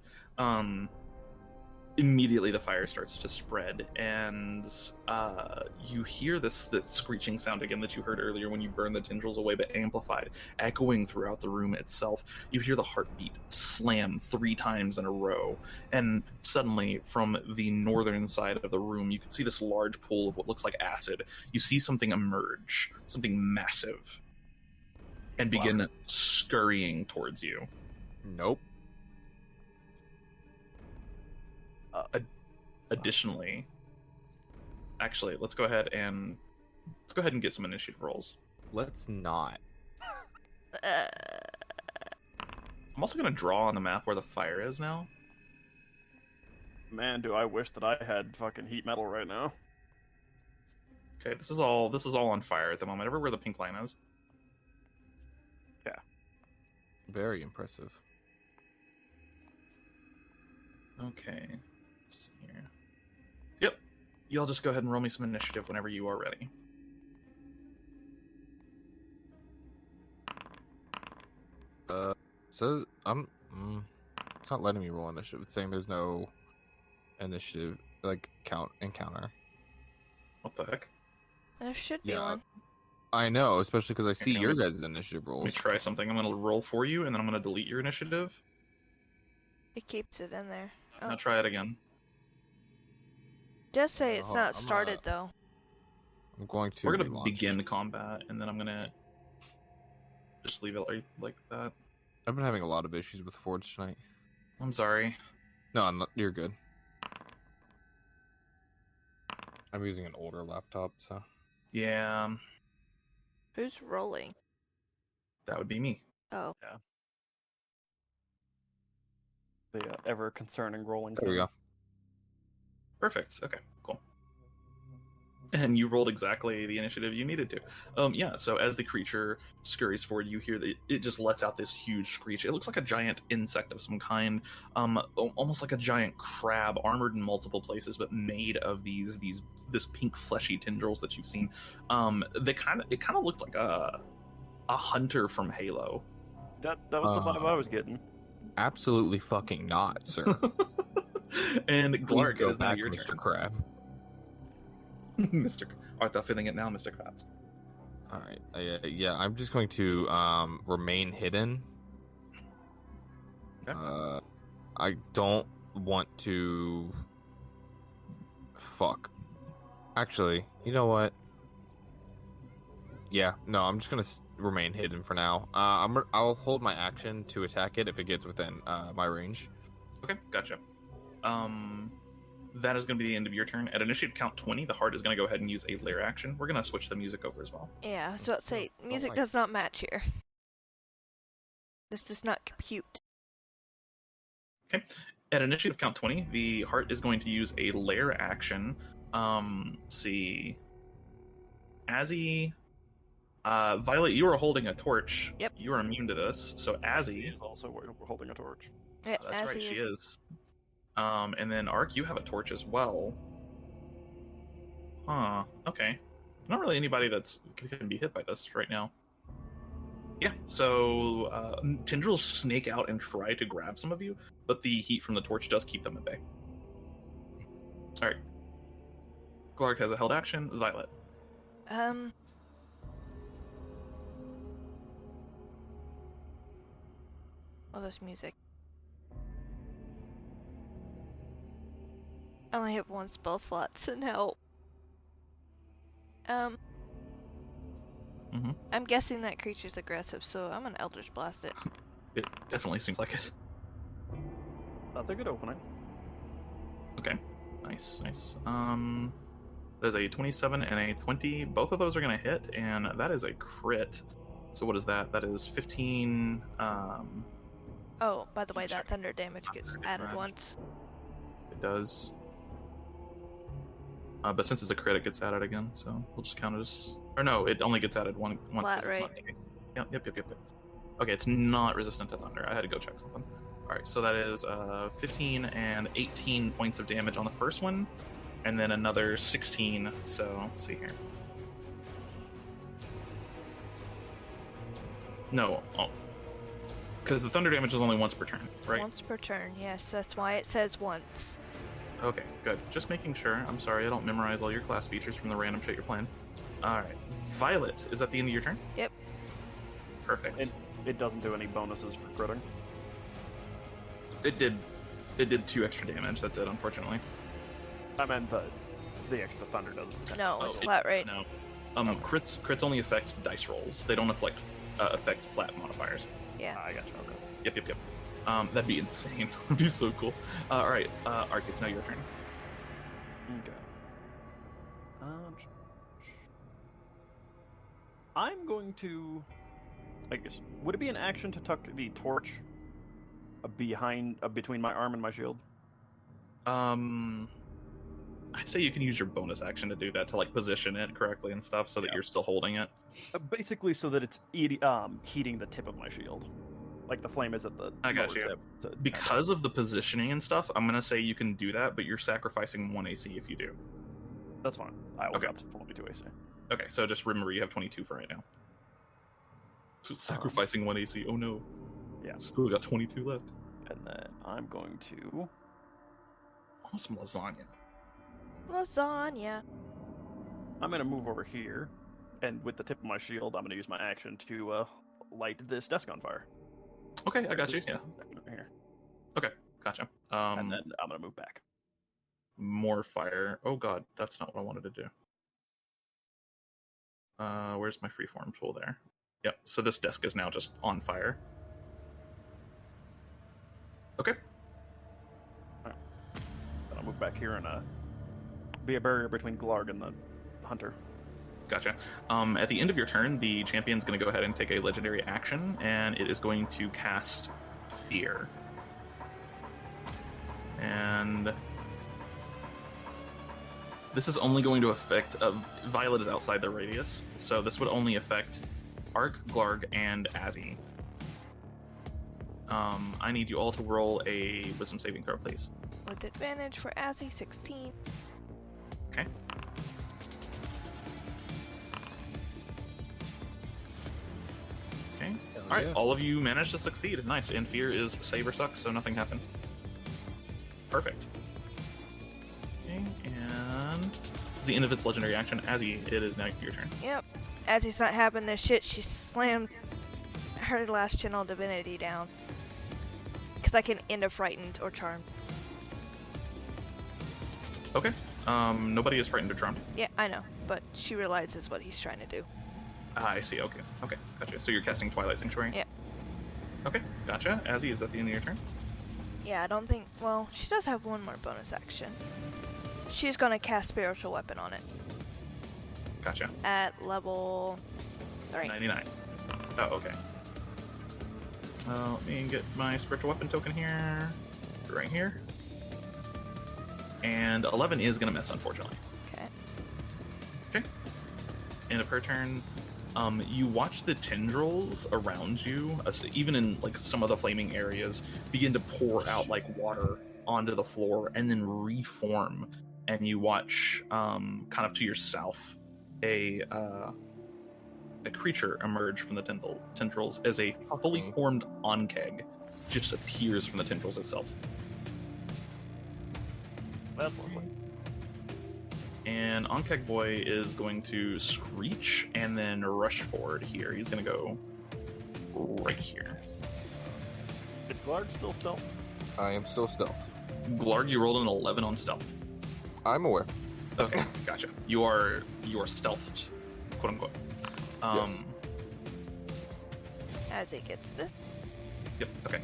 S1: Immediately the fire starts to spread, and you hear this screeching sound again that you heard earlier when you burned the tendrils away, but amplified, echoing throughout the room itself. You hear the heartbeat slam 3 times in a row, and suddenly from the northern side of the room, you can see this large pool of what looks like acid. You see something emerge, something massive, and begin scurrying towards you.
S6: Nope.
S1: Additionally, actually, let's go ahead and get some initiative rolls.
S6: Let's not.
S1: I'm also gonna draw on the map where the fire is now.
S2: Man, do I wish that I had fucking heat metal right now.
S1: Okay, this is all on fire at the moment. Everywhere the pink line is.
S6: Very impressive.
S1: Okay. Let's see here. Yep. Y'all just go ahead and roll me some initiative whenever you are ready.
S6: So I'm. It's not letting me roll initiative. It's saying there's no initiative like encounter.
S1: What the heck?
S3: There should be
S6: Yeah.
S3: one.
S6: I know, especially because I see
S1: Okay,
S6: your
S1: let me-
S6: guys' initiative
S1: Let me
S6: rolls.
S1: try something. I'm gonna roll for you, and then I'm gonna delete your initiative.
S3: It keeps it in there. Oh.
S1: Now try it again.
S3: Just say it's
S6: hold
S3: not
S6: on, I'm
S3: started though.
S6: I'm going to.
S1: We're gonna
S6: relaunch.
S1: begin combat, and then I'm gonna just leave it like that.
S6: I've been having a lot of issues with Forge tonight.
S1: I'm sorry.
S6: No, I'm not, you're good. I'm using an older laptop, so.
S1: Yeah,
S3: Who's rolling?
S1: that would be me.
S3: Oh.
S2: The ever concerning rolling.
S6: There we go.
S1: Perfect. Okay, cool. And you rolled exactly the initiative you needed to. Yeah, so as the creature scurries forward, you hear that it just lets out this huge screech. It looks like a giant insect of some kind, almost like a giant crab, armored in multiple places, but made of this pink fleshy tendrils that you've seen. It kind of looked like a hunter from Halo.
S2: That was the vibe I was getting.
S6: Absolutely fucking not, sir.
S1: And
S6: Please
S1: Glarg,
S6: go
S1: it is now
S6: back,
S1: your
S6: Mr.
S1: turn.
S6: Crab.
S1: Mr. Art thou feeling it now, Mr. Krabs?
S6: All right. Yeah, I'm just going to remain hidden.
S1: Okay.
S6: I don't want to. Fuck. Actually, you know what? Yeah, no, I'm just gonna remain hidden for now. I'll hold my action to attack it if it gets within my range.
S1: Okay, gotcha. That is going to be the end of your turn. At initiative count 20, the heart is going to go ahead and use a lair action. We're going to switch the music over as well.
S3: Yeah, I was about to say, music
S6: my-
S3: does not match here. This does not compute.
S1: Okay. At initiative count 20, the heart is going to use a lair action. Let's see. Azzy, Violet, you are holding a torch.
S3: Yep.
S1: You are immune to this. So Azzy,
S2: is also holding a torch.
S3: Yeah,
S1: that's
S3: as
S1: right,
S3: he
S1: she is. And then Ark, you have a torch as well. Huh. Okay. not really anybody that's can be hit by this right now. Yeah, so tendrils snake out and try to grab some of you, but the heat from the torch does keep them at bay. All right. Clark has a held action. Violet.
S3: Oh, this music. I only have one spell slot, and help. I'm guessing that creature's aggressive, so I'm gonna Eldritch Blast it.
S1: It definitely seems like it.
S2: That's a good opening.
S1: Okay, nice. There's a 27 and a 20. Both of those are gonna hit, and that is a crit. So what is that? That is 15.
S3: Oh, by the way, that thunder damage gets added once.
S1: It does. But since it's a crit, it gets added again, so we'll just count it as... Or no, it only gets added once.
S3: Flat rate.
S1: Yep. Okay, it's not resistant to thunder. I had to go check something. Alright, so that is 15 and 18 points of damage on the first one, and then another 16, so let's see here. No, because the thunder damage is only once per turn, right?
S3: Once per turn, yes, that's why it says once.
S1: Okay, good. Just making sure. I'm sorry, I don't memorize all your class features from the random shit you're playing. Alright. Violet, is that the end of your turn?
S3: Yep.
S1: Perfect.
S2: It doesn't do any bonuses for critting.
S1: It did 2 extra damage, that's it, unfortunately.
S2: I meant the extra thunder doesn't.
S3: No, it's flat rate.
S1: No. Crits only affect dice rolls. They don't affect flat modifiers.
S3: Yeah.
S2: I gotcha, okay.
S1: Yep. That'd be insane. That'd be so cool. Alright, Ark, it's now your turn.
S2: Okay. I'm going to... I guess... Would it be an action to tuck the torch between my arm and my shield?
S1: I'd say you can use your bonus action to do that, to like position it correctly and stuff, so that you're still holding it.
S2: Basically, so that it's heating the tip of my shield, like the flame is at the.
S1: I got you. Because of the positioning and stuff, I'm gonna say you can do that, but you're sacrificing 1 AC if you do.
S2: That's fine. I will
S1: Okay.
S2: drop to 22 AC.
S1: Okay, so just remember you have 22 for right now. So sacrificing 1 AC. Oh no.
S2: Yeah.
S1: Still got 22 left.
S2: And then I'm going to.
S1: Oh, some lasagna.
S3: Lasagna.
S2: I'm gonna move over here, and with the tip of my shield, I'm gonna use my action to light this desk on fire.
S1: Okay, I got you.
S2: This-
S1: Yeah.
S2: Here.
S1: Okay, gotcha.
S2: And then I'm gonna move back.
S1: More fire. Oh god, that's not what I wanted to do. Where's my freeform tool there? Yep, so this desk is now just on fire. Okay.
S2: Then I'll move back here and be a barrier between Glarg and the hunter.
S1: Gotcha. At the end of your turn, the champion's going to go ahead and take a legendary action, and it is going to cast Fear. And this is only going to affect... Violet is outside the radius, so this would only affect Ark, Glarg, and Azzy. I need you all to roll a wisdom saving throw, please.
S3: With advantage for Azzy, 16.
S1: Okay. Okay. All right, all of you managed to succeed. Nice. And Fear is save or suck, so nothing happens. Perfect. Okay, and it's the end of its legendary action. Azzy, it is now your turn.
S3: Yep. Azzy's not having this shit. She slammed her last channel divinity down. Because I can end a frightened or charmed.
S1: Okay. Nobody is frightened or charmed.
S3: Yeah, I know. But she realizes what he's trying to do.
S1: Ah, I see. Okay. Okay. Gotcha. So you're casting Twilight Sanctuary?
S3: Yeah.
S1: Okay. Gotcha. Azzy, is that the end of your turn?
S3: Yeah, I don't think... Well, she does have one more bonus action. She's gonna cast Spiritual Weapon on it.
S1: Gotcha.
S3: At level 3.
S1: 99. Oh, okay. Let me get my spiritual weapon token here. Right here. And 11 is going to miss, unfortunately.
S3: Okay.
S1: Okay. End of her turn. You watch the tendrils around you, even in like some of the flaming areas, begin to pour out like water onto the floor and then reform. And you watch, kind of to your south, a creature emerge from the tendrils as a fully
S6: Okay.
S1: formed Onkeg just appears from the tendrils itself.
S2: That's lovely.
S1: And Onkeg Boy is going to screech and then rush forward here. He's going to go right here.
S2: Is Glarg still stealth?
S6: I am still stealth.
S1: Glarg, you rolled an 11 on stealth.
S6: I'm aware.
S1: Okay, gotcha. You are stealthed, quote unquote.
S6: Yes.
S3: As he gets this.
S1: Yep. Okay.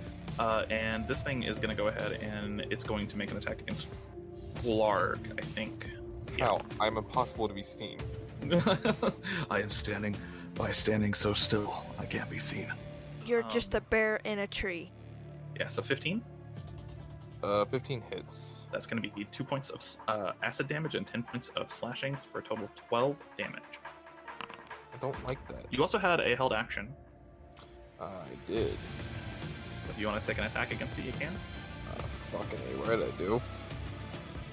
S1: And this thing is going to go ahead and it's going to make an attack against Glarg, I think.
S6: How? I'm impossible to be seen.
S4: I am standing. By standing so still, I can't be seen.
S3: You're just a bear in a tree.
S1: Yeah. So 15.
S6: 15 hits.
S1: That's going to be 2 points of acid damage and 10 points of slashings for a total of 12 damage.
S6: I don't like that.
S1: You also had a held action.
S6: I did.
S1: If you want to take an attack against it, you can.
S6: Fucking A, right I do.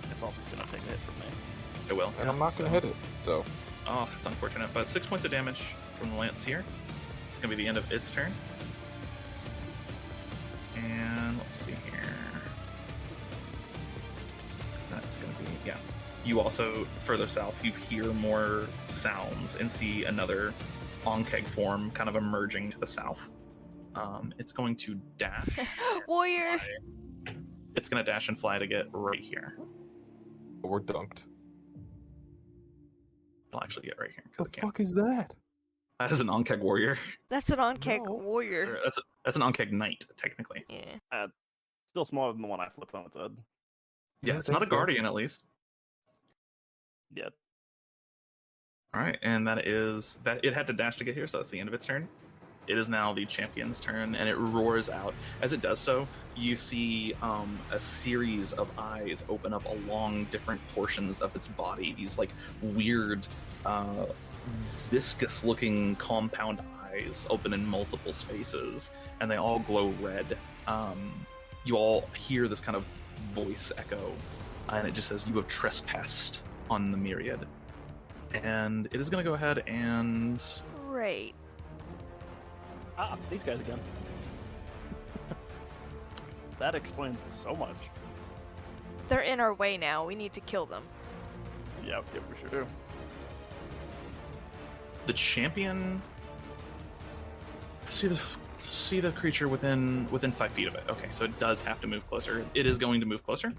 S2: It's also gonna take a hit from me.
S1: It will.
S6: And I'm not gonna hit it, so.
S1: Oh, that's unfortunate. But 6 points of damage from the lance here. It's going to be the end of its turn. And let's see here. So that's going to be, yeah. You also, further south, you hear more sounds and see another Onkeg form kind of emerging to the south. It's going to dash.
S3: Warrior!
S1: It's going to dash and fly to get right here.
S6: We're dunked.
S1: I'll actually get right here. 'cause
S6: The
S1: I can't.
S6: fuck is that?
S1: That is an Onkeg warrior.
S3: That's an Onkeg
S6: No.
S3: warrior.
S1: Or that's an Onkeg knight, technically.
S3: Yeah.
S2: Still smaller than the one I flipped on its head.
S1: Yeah,
S6: Yeah,
S1: it's not a
S6: thank you.
S1: guardian at least.
S2: Yet.
S1: All right, and that is that. It had to dash to get here, so that's the end of its turn. It is now the champion's turn, and it roars out. As it does so, you see a series of eyes open up along different portions of its body. These like weird, viscous-looking compound eyes open in multiple spaces, and they all glow red. You all hear this kind of voice echo, and it just says, "You have trespassed on the Myriad." And it is going to go ahead and
S3: Great.
S2: Ah, these guys again. That explains so much.
S3: They're in our way now. We need to kill them.
S2: Yeah, we sure do.
S1: the champion. See the creature within 5 feet of it. Okay, so it does have to move closer. It is going to move closer.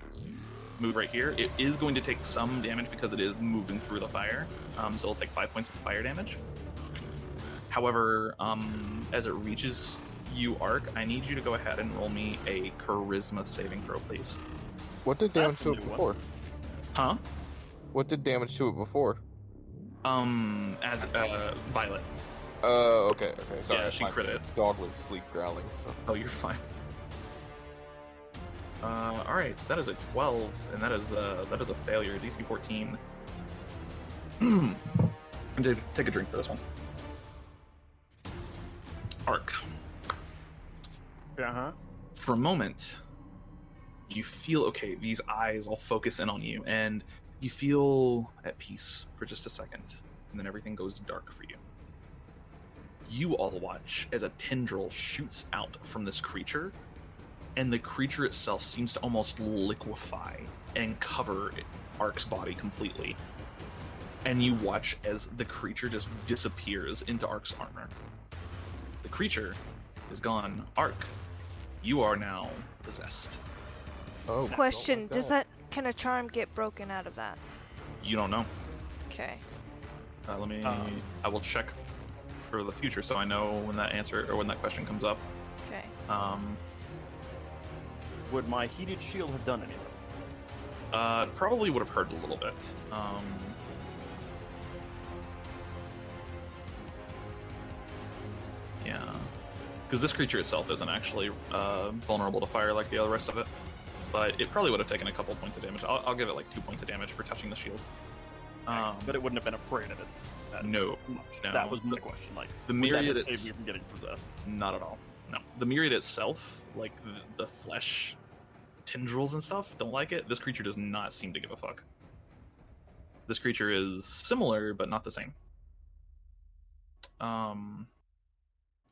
S1: Move right here. It is going to take some damage because it is moving through the fire. So it'll take 5 points of fire damage. However, as it reaches you, Arc, I need you to go ahead and roll me a charisma saving throw, please.
S6: What did damage
S2: That's a
S6: to it
S2: new one.
S6: before?
S1: Huh?
S6: What did damage to it before?
S1: As Violet.
S6: Okay. Sorry.
S1: Yeah, she
S6: my
S1: crit it.
S6: dog was sleep growling. So.
S1: Oh, you're fine. All right, that is a 12, and that is a failure. DC 14. Take a drink for this one. Arc.
S2: Uh-huh.
S1: For a moment, you feel okay. These eyes all focus in on you, and you feel at peace for just a second, and then everything goes dark for you. You all watch as a tendril shoots out from this creature, and the creature itself seems to almost liquefy and cover Arc's body completely. And you watch as the creature just disappears into Arc's armor. The creature is gone. Arc, you are now possessed.
S6: Oh.
S3: Question:
S6: don't like
S3: can a charm get broken out of that?
S1: You don't know.
S3: Okay.
S1: Let me. I will check for the future so I know when that answer or when that question comes up.
S3: Okay.
S2: Would my heated shield have done anything?
S1: Probably would have hurt a little bit. Yeah, because this creature itself isn't actually vulnerable to fire like the other rest of it, but it probably would have taken a couple points of damage. I'll give it like 2 points of damage for touching the shield.
S2: But it wouldn't have been afraid of it. That's
S1: No,
S2: much.
S1: no.
S2: That was my question. Like,
S1: The
S2: would that
S1: Myriad
S2: have saved
S1: is-
S2: me from getting possessed.
S1: Not at all. No, the Myriad itself, like the flesh tendrils and stuff, don't like it. This creature does not seem to give a fuck. This creature is similar, but not the same.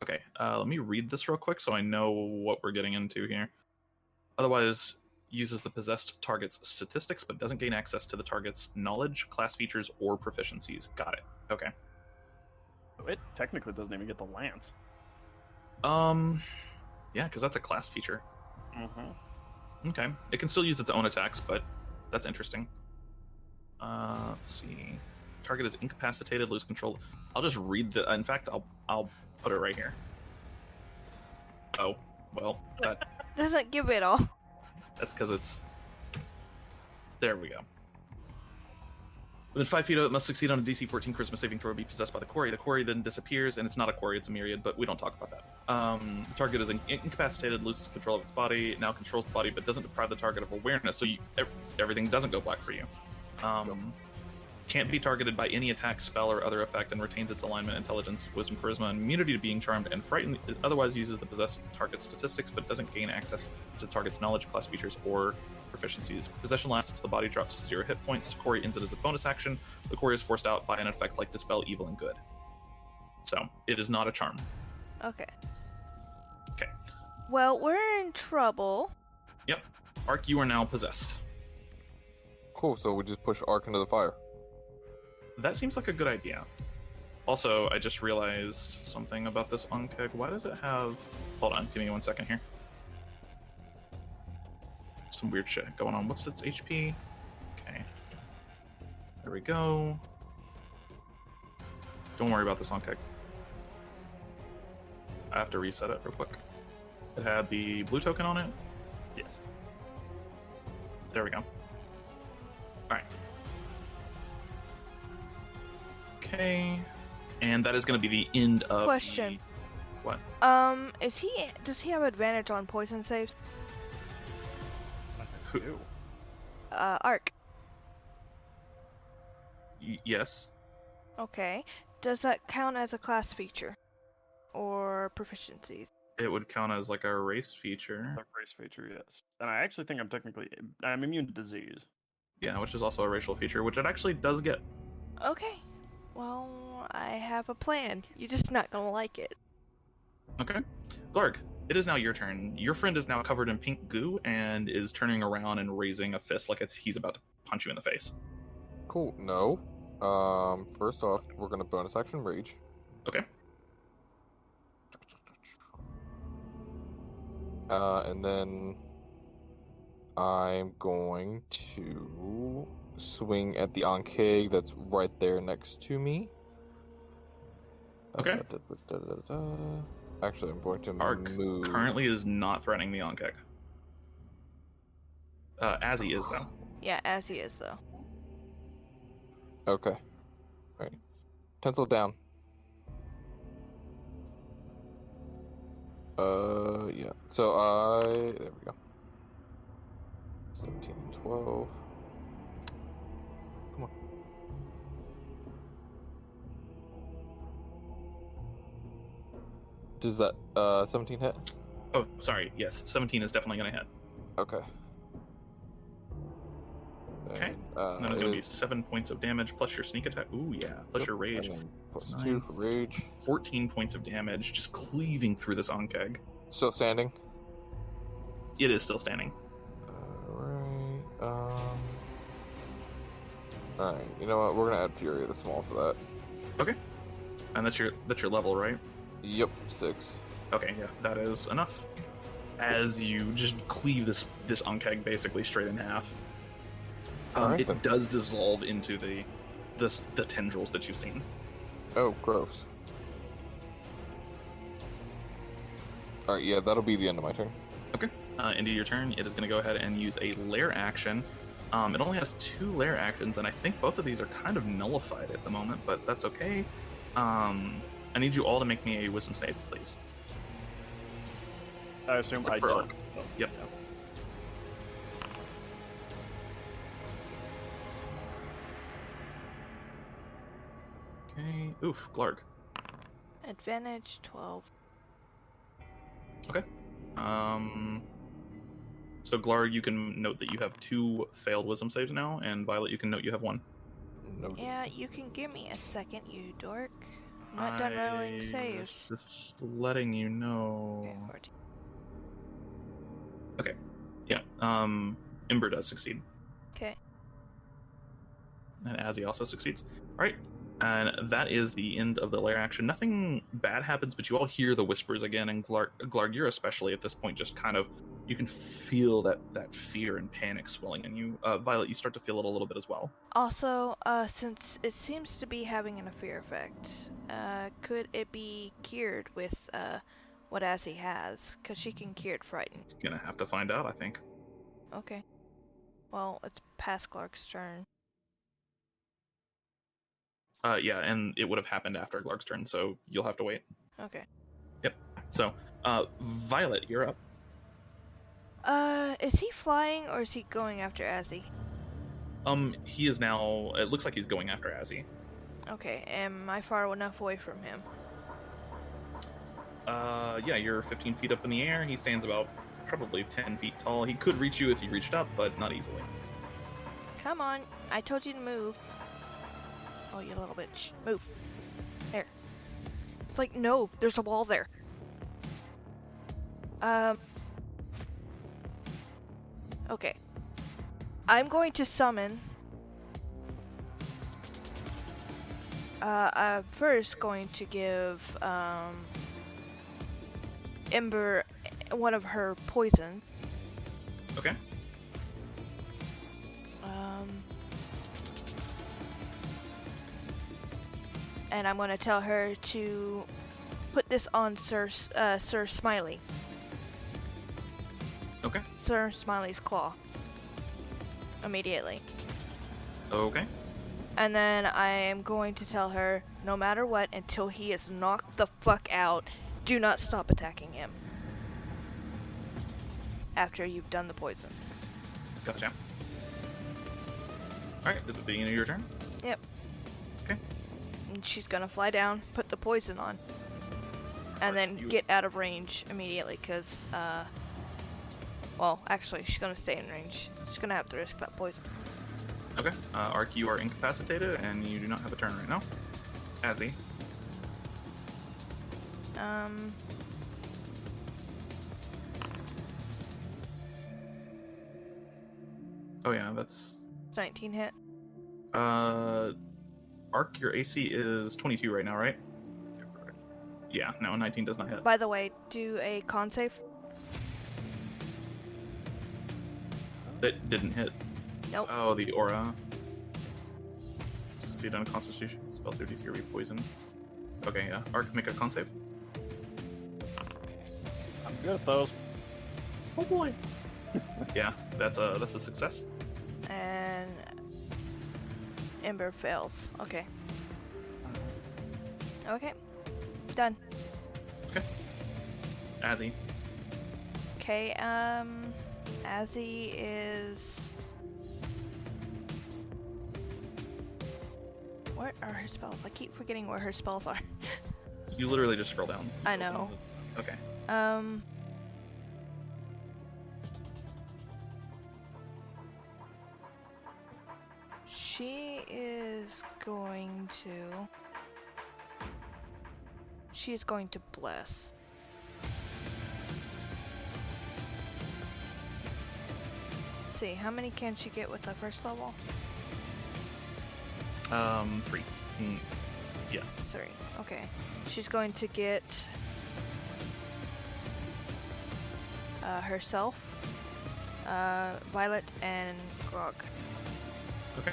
S1: Okay, let me read this real quick so I know what we're getting into here. Otherwise, uses the possessed target's statistics, but doesn't gain access to the target's knowledge, class features, or proficiencies. Got it. Okay.
S2: It technically doesn't even get the lance.
S1: Yeah, because that's a class feature.
S2: Mm-hmm.
S1: Okay. It can still use its own attacks, but that's interesting. Let's see. Target is incapacitated, lose control. I'll just read the. In fact, I'll put it right here. Oh, well, that
S3: Doesn't give it all.
S1: that's because it's. There we go. Within 5 feet of it, must succeed on a DC 14 charisma saving throw, be possessed by the quarry. The quarry then disappears, and it's not a quarry, it's a Myriad, but we don't talk about that. The target is incapacitated, loses control of its body, now controls the body, but doesn't deprive the target of awareness, so everything doesn't go black for you. Can't be targeted by any attack, spell, or other effect, and retains its alignment, intelligence, wisdom, charisma, and immunity to being charmed and frightened. It otherwise uses the possessed target's statistics, but doesn't gain access to the target's knowledge, class features, or proficiencies. Possession lasts until the body drops to 0 hit points. Quarry ends it as a bonus action. The quarry is forced out by an effect like Dispel Evil and Good. So, it is not a charm.
S3: Okay.
S1: Okay.
S3: Well, we're in trouble.
S1: Yep. Arc, you are now possessed.
S5: Cool, so we just push Arc into the fire.
S1: That seems like a good idea. Also, I just realized something about this Unkeg. Why does it have... Hold on, give me 1 second here. Some weird shit going on. What's its HP? Okay. There we go. Don't worry about this Unkeg. I have to reset it real quick. It had the blue token on it?
S2: Yes.
S1: There we go. Alright. Okay. And that is going to be the end of
S3: Question.
S1: The... What?
S3: Does he have advantage on poison saves?
S1: Who?
S3: Arc.
S1: Yes.
S3: Okay. Does that count as a class feature? Or proficiencies?
S1: It would count as like a race feature.
S2: A race feature, yes. And I actually think I'm immune to disease.
S1: Yeah, which is also a racial feature, which it actually does get.
S3: Okay. Well, I have a plan. You're just not gonna like it.
S1: Okay. Glarg, it is now your turn. Your friend is now covered in pink goo and is turning around and raising a fist like he's about to punch you in the face.
S5: Cool, no. First off, we're gonna bonus action Rage.
S1: Okay.
S5: And then I'm going to swing at the Ankeg that's right there next to me.
S1: Okay.
S5: Actually, I'm going to
S1: Arc
S5: move.
S1: currently is not threatening the Ankeg. As he is, though.
S3: Yeah, as he is, though.
S5: Okay. Alright. Pencil down. Yeah. So there we go. 17, 12. Come on. Does that 17 hit?
S1: Oh, sorry. Yes, 17 is definitely going to hit.
S5: Okay.
S1: Okay.
S5: And,
S1: And then it's going to be 7 points of damage plus your sneak attack. Ooh, yeah. Plus your rage.
S5: And then plus
S1: That's
S5: 2
S1: 9.
S5: for rage.
S1: 14 points of damage, just cleaving through this Ankeg.
S5: Still standing.
S1: It is still standing.
S5: Alright. Alright, you know what? We're gonna add Fury the Small to that.
S1: Okay. And that's your level, right?
S5: Yep, 6.
S1: Okay, yeah, that is enough. As you just cleave this Ankeg basically straight in half.
S5: Alright,
S1: it
S5: then.
S1: does dissolve into the tendrils that you've seen.
S5: Oh, gross. Alright, yeah, that'll be the end of my turn.
S1: Okay. Into your turn, it is going to go ahead and use a lair action. It only has 2 lair actions, and I think both of these are kind of nullified at the moment, but that's okay. I need you all to make me a wisdom save, please.
S2: I assume
S1: Except
S2: I
S1: for
S2: don't.
S1: Arc. Yep. Okay. Oof, Glarg.
S3: Advantage 12.
S1: Okay. So Glarg, you can note that you have 2 failed wisdom saves now, and Violet, you can note you have 1.
S5: No.
S3: Yeah, you can give me a second, you dork. I'm not done rolling
S1: I
S3: saves.
S1: was just letting you know.
S3: Okay, 14.
S1: Okay. Yeah. Ember does succeed,
S3: Okay.
S1: and Azzy also succeeds. All right. And that is the end of the lair action. Nothing bad happens, but you all hear the whispers again, and Glarg, you're especially at this point just kind of, you can feel that fear and panic swelling in you. Violet, you start to feel it a little bit as well.
S3: Also, since it seems to be having an fear effect, could it be cured with what Azzy has? Because she can cure it frightened.
S1: Gonna have to find out, I think.
S3: Okay. Well, it's past Clark's turn.
S1: Yeah, and it would have happened after Glarg's turn, so you'll have to wait.
S3: Okay.
S1: So, Violet, you're up.
S3: Is he flying or is he going after Azzy?
S1: He is now. It looks like he's going after Azzy.
S3: Okay, am I far enough away from him?
S1: Yeah, you're 15 feet up in the air. He stands about probably 10 feet tall. He could reach you if he reached up, but not easily.
S3: Come on, I told you to move. Oh, you little bitch. Move. There. It's like, no, there's a wall there. Okay. I'm going to summon. I'm first going to give, Ember one of her poison.
S1: Okay.
S3: And I'm going to tell her to put this on Sir Smiley.
S1: Okay.
S3: Sir Smiley's claw. Immediately.
S1: Okay.
S3: And then I am going to tell her, no matter what, until he is knocked the fuck out, do not stop attacking him. After you've done the poison.
S1: Gotcha. Alright, is it the beginning of your turn?
S3: Yep.
S1: Okay.
S3: And she's gonna fly down, put the poison on. And then get out of range immediately, because, well, actually, she's gonna stay in range. She's gonna have to risk that poison.
S1: Okay. Arc, you are incapacitated, and you do not have a turn right now. Azzy. Oh yeah, that's...
S3: 19 hit.
S1: Arc, your AC is 22 right now, right? Yeah, no, 19 does not hit.
S3: By the way, do a con save.
S1: That didn't hit.
S3: Nope.
S1: Oh, the aura. Succeed on a constitution. Spell save DC or be poisoned. Okay, yeah. Arc, make a con save.
S2: I'm good at those. Oh boy.
S1: Yeah, that's a success.
S3: And Ember fails. Okay. Okay. Done.
S1: Azzy.
S3: Okay, Azzy is... What are her spells? I keep forgetting where her spells are.
S1: You literally just scroll down.
S3: I know.
S1: Okay.
S3: She is going to... She's going to bless. Let's see, how many can she get with the first level?
S1: 3. Yeah.
S3: 3. Okay. She's going to get herself, Violet, and Grog.
S1: Okay.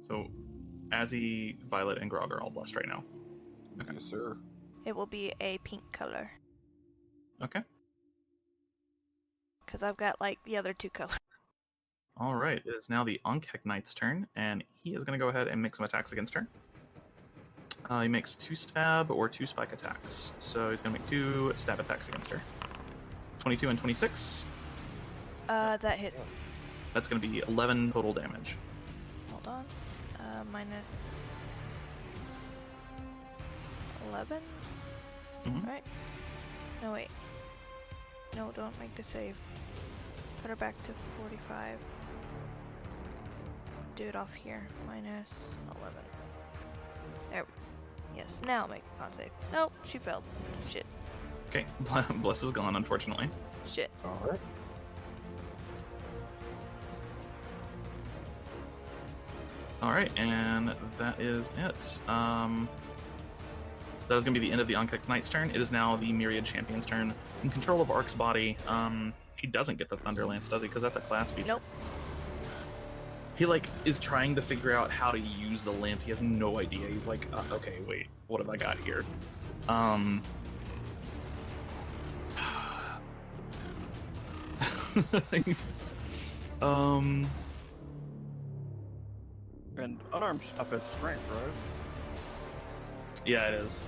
S1: So, Azzy, Violet, and Grog are all blessed right now. Okay.
S5: Yes, sir.
S3: It will be a pink color.
S1: Okay.
S3: Because I've got, like, the other 2 colors.
S1: Alright, it is now the Onkek Knight's turn, and he is going to go ahead and make some attacks against her. He makes 2 stab or 2 spike attacks. So he's going to make 2 stab attacks against her. 22 and 26.
S3: That hit.
S1: That's going to be 11 total damage.
S3: Hold on. Minus 11?
S1: Mhm.
S3: Right. No, wait. No, don't make the save. Put her back to 45. Do it off here. Minus 11. There. Yes, now make a con save. Nope, she failed. Shit.
S1: Okay, Bless is gone, unfortunately.
S3: Shit.
S5: Alright.
S1: All right, and that is it. That is going to be the end of the Unkicked Knight's turn. It is now the Myriad Champion's turn. In control of Ark's body, he doesn't get the Thunder Lance, does he? Because that's a class feature.
S3: Nope.
S1: He, is trying to figure out how to use the lance. He has no idea. He's like, okay, wait, what have I got here? He's,
S2: And unarmed stuff is strength, right?
S1: yeah, it is.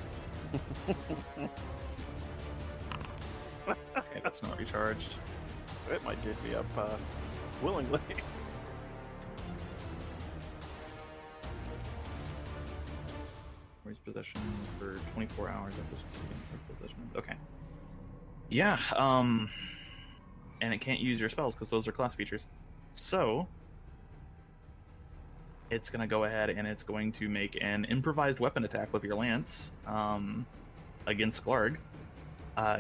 S1: Okay, that's not recharged.
S2: It might give me up willingly.
S1: Where's possession for 24 hours at this possession? Okay. Yeah, and it can't use your spells because those are class features. So, it's going to go ahead and it's going to make an improvised weapon attack with your lance against Glarg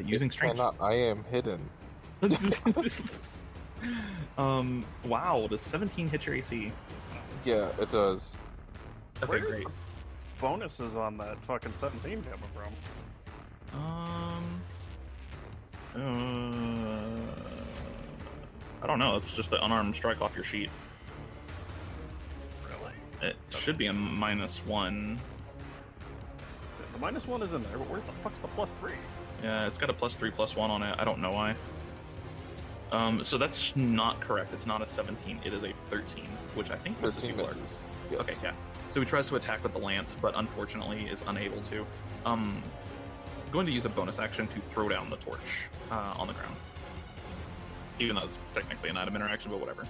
S1: using strength.
S7: I am hidden.
S1: Wow, does 17 hit your AC?
S7: Yeah, it does.
S1: Okay,
S2: Where
S1: great.
S2: Bonuses on that fucking 17 coming from?
S1: I don't know. It's just the unarmed strike off your sheet.
S2: Really?
S1: It should be a -1.
S2: The -1 is in there, but where the fuck's the +3?
S1: Yeah, it's got a +3/+1 on it. I don't know why. So that's not correct. It's not a 17. It is a 13, which I think misses
S7: 13
S1: you, Clark.
S7: misses. Yes.
S1: Okay, yeah. So he tries to attack with the lance, but unfortunately is unable to. Going to use a bonus action to throw down the torch on the ground. Even though it's technically an item interaction, but whatever.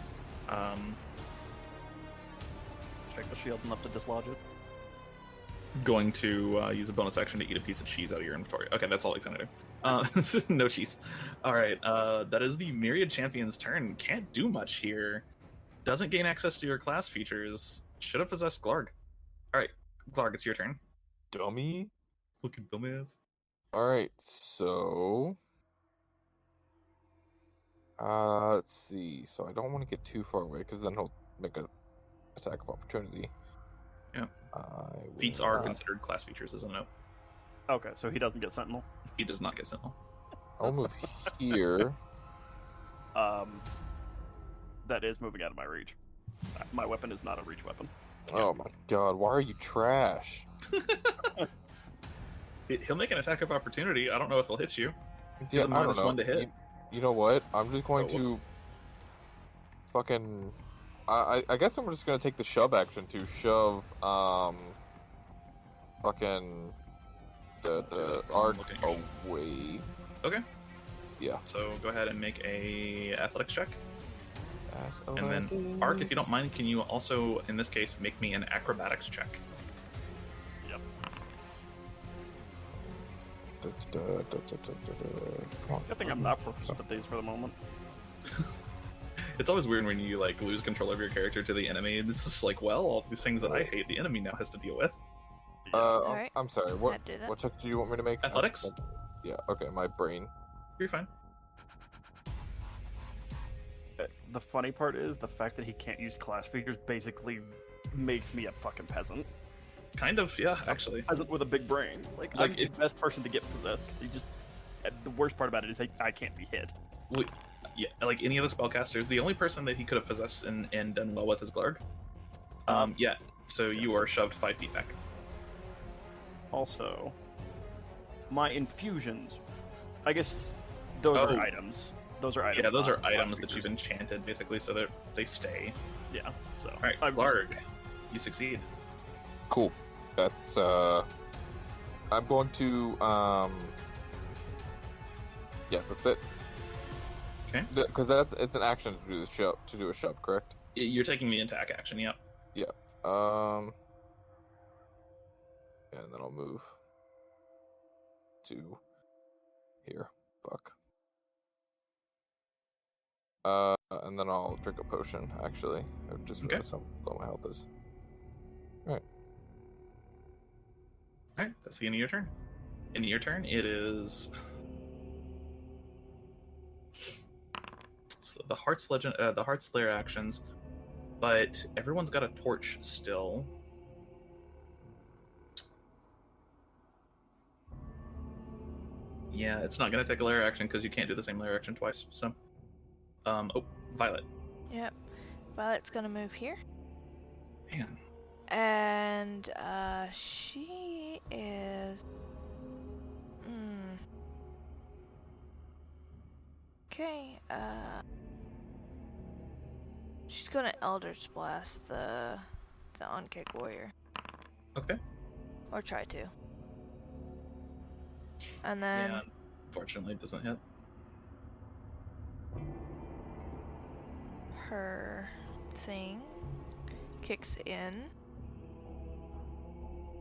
S2: Check the shield enough to dislodge it.
S1: Going to use a bonus action to eat a piece of cheese out of your inventory. Okay, that's all he's gonna do. No cheese. All right, that is the Myriad Champion's turn. Can't do much here. Doesn't gain access to your class features. Should have possessed Glarg. All right, Glarg, it's your turn.
S7: Dummy.
S1: Looking dumbass.
S7: Alright, so... let's see. So I don't want to get too far away, because then he'll make an attack of opportunity.
S1: Yeah.
S7: I
S1: Feats
S7: will
S1: are
S7: not-
S1: considered class features, isn't it?
S2: Okay, so he doesn't get Sentinel.
S1: He does not get Sentinel.
S7: I'll move here.
S2: That is moving out of my reach. My weapon is not a reach weapon.
S7: Oh my god, why are you trash?
S1: He'll make an attack of opportunity. I don't know if he'll hit you.
S7: Yeah,
S1: a -1 to hit.
S7: You know what? I'm just going
S1: Oh, whoops.
S7: to fucking... I guess I'm just gonna take the shove action to shove fucking the arc
S1: looking at your sheet.
S7: away.
S1: Okay.
S7: Yeah.
S1: So go ahead and make a athletics check. And then, Arc, if you don't mind, can you also, in this case, make me an acrobatics check?
S2: Yep. I think I'm not proficient at these for the moment.
S1: It's always weird when you lose control of your character to the enemy. This is all these things that I hate, the enemy now has to deal with.
S3: Alright.
S7: I'm sorry. What
S3: I'd do that.
S7: what check do you want me to make?
S1: Athletics?
S7: Yeah. Okay. My brain.
S1: You're fine.
S2: The funny part is the fact that he can't use class features basically makes me a fucking peasant.
S1: Kind of, yeah, actually.
S2: Peasant with a big brain.
S1: Like,
S2: I'm the best person to get possessed because he just. The worst part about it is I can't be hit.
S1: Yeah, like any of the spellcasters, the only person that he could have possessed and done well with is Glarg. Yeah, so you are shoved 5 feet back.
S2: Also, my infusions, I guess those
S1: Oh.
S2: are items. Those are items.
S1: Yeah, those
S2: not
S1: are
S2: class
S1: items that
S2: features.
S1: you've enchanted, basically, so that they stay.
S2: Yeah. So.
S1: All right,
S2: I'm
S1: Glarg, you succeed.
S7: Cool. That's I'm going to yeah, that's it.
S1: Okay.
S7: Because it's an action to do the shove, to do a shove, correct?
S1: You're taking the attack action, yep.
S7: And then I'll move to Here, fuck. And then I'll drink a potion. Actually, I just
S1: Okay.
S7: realized how low my health is.
S1: Alright, that's the end of your turn. End of your turn, it is so the Heart Slayer actions, but everyone's got a torch still. Yeah, it's not gonna take a lair action because you can't do the same lair action twice. So, oh, Violet.
S3: Yep. Violet's gonna move here.
S1: Man,
S3: And she is. Okay. She's gonna Eldritch Blast the Unkick Warrior,
S1: okay.
S3: or try to. And then
S1: Yeah, fortunately, it doesn't hit.
S3: her thing kicks in.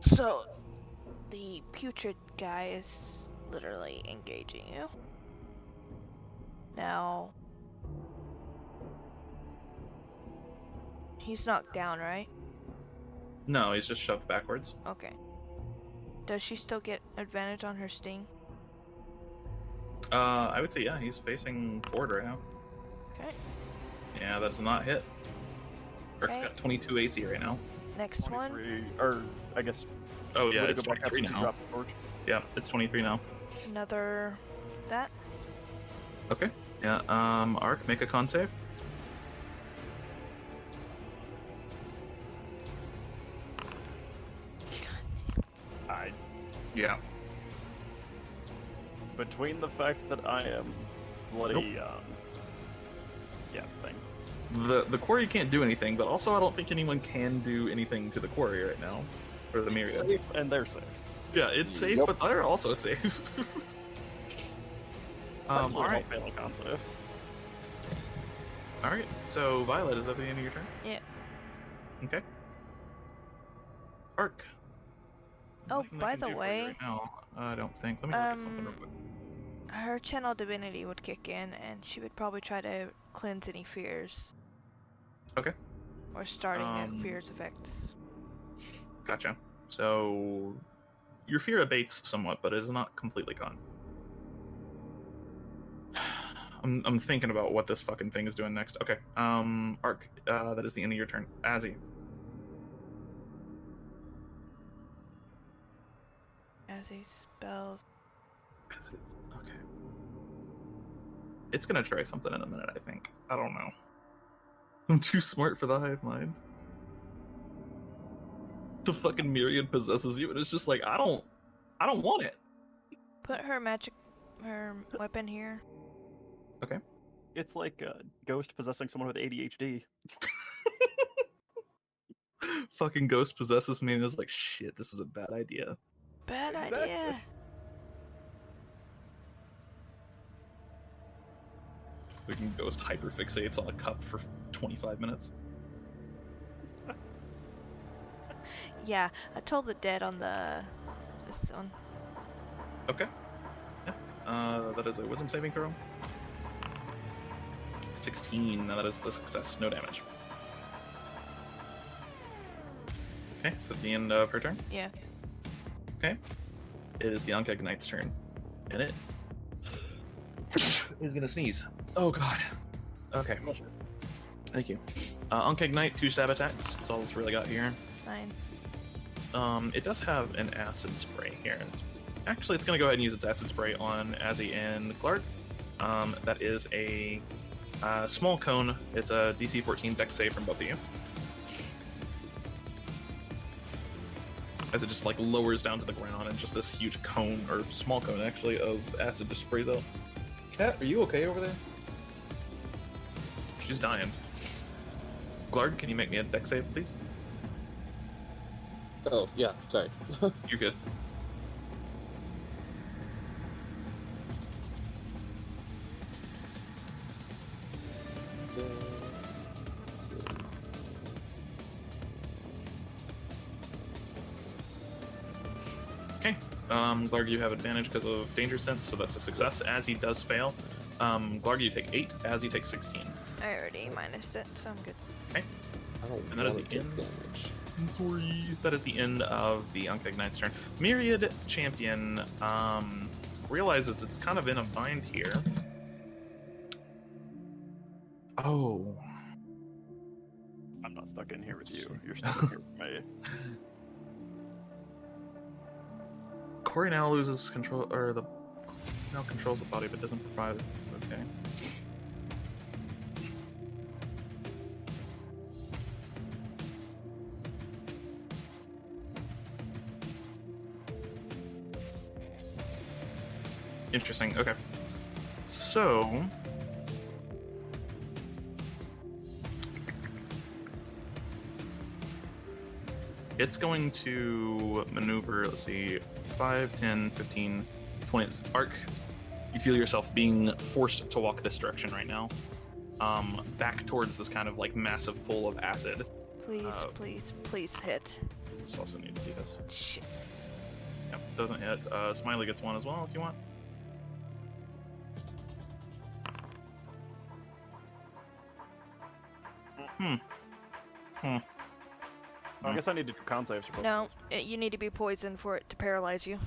S3: So the putrid guy is literally engaging you. Now he's knocked down, right?
S1: No, he's just shoved backwards.
S3: Okay. Does she still get advantage on her sting?
S1: I would say yeah, he's facing forward right now.
S3: Okay.
S1: Yeah, that does not hit. Eric's
S3: Okay.
S1: got 22 AC right now.
S3: Next one.
S2: 23, or I guess.
S1: Oh yeah,
S2: would it
S1: it's
S2: go back up
S1: 23
S2: since you
S1: now.
S2: dropped the torch?
S1: Yeah, it's 23 now.
S3: Another that.
S1: Okay. Yeah, Arc, make a con save. Yeah.
S2: Between the fact that I am bloody, yeah, thanks.
S1: The quarry can't do anything, but also I don't think anyone can do anything to the quarry right now. Or the Myriad.
S2: Safe, and they're safe.
S1: Yeah, it's safe,
S5: Yep.
S1: but they're also safe. Alright.
S2: Failing con save.
S1: Alright, so Violet, is that the end of your turn?
S3: Yeah.
S1: Okay. Arc.
S3: Oh,
S1: Nothing I
S3: by
S1: can
S3: the
S1: do for you
S3: way,
S1: right now, I don't think. Let me look at something real quick.
S3: her channel divinity would kick in, and she would probably try to cleanse any fears.
S1: Okay.
S3: Or starting a fear's effects.
S1: Gotcha. So your fear abates somewhat, but it is not completely gone. I'm thinking about what this fucking thing is doing next. Okay. Arc, that is the end of your turn. Azzy.
S3: As he spells.
S1: Cause it's okay. It's gonna try something in a minute, I think. I don't know. I'm too smart for the hive mind. The fucking Myriad possesses you, and it's just like I don't want it.
S3: Put her weapon here.
S1: Okay.
S2: It's like a ghost possessing someone with ADHD.
S1: Fucking ghost possesses me and is like, shit, this was a bad idea.
S3: Bad
S2: Exactly.
S3: idea.
S1: Fucking ghost hyperfixates on a cup for 25 minutes.
S3: Yeah, I told the dead on this one.
S1: Okay. Yeah. That is a wisdom saving throw. 16. Now that is a success. No damage. Okay, so at the end of her turn.
S3: Yeah.
S1: Okay. It is the Ankeg Knight's turn. And it is gonna sneeze. Oh god. Okay. Thank you. Ankeg Knight, 2 stab attacks. That's all it's really got here.
S3: 9.
S1: It does have an acid spray here. It's gonna go ahead and use its acid spray on Azzy and Glard. That is a small cone. It's a DC 14 dex save from both of you. As it just like lowers down to the ground and just this huge cone, or small cone actually, of acid just sprays out. Cat, are you okay over there? She's dying. Glard, can you make me a dex save, please?
S7: Oh, yeah, sorry.
S1: You're good. Okay. Glarg, you have advantage because of danger sense, so that's a success. As he does fail, Glarg, you take 8. As he takes 16.
S3: I already minused it, so I'm good.
S1: Okay.
S7: I don't
S1: And that is
S7: wanna
S1: the
S7: take
S1: end.
S7: damage.
S1: Sorry. That is the end of the Uncognite's turn. Myriad champion realizes it's kind of in a bind here. Oh.
S2: I'm not stuck in here with you. You're stuck in here with me.
S1: Corey now loses control, or now controls the body, but doesn't provide. Okay. Interesting. Okay. So. It's going to maneuver, let's see, 5, 10, 15, 20. Arc, you feel yourself being forced to walk this direction right now. Back towards this kind of like massive pool of acid.
S3: Please, please, please hit.
S1: This also need to do this.
S3: Shit.
S1: Yep, doesn't hit. Smiley gets 1 as well if you want.
S2: I guess I need to do con saves for both.
S3: No, you need to be poisoned for it to paralyze you.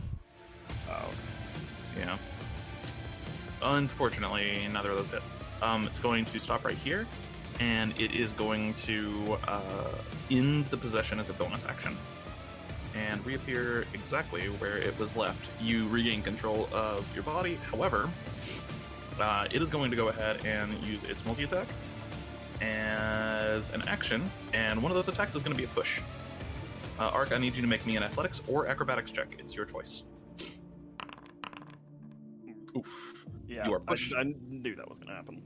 S2: Oh.
S1: Yeah. Unfortunately, neither of those hit. It's going to stop right here, and it is going to end the possession as a bonus action, and reappear exactly where it was left. You regain control of your body. However, it is going to go ahead and use its multi-attack as an action, and one of those attacks is going to be a push. Arc, I need you to make me an athletics or acrobatics check. It's your choice. Oof.
S2: Yeah,
S1: You are pushed.
S2: I knew that was going to happen.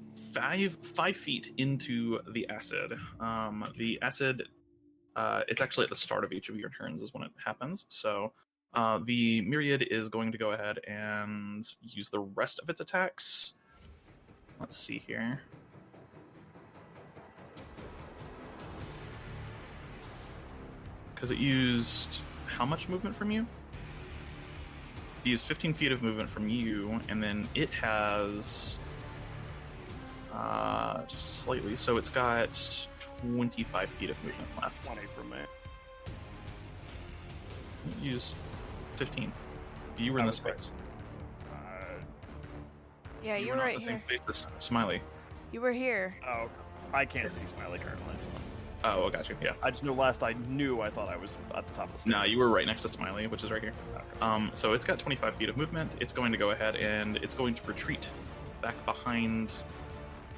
S1: 5 feet into the acid. The acid, it's actually at the start of each of your turns is when it happens. So the Myriad is going to go ahead and use the rest of its attacks. Let's see here. Because it used how much movement from you? It used 15 feet of movement from you, and then it has just slightly, so it's got 25 feet of movement left.
S2: 20 from me.
S1: Use 15. You were in this space.
S3: Yeah,
S1: You
S3: you
S1: were
S3: were
S1: not
S3: right
S1: in the same
S3: here.
S1: space as Smiley.
S3: You were here.
S2: Oh, I can't see Smiley currently, so.
S1: Oh, I got you. Yeah.
S2: I just know last I knew I thought I was at the top of the stairs.
S1: No, you were right next to Smiley, which is right here.
S2: Okay.
S1: So it's got 25 feet of movement. It's going to go ahead and it's going to retreat back behind.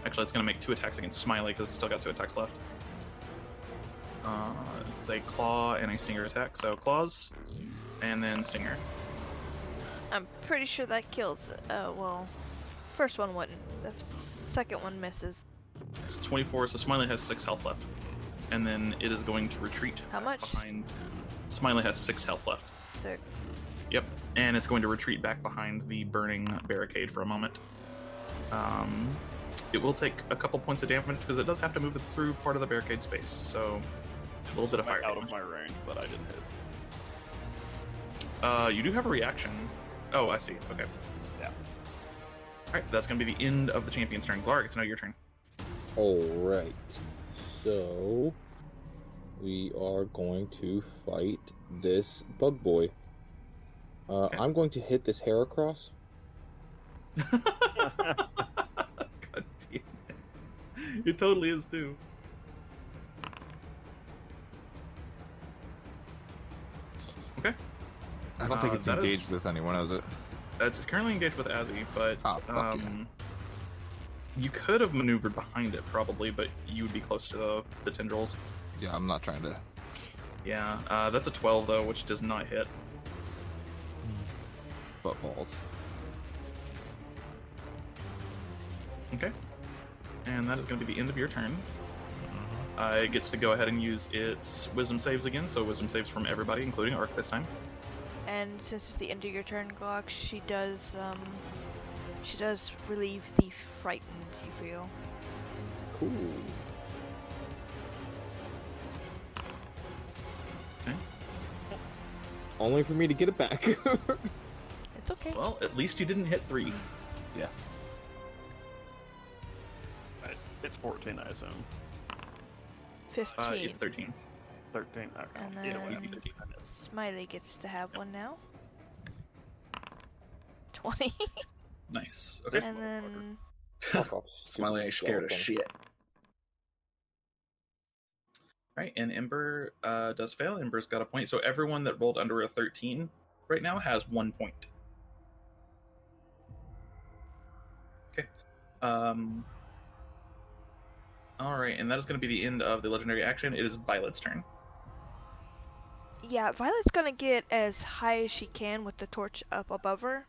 S1: Actually, it's going to make 2 attacks against Smiley because it's still got 2 attacks left. It's a claw and a stinger attack. So claws, and then stinger.
S3: I'm pretty sure that kills. Well, first one wouldn't. The second one misses.
S1: It's 24, so Smiley has 6 health left. And then it is going to retreat
S3: How
S1: back
S3: much?
S1: behind. Smiley has 6 health left.
S3: Sick.
S1: Yep, and it's going to retreat back behind the burning barricade for a moment. It will take a couple points of damage because it does have to move through part of the barricade space, so a little bit of fire
S2: out
S1: damage.
S2: of my range, but I didn't hit.
S1: You do have a reaction. Oh, I see. Okay.
S2: Yeah.
S1: Alright, that's going to be the end of the champion's turn. Glarg, it's now your turn.
S7: Alright. So we are going to fight this bug boy.
S1: Okay.
S7: I'm going to hit this Heracross.
S1: God damn it. It totally is too. Okay.
S6: I don't think it's
S1: that is-
S6: engaged with anyone, is it?
S1: It's currently engaged with Azzy, but
S6: Oh, fuck yeah.
S1: you could have maneuvered behind it probably, but you would be close to the tendrils.
S6: Yeah, I'm not trying to.
S1: Yeah, that's a 12 though, which does not hit.
S6: Butt balls.
S1: Okay. And that is going to be the end of your turn. It gets to go ahead and use its wisdom saves again, so wisdom saves from everybody, including Arc this time.
S3: And since it's the end of your turn, Glock, she does relieve the frightened you feel.
S7: Cool.
S1: Okay.
S7: only for me to get it back.
S3: It's okay.
S1: Well, at least you didn't hit 3.
S2: Nice. It's 14, I assume.
S3: 15.
S1: 13.
S2: 13. Okay.
S3: And
S1: Yeah,
S3: then
S1: easy 13. I missed.
S3: Smiley gets to have one now. 20.
S1: Nice. Okay.
S3: And then
S7: Fuck off,
S1: Smiley ain't scared of
S7: skeleton.
S1: shit. Right, and Ember does fail. Ember's got a point. So everyone that rolled under a 13 right now has 1 point. Okay. All right, and that is going to be the end of the legendary action. It is Violet's turn.
S3: yeah, Violet's gonna get as high as she can with the torch up above her,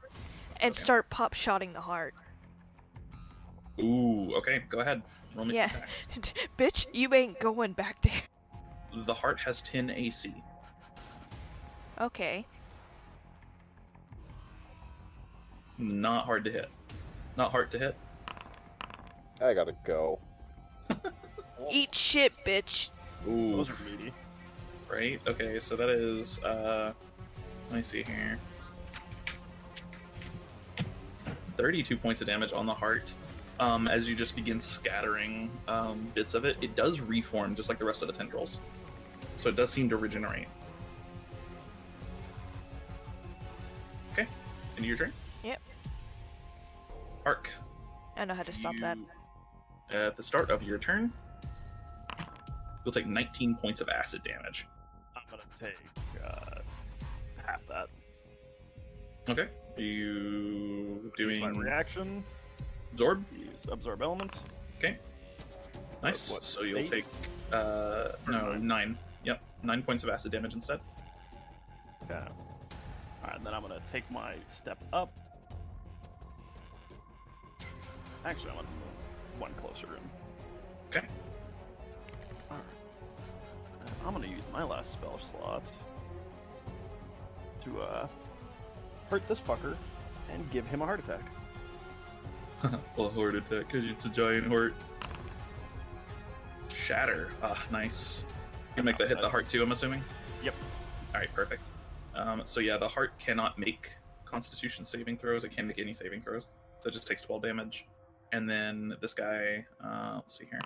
S3: and
S1: Okay.
S3: start pop shotting the heart.
S1: Ooh, okay, go ahead. Roll me some
S3: Yeah,
S1: attacks.
S3: bitch, you ain't going back there.
S1: The heart has 10 AC.
S3: Okay.
S1: Not hard to hit. Not hard to hit.
S7: I gotta go.
S3: Eat shit, bitch.
S1: Ooh,
S2: Those are meaty.
S1: right? Okay, so that is, let me see here. 32 points of damage on the heart. As you just begin scattering bits of it, it does reform just like the rest of the tendrils. So it does seem to regenerate. Okay, into your turn.
S3: Yep.
S1: Arc.
S3: I know how to stop that.
S1: At the start of your turn, you'll take 19 points of acid damage.
S2: I'm gonna take half that.
S1: Okay. Are you
S2: Use my
S1: doing
S2: reaction.
S1: absorb?
S2: Use absorb elements.
S1: Okay. Nice.
S2: What,
S1: So you'll
S2: 8?
S1: take no, 9. Yep, 9 points of acid damage instead.
S2: Okay. Alright, then I'm gonna take my step up. Actually, I'm gonna move one closer in.
S1: Okay.
S2: Alright. I'm gonna use my last spell slot to hurt this fucker and give him a heart attack.
S1: Well, a horde attack because it's a giant horde. Shatter. Ah, nice. You make that hit the heart too, I'm assuming?
S2: Yep.
S1: Alright, perfect. So yeah, the heart cannot make Constitution saving throws. It can't make any saving throws. So it just takes 12 damage. And then this guy, let's see here.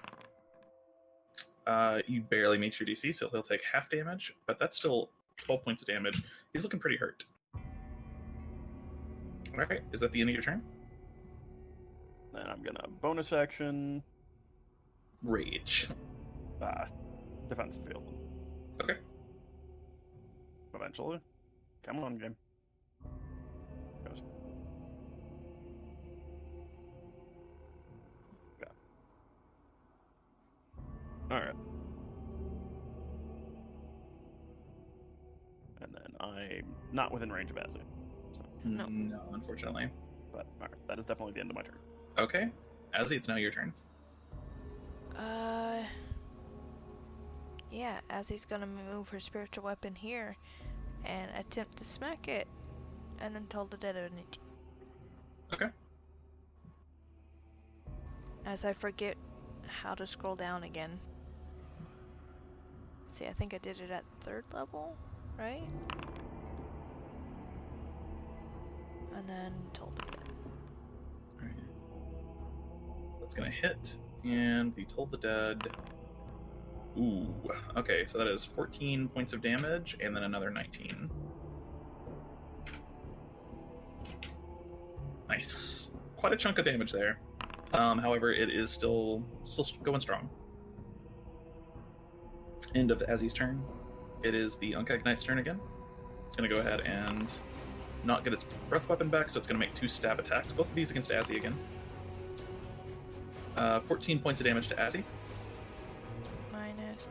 S1: You barely meet your DC, so he'll take half damage, but that's still 12 points of damage. He's looking pretty hurt. Alright, is that the end of your turn?
S2: Then I'm gonna bonus action,
S1: Rage.
S2: defensive field.
S1: Okay.
S2: Eventually. Come on, game. Goes. Yeah. Alright. And then I'm not within range of Azzy. So,
S3: No.
S1: No, unfortunately.
S2: but alright, that is definitely the end of my turn.
S1: Okay. Azzy, it's now your turn.
S3: Yeah, Azzy's gonna move her spiritual weapon here and attempt to smack it, and then toll the dead on it.
S1: Okay.
S3: As I forget how to scroll down again. See, I think I did it at 3rd level, right? And then toll the dead.
S1: Alright. That's gonna hit. And the Toll the Dead. Ooh. Okay, so that is 14 points of damage, and then another 19. Nice. Quite a chunk of damage there. However, it is still going strong. End of Azzy's turn. It is the Uncagged Knight's turn again. It's gonna go ahead and not get its breath weapon back, so it's gonna make 2 stab attacks. Both of these against Azzy again. 14 points of damage to Azzy.
S3: Minus.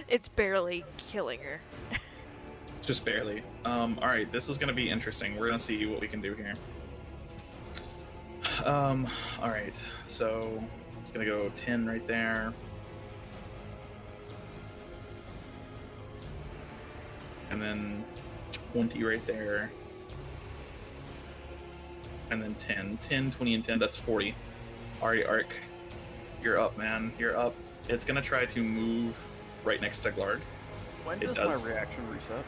S3: It's barely killing her.
S1: Just barely. Alright, this is gonna be interesting. We're gonna see what we can do here. Alright, so it's gonna go 10 right there. And then 20 right there. And then 10. 10, 20, and 10, that's 40. Alright, Arc. You're up, man. You're up. It's gonna try to move right next to Glarg.
S2: When
S1: It
S2: does
S1: does.
S2: my reaction reset?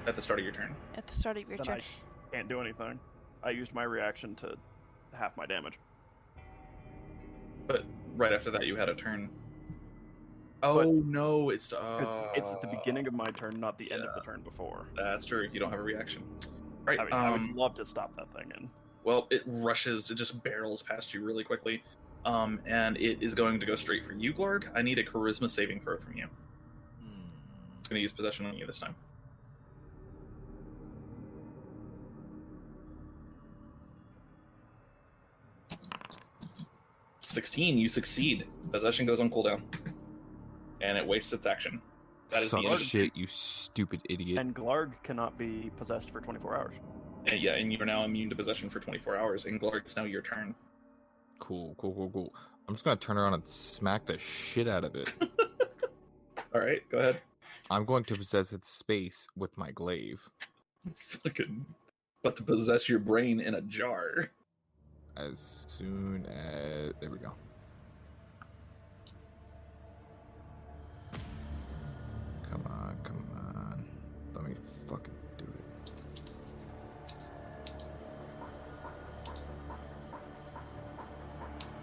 S1: At the start of your turn.
S3: At the start of your
S2: Then
S3: turn.
S2: I can't do anything. I used my reaction to half my damage.
S1: But right after that, you had a turn. Oh no, it's
S2: It's at the beginning of my turn, not the end of the
S1: yeah.
S2: turn before.
S1: That's true. You don't have a reaction. Right.
S2: I mean, I would love to stop that thing in.
S1: Well, it rushes. It just barrels past you really quickly, and it is going to go straight for you, Glarg. I need a charisma saving throw from you. It's going to use possession on you this time. (16). You succeed. Possession goes on cooldown, and it wastes its action. That is
S6: Suck
S1: the end.
S6: shit, you stupid idiot.
S2: And Glarg cannot be possessed for 24 hours.
S1: And yeah, and you're now immune to possession for 24 hours. And Glarg, it's now your turn.
S6: Cool. I'm just gonna turn around and smack the shit out of it.
S1: All right, go ahead.
S6: I'm going to possess its space with my glaive.
S1: Fucking, but to possess your brain in a jar.
S6: As soon as there we go. Come on. Let me fucking do it.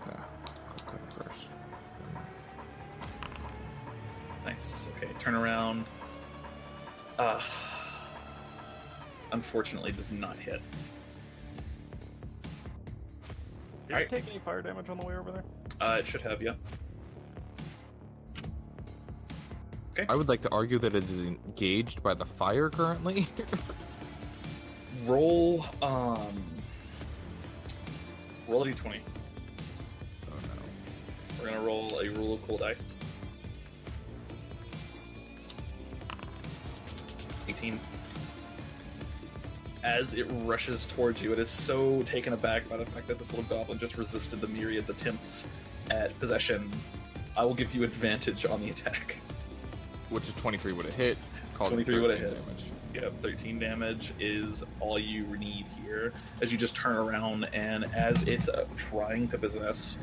S6: Click that first.
S1: Nice. Okay, turn around. Unfortunately does not hit.
S2: Did
S1: Alright.
S2: you take any fire damage on the way over there?
S1: It should have, yeah. Okay.
S6: I would like to argue that it is engaged by the fire currently.
S1: Roll roll a d20.
S6: Oh no.
S1: We're gonna roll a rule of cool dice. 18. As it rushes towards you, it is so taken aback by the fact that this little goblin just resisted the Myriad's attempts at possession. I will give you advantage on the attack.
S6: Which is 23 would have hit.
S1: 23 would have hit.
S6: Damage.
S1: Yeah, 13 damage is all you need here. As you just turn around, and as it's trying to possess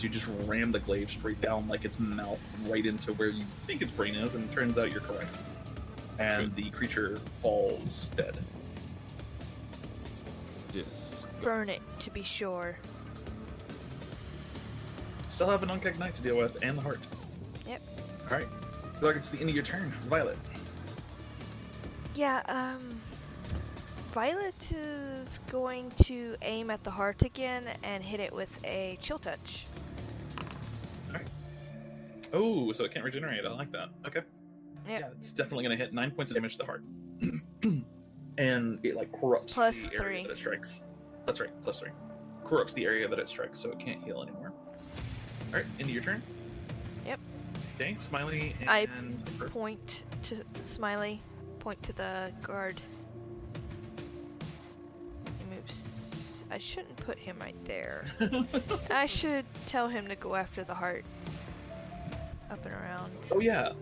S1: you, just ram the glaive straight down like its mouth right into where you think its brain is, and it turns out you're correct. And the creature falls dead.
S6: Yes.
S3: Burn it, to be sure.
S1: Still have an Unkegged Knight to deal with, and the heart.
S3: Yep.
S1: Alright. Looks like it's the end of your turn. Violet.
S3: Yeah, Violet is going to aim at the heart again and hit it with a chill touch.
S1: Alright. Oh, so it can't regenerate. I like that. Okay.
S3: Yep.
S1: Yeah, it's definitely going to hit 9 points of damage to the heart. And it, like, corrupts
S3: Plus
S1: the area
S3: 3.
S1: that it strikes. That's right, plus 3. Corrupts the area that it strikes, so it can't heal anymore. Alright, end of your turn.
S3: Yep.
S1: Okay, Smiley and...
S3: I point to Smiley, point to the guard. He moves. I shouldn't put him right there. I should tell him to go after the heart. Up and around.
S1: Oh, yeah.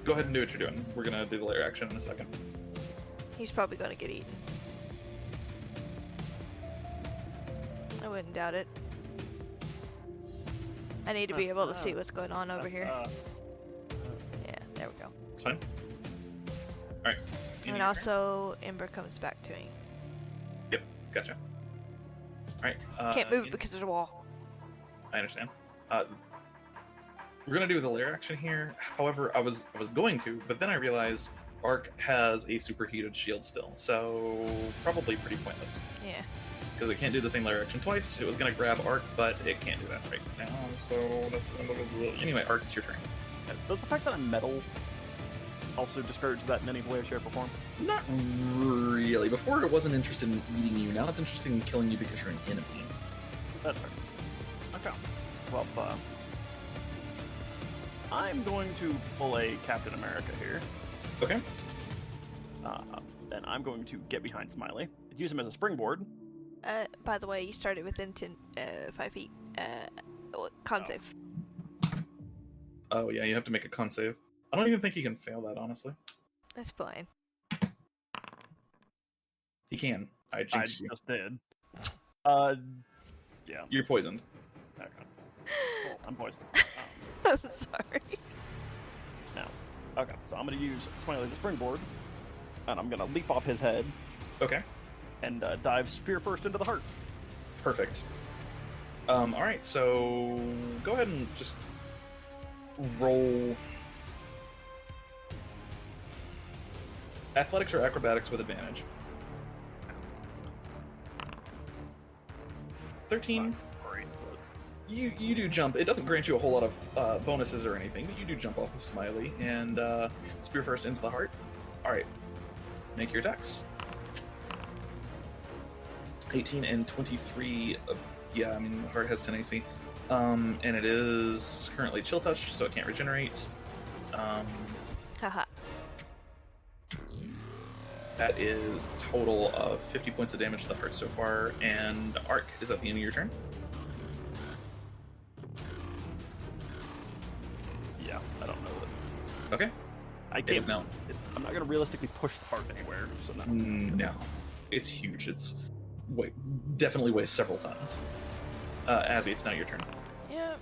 S1: Go ahead and do what you're doing. We're gonna do the layer action in a second.
S3: He's probably gonna get eaten. I wouldn't doubt it. I need to be able to see what's going on over here. Yeah, there we go.
S1: It's fine. Alright.
S3: And also, Ember comes back to me.
S1: Yep, gotcha. Alright.
S3: Can't move because there's a wall.
S1: I understand. We're gonna do the lair action here. However, I was going to, but then I realized Arc has a superheated shield still, so probably pretty pointless.
S3: Yeah.
S1: Because it can't do the same lair action twice. It was gonna grab Arc, but it can't do that right now. So that's anyway. Arc, it's your turn.
S2: Does the fact that I'm metal also discourage that in any way, shape, or form?
S1: Not really. Before it wasn't interested in eating you. Now it's interested in killing you because you're an enemy.
S2: That's fair. Okay. Well, I'm going to pull a Captain America here.
S1: Okay.
S2: Then I'm going to get behind Smiley, use him as a springboard.
S3: By the way, you started within 5 feet. Con save.
S1: Oh yeah, you have to make a con save. I don't even think he can fail that, honestly.
S3: That's fine.
S1: He can. I
S2: I
S1: jinxed you.
S2: just did. Yeah.
S1: You're poisoned.
S2: Okay. I'm poised.
S3: I'm sorry.
S2: Now, okay, so I'm gonna use Smiley the springboard, and I'm gonna leap off his head
S1: Okay,
S2: and dive spear first into the heart.
S1: perfect. All right, so go ahead and just roll athletics or acrobatics with advantage. 13.
S2: Great.
S1: You do jump. It doesn't grant you a whole lot of bonuses or anything, but you do jump off of Smiley and spear first into the heart. All right, make your attacks. 18 and 23. Yeah, I mean the heart has 10 AC, and it is currently chill touch, so it can't regenerate.
S3: Haha.
S1: That is a total of 50 points of damage to the heart so far. And Arc, is that the end of your turn?
S2: Yeah, I don't know that.
S1: Okay.
S2: I
S1: It
S2: can't.
S1: is now.
S2: I'm not gonna realistically push the heart anywhere, so no.
S1: No, it's huge. It's definitely weighs several tons. Azzy, it's now your turn.
S3: Yep.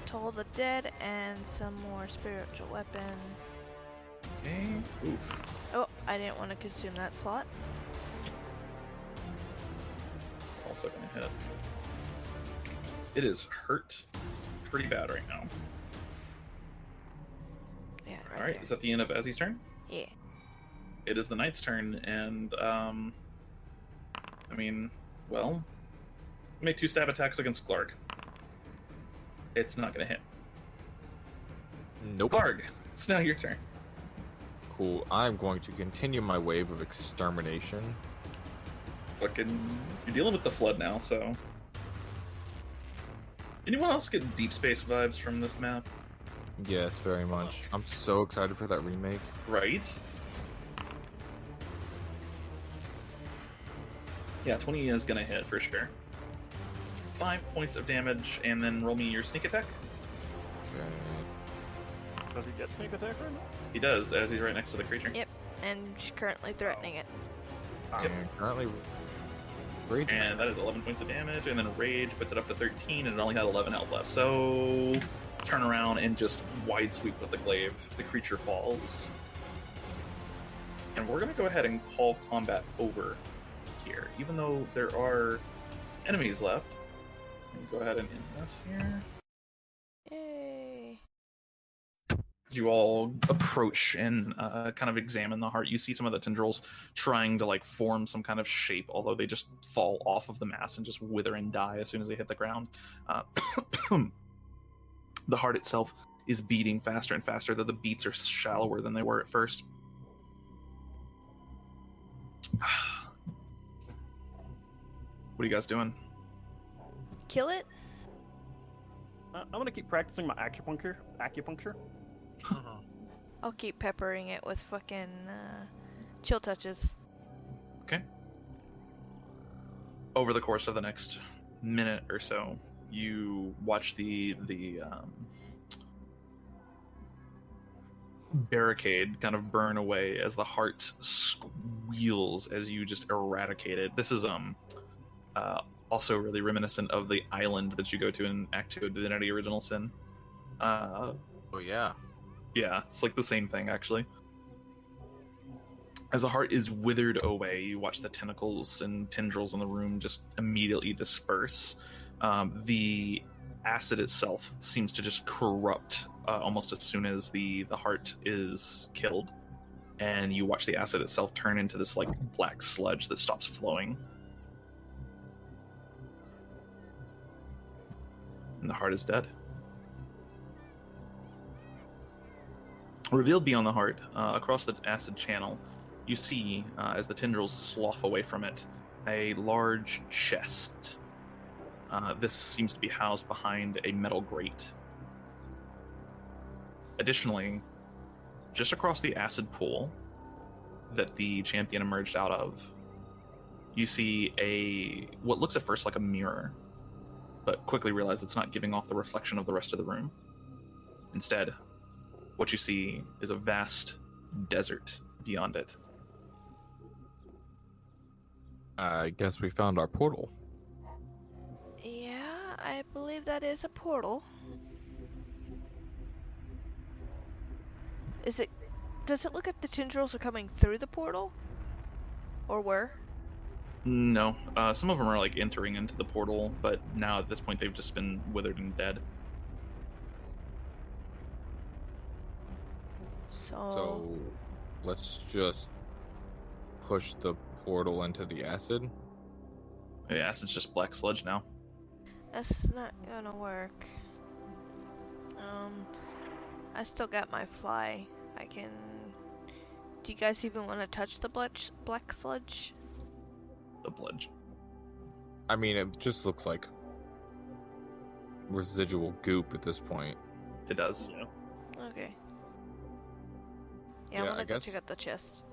S3: Toll the Dead and some more spiritual weapon.
S1: Okay. Oof.
S3: Oh, I didn't want to consume that slot.
S1: Also gonna hit. It is hurt pretty bad right now.
S3: Yeah, right
S1: All right.
S3: there.
S1: Is that the end of Azzy's turn?
S3: Yeah.
S1: It is the knight's turn, and I mean, well, make 2 stab attacks against Glarg. It's not gonna hit.
S7: Nope.
S1: Glarg, it's now your turn.
S7: Cool. I'm going to continue my wave of extermination.
S1: Fucking, you're dealing with the flood now, so. Anyone else get Deep Space vibes from this map?
S7: Yes, very much. I'm so excited for that remake.
S1: Right? Yeah, 20 is gonna hit for sure. 5 points of damage, and then roll me your sneak attack.
S7: Okay.
S2: Does he get sneak attack right now?
S1: He does, as he's right next to the creature.
S3: Yep. And she's currently threatening it.
S1: Yep.
S7: And currently raging.
S1: And that is 11 points of damage, and then Rage puts it up to 13, and it only had 11 health left. So, turn around and just wide sweep with the glaive. The creature falls. And we're going to go ahead and call combat over here, even though there are enemies left. Go ahead and end this here.
S3: Yay.
S1: You all approach and kind of examine the heart. You see some of the tendrils trying to like form some kind of shape, although they just fall off of the mass and just wither and die as soon as they hit the ground. The heart itself is beating faster and faster, though the beats are shallower than they were at first. What are you guys doing?
S3: Kill it?
S2: I'm gonna keep practicing my acupuncture.
S3: I'll keep peppering it with fucking chill touches.
S1: Okay. Over the course of the next minute or so, you watch the barricade kind of burn away as the heart squeals as you just eradicate it. This is also really reminiscent of the island that you go to in Act 2 of Divinity Original Sin.
S6: Oh yeah.
S1: Yeah, it's like the same thing, actually. As the heart is withered away, you watch the tentacles and tendrils in the room just immediately disperse. The acid itself seems to just corrupt almost as soon as the heart is killed. And you watch the acid itself turn into this like black sludge that stops flowing. And the heart is dead. Revealed beyond the heart, across the acid channel, you see, as the tendrils slough away from it, a large chest. This seems to be housed behind a metal grate. Additionally, just across the acid pool that the champion emerged out of, you see what looks at first like a mirror, but quickly realize it's not giving off the reflection of the rest of the room. Instead, what you see is a vast desert beyond it.
S7: I guess we found our portal.
S3: Yeah, I believe that is a portal. Is it? Does it look like the tendrils are coming through the portal? Or were?
S1: No, some of them are like entering into the portal, but now at this point they've just been withered and dead.
S3: So
S7: let's just push the portal into the acid.
S1: Yeah, it's just black sludge now.
S3: that's not gonna work. I still got my fly. I can. Do you guys even want to touch the black sludge?
S1: The bludge.
S7: I mean, it just looks like residual goop at this point.
S1: It does.
S2: Yeah.
S3: Okay.
S7: Yeah,
S3: I'm gonna
S7: I
S3: go
S7: guess-
S3: check out the chest.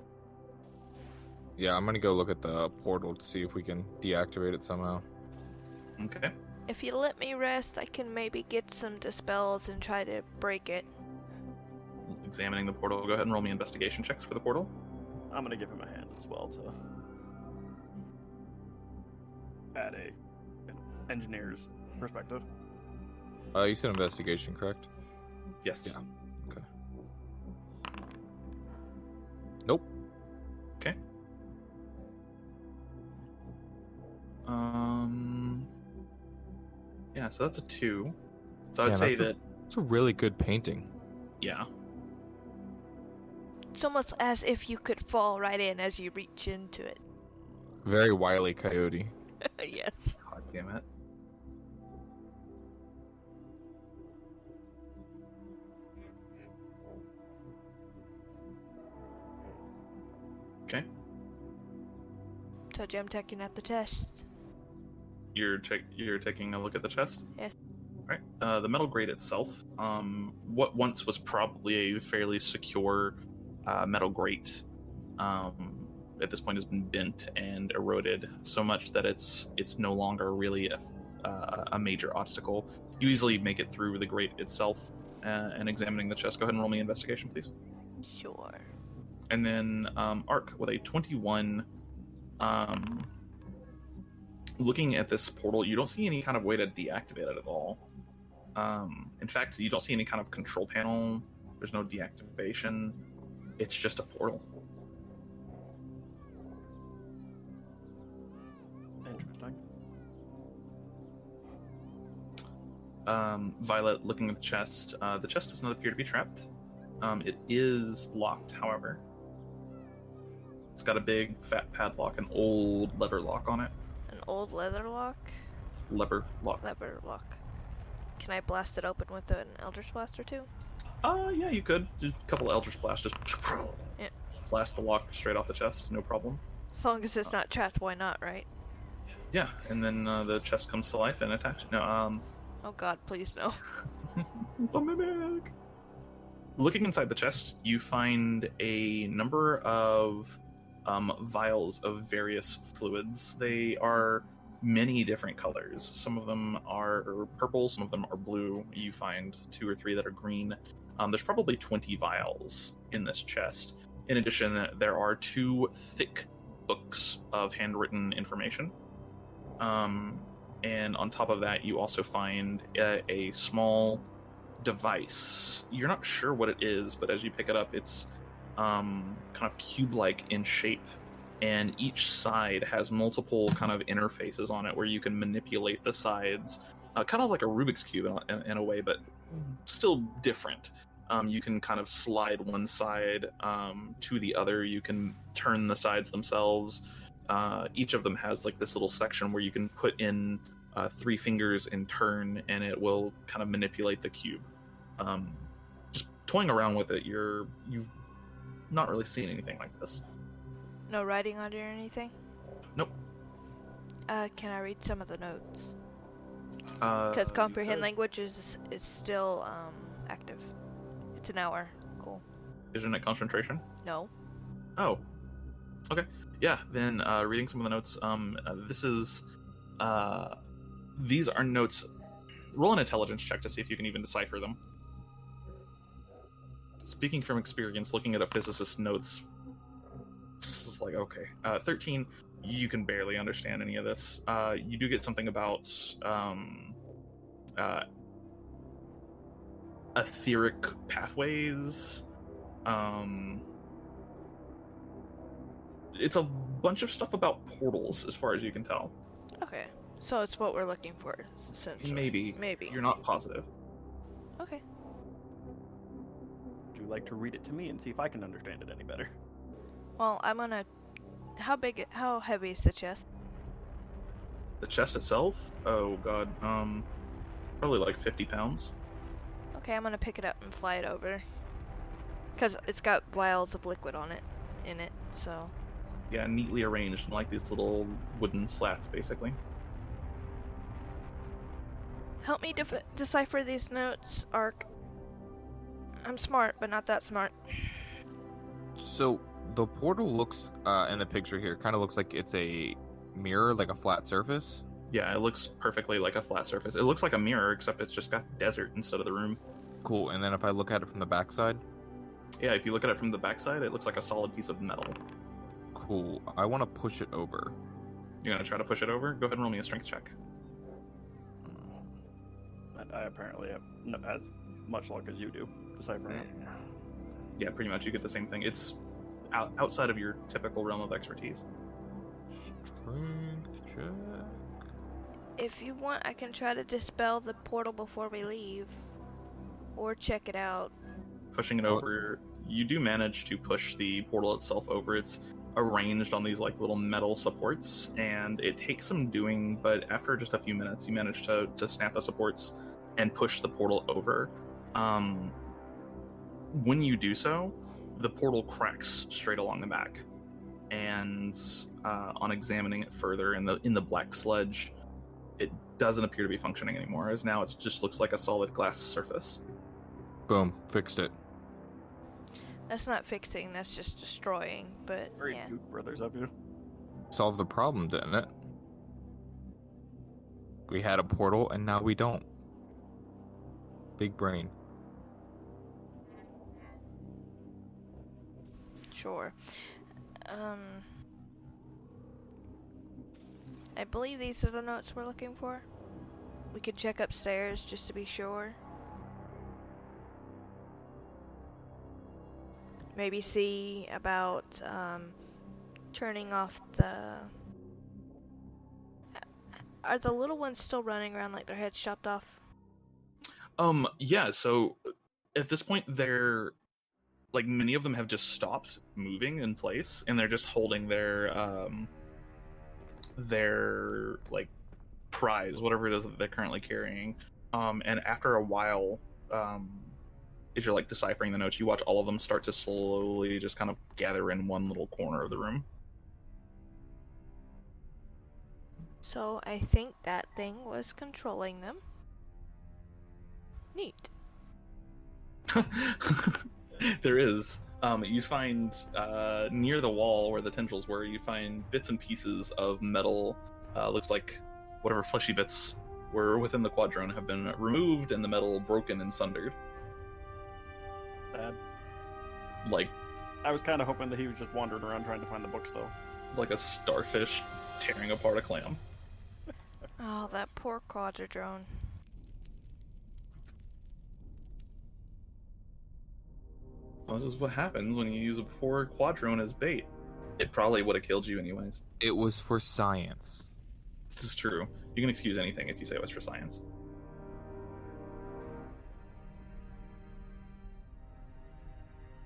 S7: Yeah, I'm gonna go look at the portal to see if we can deactivate it somehow.
S1: Okay.
S3: If you let me rest, I can maybe get some dispels and try to break it.
S1: Examining the portal. Go ahead and roll me investigation checks for the portal.
S2: I'm gonna give him a hand as well to add a engineer's perspective.
S7: You said investigation, correct?
S1: Yes.
S7: Yeah. Okay. Nope.
S1: Okay. Yeah, so that's a 2. So I'd
S7: Yeah,
S1: say
S7: that's
S1: that,
S7: It's a really good painting.
S1: yeah.
S3: It's almost as if you could fall right in as you reach into it.
S7: Very wily coyote.
S3: Yes.
S1: God damn it. Okay.
S3: Told you I'm taking out the test.
S1: You're taking a look at the chest?
S3: Yes.
S1: Alright. The metal grate itself, what once was probably a fairly secure metal grate, at this point has been bent and eroded so much that it's no longer really a major obstacle. You easily make it through the grate itself. And examining the chest, go ahead and roll me investigation, please.
S3: Sure.
S1: And then Arc with a 21. Looking at this portal, you don't see any kind of way to deactivate it at all. In fact, you don't see any kind of control panel. There's no deactivation. It's just a portal.
S2: Interesting.
S1: Violet, looking at the chest does not appear to be trapped. It is locked, however. It's got a big fat padlock, an old lever lock on it.
S3: An old leather lock?
S1: Lever lock.
S3: Lever lock. Can I blast it open with an Eldritch Blast or two?
S1: Yeah, you could. Just a couple of Eldritch Blasts, just
S3: Yeah.
S1: blast the lock straight off the chest, no problem.
S3: As long as it's not trapped, why not, right?
S1: Yeah, and then the chest comes to life and attacks. No,
S3: Oh god, please no.
S1: it's a mimic. Looking inside the chest, you find a number of vials of various fluids. They are many different colors. Some of them are purple, some of them are blue. You find 2 or 3 that are green. There's probably 20 vials in this chest. In addition, there are 2 thick books of handwritten information. And on top of that, you also find a small device. You're not sure what it is, but as you pick it up, it's kind of cube-like in shape, and each side has multiple kind of interfaces on it where you can manipulate the sides, kind of like a Rubik's Cube in a way, but still different. You can kind of slide one side to the other. You can turn the sides themselves. Each of them has like this little section where you can put in 3 fingers and turn, and it will kind of manipulate the cube. Just toying around with it, you've not really seen anything like this.
S3: No writing on it or anything?
S1: Nope.
S3: Can I read some of the notes?
S1: Because
S3: Because comprehend language is still active. It's an hour. Cool.
S1: Isn't it concentration?
S3: No.
S1: Oh. Okay. Yeah, then reading some of the notes, these are notes. Roll an intelligence check to see if you can even decipher them. Speaking from experience, looking at a physicist's notes, it's like, okay. 13, you can barely understand any of this. You do get something about etheric pathways, It's a bunch of stuff about portals, as far as you can tell.
S3: Okay. So it's what we're looking for, essentially.
S1: Maybe.
S3: Maybe.
S1: You're not positive.
S3: Okay.
S2: Would you like to read it to me and see if I can understand it any better?
S3: Well, I'm gonna... How heavy is the chest?
S1: The chest itself? Oh god, probably like 50 pounds.
S3: Okay, I'm gonna pick it up and fly it over. Because it's got vials of liquid in it, so...
S1: Yeah, neatly arranged in like these little wooden slats, basically.
S3: Help me decipher these notes, Arc. I'm smart, but not that smart.
S6: So the portal looks in the picture here kind of looks like it's a mirror, like a flat surface.
S1: Yeah, it looks perfectly like a flat surface. It looks like a mirror, except it's just got desert instead of the room.
S6: Cool. And then if I look at it from the backside,
S1: Yeah, if you look at it from the backside, it looks like a solid piece of metal.
S6: cool. I want to push it over.
S1: You're gonna try to push it over? Go ahead and roll me a strength check.
S2: And I apparently have as much luck as you do deciphering it.
S1: Yeah, pretty much. You get the same thing. It's outside of your typical realm of expertise.
S6: Strength check.
S3: If you want, I can try to dispel the portal before we leave. Or check it out.
S1: Pushing it over, you do manage to push the portal itself over. It's arranged on these like little metal supports, and it takes some doing, but after just a few minutes, you manage to snap the supports and push the portal over. When you do so, the portal cracks straight along the back, and on examining it further in the black sludge, it doesn't appear to be functioning anymore, as now it just looks like a solid glass surface.
S6: Boom. Fixed it.
S3: That's not fixing, that's just destroying, but
S2: Very
S3: yeah.
S2: cute brothers of you.
S6: Solved the problem, didn't it? We had a portal and now we don't. Big brain.
S3: Sure. I believe these are the notes we're looking for. We could check upstairs just to be sure. Maybe see about turning off the... Are the little ones still running around like their heads chopped off?
S1: Yeah, so at this point, they're like many of them have just stopped moving in place, and they're just holding their like prize, whatever it is that they're currently carrying. And after a while, as you're like deciphering the notes, you watch all of them start to slowly just kind of gather in one little corner of the room.
S3: So I think that thing was controlling them. Neat.
S1: There is. You find near the wall where the tendrils were, you find bits and pieces of metal. Looks like whatever fleshy bits were within the quadrone have been removed and the metal broken and sundered.
S2: Sad.
S1: Like
S2: I was kind of hoping that he was just wandering around trying to find the books, though.
S1: like a starfish tearing apart a clam.
S3: Oh, that poor quadradrone.
S1: Well, this is what happens when you use a poor quadrone as bait. It probably would have killed you anyways.
S6: It was for science.
S1: This is true. You can excuse anything if you say it was for science.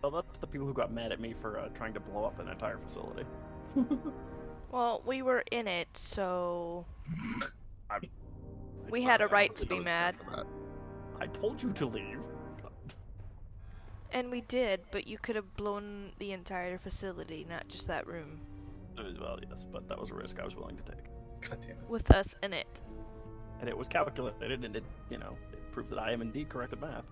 S2: Well, that's the people who got mad at me for trying to blow up an entire facility.
S3: Well, we were in it, so
S2: I'm,
S3: we had a right
S6: I
S3: to be
S6: was
S3: mad.
S6: there for that.
S2: I told you to leave.
S3: And we did, but you could have blown the entire facility, not just that room.
S2: Well, yes, but that was a risk I was willing to take.
S1: God damn it.
S3: With us in it.
S2: And it was calculated, and it proved that I am indeed correct at math.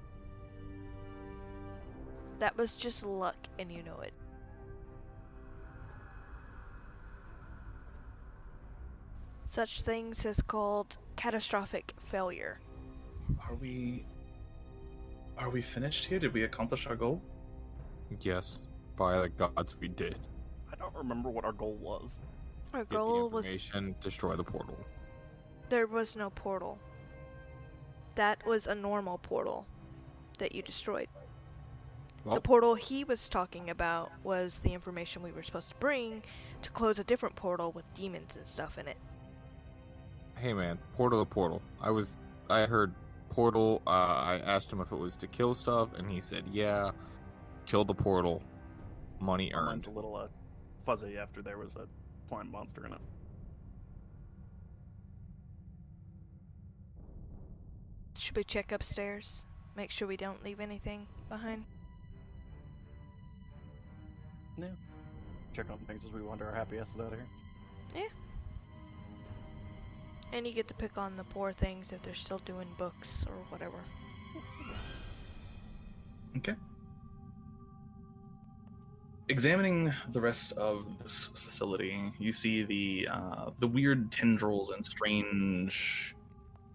S3: That was just luck, and you know it. Such things is called catastrophic failure.
S1: Are we finished here? Did we accomplish our goal?
S6: Yes, by the gods, we did.
S2: I don't remember what our goal was.
S3: Our
S6: Get the
S3: goal was...
S6: information, destroy the portal.
S3: There was no portal. That was a normal portal that you destroyed. The portal he was talking about was the information we were supposed to bring to close a different portal with demons and stuff in it.
S6: Hey man, portal to portal. I heard portal. I asked him if it was to kill stuff, and he said, yeah, kill the portal. Money
S2: My
S6: earned.
S2: mind's a little fuzzy after there was a slime monster in it.
S3: Should we check upstairs? Make sure we don't leave anything behind?
S2: Yeah. Check on things as we wander our happy asses out of here.
S3: Yeah. And you get to pick on the poor things if they're still doing books or whatever.
S1: Okay. Examining the rest of this facility, you see the weird tendrils and strange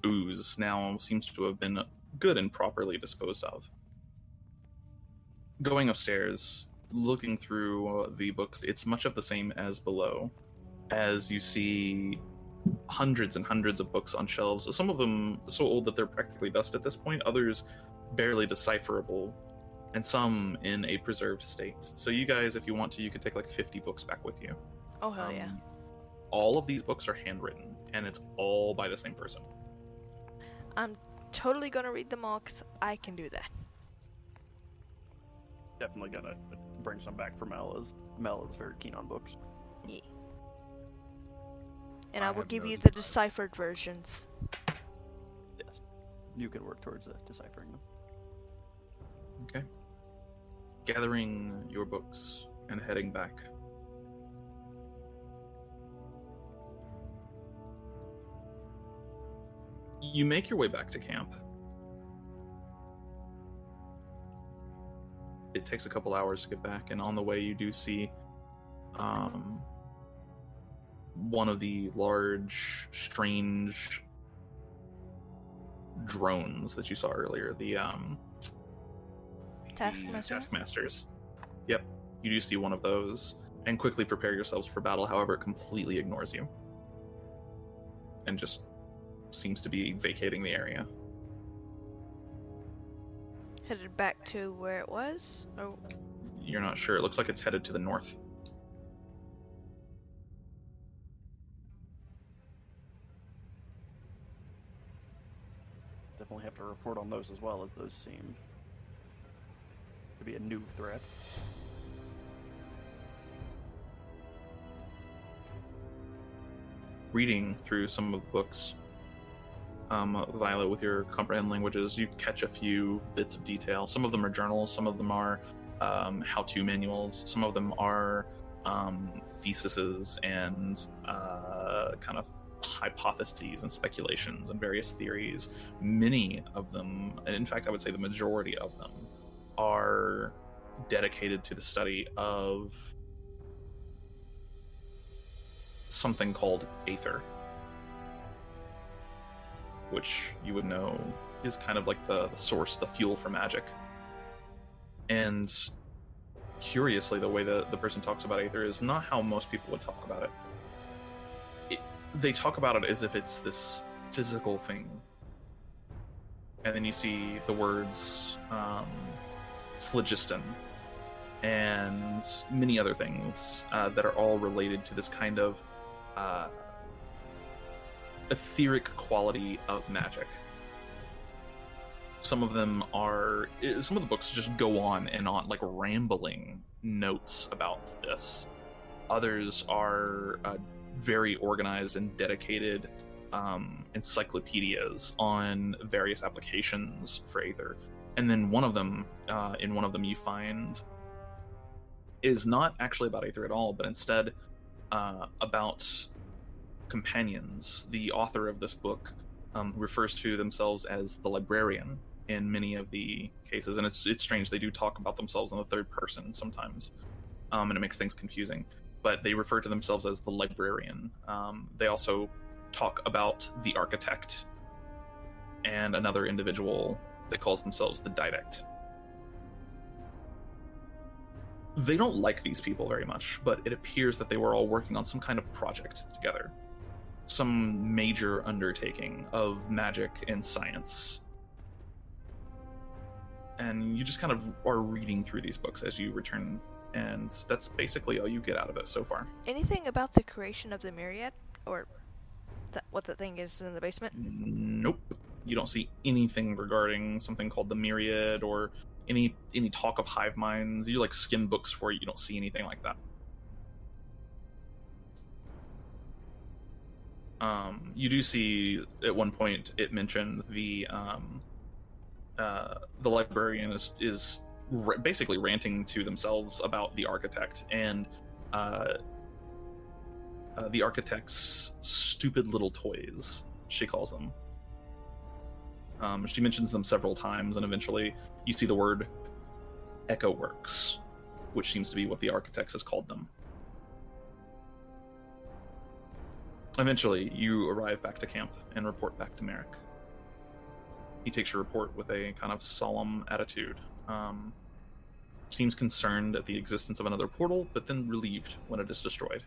S1: ooze now seems to have been good and properly disposed of. Going upstairs, looking through the books, it's much of the same as below, as you see hundreds and hundreds of books on shelves, some of them so old that they're practically dust at this point, others barely decipherable, and some in a preserved state. So you guys, if you want to, you could take like 50 books back with you.
S3: Oh, hell yeah.
S1: All of these books are handwritten, and it's all by the same person.
S3: I'm totally gonna read them all because I can do that.
S2: Definitely gonna bring some back for Mel, as Mel is very keen on books.
S3: Yeah. And
S6: I
S3: I will
S6: have
S3: give
S6: no
S3: you the
S6: desire.
S3: deciphered versions.
S2: Yes. You can work towards deciphering them.
S1: Okay. Gathering your books and heading back. You make your way back to camp. It takes a couple hours to get back, and on the way you do see one of the large, strange drones that you saw earlier. The Taskmasters. Yep, you do see one of those, and quickly prepare yourselves for battle. However, it completely ignores you, and just seems to be vacating the area.
S3: Headed back to where it was? Or...
S1: You're not sure. It looks like it's headed to the north.
S2: Definitely have to report on those as well, as those seem to be a new threat.
S1: Reading through some of the books, Violet, with your comprehend languages, you catch a few bits of detail. Some of them are journals, some of them are how-to manuals, some of them are theses and kind of hypotheses and speculations and various theories. Many of them, and in fact I would say the majority of them, are dedicated to the study of something called Aether, which you would know is kind of like the source, the fuel for magic. And curiously, the way that the person talks about Aether is not how most people would talk about it. They talk about it as if it's this physical thing. And then you see the words phlogiston and many other things that are all related to this kind of etheric quality of magic. Some of the books just go on and on, like rambling notes about this. Others are very organized and dedicated encyclopedias on various applications for Aether. And then one of them you find is not actually about Aether at all, but instead about companions. The author of this book refers to themselves as the Librarian in many of the cases, and it's strange. They do talk about themselves in the third person sometimes, and it makes things confusing. But they refer to themselves as the Librarian. They also talk about the Architect and another individual that calls themselves the Didect. They don't like these people very much, but it appears that they were all working on some kind of project together. Some major undertaking of magic and science. and you just kind of are reading through these books as you return, and that's basically all you get out of it so far.
S3: Anything about the creation of the Myriad, or what the thing is in the basement?
S1: Nope. You don't see anything regarding something called the Myriad or any talk of hive minds. You like skim books for it. You don't see anything like that. You do see at one point it mentioned the librarian is basically ranting to themselves about the architect and the architect's stupid little toys, she calls them. She mentions them several times, and eventually you see the word Echoworks, which seems to be what the architect has called them. Eventually, you arrive back to camp and report back to Merek. He takes your report with a kind of solemn attitude. Seems concerned at the existence of another portal, but then relieved when it is destroyed.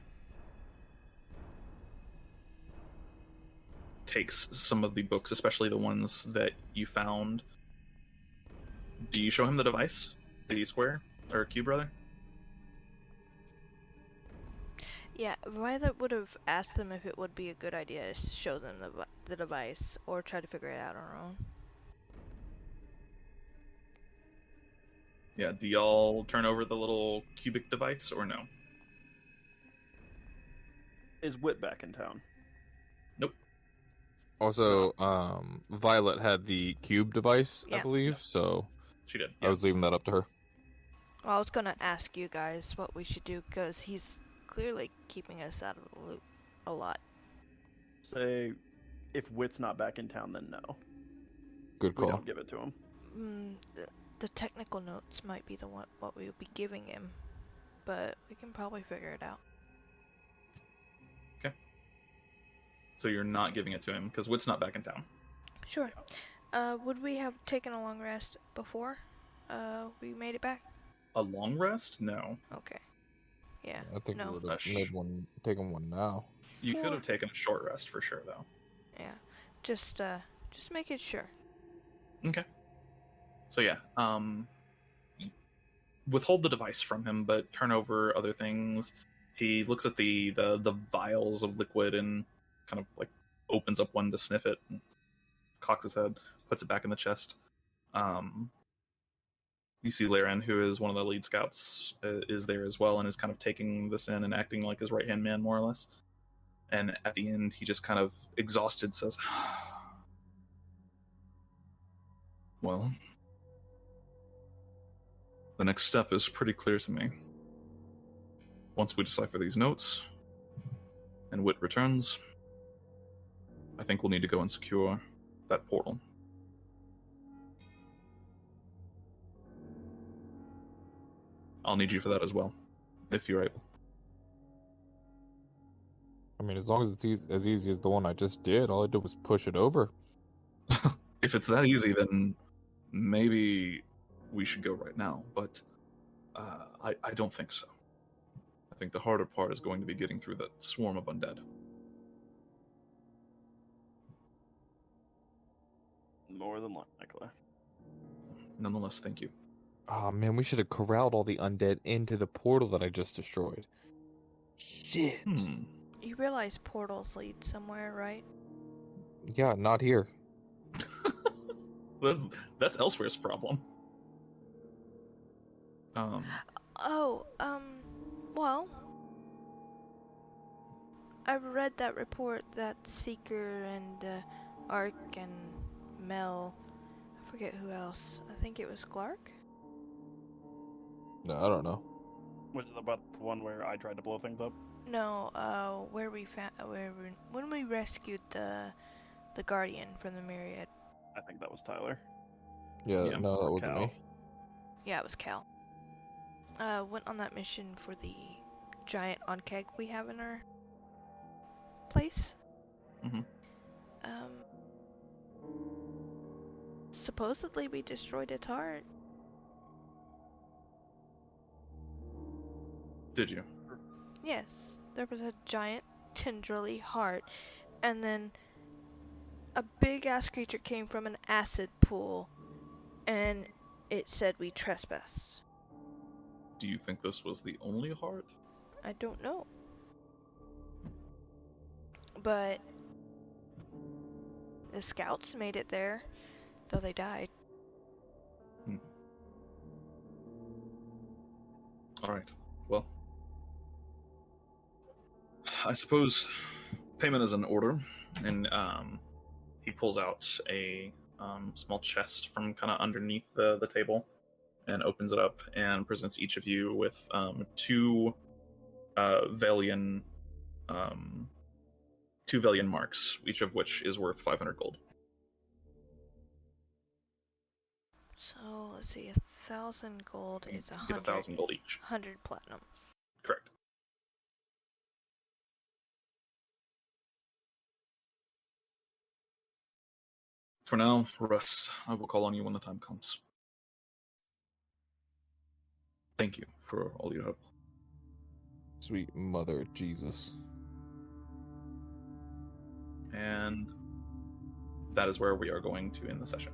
S1: Takes some of the books, especially the ones that you found. Do you show him the device? The square? Or cube, rather?
S3: Yeah, Violet would have asked them if it would be a good idea to show them the device, or try to figure it out on our own.
S1: Yeah, do y'all turn over the little cubic device, or no?
S2: Is Wit back in town?
S1: Nope.
S6: Also, Violet had the cube device, I
S3: Yeah.
S6: believe, so
S1: She did.
S6: I was leaving that up to her.
S3: Well, I was gonna ask you guys what we should do, because he's clearly keeping us out of the loop a lot.
S2: Say, if Wit's not back in town, then no.
S6: Good
S2: We
S6: call.
S2: don't give it to him.
S3: The technical notes might be what we would be giving him, but we can probably figure it out.
S1: So you're not giving it to him, because Wit's not back in town.
S3: Sure. Would we have taken a long rest before we made it back?
S1: A long rest? No.
S3: Okay. Yeah.
S6: I think
S3: no.
S6: we would have taken one now.
S1: You could
S3: Sure.
S1: have taken a short rest for sure, though.
S3: Yeah. Just make it sure.
S1: Okay. So yeah, withhold the device from him, but turn over other things. He looks at the vials of liquid and kind of like opens up one to sniff it, and cocks his head, puts it back in the chest. You see Laren, who is one of the lead scouts, is there as well, and is kind of taking this in and acting like his right-hand man, more or less. And at the end, he just kind of exhausted says, well, the next step is pretty clear to me. Once we decipher these notes, and Wit returns, I think we'll need to go and secure that portal. I'll need you for that as well, if you're able.
S6: I mean, as long as it's as easy as the one I just did, all I did was push it over.
S1: If it's that easy, then maybe we should go right now, but I don't think so. I think the harder part is going to be getting through that swarm of undead.
S2: More than likely.
S1: Nonetheless, thank you.
S6: Oh man, we should have corralled all the undead into the portal that I just destroyed. Shit.
S3: You realize portals lead somewhere, right?
S6: Yeah, not here.
S1: That's Elsewhere's problem.
S3: Well, I've read that report that Seeker and Ark and Mel, I forget who else. I think it was Clark.
S6: No, I don't know.
S2: Was it about the one where I tried to blow things up?
S3: No, when we rescued the Guardian from the Myriad.
S2: I think that was Tyler.
S6: Yeah,
S1: Yeah,
S6: no, that
S2: or
S6: wasn't
S2: Cal.
S6: me.
S3: Yeah, it was Cal. Went on that mission for the giant on-keg we have in our place.
S1: Mhm.
S3: Supposedly we destroyed its heart.
S1: Did you?
S3: Yes, there was a giant tendrily heart, and then a big ass creature came from an acid pool, and it said we trespassed.
S4: Do you think this was the only heart?
S3: I don't know. But the scouts made it there, though they died.
S4: Alright, well. I suppose payment is in order, and he pulls out a small chest from kind of underneath the table and opens it up and presents each of you with two Valian marks, each of which is worth 500 gold.
S3: So let's see, 1,000 gold is
S4: Get
S3: 100.
S4: 1,000 gold each.
S3: 100 platinum.
S4: Correct. For now, rest. I will call on you when the time comes. Thank you for all your help.
S7: Sweet mother of Jesus.
S4: And that is where we are going to end the session.